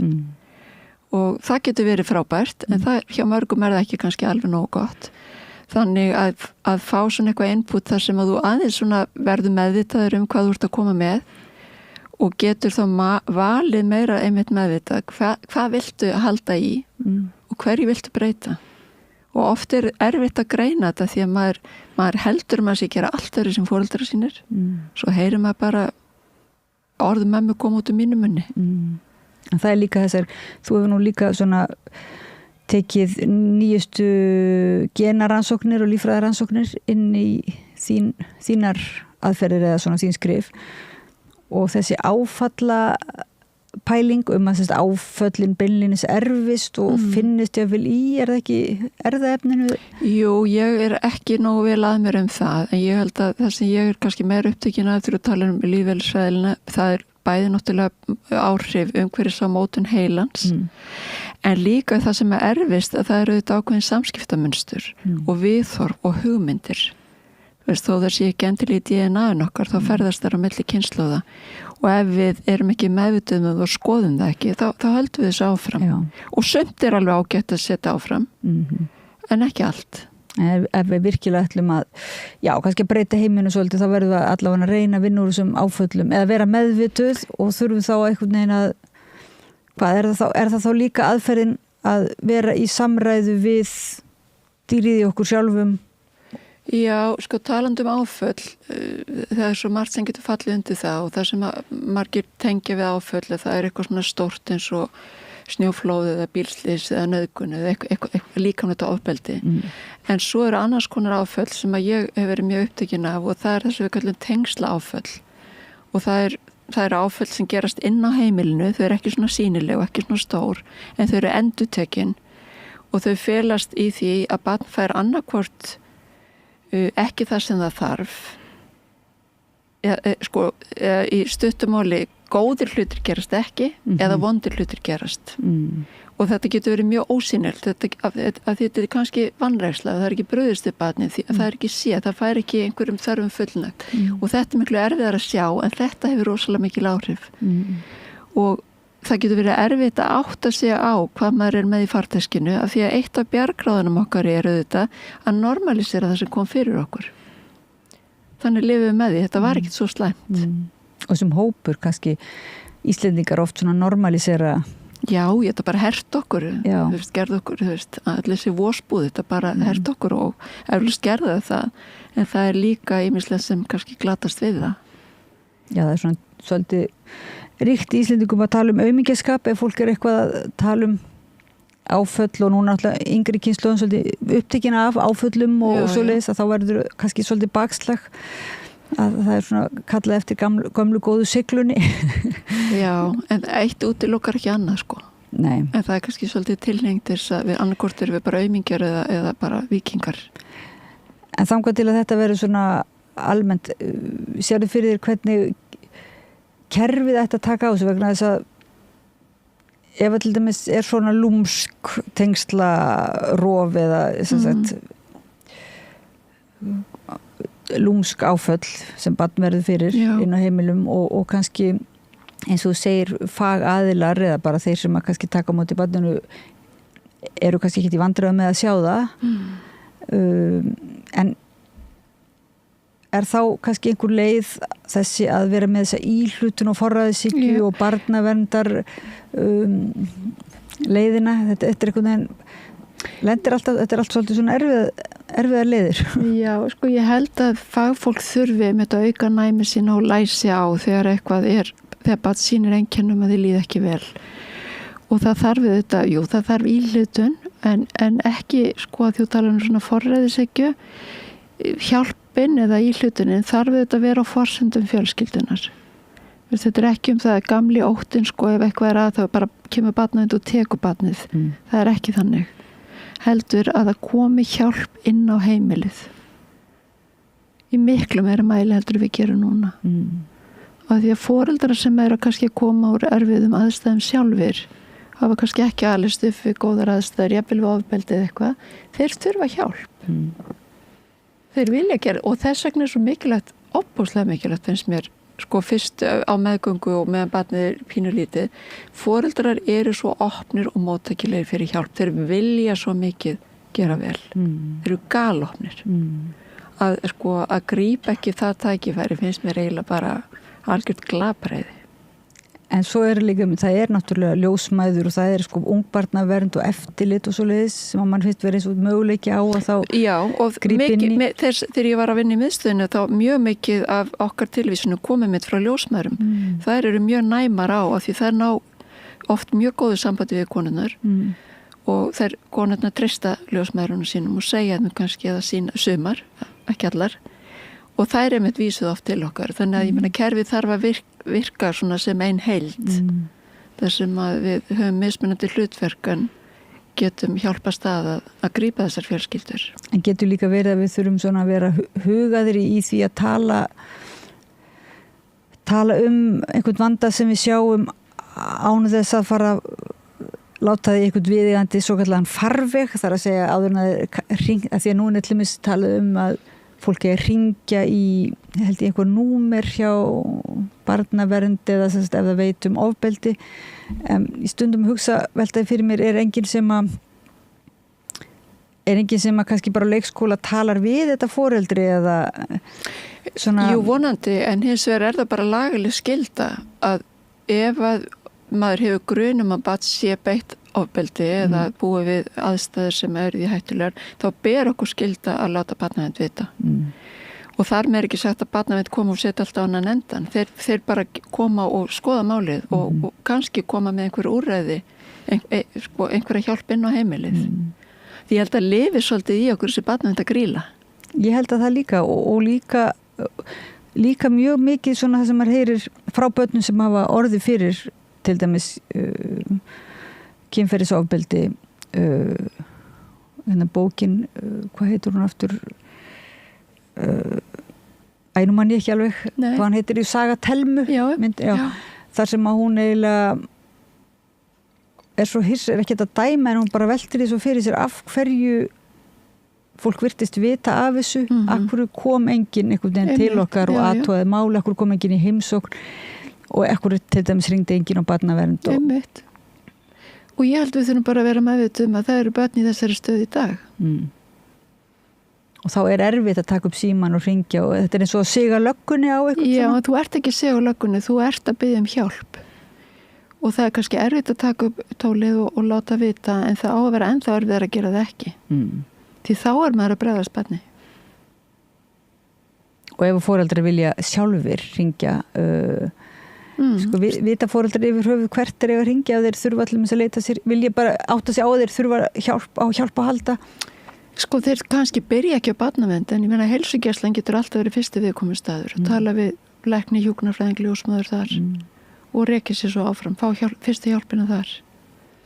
og það getur verið frábært, en það hjá mörgum er það ekki kannski alveg nógu gott. Þannig að fá svona eitthvað input þar sem að þú aðeins svona verður meðvitaður hvað þú ert að koma með og getur þá valið meira einmitt meðvitað hvað viltu halda í og hverju viltu breyta og oft er erfitt að greina þetta því að maður heldur maður sé gera allt öðru sem foreldrar sínir svo heyrir maður bara orðum mömmu koma út mínu munni En það er líka þessar, þú hefur nú líka svona tekið nýjustu genaransóknir og líffræðaransóknir inn í þínar aðferðir eða svona þín skrif og þessi áfalla pæling að áföllin beinlínis erfist og finnist ég vel í, er það ekki erfðaefninu? Jú, ég er ekki nógu vel að mér það, en ég held að það sem ég er kannski meira upptekin að þurfa að tala lífeðlisfræðina, það er bæði náttúrulega áhrif umhverfis á mótun heilans, en líka það sem er erfist að það eru þetta ákveðin samskiptamunstur og viðhorf og hugmyndir. Þó það sé ekki endilega í DNA-un okkar, þá ferðast það á milli kynslóða og ef við erum ekki meðvituð og skoðum það ekki, þá höldum við þessu áfram. Og sumt er alveg ágætt að setja áfram, en ekki allt. Ef við virkilega ætlum að, kannski að breyta heiminu svolítið, þá verðum við allavega að reyna að vinna úr þessum áföllum, eða vera meðvituð og þurfum þá einhvern veginn að, er það þá líka aðferðin að vera í samræðu við dýrið í okkur sjálfum? Já, sko talandum áföll, það er svo margt sem getur fallið undir það og það sem margir tengja við áföll, það er eitthvað svona stórt eins og snjóflóð eða bílslys eða nauðgun eða eitthvað líkamlegt ofbeldi. En svo eru annars konar áföll sem að ég hef verið mjög upptekin af og það er þess að við kallum tengsla áföll og það er áföll sem gerast inn á heimilinu, þau eru ekki svona sýnileg og ekki svona stór en þau eru endurtekin og þau felast í því að barn fær annarkvort ekki það sem það þarf í stuttumáli góðir hlutir gerast ekki eða vondir hlutir gerast og þetta getur verið mjög ósýnilegt að þetta er kannski vanræksla það er ekki brugðist við barnið því að það er ekki séð, það fær ekki einhverjum þörfum fullnægt og þetta er miklu erfiðar að sjá en þetta hefur rosalega mikil áhrif og það getur verið erfitt að átta sig á hvað maður er með í farteskinu af því að eitt af bjargráðunum okkar er auðvitað að normalisera það sem kom fyrir okkur. Þannig lifum við með því, þetta var ekkert svo slæmt. Og sem hópur kannski Íslendingar oft svona normalisera. Já, þetta bara hert okkur, gerð okkur, allir þessi vósbúð, þetta bara hert okkur og eflust gerða það, en það er líka ýmislegt sem kannski glatast við það. Já, það er svona svolítið ríkt í Íslendingum að tala aumingjaskap ef fólk er eitthvað að tala áföll og núna alltaf yngri kynslóðum svolítið upptekin af áföllum og svoleiðis að þá verður kannski svolítið bakslag að það er svona kallað eftir gömlu góðu siglunni. Já, en eitt útilokkar ekki annað sko. Nei. En það er kannski svolítið tilhengt þess að við annarkort erum við bara aumingjar eða bara vikingar. En þangað til að þetta verður svona almennt, sérðu fyrir þér hvernig kerfið ætti að taka á þessu vegna þess að ef til dæmis er svona lúmsk tengsla rof eða lúmsk áföll sem barn verður fyrir inn á heimilum og kannski eins og þú segir fagaðilar eða bara þeir sem að kannski taka á móti barninu eru kannski ekki í vandræðum með að sjá það en er þá kannski einhver leið þessi að vera með þessa íhlutun og forræðishyggju og barnaverndar leiðina, þetta er einhvern veginn lendir alltaf, þetta er allt svolítið svona erfiðar leiðir. Já, sko ég held að fagfólk þurfi með að auka næmi sína og læsi á þegar eitthvað þegar barn sýnir einkennum að þið líði ekki vel og það þarf þetta, það þarf íhlutun en ekki sko að þú tala svona forræðishyggju hjálpin eða íhlutunin þarf þetta að vera á forsendum fjölskyldunar. Þetta er ekki það að gamli óttin sko ef eitthvað er að þá bara kemur barnið og tekur barnið. Það er ekki þannig. Heldur að það komi hjálp inn á heimilið. Í miklu meira mæli heldur við gerum núna. af því að foreldrar sem eru kannski að koma úr erfiðum aðstæðum sjálfir hafa kannski ekki alist upp við góðar aðstæður, jafnvel við ofbeldi eða eitthvað, þeir þurfa hjálp. Þeir vilja gera, og þess vegna svo mikilvægt, opbúslega mikilvægt finnst mér, sko fyrst á meðgöngu og meðan barnið er pínulítið, foreldrar eru svo opnir og móttækilegir fyrir hjálp, þeir vilja svo mikið gera vel, þeir eru galopnir. Að grípa ekki það tækifæri finnst mér eiginlega bara algjört glapræði. En svo líka, það náttúrulega ljósmæður og það sko ungbarnavernd og eftirlit og svoleiðis sem að mann finnst verið eins og möguleiki á að þá grípa inn í. Þegar ég var að vinna í miðstöðinu þá mjög mikið af okkar tilvísinu komið mitt frá ljósmæðurum. Þær eru mjög næmar á af því þær ná oft mjög góðu sambandi við konurnar og þær konurnar treysta ljósmæðurunum sínum og segja þeim kannski að sína sumar, ekki allar. Og þær einmitt vísuð oft til okkar. Þannig að ég meina kerfið þarf að virka svona sem ein heild. Þar sem að við höfum mismunandi hlutverk en getum hjálpast að grípa þessar fjölskyldur. En getur líka verið að við þurfum svona að vera hugaðir í því að tala einhvern vanda sem við sjáum án þess að fara láta því einhvern viðeigandi svo kallan farveg, þar að segja áður að því að núna er tlumis talað að fólki að hringja í einhver númer hjá barnavernd eða ef það veit ofbeldi. Í stundum hugsa veltaði fyrir mér enginn sem að kannski bara leikskóla talar við þetta foreldri eða svona. Jú, vonandi, en hins vegar það bara lagaleg skylda að ef að maður hefur grunum að barn sé beitt ofbeldi eða búið við aðstæður sem eru því hættulegar, þá ber okkur skylda að láta barnavernd vita. Og þar með ekki sagt að barnavernd koma og setja alltaf á annan endan. Þeir bara koma og skoða málið og kannski koma með einhver úrræði, einhverja hjálp inn á heimilið. Því ég held að lifi svolítið í okkur þessi barnavernd að gríla. Ég held að það líka og líka mjög mikið svona það sem maður heyrir frá börnum sem hafa orðið fyrir til dæmis kynferðisofbeldi bókin, hvað heitur hún aftur nú man ég ekki alveg hvað hann heitir í Saga Telmu þar sem að hún eiginlega svo er ekki að dæma en hún bara veltir því svo fyrir sér af hverju fólk virtist vita af þessu af hverju kom enginn einhvern veginn til okkar og aðtóðið máli, af hverju kom enginn í heimsókn og af hverju til dæmis ringdi enginn á barnavernd og ég held við þurfum bara að vera meðvituð að það eru börn í þessari stöð í dag. Og þá er erfitt að taka upp síman og ringja og þetta eins og að siga löggunni á eitthvað. Já, þú ert ekki að siga löggunni, þú ert að biðja hjálp. Og það er kannski erfitt að taka upp tólið og láta vita en það á að vera ennþá erfitt að gera það ekki. Því þá er maður að bregðast barni. Og ef foreldrar vilja sjálfur ringja sko vita foreldrar yfir höfuð hvert er að ringja og þeir þurfa allir að leita sér, vilja bara átta sig á þeir þurfa hjálp að halda. Sko þeir kannski byrja ekki á barnavernd en ég meina heilsugæslan getur alltaf verið fyrsti viðkomustaður og tala við lækni, hjúkrunarfræðing, ljósmóður þar og rekja sér svo áfram, fá fyrstu hjálpina þar.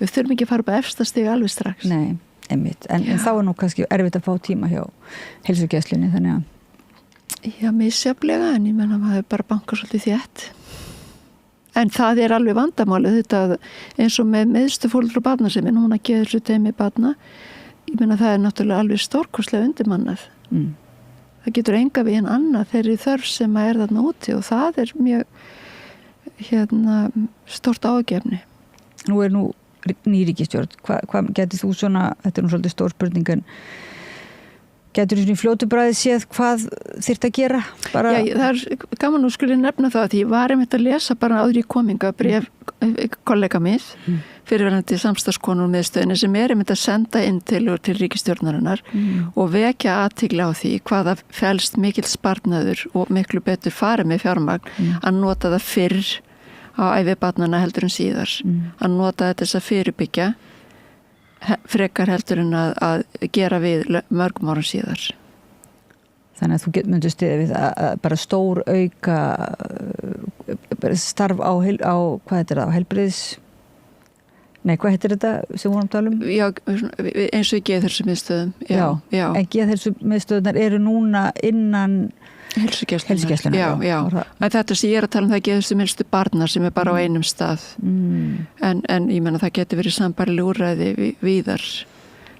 Við þurfum ekki að fara upp að efsta stig alveg strax. Nei, einmitt, en þá er nú kannski erfitt að fá tíma hjá heilsugæslunni þannig að Já, misjaflega en ég meina maður bara bankar svolítið þétt. En það er alveg vandamálið þetta eins og með meðstu fóreldra og barnasemin, hún að geða þessu teymi barna, ég meina það er náttúrulega alveg stórkostlega undirmannað. Það getur enga við en annað þeirri þörf sem að þarna úti og það er mjög stórt ágefni. Nú er ný ríkisstjórn, hvað getur þú svona, þetta er nú svolítið stór spurning en getur þú í fljótu bræði séð hvað þyrft að gera? Bara... Já, það er gaman að skuli nefna það því ég var einmitt að lesa bara áður í kominga bréf kollega mið fyrirverandi samstarfskonur miðstöðinni sem er einmitt að senda inn til ríkisstjórnarinnar og vekja athygli á því hvaða felst mikill sparnaður og miklu betur farið með fjármagn að nota það fyrr á ævi barnanna heldur en síðar að nota þetta þess að fyrirbyggja frekar heldur en að gera við mörgum árum síðar. Þannig að þú myndir stiða við að bara stór auka starf á hvað heitir það, á heilbrigðis hvað heitir þetta sem vorum að tala um? Já, eins og í geðheilsumiðstöðum. Já. En geðheilsumiðstöðunar eru núna innan Heilsugæsluna. Já. En þetta sem ég að tala það geðustu minnstu barna sem bara á einum stað. En ég menna það getur verið sambærileg úrræði víðar.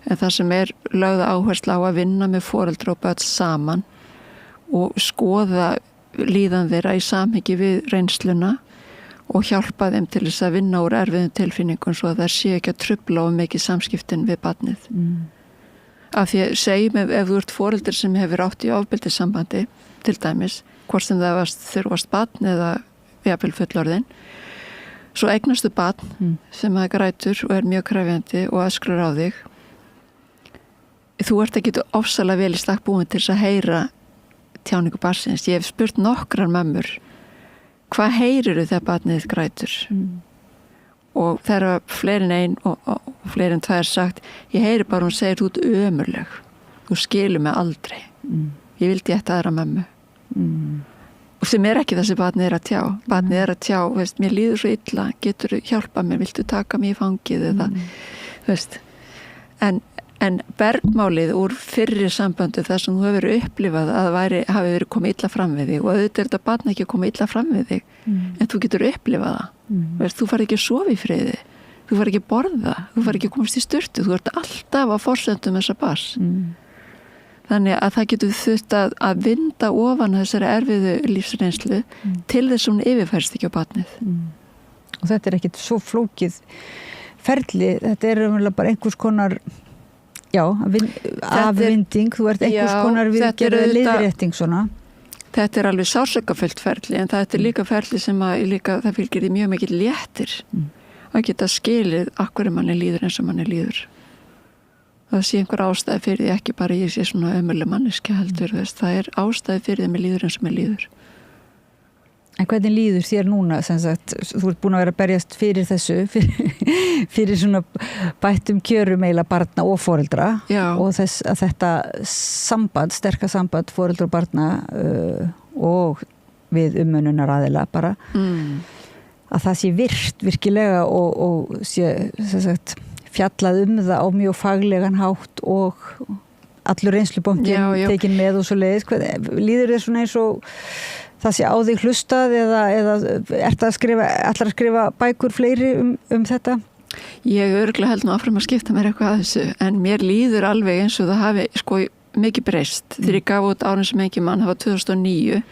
En það sem lögð áherslu á að vinna með foreldra og börn saman og skoða líðan þeirra í samhengi við reynsluna og hjálpa þeim til þess að vinna úr erfiðum tilfinningum svo að það sé ekki að trufla of mikið samskiptin við barnið. Af því að segjum ef þú ert foreldri sem hefur átt í ofbeldissambandi til dæmis, hvort sem það þegar þú varst barn eða jafnvel fullorðin, svo eignastu barn sem það grætur og mjög krefjandi og öskrar á þig. Þú ert ekki ofsalega vel í stakk búin til þess að heyra tjáningu barnsins. Ég hef spurt nokkrar mömmur, hvað heyrir þegar barnið grætur? Og það fleiri en ein og fleiri en tvær sagt, ég heyri bara hún segir, þú ert ömurleg, þú skilur mig aldrei. Ég vildi ætta aðra mömmu. Og sem ekki það sem barnið að tjá. Barnið að tjá, veist, mér líður svo illa, getur hjálpa mér, viltu taka mig í fangið eða, veist. En bergmálið úr fyrri samböndu þar sem þú hefur upplifað að hafi verið komið illa fram við þig og auðvitað þetta barn ekki að koma illa fram við þig en þú getur upplifað það. Veist, þú fari ekki að sofa í friði, þú fari ekki að borða, þú fari ekki að komast í sturtu, þú ert alltaf að forsendum þessa barns. Þannig að það getur þurft að vinda ofan þessari erfiðu lífsreynslu til þess að hún yfirfærst ekki á barnið. Og þetta ekkit svo flókið ferli, þetta bara einhvers konar afvinding, þú ert einhvers konar viðgerð liðrétting svona. Þetta alveg sársökafullt ferli en þetta líka ferli sem það fylgir því mjög mikið léttir að geta skilið akkur manni líður eins og manni líður. Það sé einhver ástæði fyrir því ekki bara ég sé svona ömurleg manneskja heldur, það ástæði fyrir því að mér líður eins og mér líður. En hvernig líður þér núna, sem sagt, þú ert búin að vera að berjast fyrir þessu, fyrir svona bættum kjörum eiginlega barna og foreldra og þess að þetta samband, sterka samband foreldra og barna og við umönnunaraðila bara, að það sé virkilega og sé, sem sagt, fjallað það á mjög faglegan hátt og allur reynslubókin tekin með og svo leiðis. Líður þér svona eins og það sé á þig hlustað eða ert að skrifa bækur fleiri um þetta? Ég örugglega held nú áfram að skipta mér eitthvað að þessu en mér líður alveg eins og það hafi mikið breyst. Þegar ég gaf út Árin sem engin mann, það var 2009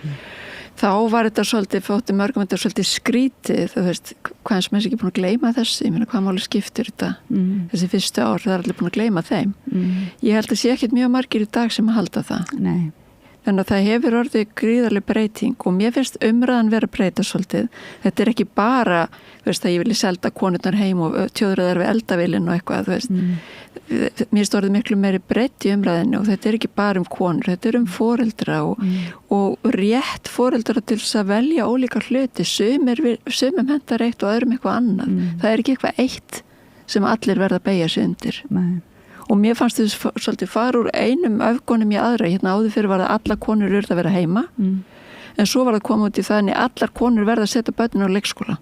þá var þetta svolítið, mörgum þetta svolítið skrítið, þú veist, hvað eins og mér ekki búin að gleyma þessu, ég meina hvað máli skiptir þetta þessi fyrstu ár, það allir búin að gleyma þeim. Ég held að sé ekkert mjög margir í dag sem að halda það. Nei. Þannig að það hefur orðið gríðarleg breyting og mér finnst umræðan vera að breyta svolítið. Þetta ekki bara, þú veist, að ég vilja selda konurnar heim og tjóðraðar við eldavélinn og eitthvað, þú veist. Mér finnst orðið miklu meiri breytt í umræðinu og þetta ekki bara um konur, þetta foreldra og rétt foreldra til þess að velja ólíka hluti, sumum hentar eitt og öðrum eitthvað annað. Það ekki eitthvað eitt sem allir verða að beygja sig undir. Nei. Og mér fannst þess svolítið fara úr einum öfgonum í aðra, áður fyrir var það allar konur urðu að vera heima, en svo var það komið út í þannig allar konur verða að setja börnin á leikskóla.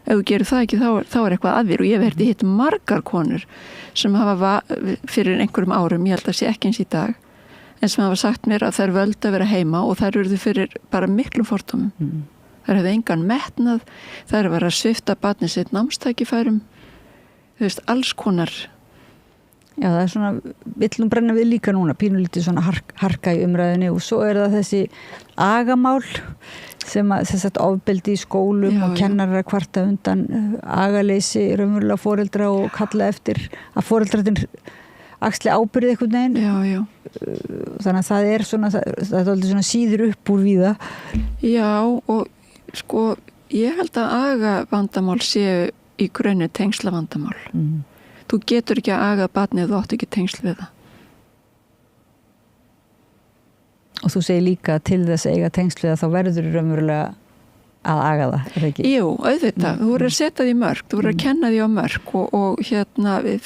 Ef þú gerir það ekki, þá eitthvað að þér og ég verði hitt margar konur sem hafa fyrir einhverjum árum, ég held að sé ekki eins í dag, en sem hafa sagt mér að þær völdu að vera heima og þær urðu fyrir bara miklum fordómum. Þær hefði engan metnað, þær var að svifta barnið sitt námstækifærum, þú veist, alls konar. Já, það svona, villum brenna við líka núna, pínulítið svona harka í umræðinni og svo það þessi agamál sem að ofbeldi í skólum og kennarar kvarta undan agaleysi raunverulega foreldra og kalla eftir að foreldrarnir axli ábyrgð einhvern veginn. Þannig að það svona, það aldrei svona síður upp úr víða. Já, og sko, ég held að agavandamál séu í grunni tengslavandamál. Þú getur ekki að aga barnið þú átt ekki tengsl við það. Og þú segir líka til þess að eiga tengsl við það þá verður raunverulega að aga það, er það ekki? Jú, auðvitað. Þú voru að setja því mörk, þú voru að kenna því á mörk og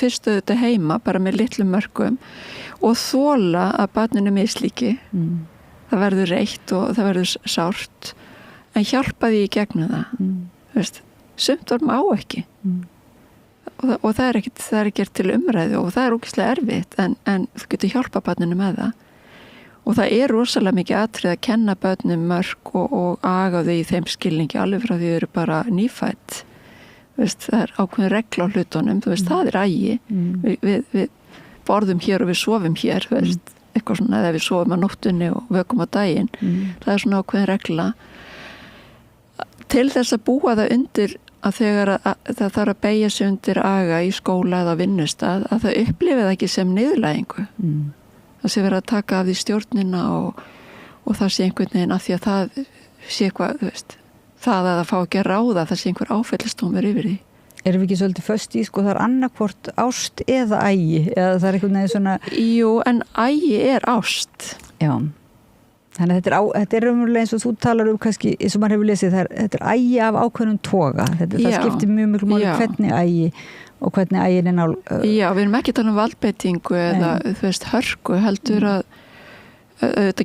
fyrst auðvitað heima bara með litlum mörkum og þola að barninu mislíki. Það verður reitt og það verður sárt en hjálpa því í gegnum það. Veist, sumt var má ekki. Og það er ekkert til umræðu og það ógeðslega erfitt en þú getur hjálpa barninu með það og það rosalega mikið atrið að kenna börnum mörk og aga þau í þeim skilningi alveg frá því þau eru bara nýfætt. Veist, það ákveðin regla á hlutunum, þú veist, það ægi. Við borðum hér og við sofum hér, veist, eitthvað svona, eða við sofum á nóttunni og vökum á daginn. Það svona ákveðin regla. Til þess að búa það undir að þegar það þarf að beygja sig undir aga í skóla eða vinnustað, að það upplifið það ekki sem niðurlægingu. Það sé verið að taka af því stjórnina og það sé einhvern veginn að því að það sé eitthvað, þú veist, það að það fá ekki að ráða, það sé einhver áfellistómur yfir því. Erum við ekki svolítið föst í, það annarkvort ást eða ægi, eða það einhvern veginn svona... Jú, en ægi ást. Já. Þannig að þetta raunverulega eins og þú talar kannski, eins og maður hefur lesið, þetta ægi af ákveðnum toga. Það skiptir mjög mjög máli hvernig ægi og hvernig ægin nál... Já, við erum ekki að tala um valdbeitingu eða, þú veist, hörku, heldur að þetta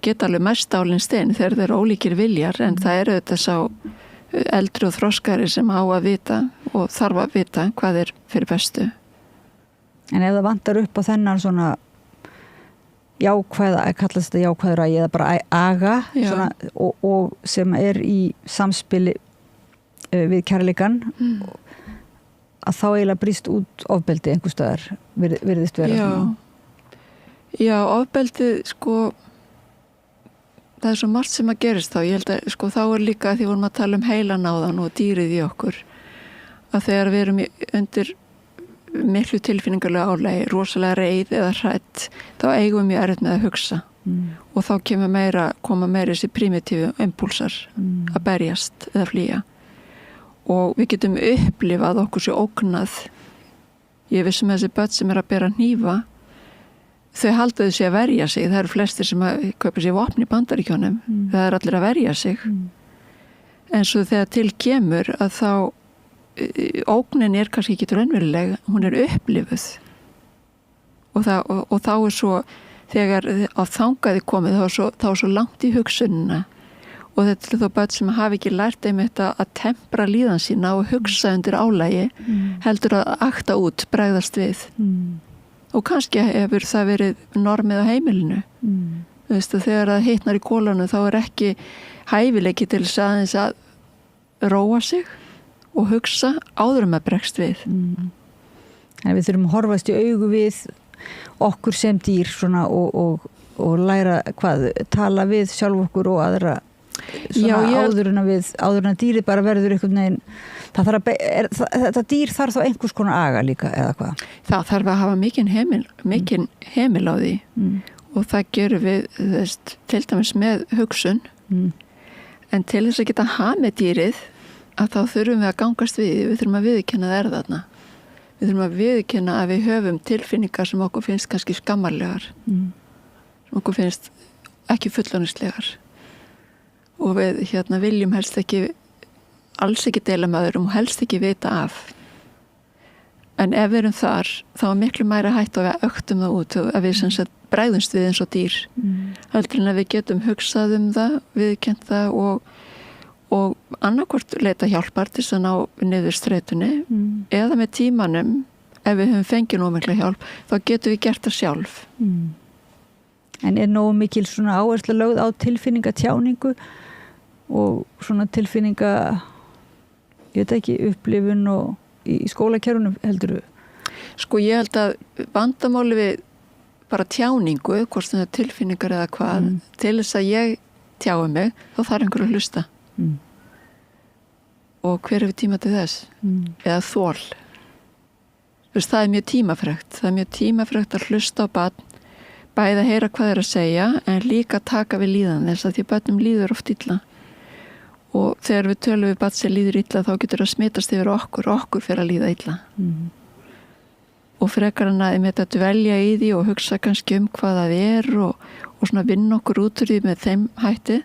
geta alveg mest álinn stein þegar þeir eru ólíkir viljar, en það eru þetta sá eldri og þroskari sem á að vita og þarf að vita hvað fyrir bestu. En ef það vantar upp á þennan svona jákvæða, kallast þetta jákvæður ægi eða bara aga svona, og sem í samspili við kærleikan að þá eiginlega brýst út ofbeldi einhvers staðar virðist vera svona. Já, ofbeldið það svo margt sem að gerist þá. Ég held að þá líka að því vorum að tala um heilanáðan og dýrið í okkur að þegar við erum undir miklu tilfinningarlega álagi, rosalega reið eða hrætt, þá eigum við mjög erfitt með að hugsa og þá koma meira þessi primitífu impúlsar að berjast eða flýja og við getum upplifað okkur sér ógnað. Ég vissum að þessi börn sem að bera hnífa, þau halda þau sig að verja sig. Það eru flestir sem að kaupa sér vopn í Bandaríkjónum. Það er allir að verja sig. En svo þegar til kemur að þá ógnin kannski ekki raunveruleg, hún upplifuð. Og þá svo, þegar á þangaði komið, þá svo langt í hugsunina. Og þetta er þá börn sem hafi ekki lært einmitt að tempra líðan sína og hugsa undir álagi, heldur að akta út, bregðast við. Og kannski hefur það verið normið á heimilinu. Þú veist að þegar það hitnar í kólanu þá ekki hæfileiki til þess aðeins að róa sig og hugsa áður að bregst við. En við þurfum að horfast í augu við okkur sem dýr svona, og læra tala við sjálf okkur og aðra áður en að dýrið bara verður einhvern veginn. Þetta dýr þarf þá einhvers konar aga líka eða hvað? Það þarf að hafa mikinn heimil á því og það gerum við til dæmis með hugsun en til þess að geta hamið dýrið að þá þurfum við að gangast við þurfum að viðurkenna það þarna. Við þurfum að viðurkenna að við höfum tilfinningar sem okkur finnst kannski skammarlegar sem okkur finnst ekki fullorðinslegar og við viljum helst alls ekki deila með öðrum og helst ekki vita af. En ef við erum þar, þá miklu meira hætt að við öktum það út og að við sem sagt bregðumst við eins og dýr. Heldur en að við getum hugsað það, viðurkennt það og annarkvort leita hjálpar til þess að ná niður streitunni eða með tímanum, ef við höfum fengið nóg mikla hjálp, þá getum við gert það sjálf. En nóg mikil svona áhersla lögð á tilfinningatjáningu og svona tilfinninga ég veit ekki, upplifun og í skólakerfunum heldur við? Ég held að vandamáli við bara tjáningu, hvort það er tilfinningar eða hvað, til þess að ég tjái mig, þá þarf einhver að hlusta. Og hver hefur tíma til þess? Eða þol. Það er mjög tímafrekt. Það er mjög tímafrekt að hlusta á barn, bæði að heyra hvað að segja, en líka taka við líðan þess að því börnum líður oft illa. Og þegar við tölum við barn sem líður illa þá getur það smitast yfir okkur fyrir að líða illa. Og frekar hann að með þetta dvelja í því og hugsa kannski hvað það er og svona vinna okkur út úr því með þeim hætti,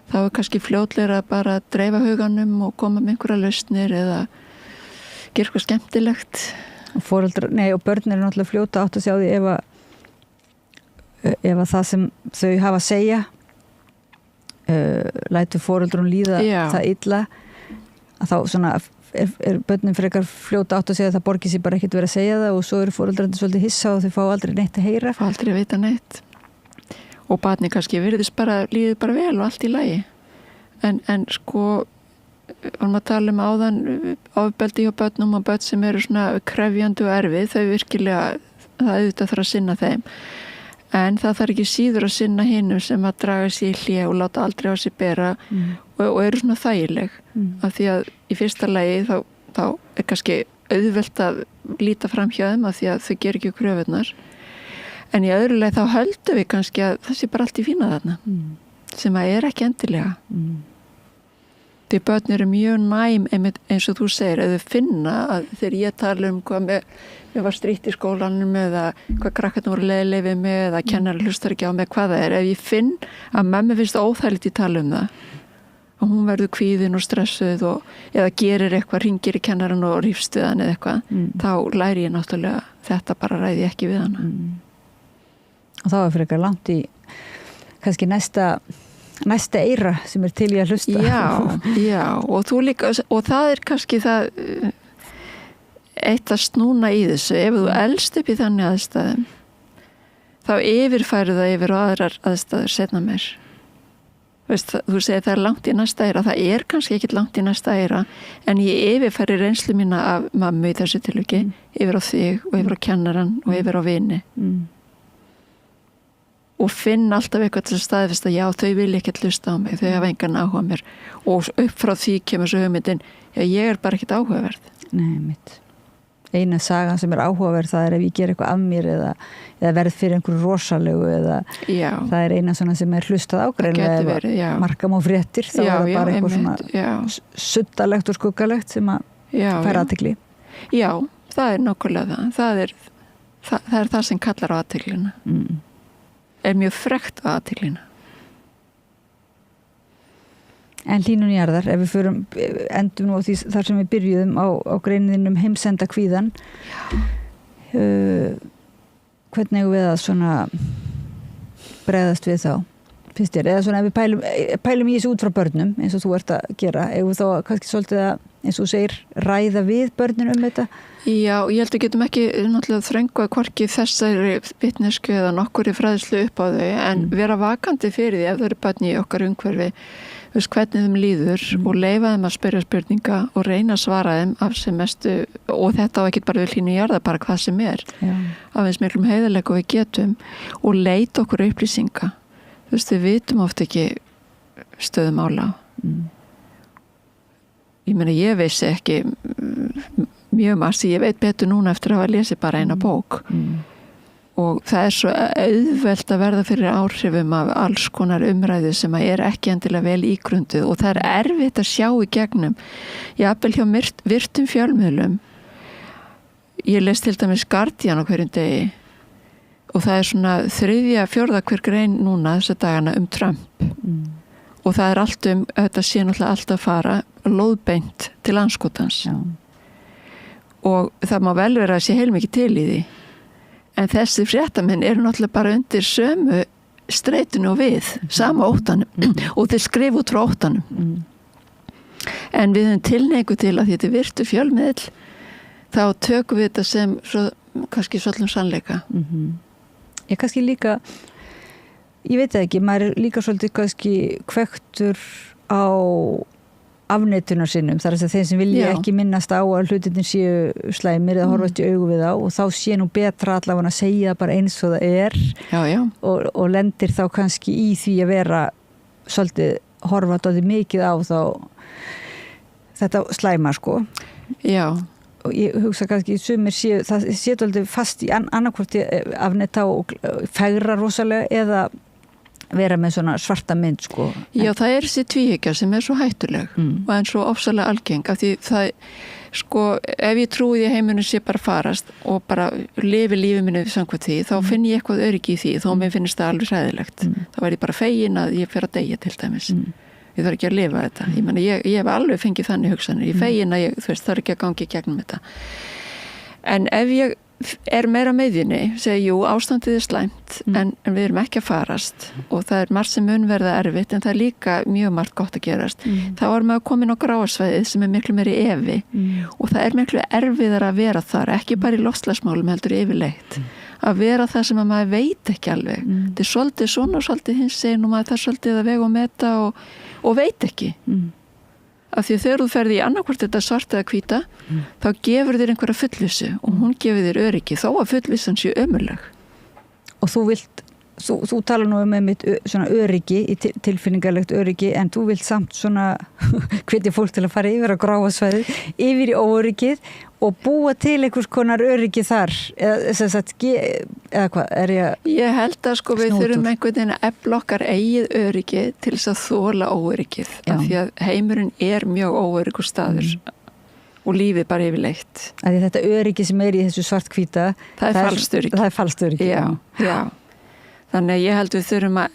þá er kannski fljótlega bara að dreifa huganum og koma með einhverja lausnir eða gera eitthvað skemmtilegt. Og börn eru náttúrulega fljóta átt að sjá því ef að það sem þau hafa að segja lætur foreldrum líða það illa að þá svona er börnin frekar fljóta átt að segja að það borgir sér bara ekkert verið að segja það og svo eru foreldrarnir svolítið hissa og þau fá aldrei neitt að heyra. Fá aldrei að vita neitt. og barni kannski líður bara vel og allt í lagi en sko varum að tala áðan ofbeldi hjá börnum og börn sem eru svona krefjandi og erfið, þau virkilega það auðvitað þarf að sinna þeim en það þarf ekki síður að sinna hinum sem að draga sér í hlé og láta aldrei á sig bera og eru svona þægileg af því að í fyrsta lagi þá kannski auðvelt að líta fram hjá þeim af því að þau ger ekki kröfurnar en í öðru lagi þá höldum við kannski að það sé bara allt í fína þarna sem að ekki endilega því börn eru mjög næm eins og þú segir, ef þau finna að þegar ég tala hvað mér var strítt í skólanum eða hvað krakkarnir voru leiðileg við mig eða kennari hlustar ekki á mig hvað það ef ég finn að mömmu finnst óþægilegt í tala það og hún verður kvíðin og stressuð eða gerir eitthvað, ringir í kennaran og rífstuðan eða eitthvað, þá læri ég náttúrulega þetta bara ræði ég ekki við hana og þá fyrir eitthvað langt í kannski næsta eyra sem til í að hlusta já, og þú líka og það kannski það eitt að snúna í þessu ef þú elst upp í þannig aðstæðum þá yfirfæru það yfir og aðrar aðstæður setna mér þú segir það langt í næsta eyra það kannski ekki langt í næsta eyra en ég yfirfæri reynslu mína af mammu í þessu tilviki yfir á þig og yfir á kennaran og yfir á vini og finn alltaf eitthvað til að staðfesta já, þau vilja ekkert hlusta á mig, þau hafa engan áhuga mér og upp frá því kemur svo hugmyndin, já, ég bara ekkert áhugaverð. Nei, mitt. Eina sagan sem áhugaverð, það ef ég ger eitthvað af mér eða verð fyrir einhverju rosalegu eða það eina svona sem hlustað ágreinlega eða markam á fréttir, þá það bara eitthvað svona suddalegt og skuggalegt sem að færa athygli. Já, það nákvæmlega það er það sem kallar á athyglina. Mjög frekt á athyglina. En hlýnun jarðar, ef við förum endum nú á því þar sem við byrjuðum á greiniðinum heimsenda kvíðan hvernig eigum við að svona bregðast við þá finnst þér, eða svona ef við pælum í þessu út frá börnum eins og þú ert að gera, eigum við þá kannski svolítið að eins og þú segir, ræða við börnin þetta? Já, ég held að getum ekki náttúrulega þröngu að hvorki þessari vitnesku eða nokkur í fræðslu upp á þau en vera vakandi fyrir því ef þau eru börn í okkar umhverfi hvernig þeim líður og leyfa þeim að spyrja spurninga og reyna að svara þeim af sem mestu og þetta á ekki bara við hlýnu jarðar bara hvað sem af eins miklum heiðarleika og við getum og leita okkur upplýsinga við vitum oft ekki stöðum ála ég meina ég vissi ekki mjög massi, ég veit betur núna eftir að hafa lesið bara eina bók og það er svo auðvelt að verða fyrir áhrifum af alls konar umræðu sem að ekki endilega vel ígrunduð og það er erfitt að sjá í gegnum jafnvel hjá virtum fjölmiðlum ég les til dæmis Guardian á hverjum degi og það er svona 3/4 hver grein núna þessa dagana Trump og það er allt þetta sé náttúrulega alltaf að fara lóðbeint til andskotans og það má vel vera að sé heilmikið til í því en þessi fréttamenn eru náttúrulega bara undir sömu streitinu og við sama óttanum og þeir skrifa út frá óttanum en við höfum tilhneigu til að þetta virtu fjölmiðl þá tökum við þetta sem kannski svolítið sannleika Ég kannski líka ég veit ekki, maður er líka svolítið kannski kvektur á afneitunar sinnum, þar að þeim sem vilja ekki minnast á að hlutinni séu slæmir eða horfast í augu við á og þá sé nú betra allavega að segja bara eins og það og lendir þá kannski í því að vera svolítið horfa dálítið mikið á þá þetta slæma sko og ég hugsa kannski sumir séu, það sé dálítið fast í annarkvort afneta og fegra rosalega eða vera með svona svarta mynd sko. Já, það er þessi tvíhyggja sem er svo hættuleg og en svo ofsalega algeng af því það, sko, ef ég trúi því heiminum sé bara farast og bara lifi lífið minni samkvæmt því, þá finn ég eitthvað öryggi í því, þó mér finnst það alveg hræðilegt. Þá væri ég bara fegin að ég fer að deyja til dæmis. Ég þarf ekki að lifa þetta. Ég meina, ég hef alveg fengið þannig hugsanir. Ég fegin að ég, þarf ekki að gangi gegnum þetta. En ef ég er meira meðinni, segja jú, ástandið er slæmt en við erum ekki að farast og það er margt sem mun verða erfitt en það er líka mjög margt gott að gerast þá er maður komin á gráasvæðið sem er miklu meiri efi og það er miklu erfiðar að vera þar, ekki bara í loftslagsmálum heldur yfirleitt að vera það sem að maður veit ekki alveg. Þetta er svolítið svona og svolítið hins segir og maður það svolítið að vega og meta og veit ekki. Af því að þegar þú ferði í annarkvort þetta svart eða hvíta, þá gefur þér einhverja fullvissu og hún gefur þér öryggi þó að fullvissan sé ömurleg. Og þú vilt Þú talar nú mitt svona öryggi, tilfinningarlegt öryggi, en þú vilt samt svona hvetja fólk til að fara yfir á gráa svæðið, yfir í óöryggið og búa til einhvers konar öryggi þar, eða hvað, Ég held að við þurfum einhvern veginn að efla okkar eigið öryggi til þess að þola óöryggið, af því að heimurinn er mjög óöryggur staður. Og lífið bara yfirleitt. Þetta öryggi sem í þessu svart-hvíta, það er falskt öryggi. Já. Þannig að ég held við þurfum að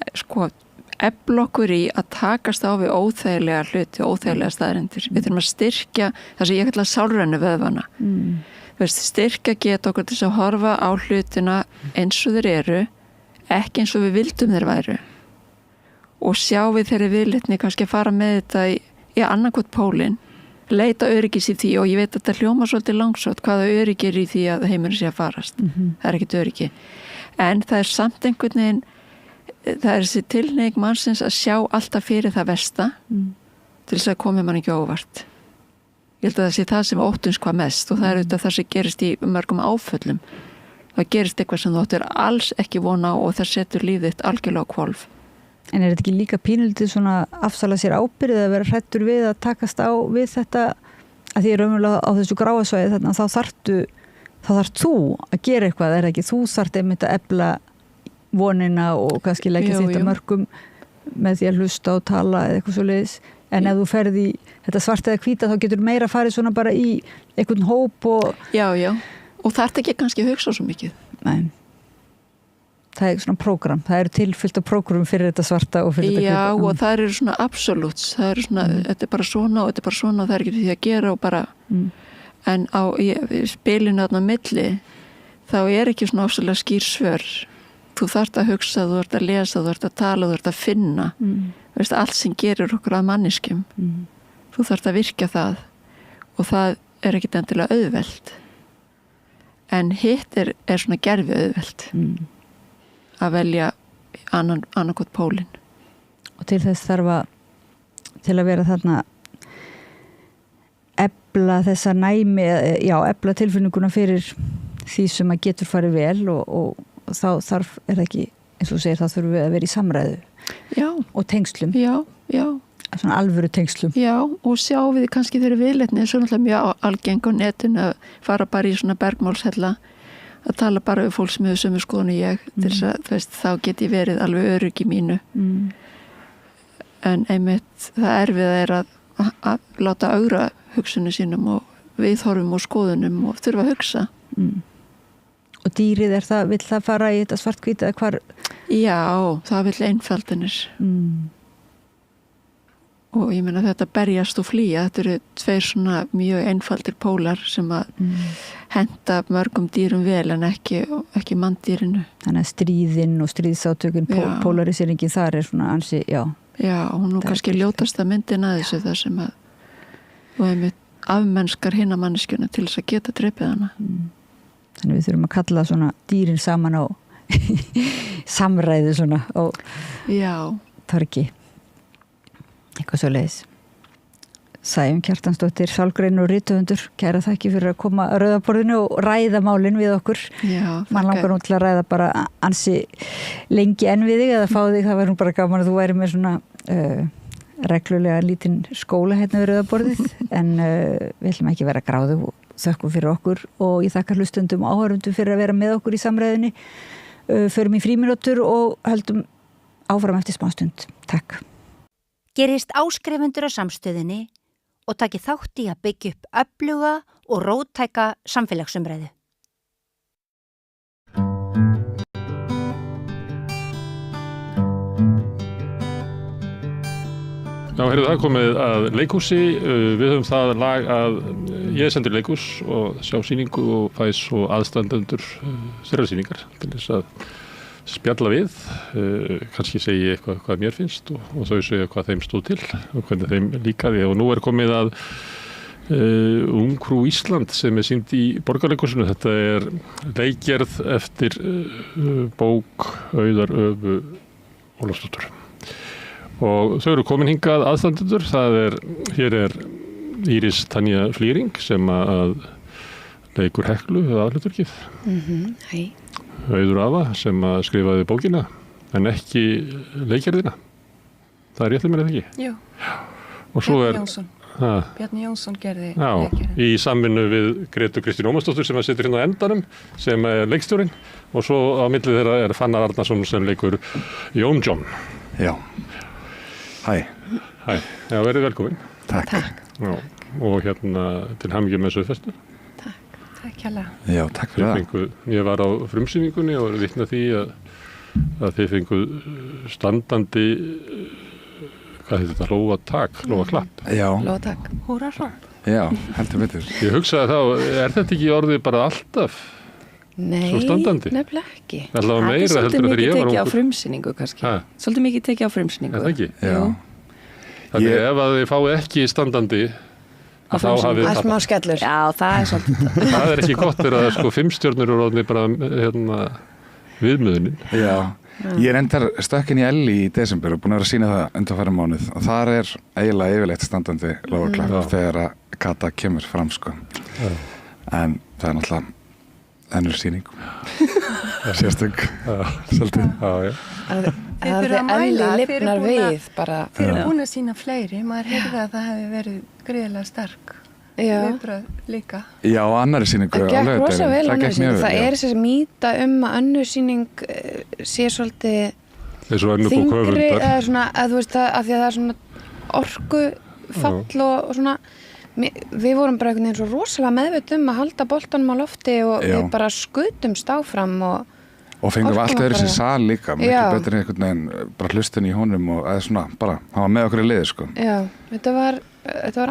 efla okkur í að takast á við óþægilega hluti, óþægilega staðrendir. Við þurfum að styrkja það sem ég kalla sálrænu vöðvana. Styrkja geta okkur til að horfa á hlutina eins og þeir eru, ekki eins og við vildum þeir væru. Og sjá við þeirri viðleitni kannski að fara með þetta í annarkot pólinn, leita öryggis í því, og ég veit að þetta hljóma svolítið langsótt hvaða öryggi er í því að heimurinn sé að farast. Það er ekkert öryggi. En það er samt einhvern veginn, það er þessi tilhneiging mannsins að sjá alltaf fyrir það versta til þess að komi mann ekki óvart. Ég held að það sé það sem óttins hvað mest, og það er auðvitað það sem gerist í mörgum áföllum. Það gerist eitthvað sem þú áttir alls ekki vona á og það setur lífið þitt algjörlega á hvolf. En er þetta ekki líka pínulítið svona afsala sér ábyrgð að vera hrættur við að takast á við þetta, að því raunverulega á þessu gráasvæði, þannig að þá þarf þú að gera eitthvað, er ekki þú þarft einmitt að efla vonina og kannski leggja þetta mörgum með því að hlusta og tala eða eitthvað svo leiðis, en ef þú ferði í þetta svart eða hvíta þá getur meira farið svona bara í einhvern hóp og... Já, og þarf ekki kannski að hugsa svo mikið. Nei. Það er svona prógram, það eru tilfyllt af prógrum fyrir þetta svarta og fyrir þetta hvíta. Já, og það eru svona absoluts, það eru svona, þetta er bara svona og þetta er bara svona og það er ekki því að gera og bara... En á spilinu þarna á milli þá er ekki svona ofsalega skýr svör. Þú þarft að hugsa, þú þarft að lesa, þú þarft að tala, þú þarft að finna. Veist, allt sem gerir okkur að manneskjum. Þú þarft að virka það og það er ekkit endilega auðvelt. En hitt er svona gerfi auðvelt að velja annarkot pólinn. Og til þess þarf til að vera þarna efla þessa næmi, efla tilfinninguna fyrir því sem að getur farið vel og þá þarf, er það ekki, eins og segir, þá þurfum við að vera í samræðu og tengslum. Já. Svona alvöru tengslum. Já, og sjá við kannski þeirri viðleitni, svo náttúrulega mjög algeng á netinu að fara bara í svona bergmálshella, að tala bara við fólk sem hefur sömu skoðun ég, til þess að, þú veist, þá get ég verið alveg öryggi mínu. En einmitt, það erfið er að láta augra hugsunum sínum og viðhorfum og skoðunum og þurfa að hugsa. Og dýrið vill það fara í þetta svart-hvíta eða hvar? Já, það vill einfaldinir. Og ég meina þetta berjast og flýja, þetta eru tveir svona mjög einfaldir pólar sem að henta mörgum dýrum vel en ekki manndýrinu. Þannig að stríðin og stríðsátökun, polariseringi þar er svona ansi, Já, hún nú kannski ljótasta myndin að þessu það sem að og einmitt afmennskar hinna manneskjuna til þess að geta drepið hana. Þannig við þurfum að kalla svona dýrin saman á samræði svona á torgi. Eitthvað svo leiðis. Sæjum Kjartansdóttir, sálgrein og rithöfundur, kæra þakki fyrir að koma að rauðaborðinu og ræða málin við okkur. Man langar nú til að ræða bara ansi lengi enn við þig eða fá þig, það væri nú bara gaman að þú væri með svona reglulega lítinn skóla hérna við rauðaborðið en við ætlum ekki vera gráðu og þökkum fyrir okkur og ég þakka hlustundum og áhörundum fyrir að vera með okkur í samræðinni. Förum í frímínútur og höldum áfram eftir smástund. Takk. Gerist áskrifundur á samstöðinni og taki þátt í að byggja upp öfluga og róttæka samfélagsumræðu. Já, heyrðu, það komið að leikhúsi. Við höfum það lag að ég sendur leikhús og sjá sýningu og fæ svo aðstandendur þeirra sýningar til þess að spjalla við, kannski segi ég eitthvað hvað mér finnst og þau segja hvað þeim stóð til og hvernig þeim líkaði og nú er komið að Ungfrú Ísland sem sýnd í Borgarleikhúsinu. Þetta leikgerð eftir bók Auðar Övu Ólafsdóttur. Og þau eru komin hingað aðstandendur. Hér Íris Tanja Flýring sem að leikur Heklu eða aðhlutverkið. Hei. Auður Ava sem að skrifaði bókina en ekki leikgerðina. Það rétt mér eða ekki? Jú. Og svo Bjarni Jónsson gerði leikgerðina. Í samvinnu við Gretu Kristín Ómarsdóttur sem að situr hérna á endanum sem leikstjórinn og svo á milli þeirra Fannar Arnarsson sem leikur Jón John. Já. Hæ. Hæ. Já, verið velkomin. Takk. Já, og til hamingju með sauðfestu. Takk hérlega. Já, takk fyrir það. Ég var á frumsýningunni og vitna því að þið fenguð standandi, hvað heitir þetta, lófaklapp. Já. Lófatak. Húrarhróp. Já, heldur betur. Ég hugsaði þá, þetta ekki orðið bara alltaf? Nei, svo standandi? Nefnilega ekki. Það er svolítið mikið tekið á frumsýningu kannski. Svolítið mikið tekið á frumsýningu. Er það ekki? Já. Þannig ef að þið fáið ekki standandi þá hafið það. Það er smá skellur. Já, það svolítið. Það er ekki gott þegar að 5 stjörnur eru orðnir bara viðmiðunin. Já. Ég endar stökkin í Elli í desember og búin að vera að sýna það undanfæri mánuð og þar eiginlega yfirleitt standandi lófaklapp þegar að Kata kemur fram sko. En það er náttúrulega ennur sýning. Sérstök. Svolítið. Það er Elli lifnar við bara. Þeir eru búin að sýna fleiri. Maður heyrði að það hefði verið gríðilega sterk viðbrögð líka. Já, annari sýningu á laugardaginn. Það gekk rosa vel annarri sýningu. Það er þessi mýta að önnur sýning sé svolítið þyngri eða svona, að þú veist það, af því að það er svona orkufall og svona. Við vorum bara einhvern veginn svo rosalega meðvitað að halda boltanum á lofti og við bara skutumst áfram og fengum allt öðru sér sal líka, mikið betur en einhvern veginn bara hlustin í honum og eða svona bara, hann var með okkur í liði sko. Já, þetta var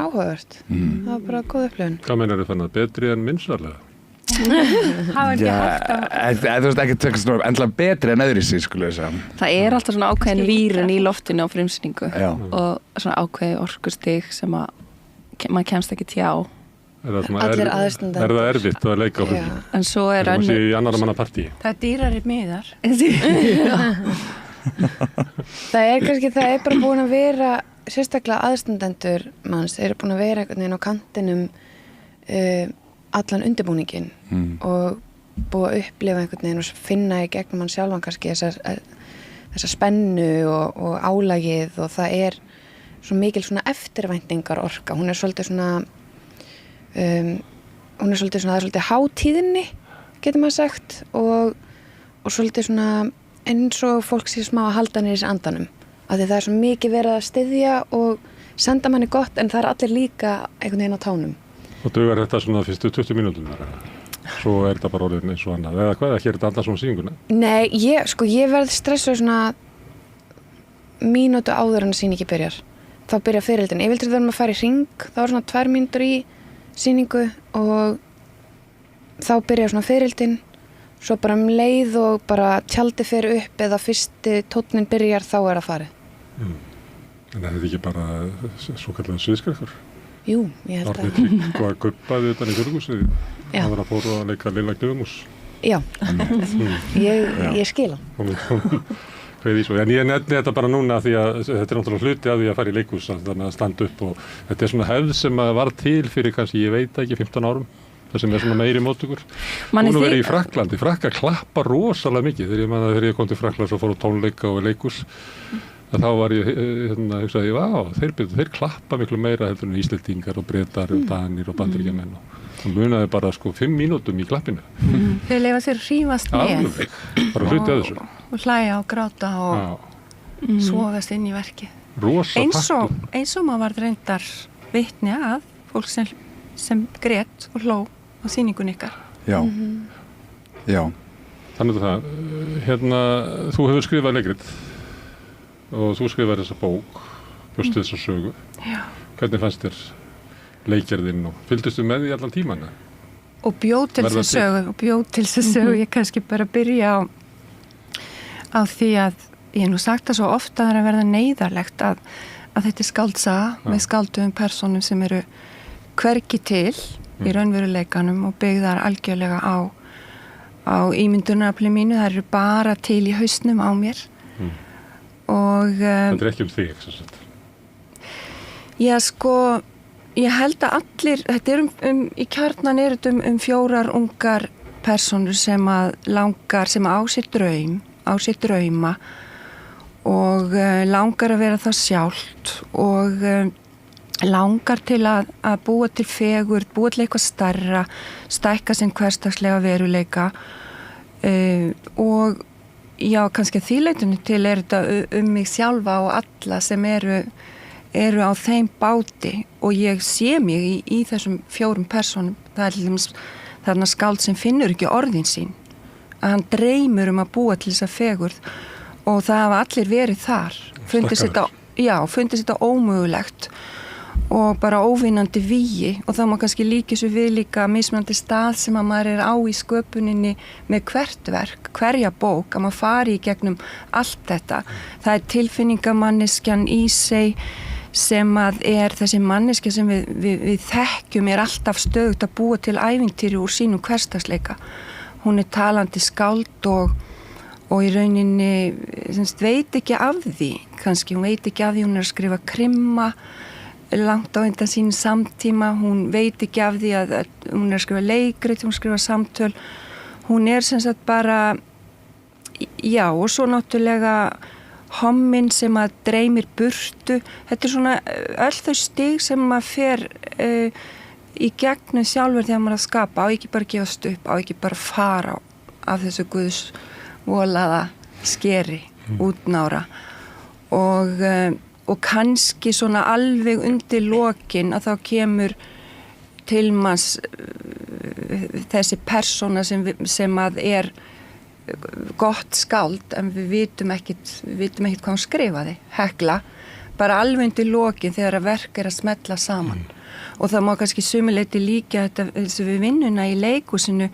áhugavert. Það var bara góð upplifun. Hvað meinar þið þannig, betri en minnsarlega? Þú veist ekki tökast nú endla betri en öðru sér skulle ég segja. Það er alltaf svona ákveðin vírin í loftinu á frumsýningu og svona ákveði orkustig sem að maður kemst ekki tjá. Allir aðstandendur. Það erfitt að leika á frumsýningu? En svo önnur. Það í annarra manna partí. Það dýrari miðar. Það er bara búin að vera, sérstaklega aðstandendur manns, eru búin að vera einhvern veginn á kantinum allan undirbúningin og búið að upplifa einhvern veginn og finna í gegnum hann sjálfan kannski þessa spennu og álagið og það er svo mikil svona eftirvæntingar orka. Hún er svolítið svona það er svolítið hátíðinni, getur maður sagt og svolítið svona eins og fólk sé smá að halda niður í andanum. Af því það er svo mikið verið að styðja og senda manni gott en það er allir líka einhvern veginn á tánum. Og dugar þetta svona fyrstu 20 mínútum svo er þetta bara orðin eins og annað eða hvað, ekki er þetta annað svona sýninguna? Nei, ég verð stressuð svona mínútu áður en að sýningi byrjar. Þá byrja fyririldin. Yfirleitt þurfum að fara í hring, þá er svona 2 mínútur í sýningu og þá byrja svona fyririldin, svo bara leið og bara tjaldi fyrir upp eða fyrsti tónnin byrjar þá er að fara. En er þetta ekki bara svo kallar sviðskrekkur? Jú, ég held að. Árni Tryggva guppaði utan í Þjóðleikhúsinu, það var að fóra að leika Lilla Gnöfumús. Já, ég skil hann. En ég nefni þetta bara núna því að þetta er náttúrulega hluti að því að fara í leikhús þannig að standa upp og þetta er svona hefð sem var til fyrir kannski, ég veit ekki, 15 árum það sem er svona meiri móttökur. Hún er verið í Frakklandi, Frakkar klappa rosalega mikið þegar ég kom til Frakklands og fór á tónleika og leikhús þá var ég, hugsaði ég, þeir klappa miklu meira heldur en Íslendingar og Bretar og Danir og Bandaríkjamenn og munaði bara 5 mínútum í klappinu. Þeir leyfa sér hrífast með bara hluti að þessu. Og hlæja og gráta og svofast inn í verkið. Eins og maður var reyndar vitni að fólk sem grét og hló á sýningunni ykkar. Já. Já. Þannig að þú hefur skrifað leikrit og þú skrifað þessa bók, bjóst þessa sögu. Já. Hvernig fannst þér leikgerðin og fylgdustu með því allan tíman? Og bjóð til þessa sögu, ég kannski bara byrja á því að ég hef nú sagt það svo ofta að það er að verða neyðarlegt að þetta er skáldsaga með skálduðum personum sem eru hvergi til í raunveruleikanum og byggðar algjörlega á ímyndunarafli mínu, það eru bara til í hausnum á mér og þetta ekki þig sem sagt. Já, sko ég held að allir, þetta í kjarnan þetta fjórar ungar personur sem að langar, sem á sér drauma og langar að vera það sjálft og langar til að búa til fegurð, búa til eitthvað stærra, stækka sinn hversdagslega veruleika og já, kannski að því leitinu til þetta mig sjálfa og alla sem eru á þeim báti og ég sé mig í þessum fjórum personum. Það til dæmis þarna skáld sem finnur ekki orðin sín, að hann dreymur að búa til þessa fegurð og það hafa allir verið þar, fundið þetta ómögulegt og bara óvinnandi vígi og það má kannski líka svo við líka mismunandi stað sem að maður á í sköpuninni með hvert verk, hverja bók, að maður fari í gegnum allt þetta. Það tilfinningamanneskjan í sig sem að þessi manneskja sem við þekkjum alltaf stöðugt að búa til ævintýri úr sínum hversdagsleika. Hún talandi skáld og í rauninni veit ekki af því, kannski hún veit ekki af því, hún að skrifa krimma langt á undan sín samtíma, hún veit ekki af því að hún að skrifa leikrit, hún skrifa samtöl, hún sem sagt bara, já, og svo náttúrulega homminn sem að dreymir burtu, þetta svona öll þau stig sem maður fer í gegnum sjálfur þegar maður að skapa, á ekki bara gefast upp, á ekki bara fara af þessu Guðs volaða skeri útnára og kannski svona alveg undir lokin að þá kemur til manns þessi persóna sem að gott skáld en við vitum ekkit hvað hún skrifaði, Hekla, bara alveg undir lokin þegar að verk að smetla saman og það má kannski sumuleyti líka þessu við vinnuna í leikhúsinu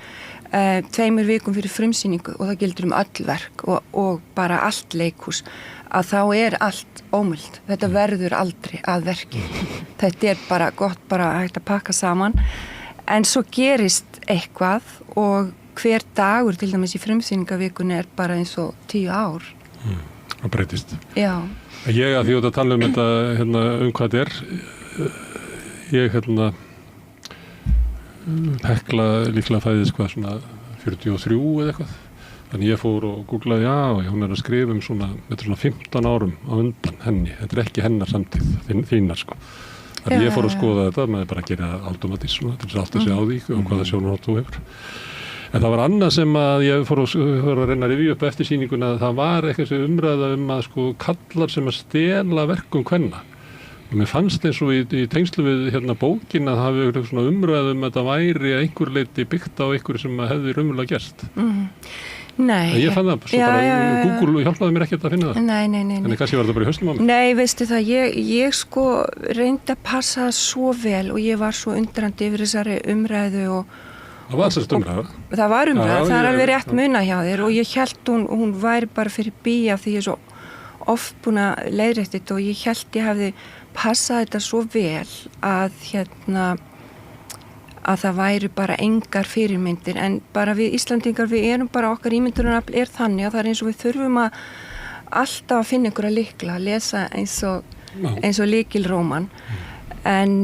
2 vikum fyrir frumsýningu og það gildur öll verk og bara allt leikhús að þá allt ómöld, þetta verður aldrei að verki, þetta bara gott bara hægt að pakka saman en svo gerist eitthvað og hver dagur til dæmis í frumsýningavikunni bara eins og 10 ár það breytist. Já. Ég að því að tala þetta hvað þetta ég Hekla líklega fæðist svona 43 eða eitthvað. Þannig ég fór og googlaði, hún að skrifa svona, þetta svona 15 árum á undan henni. Þetta ekki hennar samtíð, þínar sko. Þannig ég fór að skoða þetta, maður bara að gera automatís svona, til þess að átta sig á því og hvaða sjónarhorn þú hefur. En það var annað sem að ég fór að reyna að rifja upp eftir sýninguna að það var eitthvað sem umræða að sko kallar sem að stela verkum kvenna. Og mér fannst eins og í tengslu við bókin að það hafi eitthvað svona umræðum að það væri einhver leiti byggt á einhver sem hefði raunverulega gerst. Nei. Ég fann það, svo bara Google hjálpaði mér ekkert að finna það. Nei. Þannig kannski var það bara í hausnum á mér. Nei, veistu það, ég sko reyndi að passa svo vel og ég var svo undrandi yfir þessari umræðu og það var sérst umræða. Það var umræða, það alveg rétt muna hjá þér og ég hélt hún væri bara fyrir bí af því ég er svo oft búin að leiðrétta þetta og ég hélt ég hefði passað þetta svo vel að að það væri bara engar fyrirmyndir en bara við Íslandingar við erum bara okkar ímyndunarafl þannig að það eins og við þurfum að alltaf að finna ykkur að lykla, að lesa eins og lykilróman en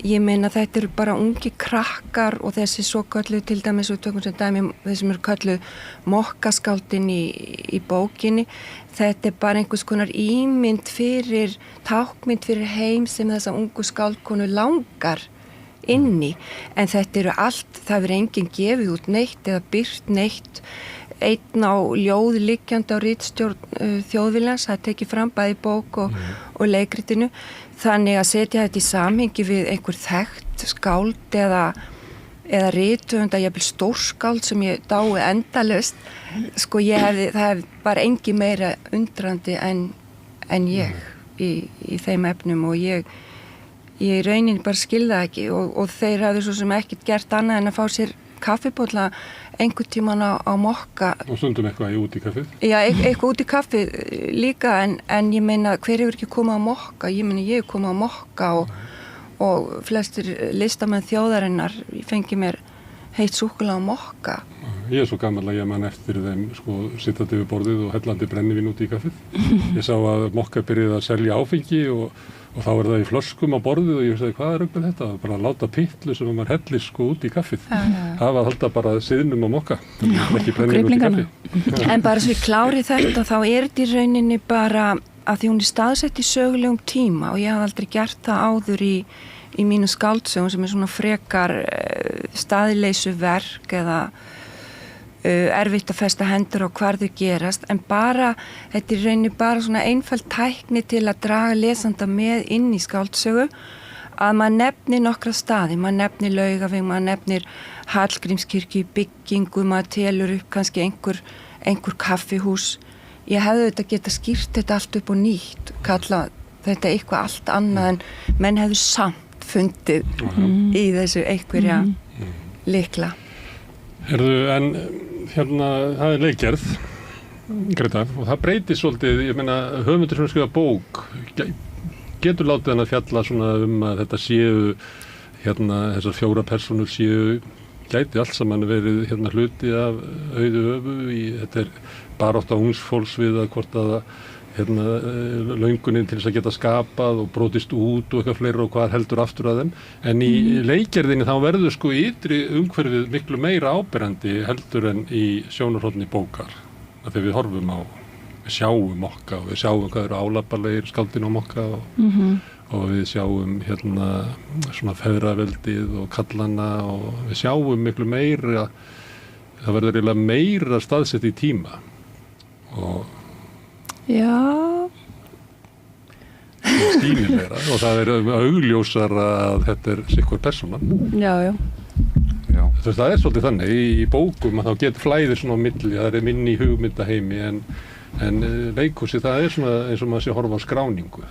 ég meina þetta eru bara ungi krakkar og þessi svo köllu til dæmis og tökum sem dæmi þessum eru köllu mokkaskáldin í bókinni þetta bara einhvers konar tákmynd fyrir heim sem þessa ungu skáldkonu langar inni, en þetta eru allt, það verður enginn gefið út neitt eða byrt neitt einn á ljóð liggjandi á ritstjórn Þjóðviljans, það tekið fram bæði bók og leikritinu þannig að setja þetta í samhengi við einhver þekkt skáld eða rithöfund að jafnvel stórskáld sem ég dái endalaust sko það hef bara engi meira undrandi en ég í þeim efnum og ég rauninni bara skilða ekki og þeir hafði svo sem ekkert gert annað en að fá sér kaffibólla einhvern tíman á mokka. Og stundum eitthvað út í kaffið? Já, eitthvað út í kaffið líka en ég meina hver hefur ekki komið á mokka? Ég meina ég hef komið á mokka og flestir listamenn þjóðarinnar fengi mér heitt súkkulaði og mokka. Ég svo gammal að ég man eftir þeim sittandi við borðið og hellandi brennivín út í kaffið. Ég sá að mokka byrjaði að selja áfengi og þá það í flöskum á borðið og ég sagði hvað rugl þetta? Bara að láta pitlu sem maður hellir út í kaffið. Það var alltaf bara siðnum á mokka, ekki brennivín út í kaffið. En bara svo ég klári þetta þá þetta í rauninni bara að því hún staðsett í sögulegum tíma og ég hafði aldrei gert það áður í mínu skáldsögum sem svona frekar staðleysu verk eða erfitt að festa hendur á hvar þau gerast en bara, þetta er rauninni bara svona einfald tækni til að draga lesanda með inn í skáldsögu að maður nefnir nokkra staði, maður nefnir Laugaveg, maður nefnir Hallgrímskirkju byggingu, maður telur upp kannski einhver kaffihús. Ég hefði þetta geta skýrt þetta allt upp og nýtt, kalla þetta eitthvað allt annað en menn hefðu samt fundið í þessu einhverja lykla. Herðu, en það leikgerð, Greta, og það breytir svolítið, ég meina, höfundur sem skrifa bók, getur látið hann að fjalla svona að þetta séu, þessar 4 persónur séu, gæti allt saman verið hluti af auðu höfu þetta barátta ungs fólks við að hvort að löngunin til þess að geta skapað og brotist út og eitthvað fleira og hvað heldur aftur að þeim en í leikgerðinni þá verður ytri umhverfið miklu meira áberandi heldur en í sjónarhorni bókar af því við horfum á, við sjáum mokka og við sjáum hvað eru álapaleir skáldin á mokka og við sjáum svona feðraveldið og kallana og við sjáum miklu meira það verður eiginlega meira staðsett í tíma og stínilegra og það augljósar að þetta sikkur persónan. Já. Það svolítið þannig í bókum að þá getur flæðir svona á milli, það minni í hugmyndaheimi en leikhúsi það svona eins og maður sé að horfa á skráningu.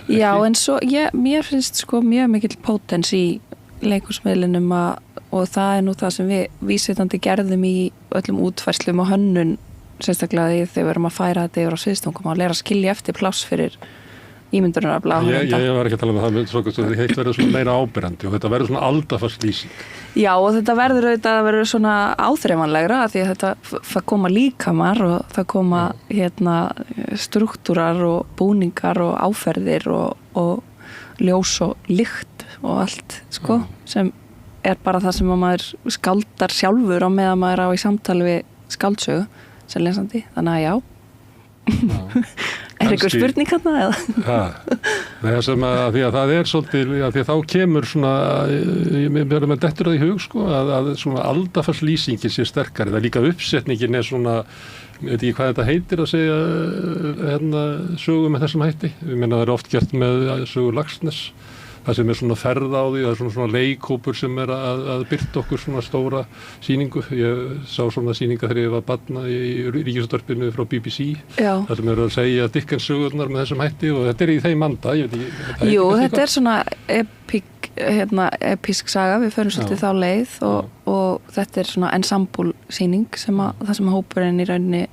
Já, en svo mér finnst mjög mikill pótens í leikhúsmiðlunum og það nú það sem við vísvitandi gerðum í öllum útfærslum og hönnun sérstaklega þegar við erum að færa þetta yfir á sviðstungum og að læra að skilja eftir pláss fyrir ímyndunarafl áhorfenda. Ég var ekki að tala um það með þetta verður svona meira áberandi og þetta verður svona aldafast lýsing. Já og þetta verður svona áþreifanlegra því að það koma líkamar og það koma struktúrar og búningar og áferðir og ljós og lykt og allt sem bara það sem maður skáldar sjálfur á meðan maður á í samtali við skáldsögu sem lesandi, þannig að já. Einhver spurning hérna eða? Nei, því að það svolítið, því að þá kemur svona, ég verður með dettur það í hug að svona aldafarslýsingin sé sterkari, það líka uppsetningin svona, ég veit ekki hvað þetta heitir að segja sögu með þessum hætti, ég meina það oft gert með sögu Laxness, það sem svona ferð á því, það svona leikhópur sem að byrta okkur svona stóra sýningu. Ég sá svona sýninga þegar ég var barna í Ríkisútvarpinu frá BBC. Já. Það sem að segja Dickens sögurnar með þessum hætti og þetta í þeim anda, ég veit ekki. Jú, þetta svona episk saga, við förum svolítið þá leið og þetta svona ensemble sýning það sem hópurinn í rauninni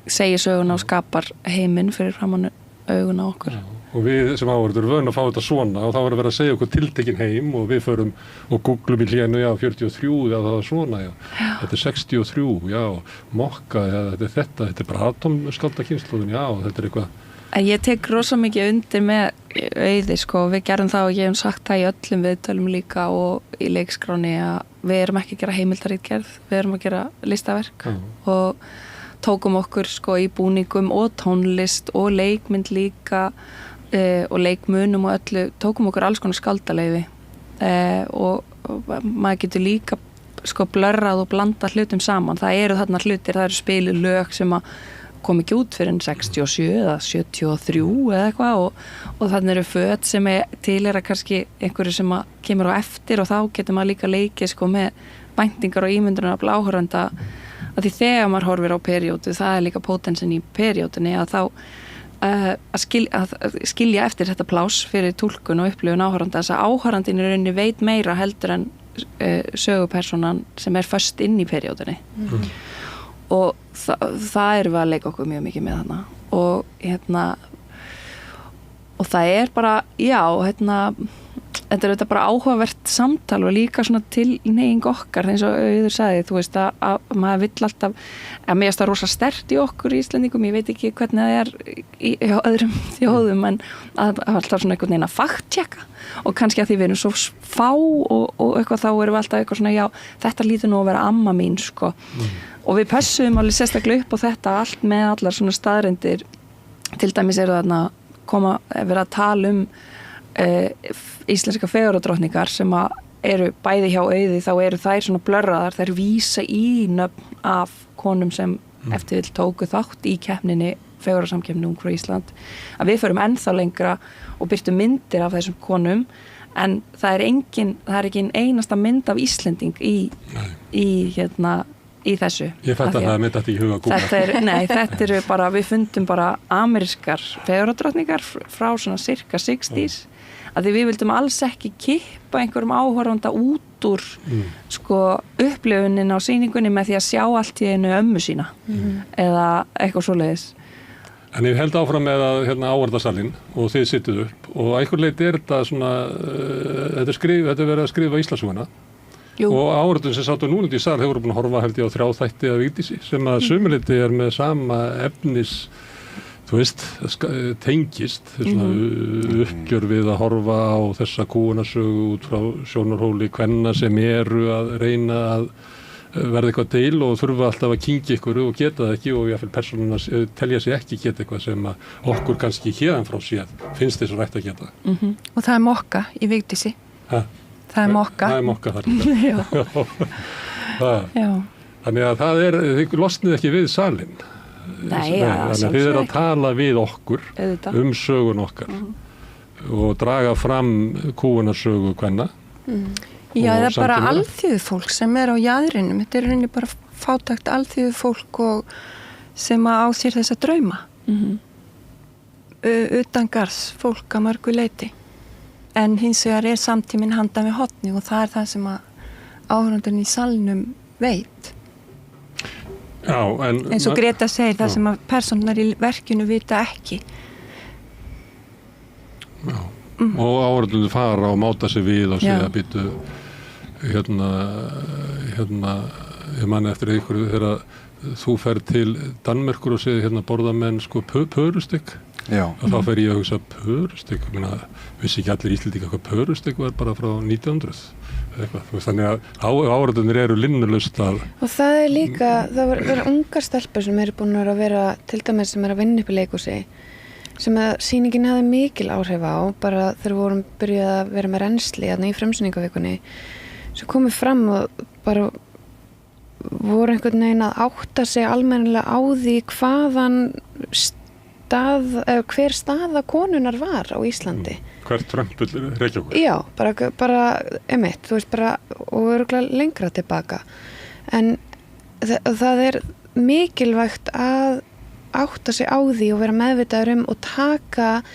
segir söguna og skapar heiminn fyrir framan auguna okkur. Já. Og við sem áhorfendur vönu að fá þetta svona og þá verður að segja okkur tiltekin heim og við förum og googlum í hlénu, 43, það var svona, þetta 63, mokka, þetta bara atomskáldakynnslóðin, þetta eitthvað. En ég tek rosa mikið undir með Auði, við gerum það og ég hef sagt það í öllum viðtölum líka og í leikskráni að við erum ekki að gera heimildarritgerð, við erum að gera listaverk og tókum okkur í búningum og tónlist og leikmynd líka og leikmunum og öllu, tókum okkur alls konar skaldaleyfi og maður getur líka blörrað og blanda hlutum saman. Það eru þarna hlutir, það eru spiluð lög sem að kom ekki út fyrir 67 eða 73 eða eitthvað og þannig eru föt sem tilheyra kannski einhverju sem að kemur á eftir og þá getur maður líka leikið með væntingar og ímyndunarafl áhorfenda að því þegar maður horfir á periódu, það líka pótensin í periódunni að þá að skilja eftir þetta pláss fyrir túlkun og upplifun áhorfanda þess að áhorfandinn í rauninni veit meira heldur en sögupersonan sem föst inn í periódunni og það erum við að leika okkur mjög mikið með þarna og og það bara, já, þetta er bara áhugavert samtal og líka svona tilneying okkar eins og Auður sagði, þú veist að maður vill alltaf, að mér finnst það rosa sterkt í okkur í Íslendingum, ég veit ekki hvernig það er hjá öðrum þjóðum en að alltaf svona einhvern veginn að fact-checka og kannski að því við erum svo fá og eitthvað þá erum við alltaf eitthvað svona já, þetta lítur nú að vera amma mín sko og við pössum alveg sérstaklega upp á þetta allt með allar svona staðreyndir, til dæmis það vera að tala íslenska fegurðardrottningar sem eru bæði hjá Auði, þá eru þær svona blörraðar, þær vísa í nöfn af konum sem eftir vill tóku þátt í keppninni fegurðarsamkeppni Ungfrú Ísland, að við förum ennþá lengra og byrtum myndir af þessum konum en það er ekki einasta mynd af Íslending í þessu. Ég fætti að það myndi þetta í huga Google. Þetta eru bara, við fundum bara amerískar fegurðardrottningar frá svona cirka 60s, að því við vildum alls ekki kippa einhverjum áhorfanda út úr sko upplifunin á sýningunni með því að sjá allt í einu ömmu sína eða eitthvað svoleiðis. En ég held áfram með að ávarðarsalinn og þið sittið upp og að einhver leiti þetta svona, þetta verið að skrifa Íslandssöguna. Og áhorfandinn sem sátu núna í sal hefur búin að horfa held ég á 3 þætti af Vigdísi sem að sumuleyti með sama efnis, þú veist, tengist svona uppgjör við að horfa á þessa kúgunarsögu út frá sjónarhóli kvenna sem eru að reyna að verða eitthvað til og þurfa alltaf að kyngja ykkur og geta það ekki og jáfnvel persónuna telja sig ekki geta eitthvað sem að okkur kannski héðan frá séð finnst þess að rætt að geta. Og það mokka í Vigdísi. Það er mokka. Það er mokka þar. Þannig að þið losnið ekki við salinn. Þannig að þið eru að tala við okkur sögun okkar og draga fram kúgunarsögu kvenna. Já, það er bara alþýðu fólk sem á jaðrinum. Þetta er rauninni bara fátækt alþýðu fólk og sem á sér þessa drauma. Utan garðs fólk að mörgu leyti. En hins vegar er samtíminn handan við horni og það er það sem að áhorfandinn í salnum veit. Já, eins og Greta segir, það sem að persónurnar í verkinu vita ekki. Já, og áhorfandinn fara og máta sig við og segja býtu ég manni eftir einhverju þegar þú fer til Danmerkur og segir borða menn sko pörustykk. Og þá fer ég að hugsa pörustykk, vissi ekki allir Íslendingar hvað pörustykk var bara frá 1900 eitthvað, þannig að áhorfandurnir eru linnulaust að og það er líka, það verður ungar stelpur sem eru búin að vera til dæmis sem að vinna upp í leikhúsi sem að sýningin hafði mikil áhrif á bara þegar við vorum byrjuð að vera með reynsli í frumsýningavikunni sem komið fram og bara voru einhvern veginn að átta sig almennilega á því hvaðan hver staða konunar var á Íslandi. Hvert trömpull Reykjavíkur? Já, bara emitt, þú veist bara, og örugglega lengra tilbaka. En það er mikilvægt að átta sig á því og vera meðvitaður og taka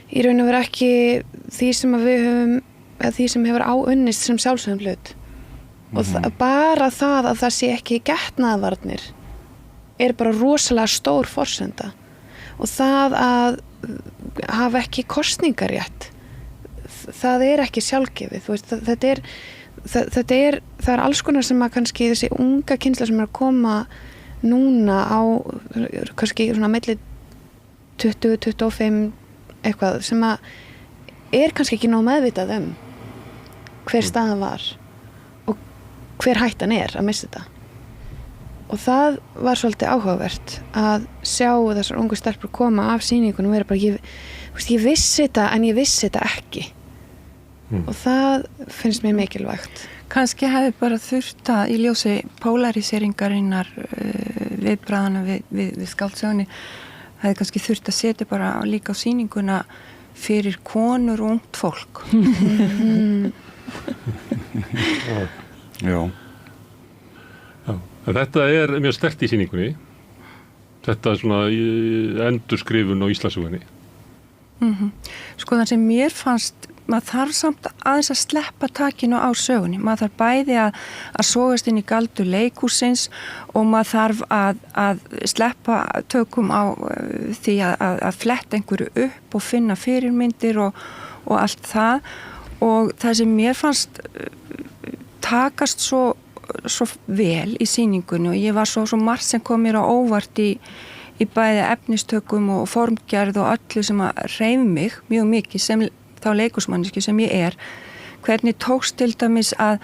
í raun og vera ekki því sem að við höfum, eða því sem hefur áunnist sem sjálfsögum hlut. Og bara það að það sé ekki getnaðarvarnir er bara rosalega stór forsenda. Og það að hafa ekki kosningarétt, það er ekki sjálfgefið. Þú veist, það er alls konar sem að kannski þessi unga kynslóð sem er að koma núna á kannski svona milli 20-25 eitthvað sem að er kannski ekki nóg meðvitað hver staðan var og hver hættan er að missa þetta. Og það var svolítið áhugavert að sjá þessar ungu stelpur koma af sýningunum og vera bara, ég vissi þetta en ég vissi þetta ekki. Og það finnst mér mikilvægt. Kannski hefði bara þurft að í ljósi polariseringarinnar viðbragðana við skáldsögunni hefði kannski þurft að setja bara líka á sýninguna fyrir konur og ungt fólk. Já. Þetta er mjög sterkt í sýningunni. Þetta er svona endurskrifun á Íslandssögunni. Sko það sem mér fannst, maður þarf samt aðeins að sleppa takinu á sögunni, maður þarf bæði að sogast inn í galdur leikhúsins og maður þarf að sleppa tökum á því að fletta einhverju upp og finna fyrirmyndir og allt það, og það sem mér fannst takast svo vel í sýningunni, og ég var svo margt sem kom mér á óvart í bæði efnistökum og formgerð og öllu sem að hreyfi mig mjög mikið sem þá leikhúsmanniski sem ég er, hvernig tókst til dæmis að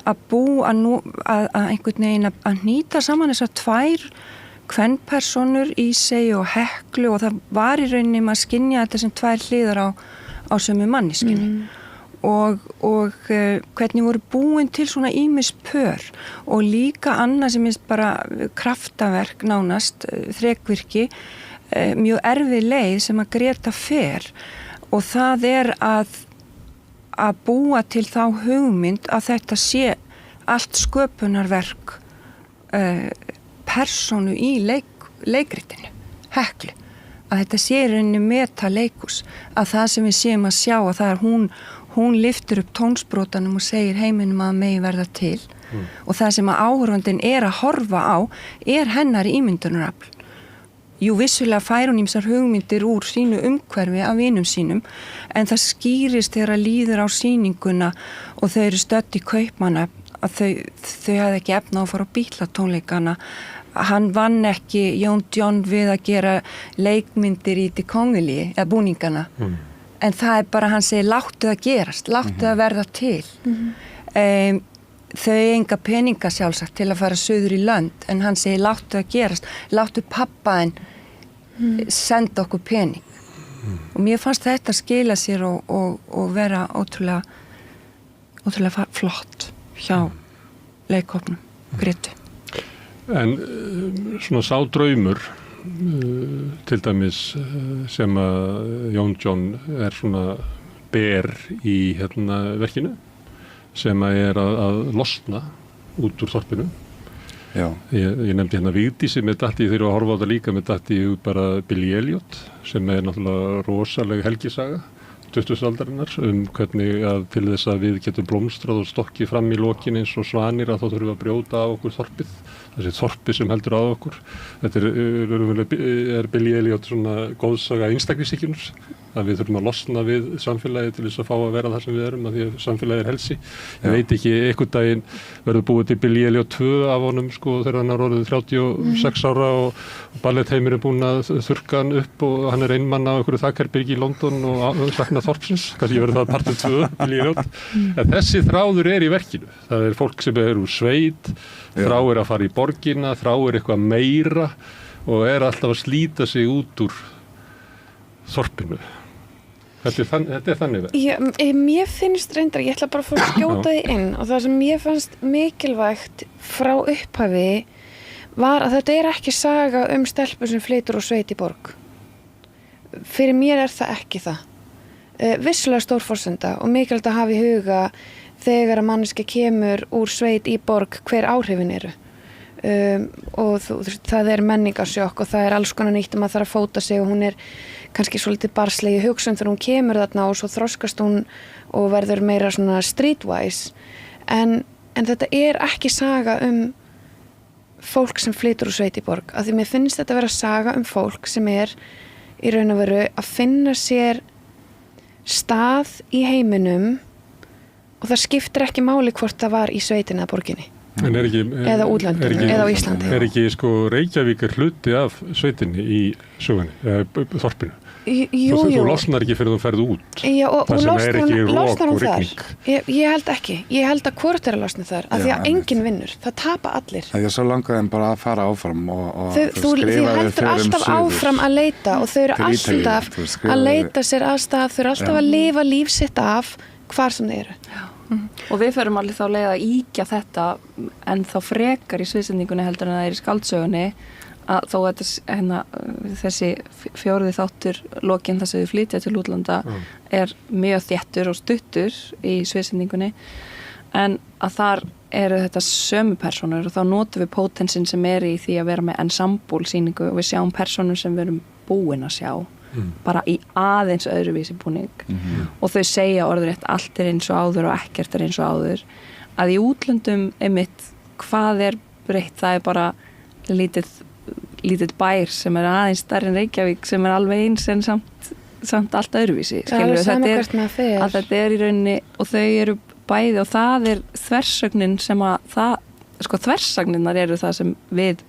einhvern veginn að nýta saman þessar tvær kvenpersonur í segi og Heklu, og það var í rauninni maður skynja þetta sem tvær hliðar á sömu manniskinni. Og hvernig voru búin til svona ýmis pör, og líka annað sem er bara kraftaverk nánast, þrekvirki, mjög erfið leið sem að Greta fer, og það er að búa til þá hugmynd að þetta sé allt sköpunarverk persónu í leikritinu, Heklu, að þetta sé í rauninni metaleikus, að það sem við séum að sjá að það er hún lyftir upp tónsbrotanum og segir heiminum að megi verða til, og það sem að áhorfandinn er að horfa á er hennar ímyndunarafl. Jú, vissulega fær hún ýmsar hugmyndir úr sínu umhverfi af vinum sínum, en það skýrist þegar að líður á sýninguna og þau eru stödd í Kaupmannahöfn að þau hafði ekki efna á að fara á Bítlatónleikana. Hann vann ekki Jón John við að gera leikmyndir í Kongili eða búningana. En það er bara, hann segir, láttu það gerast, láttu það verða til. Þau enga peninga sjálfsagt til að fara suður í lönd, en hann segir, láttu það gerast, láttu pappaðinn senda okkur pening. Og mér fannst þetta skila sér og vera ótrúlega flott hjá leikhópnum, Gretu. En svona sá draumur, til dæmis sem að Jón John er svona ber í verkinu, sem að er að losna út úr þorpinu. Ég nefndi Vigdísi með datti, þegar ég var að horfa á það líka með datti bara Billy Elliot, sem er náttúrulega rosaleg helgisaga 20. aldarinnar, hvernig að til þess að við getum blómstrað og stokkið fram í lokin eins og svanir, að þá þurfum við að brjóta á okkur þorpið, þessi þorpi sem heldur á okkur. Þetta er Billy Elliot svona góðsaga einstaklingshyggjunar, að við þurfum að losna við samfélagi til þess að fá að vera það sem við erum, að því að samfélagi er helsi. Ég veit ekki, einhvern daginn verður búið til Billy Elliot 2 af honum, sko, þegar hann er orðið 36 ára og ballettheimur er búin að þurrka hann upp og hann er einmann á einhverju þakherbyrgi í London og sakna þorpsins, kannski verður það partið 2, Billy Elliot. En þessi þráður er í verkinu. Það er fólk sem er úr sveit, þráir að fara í borgina, þráir eitthvað meira og er alltaf að slíta sig út úr þorpinu. Þetta er þannig verð. Mér finnst reyndar, ég ætla bara að fór að skjóta því inn, og það sem mér fannst mikilvægt frá upphafi var að þetta er ekki saga stelpu sem flytur úr sveit í borg. Fyrir mér er það ekki það. Vissulega stór forsenda og mikilvægt að hafa í huga þegar að manneskja kemur úr sveit í borg hver áhrifin eru. Og það er menningarsjokk og það er alls konar nýtt, maður þarf að fóta sig og hún er kannski svolítið barslegi hugsun þegar hún kemur þarna og svo þroskast hún og verður meira svona streetwise, en þetta er ekki saga fólk sem flytur úr sveit í borg, af því mér finnst þetta vera saga fólk sem er í raun og veru að finna sér stað í heiminum og það skiptir ekki máli hvort það var í sveitinni eða borginni. Eða útlöndum, eða á Íslandi. Er ekki Reykjavík hluti af sveitinni í sögunni, þorpinu? Þú losnar ekki fyrir þú ferð út. Já, og losnar hún þar. Ég held ekki. Ég held að hvort er að losna þar, af því að enginn vinnur. Það tapa allir. Það er svo langar en bara að fara áfram og þú heldur alltaf áfram að leita og þau eru alltaf að leita sér að stað, þau eru alltaf að lifa líf sitt af hvar sem þau eru. Og við förum allir þá leið að íkja þetta en þá frekar í sviðsendingunni heldur en það er í skaldsögunni, að þó að þessi fjórði þáttur lokinn þess að við flytja til útlanda er mjög þéttur og stuttur í sviðsendingunni, en að þar eru þetta sömu persónur og þá notum við potensin sem er í því að vera með ensemble sýningu og við sjáum persónur sem við erum búin að sjá bara í aðeins öðruvísi búning og þau segja orðrétt allt eins og áður og ekkert eins og áður, að í útlöndum einmitt hvað breytt, það bara lítill bær sem aðeins stærri en Reykjavík sem alveg eins en samt allt öðruvísi, skilur að þetta í rauninni og þau eru bæði og það þversögnin sem þversagninnar eru það sem við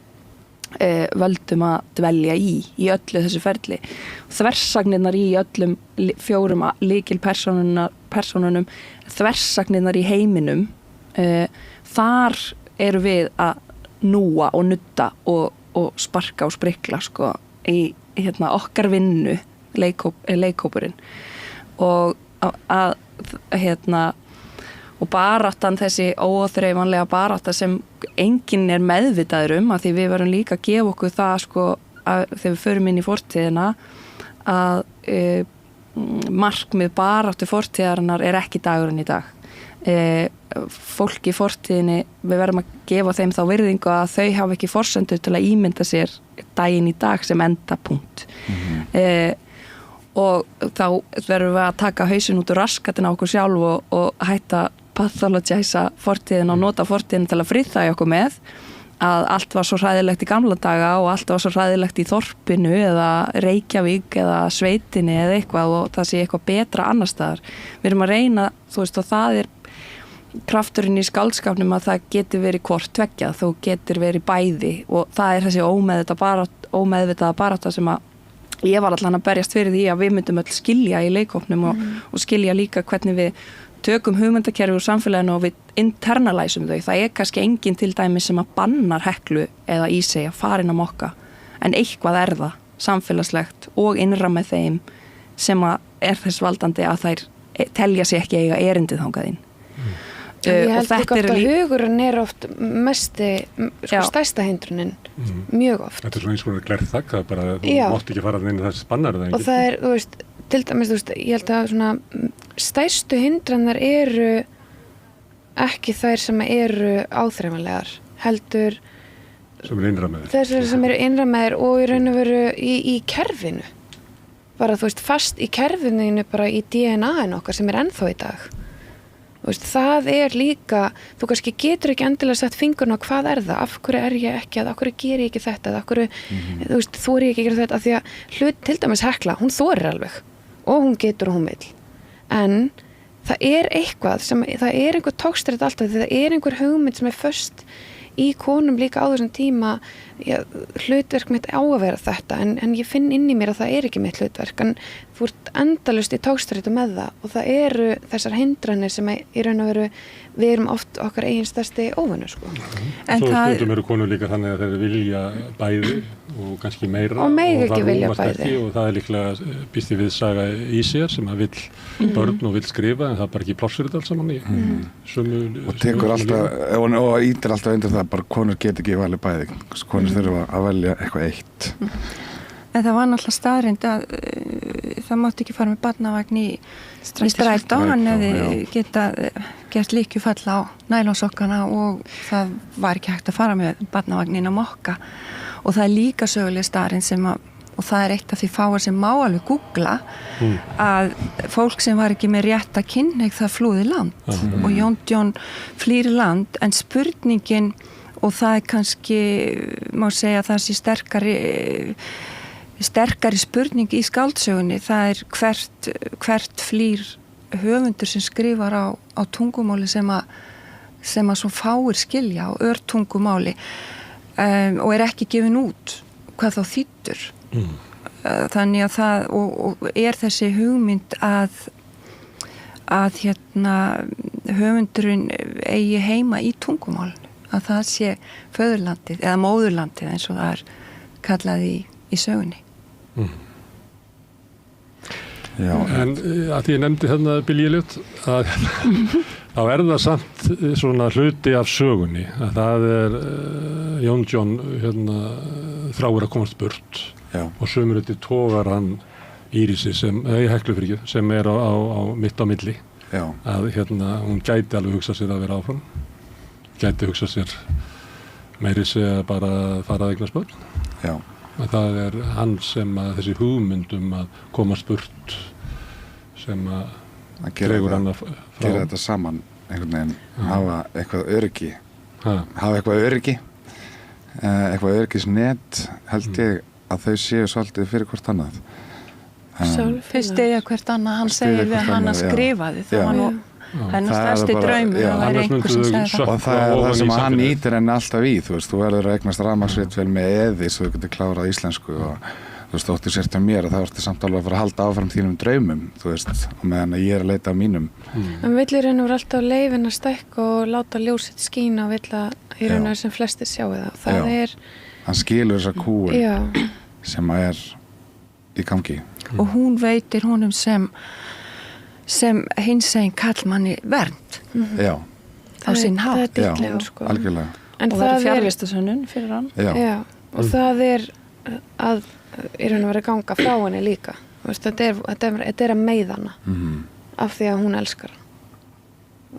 völdum að dvelja í öllu þessu ferli. Þversagninnar í öllum 4 lykilpersónunum, þversagninnar í heiminum, þar eru við að núa og nudda og sparka og sprikla í okkar vinnu, leikhópurinn og og baráttan, þessi óþreifanlega barátta sem enginn meðvitaður að því við verum líka að gefa okkur það að þegar við förum inn í fortíðina að markmið baráttu fortíðarinnar ekki dagurinn í dag. Fólk í fortíðinni, við verum að gefa þeim þá virðingu að þau hafa ekki forsendu til að ímynda sér daginn í dag sem endapunkt. Og þá verum við að taka hausinn út úr raskatina á okkur sjálf og hætta pathologæsa fortíðin og nota fortíðin til að friðþægja okkur með að allt var svo hræðilegt í gamla daga og allt var svo hræðilegt í þorpinu eða Reykjavík eða sveitinni eða eitthvað og það sé eitthvað betra annars staðar. Við erum að reyna, og það krafturinn í skáldskapnum að það getur verið hvort tveggja, þú getur verið bæði og það þessi ómeðvitaða barátta sem að ég var allan að berjast fyrir því að við myndum öll skilja í leikhópnum og skilja líka hvernig við tökum hugmyndakerfi úr samfélaginu og við internalæsum þau. Það kannski enginn til dæmis sem að bannar Heklu eða Ísey að fara inn á Mokka, en eitthvað það samfélagslegt og innra með þeim sem að þess valdandi að þær telja sig ekki eiga erindið þangað inn. Ég held líka oft að hugurinn oft stærsta hindrunin, mjög oft. Þetta svona eins og glerþak, það bara, þú mátt ekki fara inn í þessi bannar það og það þú veist, til dæmis, ég held að svona stærstu hindrannar eru ekki þær sem eru áþreifanlegar, heldur sem innra með þér. Þessar sem eru innra með þér og í raun og veru í kerfinu. Bara þú veist, fast í kerfinu bara í DNA-inu okkar sem ennþá í dag. Það líka, þú kannski getur ekki endilega sett fingurinn á hvað það, af hverju ég ekki, af hverju ger ég ekki þetta, af hverju, þori ég ekki að gera þetta, af því að hlut, til dæmis Hekla, hún þorir alveg og hún getur og hún vill. En það eitthvað sem, það einhver tókstrætt alltaf, því það einhver hugmynd sem föst í konum líka á þessum tíma, hlutverk mitt á að vera þetta, en ég finn inn í mér að það ekki mitt hlutverk, en þú ert endalaust í tókstrættu með það og það eru þessar hindranir sem í raun og veru við erum oft okkar eigin stærsti óvinur En svo stundum eru konur líka þannig að þeir vilja bæði og kannski meira og megi ekki vilja bæði og það líklega býst við saga í sér sem að vill börn og vill skrifa en það bara ekki pláss fyrir þetta alls saman í og tekur alltaf og ítir alltaf undir það bara konur get ekki valið bæði konur þurfa að velja eitthvað eitt En það var náttúrulega staðrind að það mátti ekki fara með barnavagn í strætó, hann hefði geta gert líkjufall á nælonsokkana og það var ekki hægt að fara með barnavagn inn á Mokka og það líka söguleg staðrind sem og það eitt af því fáar sem má alveg googla að fólk sem var ekki með rétta kynhneigð það flúði land og Jón flýr land en spurningin og það kannski má segja það sé sterkari spurning í skáldsögunni það hvert flýr höfundur sem skrifar á tungumáli sem að svo fáir skilja á örtungumáli og ekki gefin út hvað þá þýddur þannig að það og þessi hugmynd að höfundurinn eigi heima í tungumálinu að það sé föðurlandið eða móðurlandið eins og það kallað í sögunni Já. En að ég nefndi þarna Billy Elliot að þá það samt svona hluti af sögunni að það Jón John þráir að komast burt og sömuriti tógar hann Írisi sem Heklufríkju sem á mitt á milli að hún gæti alveg hugsa sér að vera áfram gæti hugsa sér meiri segja bara að fara að eignast börn Það hann sem að þessi hugmyndum að komast burt sem að dregur hann frá. Gera þetta saman einhvern veginn, hafa eitthvað öryggi, eitthvað öryggisnet held ég að þau séu svolítið fyrir hvort annað. Þau stiðja hvert annað, hann segir við hann að skrifaði, það var nú hennar stærsti draumur að væri einhver sem segði það. Og það það sem hann nýtir henni alltaf í, þú verður að eignast rafmagnsritvél með eði svo þú getur klárað íslensku og þú þóttir sért hjá mér og það vorti samt alveg að fara að halda áfram þínum draumum, og meðan ég að leita á mínum. En vill í raun og veru alltaf leyfin að stækka og láta ljósið skína og vill að í raun og veru sem flestir sjáu það. Hann skilur þessa kúun sem að í gangi. Og hún veitir honum sem hinsegin kallmanni vernd. Já. Á sinn hátt. Það dýrlega, sko. Algjörlega. Og það fjarvistarsönnun fyrir hann. Já. Og það að í raun og veru ganga frá henni líka. Þetta að meiða hana af því að hún elskar hann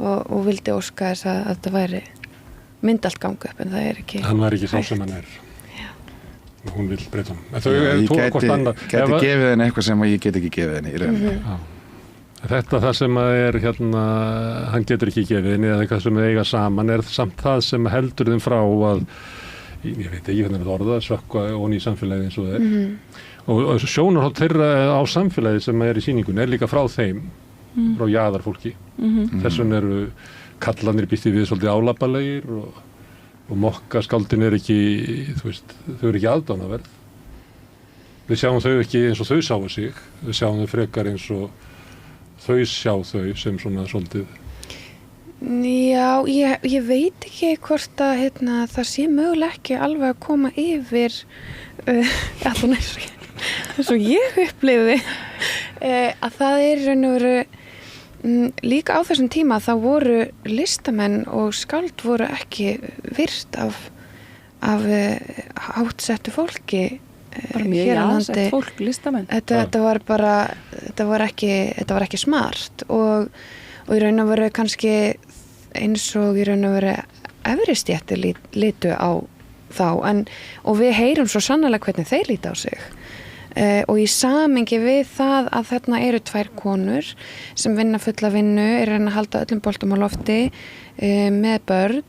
og vildi óska þess að þetta væri myndi allt ganga upp en það ekki hann var ekki sá sem hann og hún vil breyta hann ég geti gefið henni eitthvað sem ég get ekki gefið henni í rauninni. Þetta það sem hérna hann getur ekki gefið henni eða eitthvað sem eiga saman samt það sem heldur þeim frá að ég veit ekki hvernig það orða, sökka onni í samfélagið eins og það og sjónarhótt þeirra á samfélagið sem í sýningunni líka frá þeim, frá jaðarfólki. Þess vegna eru kallarnir býtti við svolítið álapalegir og mokkaskáldin ekki, þau eru ekki aðdánaverð. Við sjáum þau ekki eins og þau sáu sig, við sjáum þau frekar eins og þau sjá þau sem svona svolítið. Já, ég veit ekki hvort að það sé mögulega ekki alveg að koma yfir allan eins og ég upplifði að það raun og veru líka á þessum tíma þá voru listamenn og skáld voru ekki virt af hátsettu fólki hér á landi. Fólk, listamenn. Þetta var ekki smart og í raun og veru kannski eins og í raun og veru efri stéttir litu á þá og við heyrum svo sannarlega hvernig þeir líta á sig og í samhengi við það að þarna eru 2 konur sem vinna fulla vinnu, reyna að halda öllum boltum á lofti með börn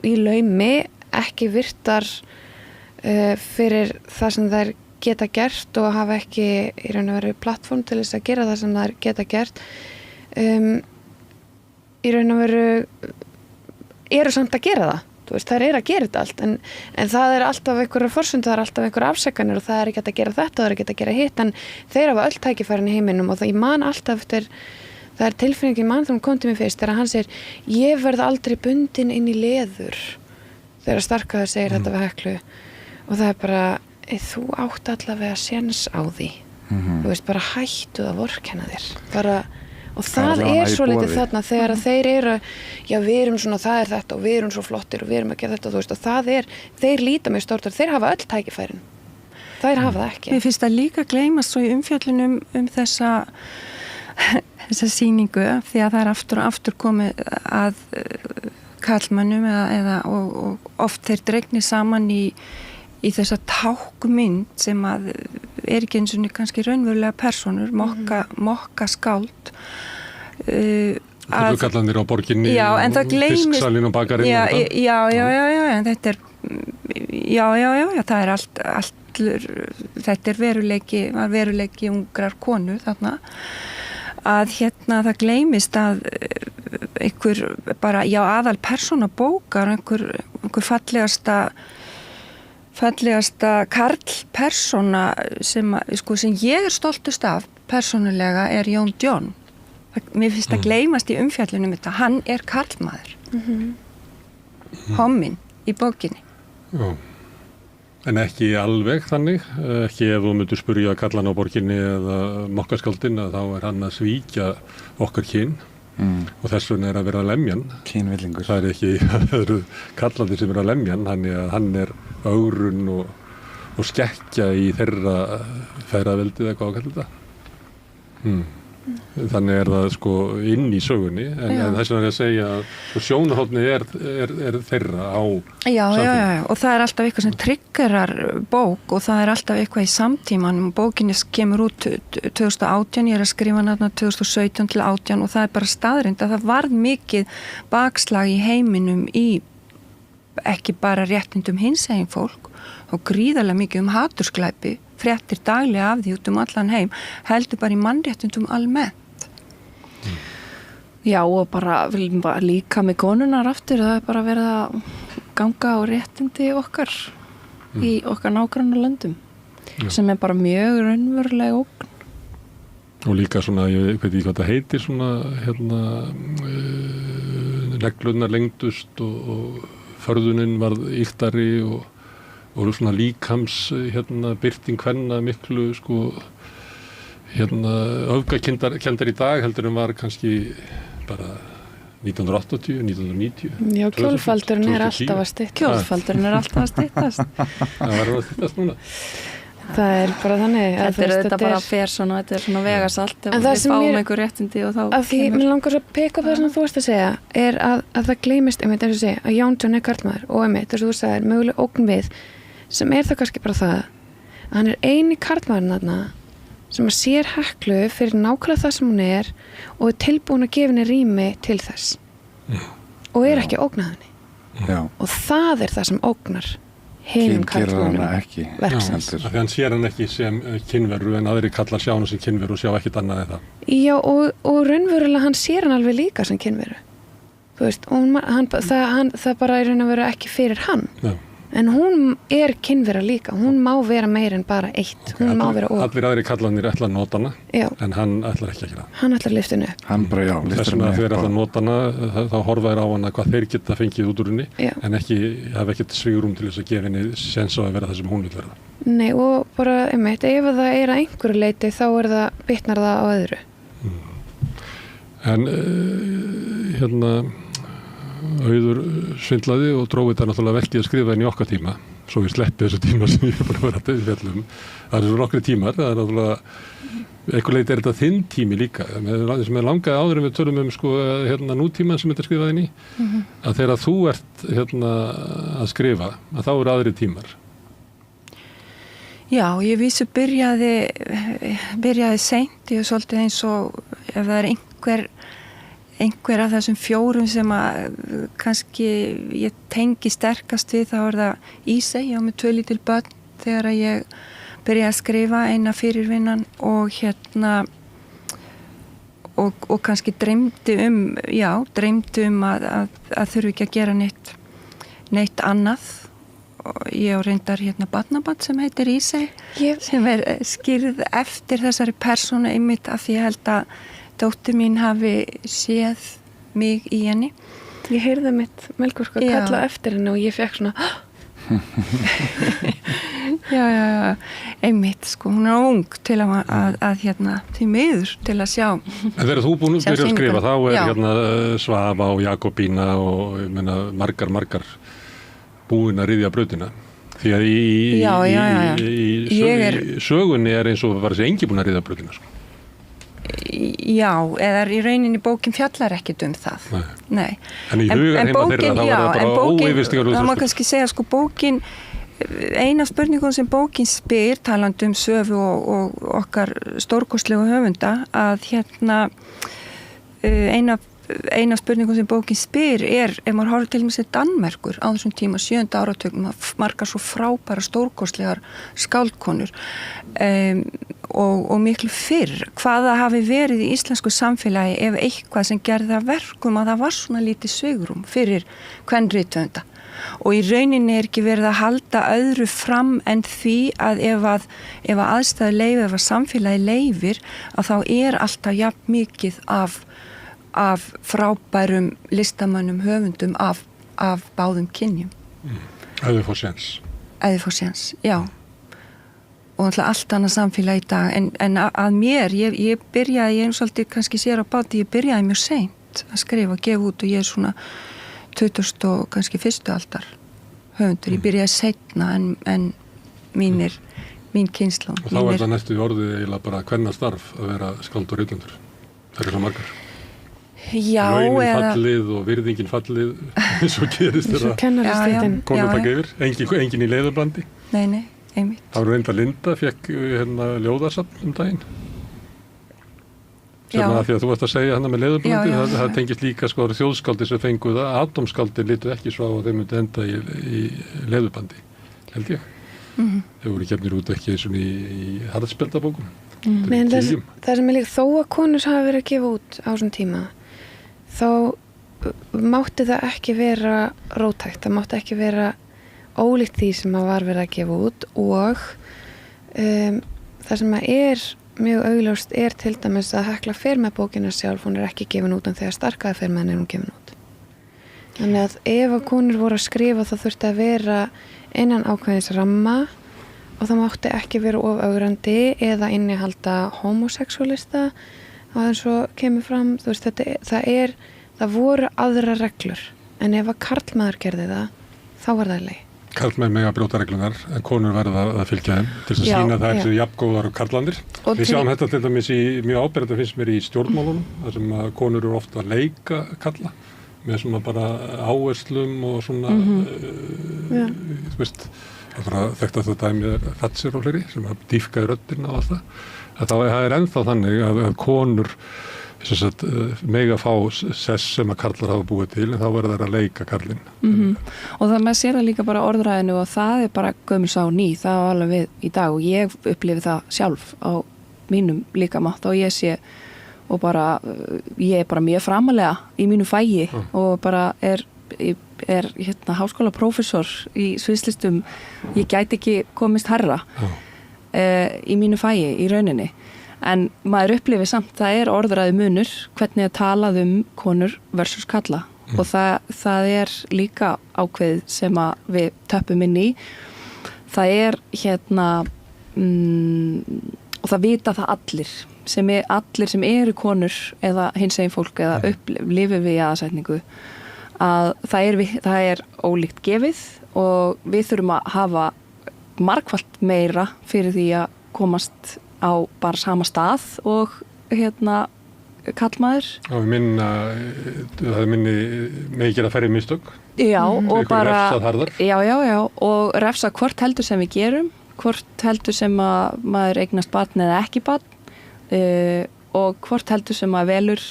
í laumi, ekki virtar fyrir það sem þær geta gert og hafa ekki í raun og veru plattform til þess að gera það sem þær geta gert í raun og veru eru samt að gera það þær að gera þetta allt en það alltaf einhverjar forsendur, það alltaf einhverjar afsakanir og það ekki að gera þetta, það ekki að gera hitt en þeir hafa öll tækifærin í heiminum og það ég man alltaf eftir það tilfinning ég man þegar hún kom til mig fyrst þegar hann segir, ég verð aldrei bundin inn í leður þegar Starkaður segir þetta við Heklu og það bara, þú átt allavega séns á því þú veist, bara hættu að vorkenna þér bara og það svo litið þarna þegar að þeir eru já við erum svona það þetta og við erum svo flottir og við erum að gera þetta þú veist og það þeir líta mig stórtar, þeir hafa öll tækifærin þær hafa það ekki. Mér finnst það líka gleymast svo í umfjöllunum þessa sýningu því að það aftur og aftur komið að karlmönnum og oft þeir dregnir saman í þessa tákmynd sem að ekki eins og kannski raunverulega persónur, mokka skáld kallanir á borginni og fisksalinn og bakarinn en þetta það allt þetta veruleiki ungrar konu þarna að það gleymist að einhver bara, aðal persóna bókar einhver fallegasta karlpersóna sem ég stolt af persónulega Jón John. Mér finnst að gleymast í umfjallunum þetta. Hann karlmaður. Homminn í bókinni. Já. En ekki alveg þannig. Ekki ef þú myndir spyrja kallan á borginni eða mokkaskáldin þá hann að svíkja okkar kyn. Og þess vegna að vera að lemjan kynvillingur. Það ekki kallandi sem að lemjan hann ögrun og skekkja í þeirra feðraveldið eða hvað að kalla þetta Þannig það sko inn í sögunni en þess vegna að segja að sjónarhornið er þeirra á samfélagi. Og það alltaf eitthvað sem triggerar bók og það alltaf eitthvað í samtímanum. Bókinni kemur út 2018, ég að skrifa hana 2017 til 18 og það bara staðreind að það varð mikið bakslag í heiminum í ekki bara réttindum hinsegin fólk og gríðarlega mikið hatursglæpi, fréttir daglega af því út allan heim, heldur bara í mannréttindum almennt. Já, og bara líka með konunar aftur, það bara verið að ganga á réttindi okkar í okkar nágrannalöndum sem bara mjög raunverulega ógn. Og líka svona, ég veit ekki hvað það heitir svona, reglurnar lengdust og förðunin varð ýktari og svona líkams birting kvenna miklu sko öfgakendar í dag heldur var kannski bara 1980, 1990. Já, kjólfaldurinn alltaf að styttast. Kjólfaldurinn alltaf að styttast. Það var að styttast núna. Það bara þannig þetta bara fer svona, þetta svona vegasalt ef við fáum einhver réttindi og þá að því mér langar að peka það sem þú varst að segja að það gleymist einmitt eins og segja að Jón John karlmaður og einmitt þess að þú sagðir mögulega ógn við sem það kannski bara það að hann eini karlmaðurinn þarna sem að sér Heklu fyrir nákvæmlega það sem hún og tilbúin að gefa henni rými til þess og ekki ógnað henni og það það sem ógnar hinum karlmönnum verksins. Þannig hann sér hann ekki sem kynveru en aðri kallar sjá hann sem kynveru og sjá ekkert annað en það. Já, og raunverulega hann sér hann alveg líka sem kynveru. Þú veist, það bara raun að vera ekki fyrir hann. Já. En hún kynvera líka, hún má vera meira en bara eitt. Hún má vera og. Allir aðri kallarnir ætla að nota hana, en hann ætlar ekki að gera það. Hann ætlar að lyfta henni upp. Hann bara, þess vegna þeir ætla að nota hana, þá horfa þeir á hana hvað þeir geta fengið út úr henni, en hafa ekkert svigrúm til þess að gefa henni séns á að vera það sem hún vil verða. Nei, og bara, ef það að einhverju leyti, þá bitnar það á öðru. En, Auður svindlaði og dróði þetta náttúrulega velkið að skrifa inn í okkar tíma svo við sleppi þessu tíma sem ég bara verið að fjallum. Það svo nokkri tímar, það náttúrulega eitthvað leiti þetta þinn tími líka sem langaði áður en við tölum sko, nútíman sem þetta skrifaði inn í að þegar þú ert að skrifa að þá aðri tímar. Já, ég vísu byrjaði seint, ég svolítið eins og ef það einhver af þessum fjórum sem að kannski ég tengi sterkast við, þá það Ísey, ég á með 2 lítil börn þegar ég byrjaði að skrifa eina fyrirvinnan og og kannski dreymdi að þurfi ekki að gera neitt annað og ég á reyndar barnabarn sem heitir Ísey sem skýrð eftir þessari persónu einmitt af því ég held að dóttir mín hafi séð mig í henni. Ég heyrði mitt Melkorka kalla eftir henni og ég fekk svona Já, einmitt sko, hún ung til að til miður til að sjá. En þegar þú búin að byrja að skrifa þá Svava og Jakobína og ég meina margar búin að ryðja brautina. Því að í sögunni eins og var þessi engi búin að ryðja brautina sko. Já, eða í rauninni bókin fjallar ekkert það. Nei. En í hugan heima þeirra þá var það bara óyfirstígar. Það má kannski segja sko bókin, eina spurningum sem bókin spyr, talandi sögu og okkar stórkostlegu höfunda, að eina spurningum sem bókin spyr ef maður horfir til með Danmerkur á þessum tíma 7. áratögnum að margar svo frábæra stórkostlegar skáldkonur og miklu fyrr hvaða hafi verið í íslensku samfélagi ef eitthvað sem gerði það verkum að það var svona lítið svigrum fyrir kvenrithöfunda og í rauninni ekki verið að halda öðru fram en því að ef aðstæður leyfir, ef að samfélagi leyfir að þá alltaf jafn mikið af frábærum listamönnum höfundum af báðum kynjum. Ef þið fór séns. Já. Og allt annað samfélag í dag en að mér, ég byrjaði svolítið kannski sér á báti, ég byrjaði mjög seint að skrifa og gefa út og ég svona 20. og kannski 1. aldar höfundur, ég byrjaði seinna en mín kynslóð. Og þá það næstu orðið eiginlega bara kvennastarf að vera skáld og rithöfundur. Það eru það margar. Já, launin fallið og virðingin fallið eins og gerist þegar konur taka yfir, engin í leiðurblandi. Nei, einmitt. Það var reynda Linda, fekk ljóðarsafn daginn. Sem að því að þú varst að segja með leiðurblandi, það tengist líka þjóðskáldi sem fengu það, atómskáldi litu ekki svo á að þeim myndi enda í leiðurblandi, held ég. Þau voru gefnir út ekki í harðspjaldabókum. Men það sem líka þó að konur hafa verið að gefa út á þessum tíma, þá mátti það ekki vera róttækt, það mátti ekki vera ólíkt því sem að var verið að gefa út og það sem að mjög augljóst til dæmis að Hekla fer með bókina sjálf, hún ekki gefin út en þegar Starkaði fer með hún gefin út. Þannig að ef að konur voru að skrifa þá þurfti að vera innan ákveðins ramma og það mátti ekki vera of ögrandi eða innihalda homosexualista og eins og kemur fram, þú veist, það voru aðra reglur en ef að karlmaður gerði það, þá var það leið. Karlmenn mega brjóta reglunar en konur verða að fylgja þeim til að sína það eru jafngóðar og karlandir. Við sjáum þetta til dæmis mjög áberandi finnst mér í stjórnmálunum þar sem að konur eru ofta að leika kalla með svona bara áherslum og svona þú veist, þekkt að það dæmi Thatcher og fleiri sem að dýfkaði röddina og allt það. Það ennþá þannig að konur mega fá sess sem að karlar hafa búið til en þá verður það að leika karlinn. Og það með sér það líka bara orðræðinu og það bara gömul sá ný, það var alveg við í dag og ég upplifi það sjálf á mínum líkamátt og ég sé og bara ég bara mjög framalega í mínu fæi og bara er háskólaprófessor í sviðslistum, ég gæti ekki komist herra í mínu fæi í rauninni. En maður upplifir samt, það orðræði munur hvernig að talað konur versus kalla og það líka ákveð sem að við töppum inn í. Það og það vita það allir sem eru konur eða hinsegin fólk eða lifir við jaðarsetningu að það ólíkt gefið og við þurfum að hafa margfalt meira fyrir því að komast á bara sama stað og kallmaður. Og það minni megi gera færri mistök. Já, og bara og refsa hvort heldur sem við gerum, hvort heldur sem að maður eignast barn eða ekki barn og hvort heldur sem að velur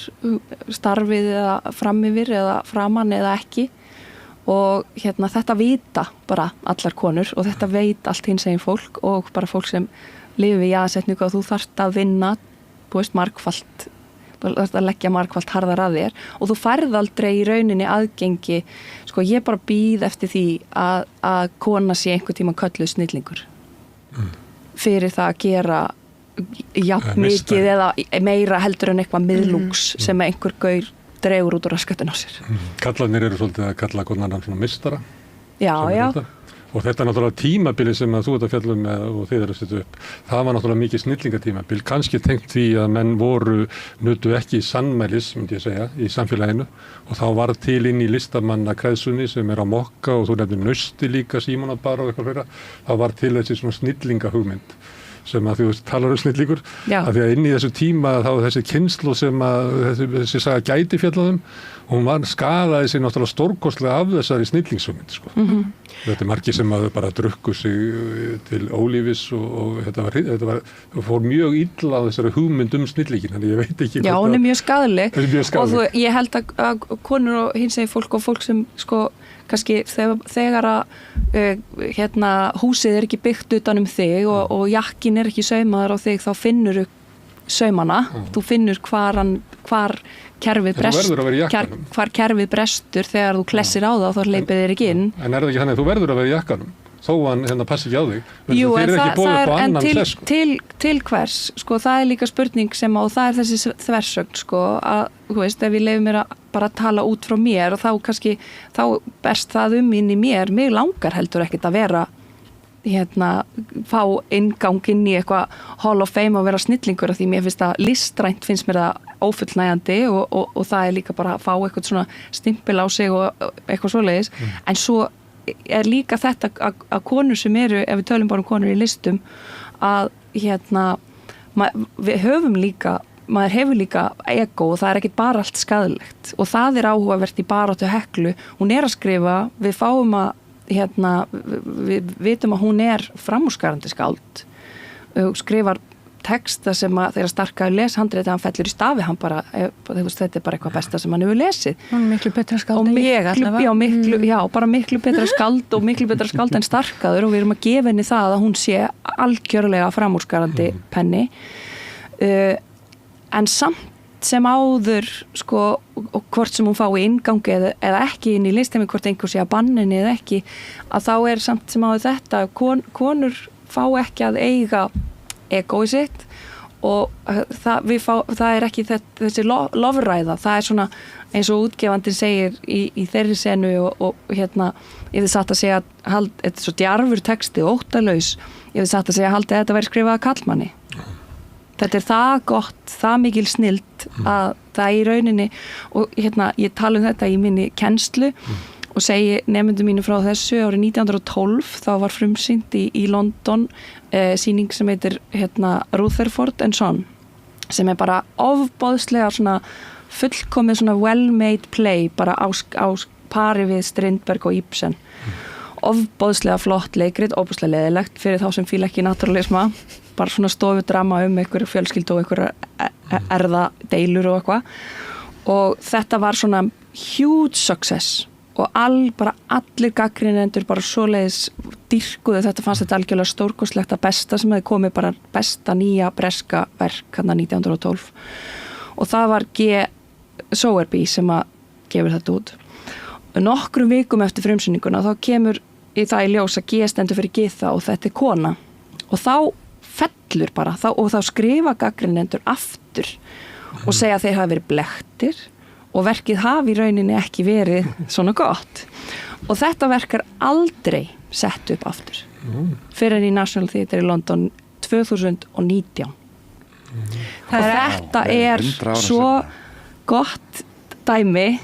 starfið eða framyfir eða framan eða ekki og þetta vita bara allar konur og þetta veit allt hinsegin fólk og bara fólk sem lifið við jaðarsetningu og þú þarft að vinna margfalt, þú þarft að leggja margfalt harðar að þér og þú færð aldrei í rauninni aðgengi ég bara bíð eftir því að kona sé einhvern tíma kölluð snillingur fyrir það að gera jafn mikið eða meira heldur en eitthvað miðlungs sem einhver gaur dregur út úr raskatinn á sér. Kallarnir eru svolítið að kalla konan svona mistara. Já. Og þetta náttúrulega tímabili sem að þú ert að fjalla með og þið eru að setja upp, það var náttúrulega mikið snillingatímabil, kannski tengt því að menn nutu ekki sannmælis, myndi ég segja, í samfélaginu og þá var til inn í listamanna kreðsunni sem á Mokka og þú nefnir Nausti líka, Símonarbar og eitthvað fleira, þá var til þessi svona snillingahugmynd sem að þú talar snillingur, af því að inn í þessu tíma þá þessi kynslóð sem að þessi saga gæti fjallaðum, hún skaðaði sig náttúrulega stórkostlega af þessari snillingshugmynd Þetta margir sem að bara drukku sig til ólífis og þetta fór mjög illa á þessari hugmynd snillingin, þannig ég veit ekki Já, hún mjög skaðleg og ég held að konur og hinsegin fólk og fólk sem kannski þegar að húsið ekki byggt utan þig og jakkin ekki saumaður á þig, þá finnur saumana, þú finnur hvar kerfið brestur þegar þú klessir á það og þá hleypir þér ekki inn. En það ekki þannig að þú verður að vera í jakkanum þó hann passi ekki á þig. Jú, en til hvers, það líka spurning sem og það þessi þversögn, að þú veist, ef ég leyfi mér að bara tala út frá mér og þá berst það inn í mér, mig langar heldur ekkert að vera fá inngang inn í eitthvað Hall of Fame og vera snillingur af því mér finnst að listrænt finnst mér það ófullnægjandi og það líka bara að fá eitthvað svona stimpil á sig og eitthvað svoleiðis en svo líka þetta að konur sem eru, ef við tölum bara konur í listum að við höfum líka maður hefur líka ego og það ekkert bara allt skaðlegt og það áhugavert í baráttu Heklu. Hún að skrifa, við fáum að við vitum að hún framúrskarandi skáld og skrifar texta sem að þeirra starkaður leshandrið þegar hann fellur í stafi, hann bara þetta bara eitthvað besta sem hann hefur lesið. Hún miklu betra skáld en ég allavega. Bara miklu betra skáld og miklu betra skáld en starkaður og við erum að gefa henni það að hún sé algjörlega framúrskarandi penni. En samt sem áður og hvort sem hún fái inngangi eða ekki inn í listeimi, hvort einhver sé að banna henni eða ekki, að þá samt sem áður þetta, konur fá ekki að eiga egói sitt og það ekki þessi lofræða, það svona eins og útgefandinn segir í þeirri senu og ég hefði satt að segja þetta svo djarfur texti, óttalaus, ég hefði satt að segja að þetta væri skrifað að kallmanni. Þetta það gott, það mikil snild að það í rauninni og ég tala þetta í minni kennslu og segi nemendum mínu frá þessu árið 1912 þá var frumsýnd í London sýning sem heitir Rutherford and Son sem bara ofboðslega svona fullkomið svona well-made play bara á pari við Strindberg og Ibsen ofboðslega flott leikrit, ofboðslega leðilegt fyrir þá sem fíla ekki naturalisma bara svona stofudrama einhverju fjölskyldu og einhverju erðadeilur og eitthvað og þetta var svona huge success og bara allir gagnrýnendur bara svoleiðis dýrkuðu þetta fannst þetta algjörlega stórkostlegt að besta sem hefði komið bara besta nýja breska verk 1912 og það var G. Sowerby sem að gefur þetta út. Nokkrum vikum eftir frumsýninguna þá kemur í það í ljós að G stendur fyrir Githa og þetta kona og þá fellur bara og þá skrifa gagnrýnendur aftur og segja að þeir hafi verið blekktir og verkið hafi í rauninni ekki verið svona gott og þetta verk aldrei sett upp aftur fyrir í National Theatre í London 2019 og þetta svo gott dæmi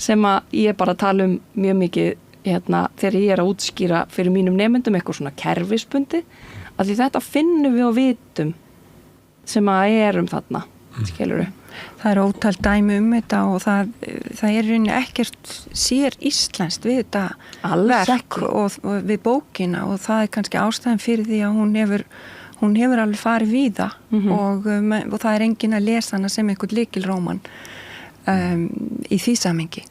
sem að ég bara tala mjög mikið þegar ég að útskýra fyrir mínum nemendum eitthvað svona kerfisbundi að því þetta finnum við og vitum sem að þarna skilurðu. Það ótal dæmi þetta og það rauninni ekkert sér íslenskt við þetta verk og við bókina og það kannski ástæðan fyrir því að hún hefur alveg farið víða og það enginn að lesa hana sem einhvern lykilróman í því samhengi.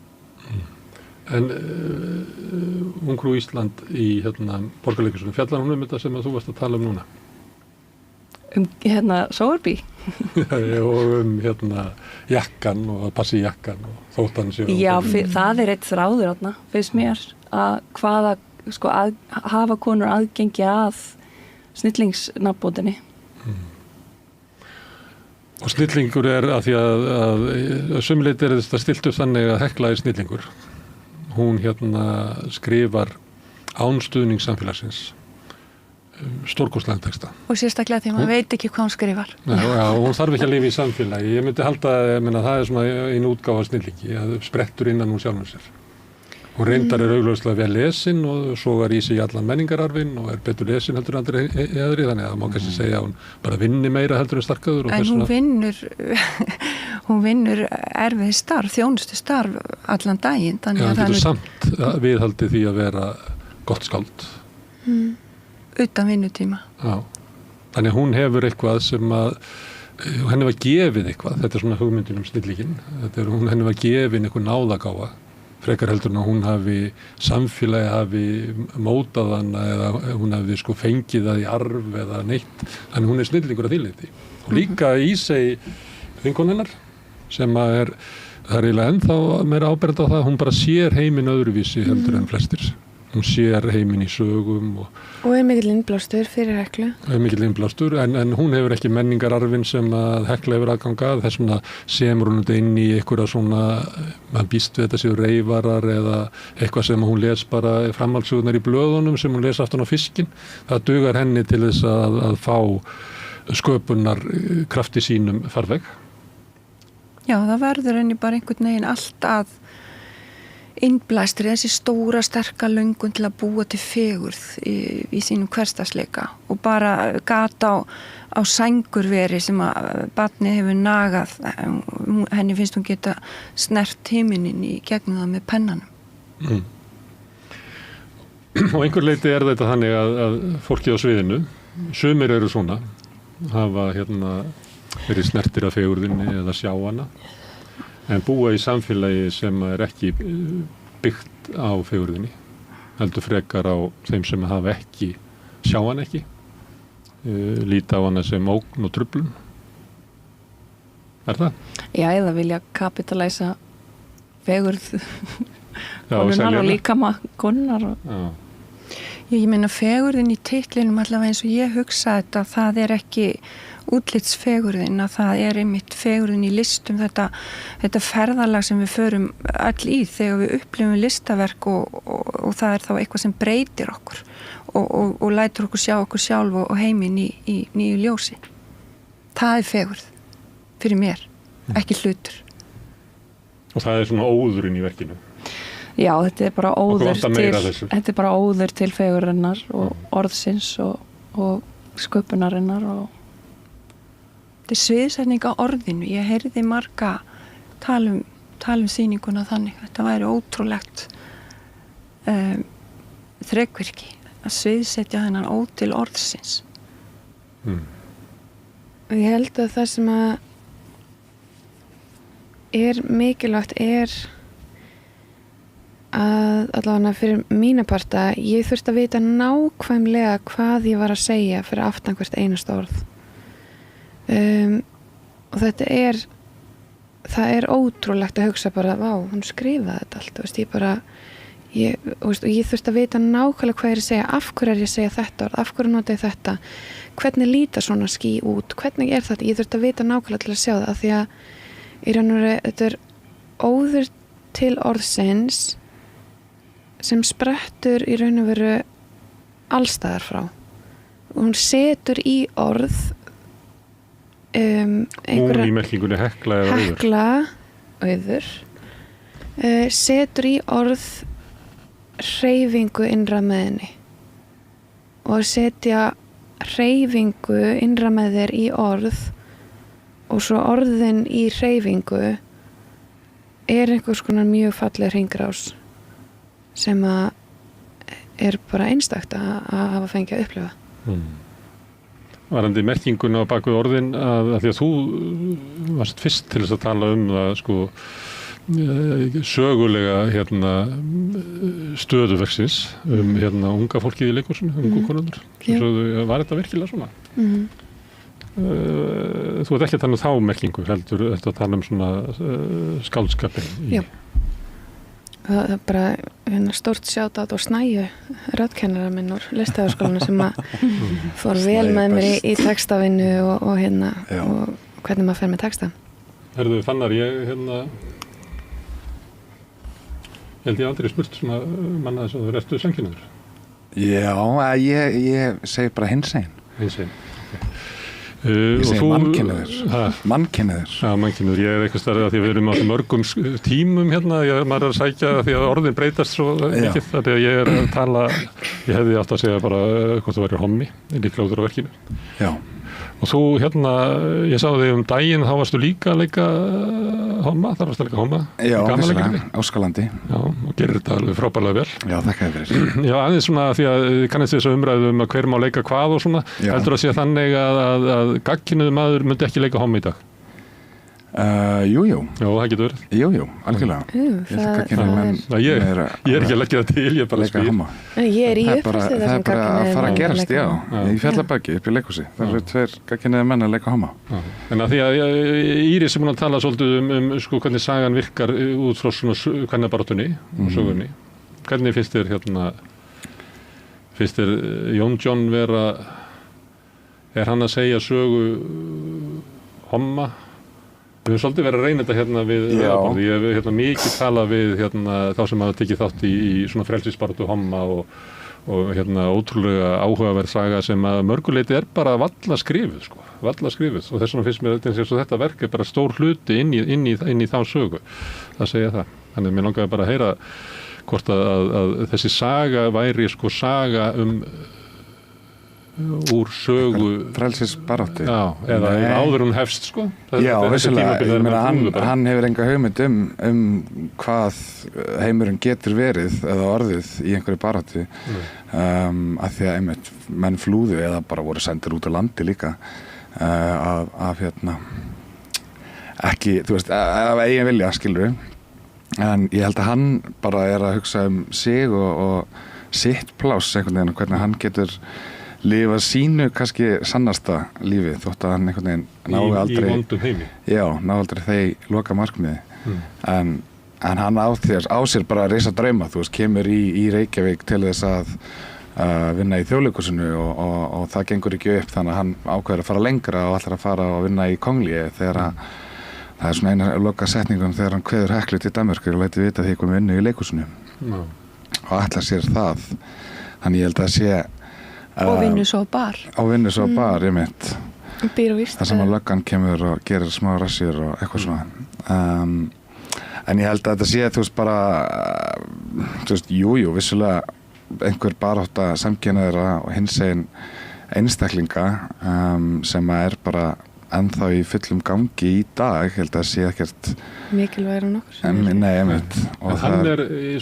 En Ungfrú Ísland í Borgarleikhúsinu, fjallar hún þetta sem að þú varst að tala núna? Sowerby og jakkan og að passi jakkan og þóttan sér það eitt þráður þarna finnst mér að að hafa konur aðgengi að snillingsnafnbótinni og snillingur að því að sumleit þetta stilt upp þannig að Hekla snillingur hún skrifar án stuðnings samfélagsins stórkostlegan texta. Og sérstaklega því maður veit ekki hvað hún skrifar. Já, hún þarf ekki að lifa í samfélagi. Ég myndi halda að það svona einu útgáfa snillingi, að sprettur innan hún sjálfum sér. Hún reyndar augljóslega vel lesin og sogar í sig allan menningararfin og betur lesin heldur en andri eðri, þannig að það má kannski segja að hún bara vinni meira heldur en starkaður. En hún vinnur erfið starf, þjónustu starf allan daginn. Já, hann getur samt viðhaldið því að vera gott skáld. Utan vinnutíma. Já, þannig hún hefur eitthvað sem að henni var gefið eitthvað, þetta svona hugmyndin snillíkin, henni var gefin eitthvað náðagáfa, frekar heldur en að hún samfélagi hafi mótað hana eða hún hafi fengið það í arf eða neitt, þannig hún snillingur að þýleiti. Og líka í seg vinkonennar sem að það eiginlega ennþá meira áberandi á það, hún bara sér heiminn öðruvísi heldur en flestir. Hún sér heiminn í sögum og mikill innblástur fyrir Heklu mikill innblástur, en hún hefur ekki menningararfin sem að Hekla hefur aðgangað þess vegna semur hún inn í einhverja svona, maður býst við þetta séu reyfarar eða eitthvað sem hún les bara framhaldssögurnar í blöðunum sem hún les aftan á fiskinn, það dugar henni til þess að fá sköpunar krafti sínum farveg. Já, það verður henni bara einhvern veginn allt að innblæstri, þessi stóra, sterka löngun til að búa til fegurð í sínum hversdagsleika og bara gata á sængurveri sem að barnið hefur nagað, henni finnst hún geta snert himinin í gegnum það með pennanum. Og einhver leiti þetta þannig að fólkið á sviðinu, sumir eru svona, hafa verið snertir af fegurðinni eða sjá hana, en búa í samfélagi sem ekki byggt á fegurðinni, heldur frekar á þeim sem hafa ekki, sjá hana ekki, líta á hana sem ógn og truflun. Það? Já, eða vilja kapitalæsa fegurð konunar og líkama konunar. Ég meina fegurðin í titlinum allavega eins og ég hugsa þetta, það ekki útlitsfegurðin, að það einmitt fegurðin í listum, þetta ferðalag sem við förum öll í þegar við upplifum listaverk og það þá eitthvað sem breytir okkur og lætur okkur sjá okkur sjálf og heiminn í nýju ljósi. Það fegurð fyrir mér, ekki hlutur. Og það svona óðurinn í verkinu? Já, þetta bara óður til fegurðarinnar og orðsins og sköpunarinnar og þetta sviðsetning á orðinu. Ég heyrði marga tala um sýninguna þannig. Þetta væri ótrúlegt þrekvirki að sviðsetja þennan ótil orðsins. Og ég held að það sem að mikilvægt að allavega fyrir mína parta ég þurfti að vita nákvæmlega hvað ég var að segja fyrir aftan hvert einasta orð og það ótrúlegt að hugsa bara, vá, hún skrifaði þetta allt ég þurfti að vita nákvæmlega hvað ég er að segja, af hverju ég að segja þetta orð, af hverju nota ég þetta, hvernig líta svona ský út, hvernig þetta, ég þurfti að vita nákvæmlega til að sjá það, af því að í raun og veru þetta óður til orðsins sem sprettur í raun og veru allstaðar frá og hún setur í orð hún í merkingunni hekla auður setur í orð hreyfingu innra með henni og setja hreyfingu innra með þér í orð og svo orðin í hreyfingu einhvers konar mjög falleg hringrás sem að bara einstakt að hafa fengið að upplifa. Varandi merkinguna á baku orðin að því að þú varst fyrst til þess að tala um það sögulega stöðuverksins unga fólkið í leikhúsinu, ungu konurnar. Var þetta virkilega svona? Þú ert ekki að tala um þá merkingu, heldur að tala um svona skáldskapin? Já. Það bara stórt sjátat og Snæju röddkennara minn úr Listaháskólanum sem að fór vel með mér í textavinnu og hvernig maður fer með texta. Herðu Fannar, ég held ég aldrei spurt svona manna þess að þú ertu söngkynnaður? Já, ég segi bara hinsegin. Hinsegin, ok. Ég segi mannkynneiður. Já, mannkynneiður. Ég eitthvað starfið að því að við erum á mörgum tímum maður að sækja því að orðin breytast svo mikið. Þannig að ég að tala, ég hefði átt að segja bara hvort þú væri hommi, líklega út á verkinu. Já. Og þú ég sá þig daginn, þá varstu líka að leika homma, þar varstu að leika homma. Já, vissulega, Áskalandi. Já, og gerir þetta alveg frábærlega vel. Já, þakka þér fyrir. Já, aðeins svona því að kannast þess að umræðu að hver má leika hvað og svona. Heldur að sé þannig að gagnkynhneigður maður myndi ekki leika homma í dag? Jú. Já, það getur verið. Jú, algjörlega. Ég er ekki að leggja það til, ég er bara að spila. Ég er í uppfærslu það er bara að fara að gerast, já. Í Fjallabaki, upp í leikhúsi. Það eru 2 gagnkynhneigðir menn að leika homma. En að því að Íris er búin að tala svolítið um hvernig sagan virkar út frá svona kvennabaráttunni og sögunni. Hvernig finnst þér Jón John vera, hann að segja sögu homma? Við höfum svolítið verið að reyna þetta við aðborði. Ég hef mikið talað við þá sem hafa tekið þátt í svona frelsisbaráttu homma og ótrúlega áhugaverð saga sem að mörguleiti bara valla skrifuð og þess vegna finnst mér þetta verk bara stór hluti inn í þá sögu. Það segja það. Þannig mér langaði bara að heyra hvort að þessi saga væri sko saga úr sögu frelsisbaráttu eða áður hún hefst sko. Já, vissulega, ég meina hann hefur enga hugmynd hvað heimurinn getur verið eða orðið í einhverju baráttu af því að einmitt menn flúðu eða bara voru sendir út á landi líka af ekki, þú veist, af eigin vilja skilur en ég held að hann bara að hugsa sig og sitt pláss einhvern veginn og hvernig hann getur lifa sínu kannski sannasta lífi þótt að hann einhvern veginn nái aldrei í vondum heimi ná aldrei þeir loka markmiði en hann á sér bara að reisa drauma þú veist, kemur í Reykjavík til þess að vinna í Þjóðleikhúsinu og það gengur ekki upp þannig að hann ákveður að fara lengra og ætlar að fara og vinna í Kongli þegar það er svona eina loka setningum þegar hann kveður Heklu til Danmerkur og lætur vita því komið vinnu í leikhúsinu og ætlar sér það þannig ég held að sé og vinnu svo bar ég mitt þar sem að löggan kemur og gerir smá rassir og eitthvað svona en ég held að þetta sé þú veist bara þú veist, jú, vissulega einhver barátta samkynhneigðra og hinsegin einstaklinga sem er bara ennþá í fullum gangi í dag held að sé ekkert mikilvægur en okkur nei, einmitt og hann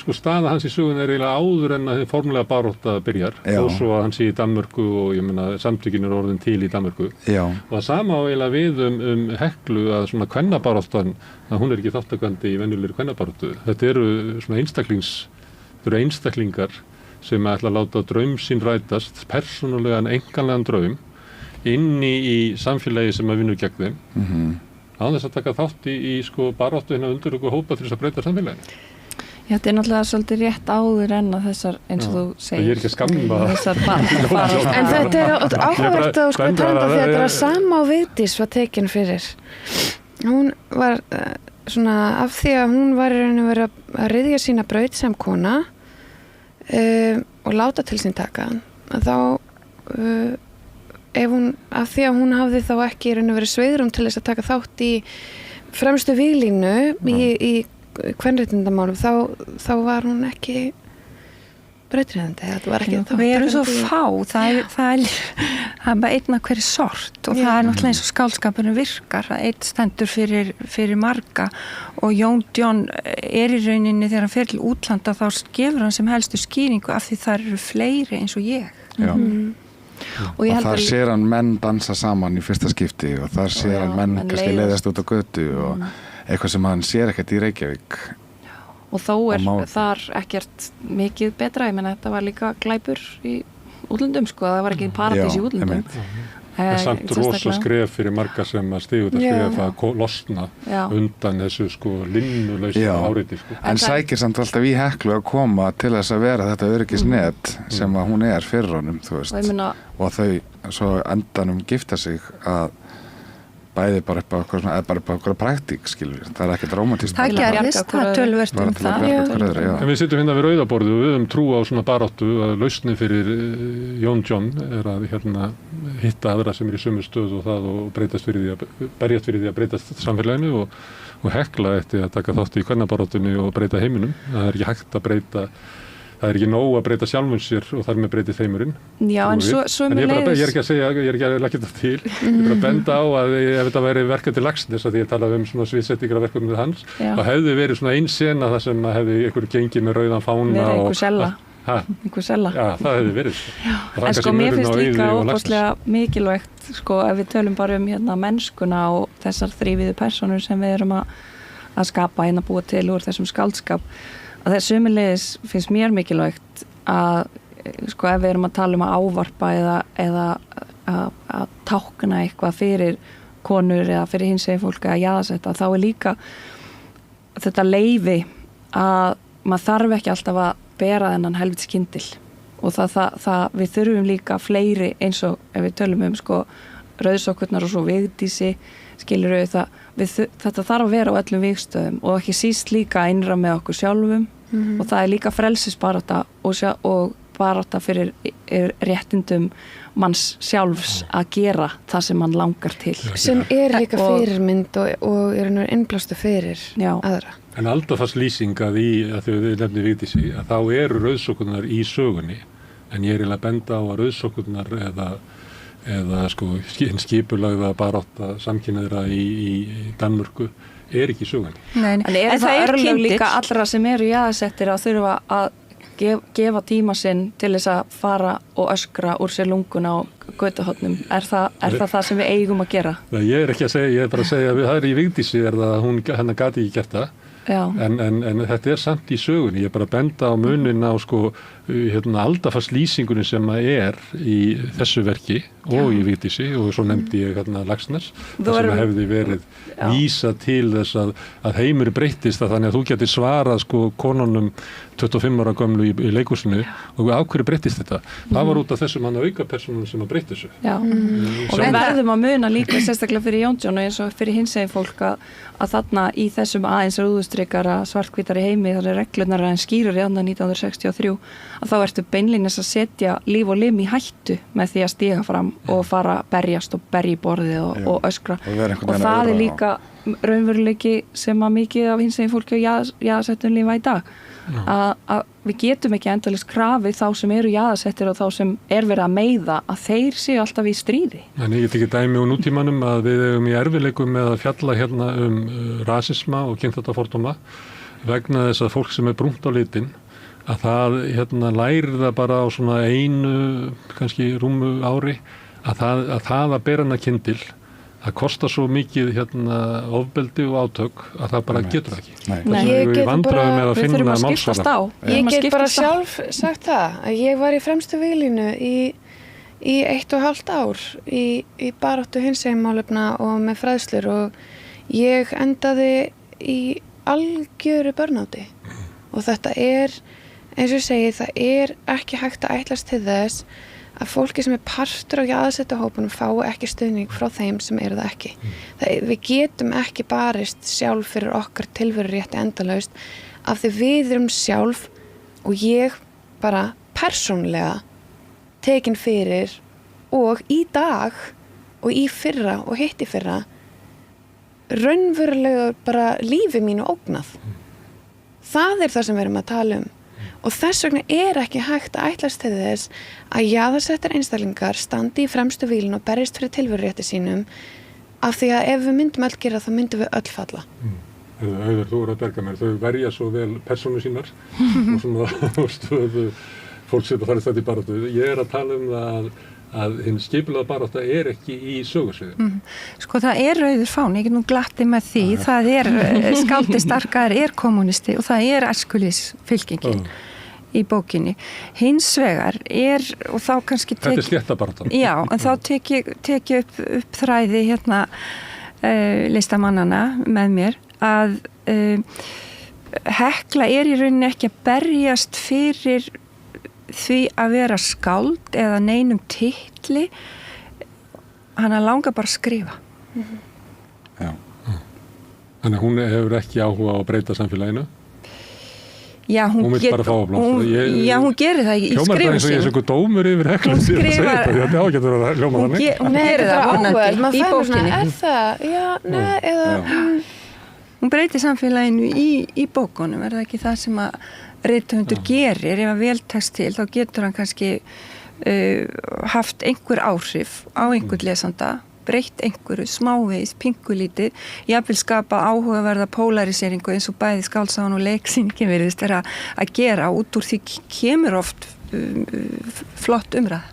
sko staða hans í sögun eiginlega áður en að þið formulega barátta byrjar og svo að hann sé í Danmörku og ég meina samtökin orðin til í Danmörku og það sama á eiginlega við Heklu að svona kvennabaráttan að hún ekki þáttakandi í venjulegri kvennabaráttu þetta eru svona einstaklingar sem ætla að láta draum sín rætast persónulegan enganlegan draum inni í samfélagi sem að vinna gegn þeim án þess að taka þátt í sko baráttu undir ykkur hópa til þess að breyta samfélaginu. Já, þetta náttúrulega svolítið rétt áður en að þessar, eins og þú segir. Ég ekki að skamma þessar baráttu. En þetta áhugavert að sko tala því að þetta var sama á Vigdís var tekin fyrir. Hún var svona af því að hún var í raun og verið að ryðja sína braut sem kona og láta til sín taka þá ef hún, af því að hún hafði þá ekki raun og verið svigrúm til þess að taka þátt í fremstu víglínu í kvenréttindamálum þá var hún ekki brautryðjandi, þetta var ekki við erum svo fá, það er bara einn af hverju sort og það er náttúrulega eins og skáldskapurinn virkar að einn stendur fyrir marga og Jón John er í rauninni þegar hann fer til útlanda þá gefur hann sem helstu skýringu af því það eru fleiri eins og ég og þar sér hann menn dansa saman í fyrsta skipti og þar sér hann menn kannski leiðast út á götu og eitthvað sem hann sér ekkert í Reykjavík og þó þar ekkert mikið betra, ég menna þetta var líka glæpur í útlöndum sko, það var ekki paradís í útlöndum en samt rosa skref fyrir marga sem að stigu þetta skref að losna undan þessu sko linnulausa áreiti sko. En sækir samt alltaf í Heklu að koma til þess að vera þetta öryggisnet sem að hún er fyrir honum þú veist og þau svo endanum gifta sig að bæði bara upp á eitthvað praktík skilur, það er ekkert rómantískt það gerðist, það tölvert það en við sittum hérna við rauðaborðu og við höfum trú á svona baráttu að lausnin fyrir Jón John er að hitta aðra sem er í sömu stöðu og það og berjast fyrir því að breytast samfélaginu og Hekla eftir að taka þátt í kvennabaráttunni og breyta heiminum það er ekki hægt að breyta það er ekki nóg að breyta sjálfum sér og þar með breytið þeimurinn. Já, en svo ég er ekki að segja, ég er ekki að leggja þetta til. Ég er að benda á að ef þetta væri verkefni Laxness, að ég talaði svona sviðsetningar af verkefnum hans, þá hefði verið svona ein sena þar sem hefði einhver gengið með rauðan fána verið einhver sella. Einhver sella. Já, það hefði verið. En sko mér finnst líka óbúslega mikilvægt, sko, ef við tölum bara mennskuna og þessar þrívíðu persónur sem við erum að skapa búa til úr þessum skáldskap að það sömuleiðis finnst mér mikilvægt að sko ef við erum að tala að ávarpa eða að tákna eitthvað fyrir konur eða fyrir hinsegin fólk að jaðarsetta þá er líka þetta leyfi að maður þarf ekki alltaf að bera þennan helvits kyndil og það við þurfum líka fleiri eins og ef við tölum sko rauðsokkurnar og svo Vigdísi skilur þetta þarf að vera á öllum vígstöðum og ekki síst líka innra með okkur sjálfum og það er líka frelsisbarátta og barátta fyrir réttindum manns sjálfs að gera það sem mann langar til sem er líka fyrirmynd og er innblástu fyrir aðra En aldafarslýsing að þegar við nefnum Vigdísi, að þá eru rauðsokkurnar í sögunni, en ég er eiginlega að benda á að rauðsokkurnar eða sko skipulagða barátta samkynhneigðra í Danmörku er ekki í sögunni. Nei, en það er örlög líka allra sem eru jaðarsettir að þurfa að gefa tíma sinn til þess að fara og öskra úr sér lunguna á götuhornum. Er það sem við eigum að gera? Nei, ég er ekki að segja, ég er bara að segja að það er í Vigdísi er það að hennar gati ekki gert það. En þetta er samt í sögunni. Ég er bara að benda á munin á sko aldafarslýsingunni sem er í þessu verki og í Vigdísi og svo nefndi ég Laxness þar sem hefði verið vísa til þess að heimur breyttist þannig að þú getur svarað sko konunum 25 ára gömlu í leikhúsinu og af hverju breyttist þetta? Það var út af þessum aukapersónum sem að breytti þessu. Og við verðum að muna líka sérstaklega fyrir Jónsson og eins og fyrir hinsegin fólk að þarna í þessum aðeins rúðustrykara svartkvítari heimi þar er reglurnar en skýrar í 1963 að þá ertu beinlínis að setja líf og lim í hættu með því að stíga fram og fara að berjast og berja í borðið og öskra og það er líka raunveruleiki sem að mikið af hinsegin fólki og jaðarsettum lífa í dag að við getum ekki endalaust krafið þá sem eru jaðarsettir og þá sem er verið að meiða að þeir séu alltaf í stríði. En ég get ekki dæmi úr nútímanum að við eigum í erfiðleikum með að fjalla hérna rasisma og kynþáttafordóma vegna þess að fólk sem er brúnt á litin að það lærir það bara á svona einu kannski rúmu ári að það bera hana kyndil það kostar svo mikið ofbeldi og átök að það bara getur það ekki. Ég get bara við þurfum að skiptast á. Ég get bara sjálf sagt það að ég var í fremstu víglínu í 1,5 ár í baráttu hinsegin málefna og með fræðslur og ég endaði í algjöru börnáti og þetta er eins og ég segi, það er ekki hægt að ætlast til þess að fólki sem er partur á jaðarsettu hópunum fái ekki stuðning frá þeim sem eru það ekki. Við getum ekki barist sjálf fyrir okkar tilveru rétti endalaust af því við erum sjálf og ég bara persónlega tekin fyrir og í dag og í fyrra og hitt í fyrra raunverulega bara lífi mínu ógnað. Það er það sem við erum að tala og þess vegna er ekki hægt að ætlast til þess að jaðarsettar einstaklingar standi í fremstu vílinu og berjast fyrir tilverurétti sínum af því að ef við myndum öll gera þá myndum við öll falla. Auður, þú eru að berga mér, þau verja svo vel persónu sínar og svona stöðu fólk sem farið þetta í baráttu. Ég er að tala það að hinn skipulaða barátta er ekki í sögursviði. Sko það er rauður fáni, ég get nú glatti með því, það er skáldi starkaður er kommunisti og það er æskulýðsfylkingin í bókinni. Hins vegar er, og þá kannski þetta er stéttabaráttan. Já, en þá tek ég upp þræði listamannana með mér að Hekla er í rauninni ekki að berjast fyrir því að vera skáld eða neinum titli hana langar bara að skrifa. Já. Þannig hún hefur ekki áhuga á að breyta samfélaginu? Já, hún gerir það í skrifum sér. Eins og ég er svona dómur yfir Heklu að segja þetta, þetta ágætur að hljóma þannig. Hún gerir það vonandi í bókinni. Er það? Já, nei, eða... Hún breytir samfélaginu í bókunum, er það ekki það sem að rithöfundur gerir, ef að vel tekst til þá getur hann kannski haft einhver áhrif á einhvern lesanda, breytt einhverju smávegis, pingulítið, jafnvel skapa áhugaverða polariseringu eins og bæði skálsagan og leiksýningin virðist vera að gera, út úr því kemur oft flott umræða.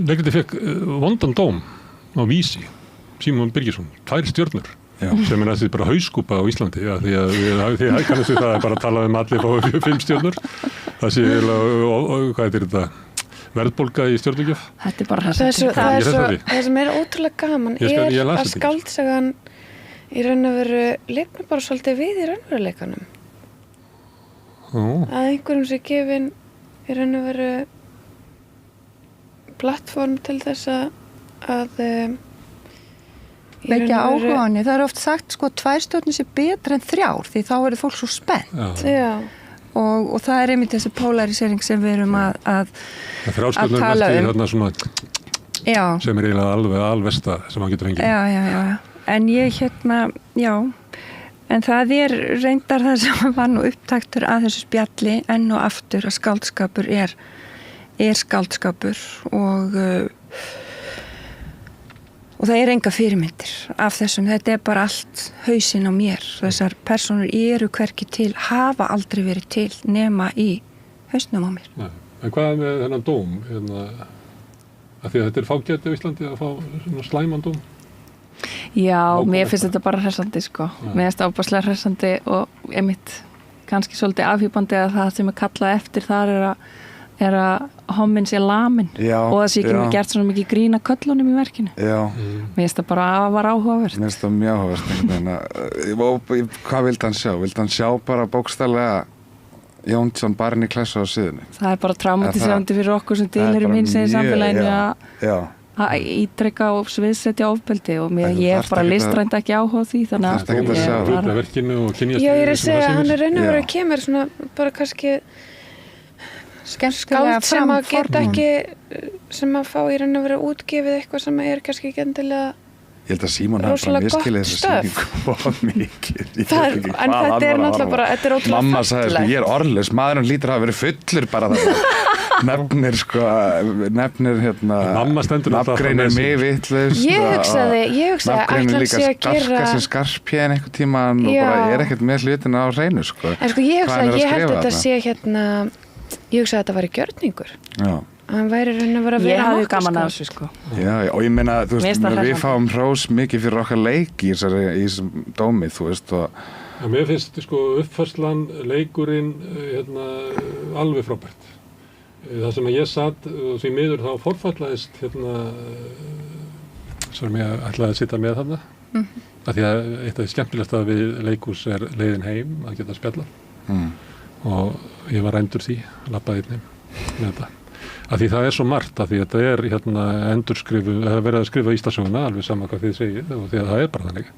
Leikritið fekk vondan dóm á Vísi, Símon Birgisson, 2 stjörnur. Já. Sem er næstu bara hauskúpa á Íslandi því að kannast við það er bara að tala allir fá 5 stjörnur það sé hvað er þetta verðbólga í stjörnugjöf. Þetta er bara það sem er ótrúlega gaman er að skáldsagan í raun og veru leikna bara svolítið við í raunveruleikanum. Að einhverjum sé gefin í raun og veru plattform til þess að vekja áhugaðni. Það er oft sagt sko 2 stjörnur sé betra en 3 því þá er fólk svo spennt. Já. Og það er einmitt þessi polarisering sem við erum að tala þarna svona, sem er eiginlega alveg alvesta sem hann getur fengið. Já. en ég já, en það reyndar það sem var nú upptaktur að þessu spjalli enn og aftur að skáldskapur er skáldskapur og það enga fyrirmyndir af þessum, þetta bara allt hausinn á mér, þessar persónur eru hvergi til, hafa aldrei verið til nema í hausnum á mér. Nei. En hvað með þennan dóm, af því að þetta fágæti á Íslandi að fá svona slæman dóm? Já, mér finnst þetta bara hressandi sko, mér finnst það ábúrslega hressandi og einmitt kannski svolítið afhjúpandi að það sem kallað eftir þar er að homminn sé lamin og það sé ekki gert svona mikið grína köllunum í verkinu. Já. Mér finnst það bara að var áhugavert. Mér finnst það mjög áhugavert. Hvað vildi hann sjá? Vildi hann sjá bara bókstaflega Jónsson barinn í klessu á síðunni? Það bara traumatiserandi fyrir okkur sem deilir hinsegin samfélaginu að ítreka og sviðsetja ofbeldi og ég bara listrænt ekki áhuga því þannig að verkinu og kynjast ég að segja að hann raun og veru að kemur svona bara kannski skáld sem að geta ekki sem að fá í raun og veru útgefið eitthvað sem kannski ekki endilega. Ég held að Símon hafa bara miskilið þessa sýningu of mikið. En þetta náttúrulega bara, þetta ótrúlega mamma sagði ég orðlaus, maðurinn lítur að hafa verið fullur bara það. Nefnir nafngreinir mig vitlaust. Ég hugsaði nafngreinir líka skarka sem skarpjén einhvern tíman og bara ekkert með hlutina á hreinu sko. En sko ég hugsaði, ég held þetta sé ég hugsaði að þetta væri gjörningur. Já. Hann væri raun að vera að vera ég hafði gaman að þessu sko. Já, og ég meina, þú veist, við fáum hrós mikið fyrir okkar leik í þessum dómi, þú veist mér finnst sko uppfærslan leikurinn alveg frábært. Það sem að ég satt og því miður þá forfallaðist sem ég ætlaði að sitja með þarna af því að eitt af því skemmtilegsta við leikhús leiðin heim að geta spjalla og ég var rændur því, labbaði heim með þetta. Af því það svo margt, af því þetta endurskrifu, það verið að skrifa Íslandssöguna alveg sama hvað þið segið og því að það bara þannig.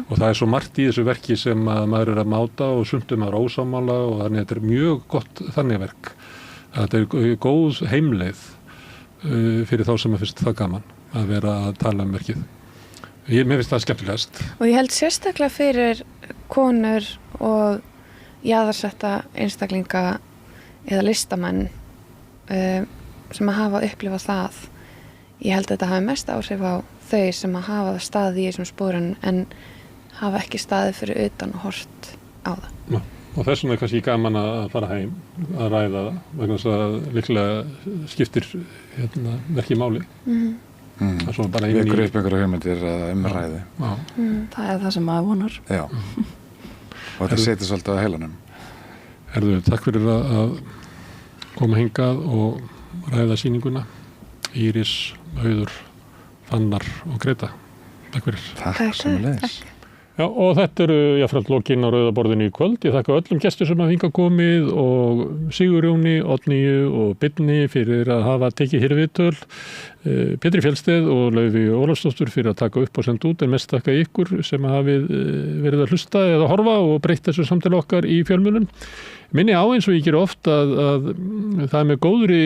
Og það svo margt í þessu verki sem að maður að máta og sundum maður ósámála og þannig að þetta mjög gott þannig verk. Þetta góð heimleið fyrir þá sem að finnst það gaman að vera að tala verkið. Mér finnst það skemmtilegast. Og ég held sérstaklega fyrir konur og jaðarsetta einstaklinga eða listamenn sem að hafa upplifað það ég held að þetta hafi mest áhrif á þau sem að hafa staðið í þessum spórun en hafa ekki staðið fyrir utan og hort á það. Já, og þess vegna kannski gaman að fara heim að ræða það vegna þess að líklega skiptir verkið máli. Við ykkur upp einhverja hugmyndir að umræði. Það það sem maður vonar. Já, og þetta setja svolítið á heilanum. Takk fyrir að koma hingað og ræða sýninguna. Íris, Auður, Fannar og Greta. Takk fyrir. Takk sömuleiðis. Já, og þetta jafnframt lokinn á rauða borðinu í kvöld. Ég þakka öllum gestur sem hafa hingað komið og Sigurjóni, Oddnýju og Birni fyrir að hafa tekið hér viðtöl. Pétri Fjellsteð og Laufi Ólafsdóttur fyrir að taka upp og senda út en mest þakka ykkur sem hafið verið að hlusta eða horfa og breytt þessu samtali okkar í fjölmiðlum. Minni á eins og ég geri oft að það með góðri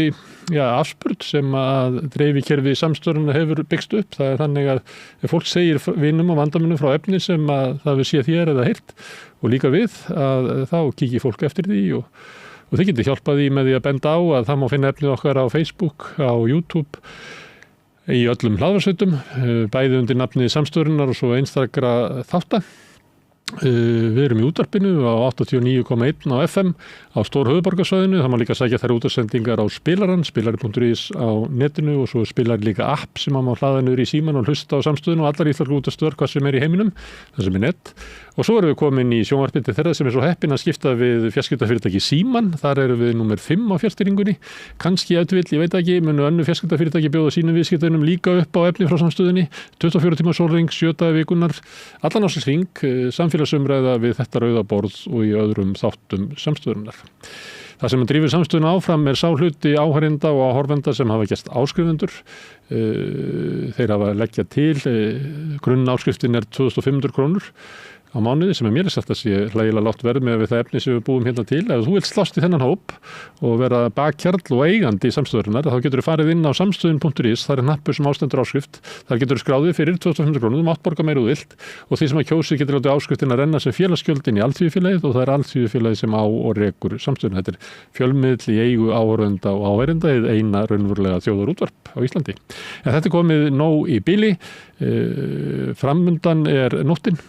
afspurn sem að dreifikerfi samstöruna hefur byggst upp. Það þannig að ef fólk segir vinum og vandamönnum frá efni sem að það við sé þér eða heyrt og líka við að þá kíkir fólk eftir því og þið getur hjálpað því með því að benda á að það má finna efnið okkar á Facebook, á YouTube, í öllum hlaðvarsveitum, bæði undir nafnið samstörunar og svo einstakra þátta. Við erum í útvarpinu á 89,1 á FM á stór höfuðborgarsvæðinu. Það má líka sækja þær útasendingar á spilaran, spilari.is á netinu og svo spilar líka app sem má hlaða niður í síman og hlusta á samstöðinu og allar íþarku útastöðar hvað sem í heiminum, það sem net. Og svo erum við komin í sjónvarpið til þeirra sem svo heppin að skipta við fjarskiptafyrirtæki Síman. Þar erum við númer 5 á fjarstýringunni. Kannski ef til vill, ég veit ekki, munu önnur fjarskiptafyrirtæki bjóða sínum viðskiptunum líka upp á efni frá samstöðinni. 24 tíma sólhring, 7 daga vikunar, allan ársins hring, samfélagsumræða við þetta rauða borð og í öðrum þáttum samstöðunar. Það sem drífur samstöðuna áfram sá hluti áhorfenda og áhorfenda sem hafa gerst áskrifendur. Þeir hafa leggja til, grunn áskriftin 2500 krónur á mánuði sem mér sagt að sé hlægilega lágt verð með það efni sem við búum hérna til. Ef þú vilt slást í þennan hóp og vera bakkjarl og eigandi í samstöðurinnar, þá getur þú farið inn á samstöðun.is, það hnappur sem ástendur áskrift, þar getur þú skráðið fyrir 2500 krónur, þú mátt borga meira þú vilt og því sem að kjósi getur látið áskriftin að renna sem félagsgjöldin í Alþýðufélagið og það Alþýðufélagið sem á og rekur samstöðun. Þetta fjölmiðl í eigu áhorfenda og áheyrenda eða eina raunverulega þjóðarútvarp á Íslandi. En þetta komið nóg í bili, framundan nóttin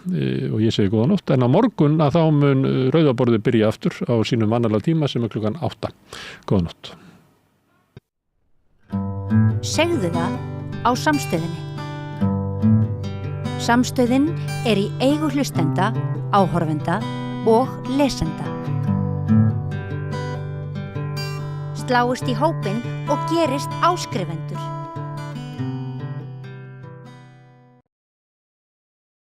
og ég segi góða nótt, en á morgun að þá mun rauðaborðið byrja aftur á sínum vanalega tíma sem klukkan 8. Góða nótt. Segðu það á Samstöðinni. Samstöðin í eigu hlustenda, áhorfenda og lesenda. Sláist í hópinn og gerist áskrifendur.